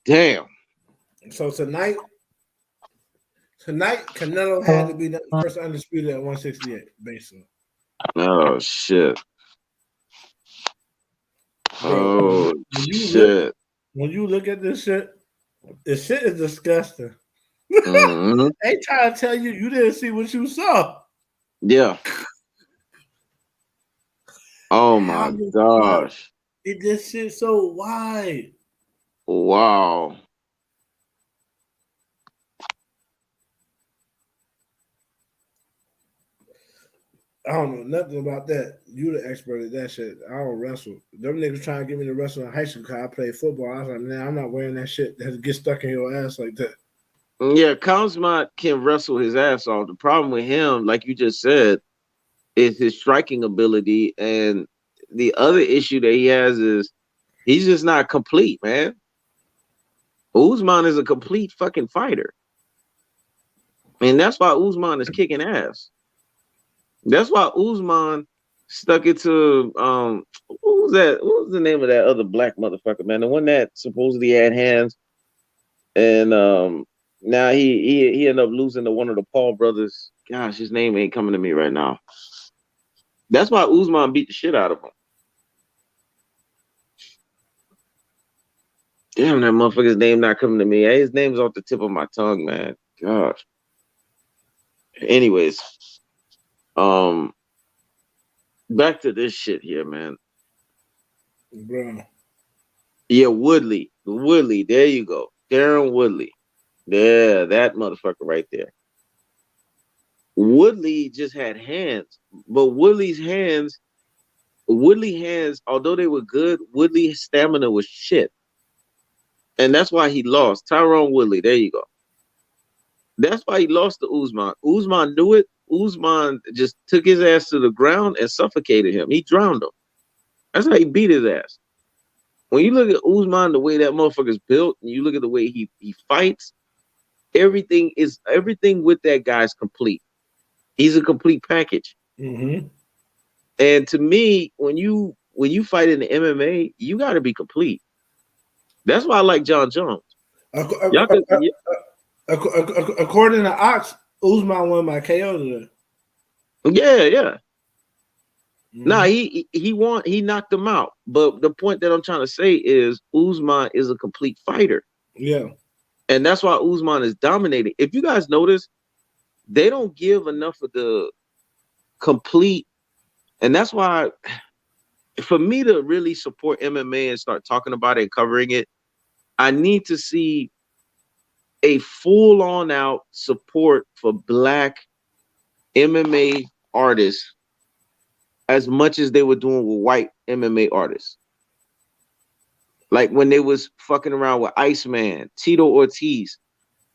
Damn. So tonight, Canelo had to be the first undisputed at 168, basically. Oh shit. Bro, shit. When you look at this shit, the shit is disgusting. Mm-hmm. They trying to tell you didn't see what you saw. Yeah. Oh my gosh. This shit so wide. Wow. I don't know nothing about that. You the expert at that shit. I don't wrestle. Them niggas trying to get me to wrestle in high school because I played football. I was like, man, I'm not wearing that shit that get stuck in your ass like that. Yeah, Khamzat can wrestle his ass off. The problem with him, like you just said, is his striking ability. And the other issue that he has is he's just not complete, man. Usman is a complete fucking fighter. And that's why Usman is kicking ass. That's why Usman stuck it to what was that? What was the name of that other black motherfucker, man? The one that supposedly had hands, and now he ended up losing to one of the Paul brothers. Gosh, his name ain't coming to me right now. That's why Usman beat the shit out of him. Damn, that motherfucker's name not coming to me. His name's off the tip of my tongue, man. Gosh. Anyways. Um, back to this shit here, man. Bro. Yeah, Woodley. Woodley, there you go. Darren Woodley. Yeah, that motherfucker right there. Woodley just had hands, but Woodley hands, although they were good, Woodley's stamina was shit. And that's why he lost. Tyrone Woodley, there you go. That's why he lost to Usman. Usman knew it. Usman just took his ass to the ground and suffocated him. He drowned him. That's how he beat his ass. When you look at Usman, the way that motherfucker's built, and you look at the way he fights, everything with that guy's complete. He's a complete package. Mm-hmm. And to me, when you fight in the MMA, you got to be complete. That's why I like John Jones. According to Ox, Usman won by KO today. Yeah. Mm-hmm. Nah, he won. He knocked him out. But the point that I'm trying to say is Usman is a complete fighter. Yeah. And that's why Usman is dominating. If you guys notice, they don't give enough of the complete. And that's why, for me to really support MMA and start talking about it and covering it, I need to see a full-on out support for Black MMA artists as much as they were doing with white MMA artists. Like when they was fucking around with Iceman, Tito Ortiz,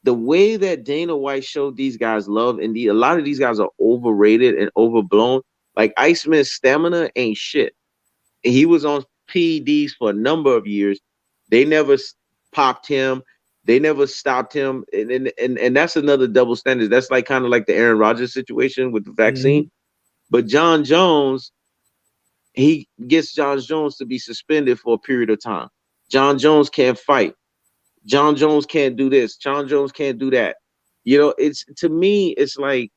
the way that Dana White showed these guys love, and a lot of these guys are overrated and overblown. Like Iceman's stamina ain't shit. And he was on PEDs for a number of years. They never popped him. They never stopped him. And that's another double standard. That's like kind of like the Aaron Rodgers situation with the vaccine. Mm-hmm. But John Jones, he gets John Jones to be suspended for a period of time. John Jones can't fight. John Jones can't do this. John Jones can't do that. You know, it's, to me, it's like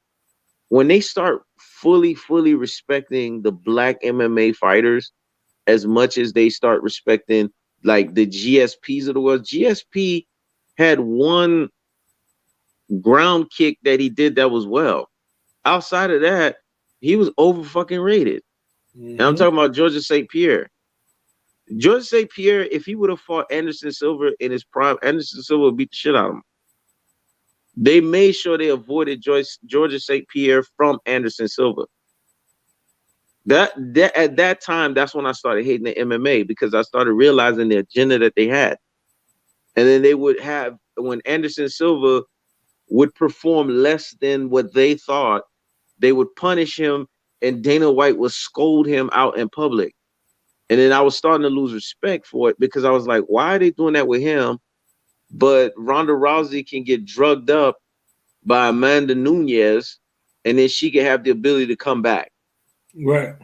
when they start fully respecting the Black MMA fighters as much as they start respecting like the GSPs of the world. GSP had one ground kick that he did that was well. Outside of that, he was over fucking rated. Mm-hmm. And I'm talking about Georges St. Pierre. Georges St. Pierre, if he would have fought Anderson Silva in his prime, Anderson Silva would beat the shit out of him. They made sure they avoided Georges St. Pierre from Anderson Silva. That at that time, that's when I started hating the MMA, because I started realizing the agenda that they had. And then they would have, when Anderson Silva would perform less than what they thought, they would punish him, and Dana White would scold him out in public. And then I was starting to lose respect for it, because I was like, why are they doing that with him? But Ronda Rousey can get drugged up by Amanda Nunes, and then she can have the ability to come back. Right.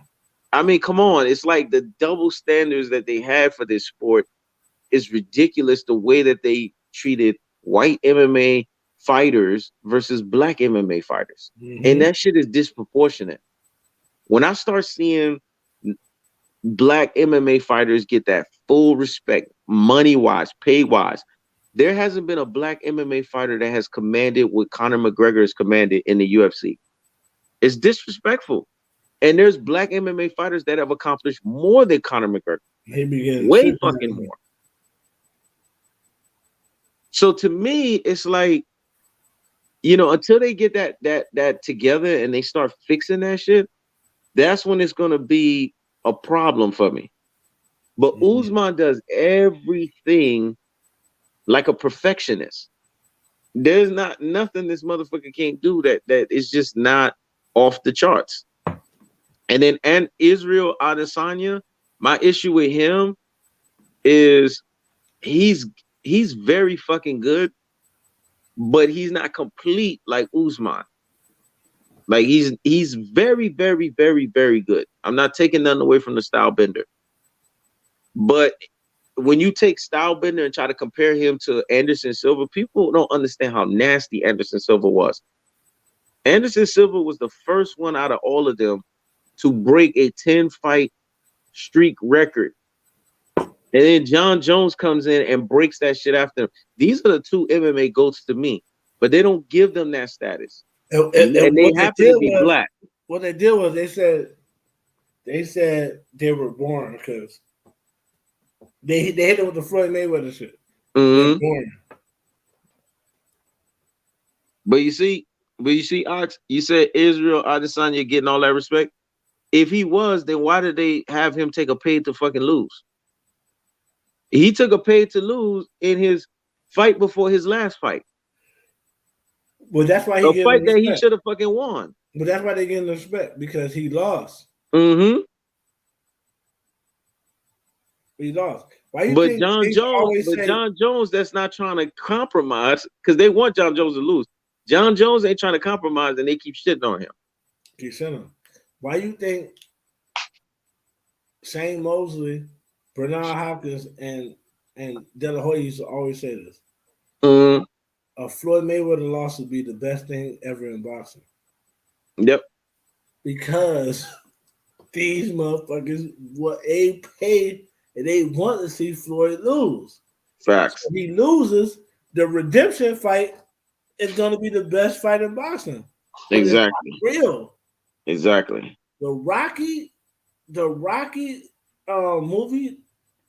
I mean, come on. It's like the double standards that they had for this sport is ridiculous, the way that they treated white MMA fighters versus Black MMA fighters. Mm-hmm. And that shit is disproportionate. When I start seeing Black MMA fighters get that full respect, money-wise, pay-wise, there hasn't been a Black MMA fighter that has commanded what Conor McGregor has commanded in the UFC. It's disrespectful. And there's Black MMA fighters that have accomplished more than Conor McGregor. Way fucking more. So to me, it's like, you know, until they get that together and they start fixing that shit, that's when it's gonna be a problem for me. But Usman does everything like a perfectionist. There's nothing this motherfucker can't do that is just not off the charts. And Israel Adesanya, my issue with him is he's very fucking good, but he's not complete like Usman. Like he's very, very, very, very good. I'm not taking nothing away from the style bender. But when you take style bender and try to compare him to Anderson Silva, people don't understand how nasty Anderson Silva was. Anderson Silva was the first one out of all of them to break a 10-fight streak record. And then John Jones comes in and breaks that shit after him. These are the two MMA GOATs to me, but they don't give them that status. And they happen to be Black. what they did was they said they were born because they hit it with the Floyd Mayweather shit. They're Mm-hmm. born. But you see, Ox, you said Israel Adesanya getting all that respect. If he was, then why did they have him take a pay to fucking lose? He took a pay to lose in his fight before his last fight. Well, that's why A he getting fight that he respect. should have fucking won. But that's why they getting respect because he lost. Mm-hmm. He lost. Why you think they always But say John Jones, that's not trying to compromise because they want John Jones to lose. John Jones ain't trying to compromise, and they keep shitting on him. keep saying him? Why you think Shane Mosley, Bernard Hopkins, and De La Hoya used to always say this? Mm-hmm. A Floyd Mayweather loss would be the best thing ever in boxing Yep. because these motherfuckers what they paid and they want to see Floyd lose. Facts. If he loses, the redemption fight is going to be the best fight in boxing. But it's Exactly. not real. Exactly. The Rocky movie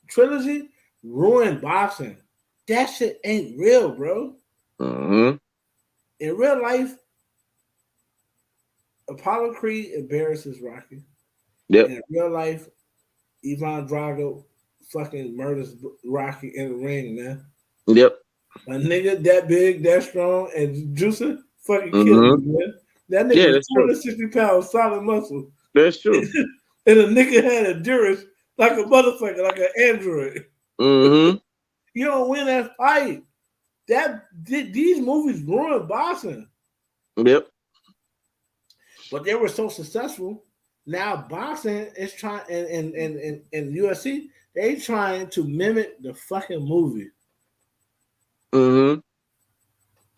trilogy ruined boxing. That shit ain't real, bro. Mm-hmm. In real life, Apollo Creed embarrasses Rocky. Yep. In real life, Ivan Drago fucking murders Rocky in the ring, man. Yep. A nigga that big, that strong, and juicing fucking killed Mm-hmm. me, man. That nigga Yeah, was that's true. 260 pounds, solid muscle. That's true. And a nigga had endurance like a motherfucker, like an android. Mm-hmm. You don't win that fight. These movies ruined boxing. Yep. But they were so successful. Now boxing is trying and UFC, they trying to mimic the fucking movie. Mm-hmm.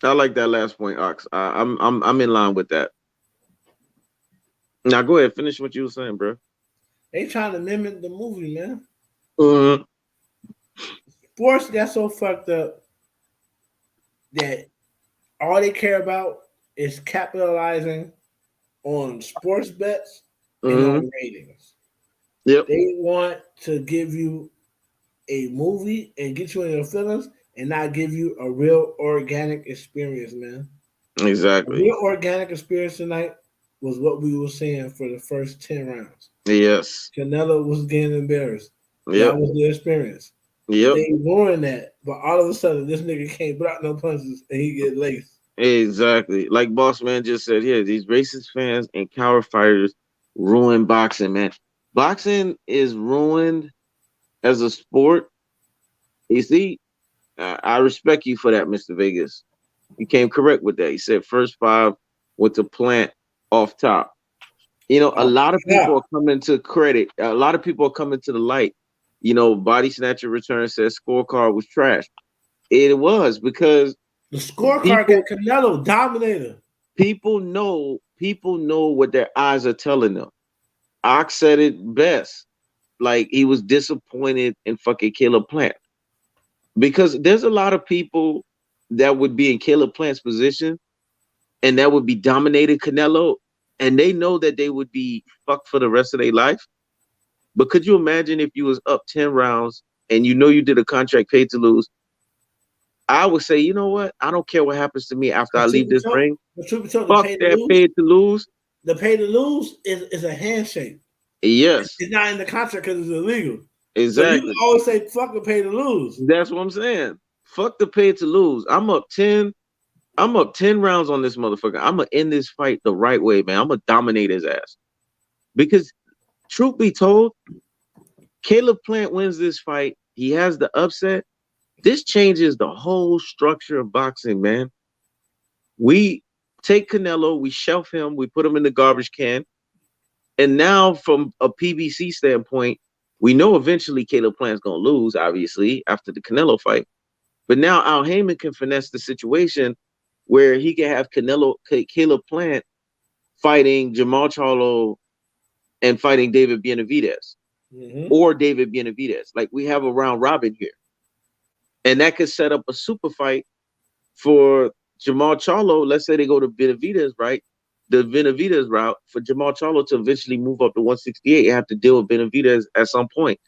I like that last point, Ox. I'm in line with that. Now go ahead, finish what you were saying, bro. They trying to mimic the movie, man. Mm-hmm. Sports got so fucked up that all they care about is capitalizing on sports bets and Mm-hmm. on ratings. Yep. They want to give you a movie and get you in your feelings and not give you a real organic experience, man. A Exactly. real organic experience tonight was what we were seeing for the first 10 rounds. Yes. Canelo was getting embarrassed. That Yep. was the experience. Yep. They ruined that, but all of a sudden, this nigga can't block no punches and he get laced. Exactly. Like Boss Man just said here, these racist fans and coward fighters ruin boxing, man. Boxing is ruined as a sport. You see, I respect you for that, Mr. Vegas. You came correct with that. You said first five with the plant off top. You know, a lot of people Yeah. are coming to credit. A lot of people are coming to the light. You know, Body Snatcher Return says scorecard was trash. It was because The scorecard people got Canelo dominator. people know what their eyes are telling them. Ox said it best. Like he was disappointed in fucking Caleb Plant. Because there's a lot of people that would be in Caleb Plant's position and that would be dominated Canelo, and they know that they would be fucked for the rest of their life. But could you imagine if you was up 10 rounds and you know you did a contract paid to lose? I would say, you know what? I don't care what happens to me after I leave this ring. The truth be told, Fuck that paid to lose. the pay to lose is a handshake. Yes, It's not in the contract because it's illegal. So you can exactly. always say fuck the pay to lose. That's what I'm saying. Fuck the pay to lose. I'm up 10. I'm up 10 rounds on this motherfucker. I'm gonna end this fight the right way, man. I'm gonna dominate his ass. Because truth be told, Caleb Plant wins this fight. He has the upset. This changes the whole structure of boxing, man. We take Canelo, we shelf him, we put him in the garbage can. And now, from a PBC standpoint, we know eventually Caleb Plant's gonna lose, obviously, after the Canelo fight. But now Al Heyman can finesse the situation where he can have Caleb Plant fighting Jamal Charlo and fighting David Benavidez or David Benavidez. Like we have a round robin here. And that could set up a super fight for Jamal Charlo. Let's say they go to Benavidez, right? the Benavidez route for Jamal Charlo to eventually move up to 168. You have to deal with Benavidez at some point.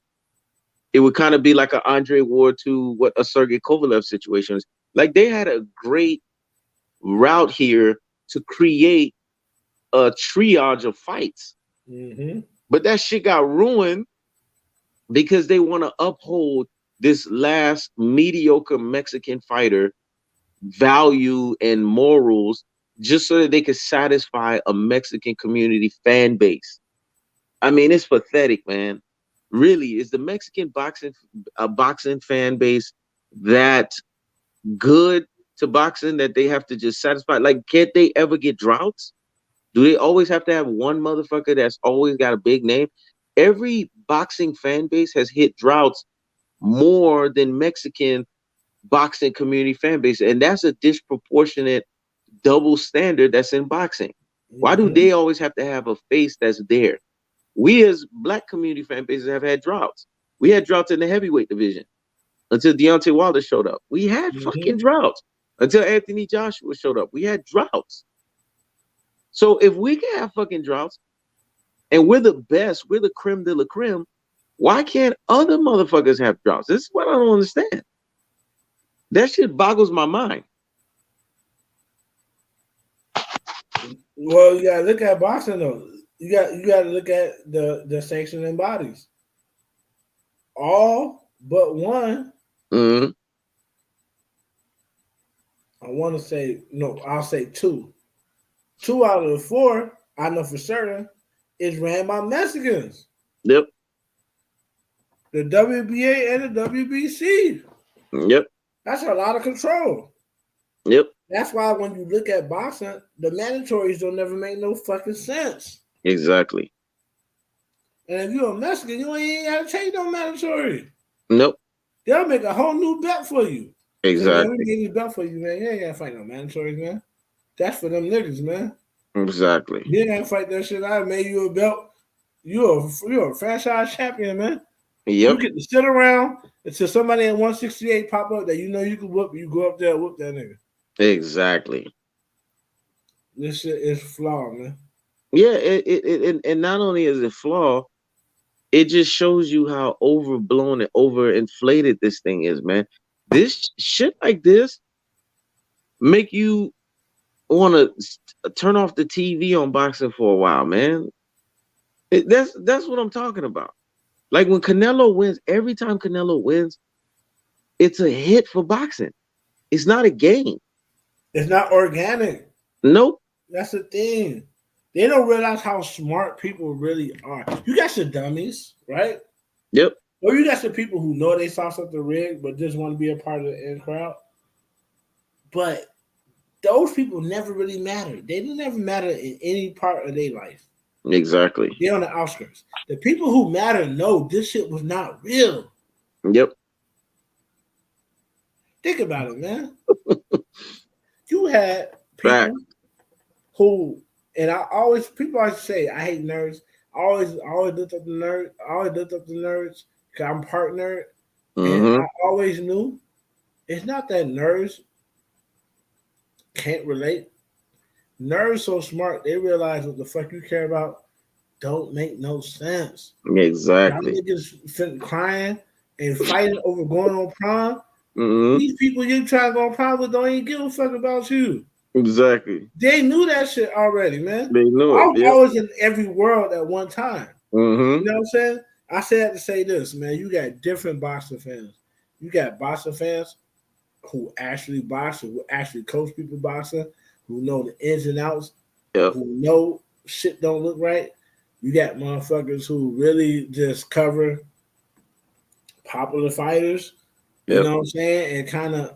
It would kind of be like an Andre Ward to what a Sergey Kovalev situation is. Like they had a great route here to create a triage of fights. Mm-hmm. But that shit got ruined because they want to uphold this last mediocre Mexican fighter value and morals just so that they could satisfy a Mexican community fan base. I mean, it's pathetic, man. Really, is the Mexican boxing fan base that good to boxing that they have to just satisfy? Like, can't they ever get droughts? Do they always have to have one motherfucker that's always got a big name? Every boxing fan base has hit droughts more than Mexican boxing community fan base, and that's a disproportionate double standard that's in boxing. Why do they always have to have a face that's there? We as Black community fan bases have had droughts. We had droughts in the heavyweight division until Deontay Wilder showed up. We had fucking droughts until Anthony Joshua showed up. We had droughts. So if we can have fucking droughts and we're the best, we're the creme de la creme, why can't other motherfuckers have droughts? This is what I don't understand. That shit boggles my mind. Well, you gotta look at boxing though. You got to look at the sanctioning bodies. All but one. Mm-hmm. I want to say no. I'll say two. 2 out of the 4, I know for certain, is ran by Mexicans. Yep. The WBA and the WBC. Yep. That's a lot of control. Yep. That's why when you look at boxing, the mandatories don't never make no fucking sense. Exactly. And if you're a Mexican, you ain't got to take no mandatory. Nope. They'll make a whole new bet for you. Exactly. Let me get this bet for you, man. You ain't got to fight no mandatories, man. That's for them niggas, man. Exactly. You ain't got to fight that shit. I made you a belt. You're a franchise champion, man. Yep. You get to sit around until somebody at 168 pop up that you know you can whoop. You go up there and whoop that nigga. Exactly. This shit is flawed, man. Yeah, and not only is it flawed, it just shows you how overblown and overinflated this thing is, man. This shit like this make you want to turn off the TV on boxing for a while, man. That's what I'm talking about. Like when Canelo wins, every time Canelo wins, it's a hit for boxing. It's not a game. It's not organic. Nope. That's the thing. They don't realize how smart people really are. You got some dummies, right? Yep. Or you got some people who know they saw something rigged but just want to be a part of the in crowd. But those people never really matter. They never matter in any part of their life. Exactly. They're on the outskirts. The people who matter know this shit was not real. Yep. Think about it, man. You had people who, and people always say, I hate nerds. I always looked up the nerds. I always looked up the nerds because I'm part nerd. And I always knew it's not that nerds can't relate. Nerds so smart, they realize what the fuck you care about don't make no sense. Exactly. Y'all niggas crying and fighting over going on prom. These people you try to go on prom with don't even give a fuck about you. Exactly. They knew that shit already, man. They knew it. I was always in every world at one time. You know what I'm saying? I said to say this, man. You got different boxing fans. You got boxing fans who actually box, who actually coach people boxing, who know the ins and outs, who know shit don't look right. You got motherfuckers who really just cover popular fighters. You know what I'm saying? And kind of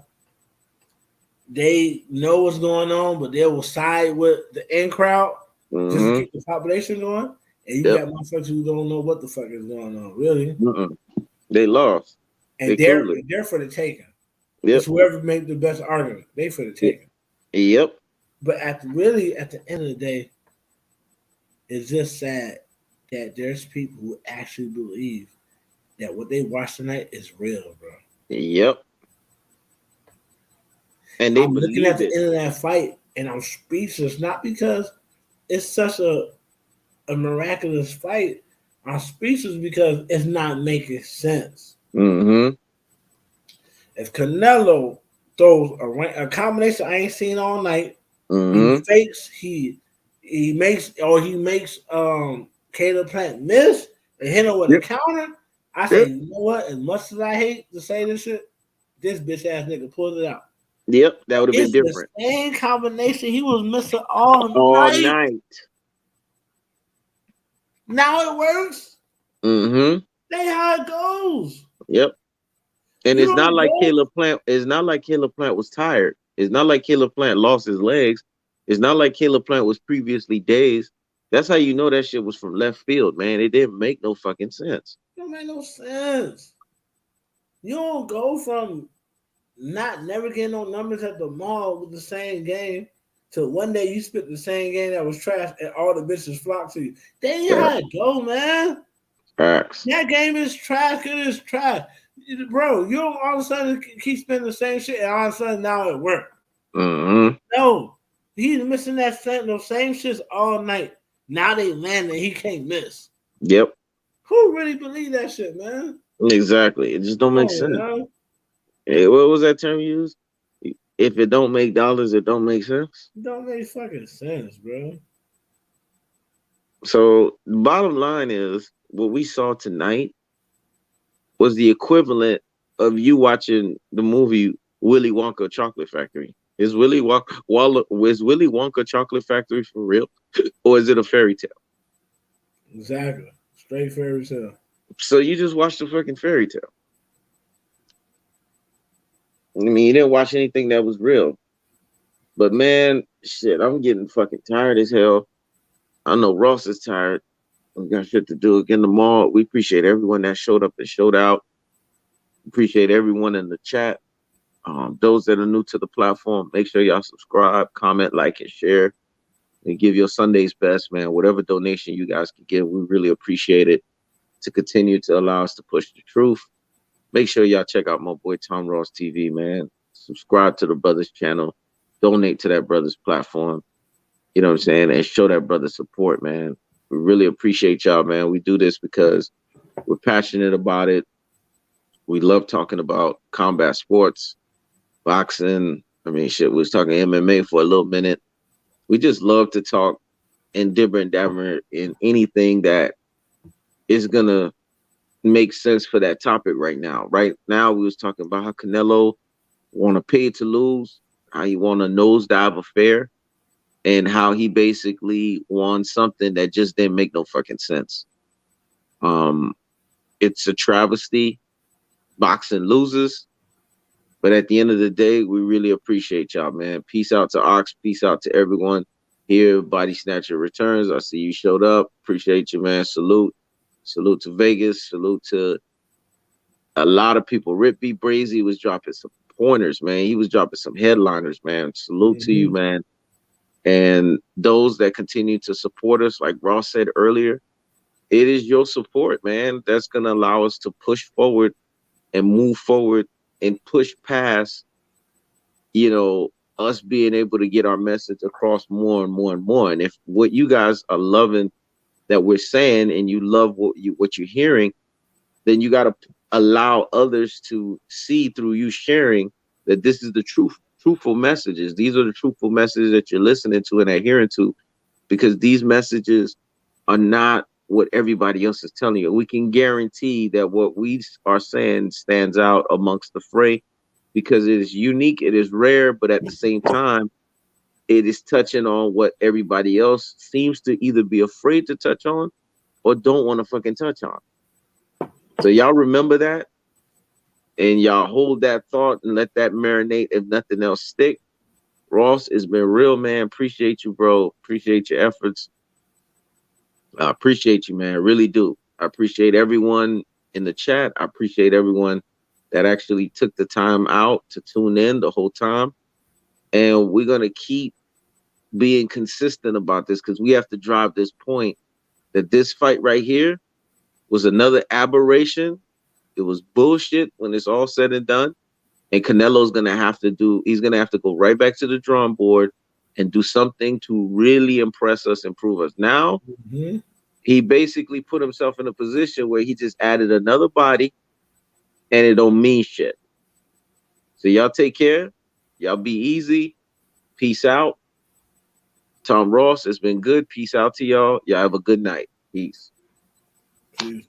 they know what's going on, but they will side with the in crowd just to keep the population going. And you got motherfuckers who don't know what the fuck is going on, really. They lost. And they're for the taking. It's whoever made the best argument. They for the taking. Yep. But at the end of the day, it's just sad that there's people who actually believe that what they watched tonight is real, bro. Yep. And they I'm looking at the end of that fight, and I'm speechless, not because it's such a miraculous fight. I'm speechless because it's not making sense. Mm-hmm. If Canelo throws a combination I ain't seen all night, he Mm-hmm. fakes, he makes Caleb Plant miss and hit him with a Yep. counter. I say, Yep. you know what? As much as I hate to say this shit, this bitch ass nigga pulled it out. Yep. That would have been It's the different. same combination he was missing all All night. night. Now it works. Mm-hmm. That's how it goes. Yep. And You it's not don't like go. Caleb Plant. It's not like Caleb Plant was tired. It's not like Caleb Plant lost his legs. It's not like Caleb Plant was previously dazed. That's how you know that shit was from left field, man. It didn't make no fucking sense. It don't make no sense. You don't go from not never getting no numbers at the mall with the same game to one day you spit the same game that was trash and all the bitches flock to you. That ain't how it go, man. Facts. That game is trash. It is trash. Bro, you don't all of a sudden keep spending the same shit and all of a sudden now it works. Mm-hmm. No. He's missing those same shits all night. Now they landing, he can't miss. Yep. Who really believe that shit, man? Exactly. It just don't make sense. Hey, what was that term used? If it don't make dollars, it don't make sense. It don't make fucking sense, bro. So the bottom line is what we saw tonight was the equivalent of you watching the movie Willy Wonka Chocolate Factory. Is Willy Wonka Chocolate Factory for real? Or is it a fairy tale? Exactly. Straight fairy tale. So you just watched a fucking fairy tale. I mean, you didn't watch anything that was real. But man, shit, I'm getting fucking tired as hell. I know Ross is tired. We got shit to do again tomorrow. We appreciate everyone that showed up and showed out. Appreciate everyone in the chat. Those that are new to the platform, make sure y'all subscribe, comment, like, and share. And give your Sunday's best, man. Whatever donation you guys can give, we really appreciate it to continue to allow us to push the truth. Make sure y'all check out my boy Tom Ross TV, man. Subscribe to the brother's channel. Donate to that brother's platform. You know what I'm saying? And show that brother support, man. We really appreciate y'all, man. We do this because we're passionate about it. We love talking about combat sports, boxing. I mean, shit, we was talking MMA for a little minute. We just love to talk and dibber and dabber in anything that is going to make sense for that topic right now. Right now, we was talking about how Canelo want to pay to lose, how he want to nosedive a fair, and how he basically won something that just didn't make no fucking sense. It's a travesty. Boxing loses. But at the end of the day, we really appreciate y'all, man. Peace out to Ox. Peace out to everyone here. Body Snatcher returns. I see you showed up. Appreciate you, man. Salute. Salute to Vegas. Salute to a lot of people. Rip B. Brazy was dropping some pointers, man. He was dropping some headliners, man. Salute to you, man. And those that continue to support us, like Ross said earlier, it is your support, man, that's going to allow us to push forward and move forward and push past, you know, us being able to get our message across more and more and more. And if what you guys are loving that we're saying and you love what you're hearing, then you got to allow others to see through you sharing that this is the truthful messages. These are the truthful messages that you're listening to and adhering to, because these messages are not what everybody else is telling you. We can guarantee that what we are saying stands out amongst the fray because it is unique, it is rare, but at the same time, it is touching on what everybody else seems to either be afraid to touch on or don't want to fucking touch on. So y'all remember that and y'all hold that thought and let that marinate if nothing else stick. Ross, it's been real, man. Appreciate you, bro. Appreciate your efforts. I appreciate you, man. I really do. I appreciate everyone in the chat. I appreciate everyone that actually took the time out to tune in the whole time. And we're going to keep being consistent about this because we have to drive this point that this fight right here was another aberration. It was bullshit when it's all said and done. And Canelo's going to have to he's going to have to go right back to the drawing board and do something to really impress us and prove us. Now, he basically put himself in a position where he just added another body and it don't mean shit. So y'all take care. Y'all be easy. Peace out. Tom Ross, it's been good. Peace out to y'all. Y'all have a good night. Peace. Peace.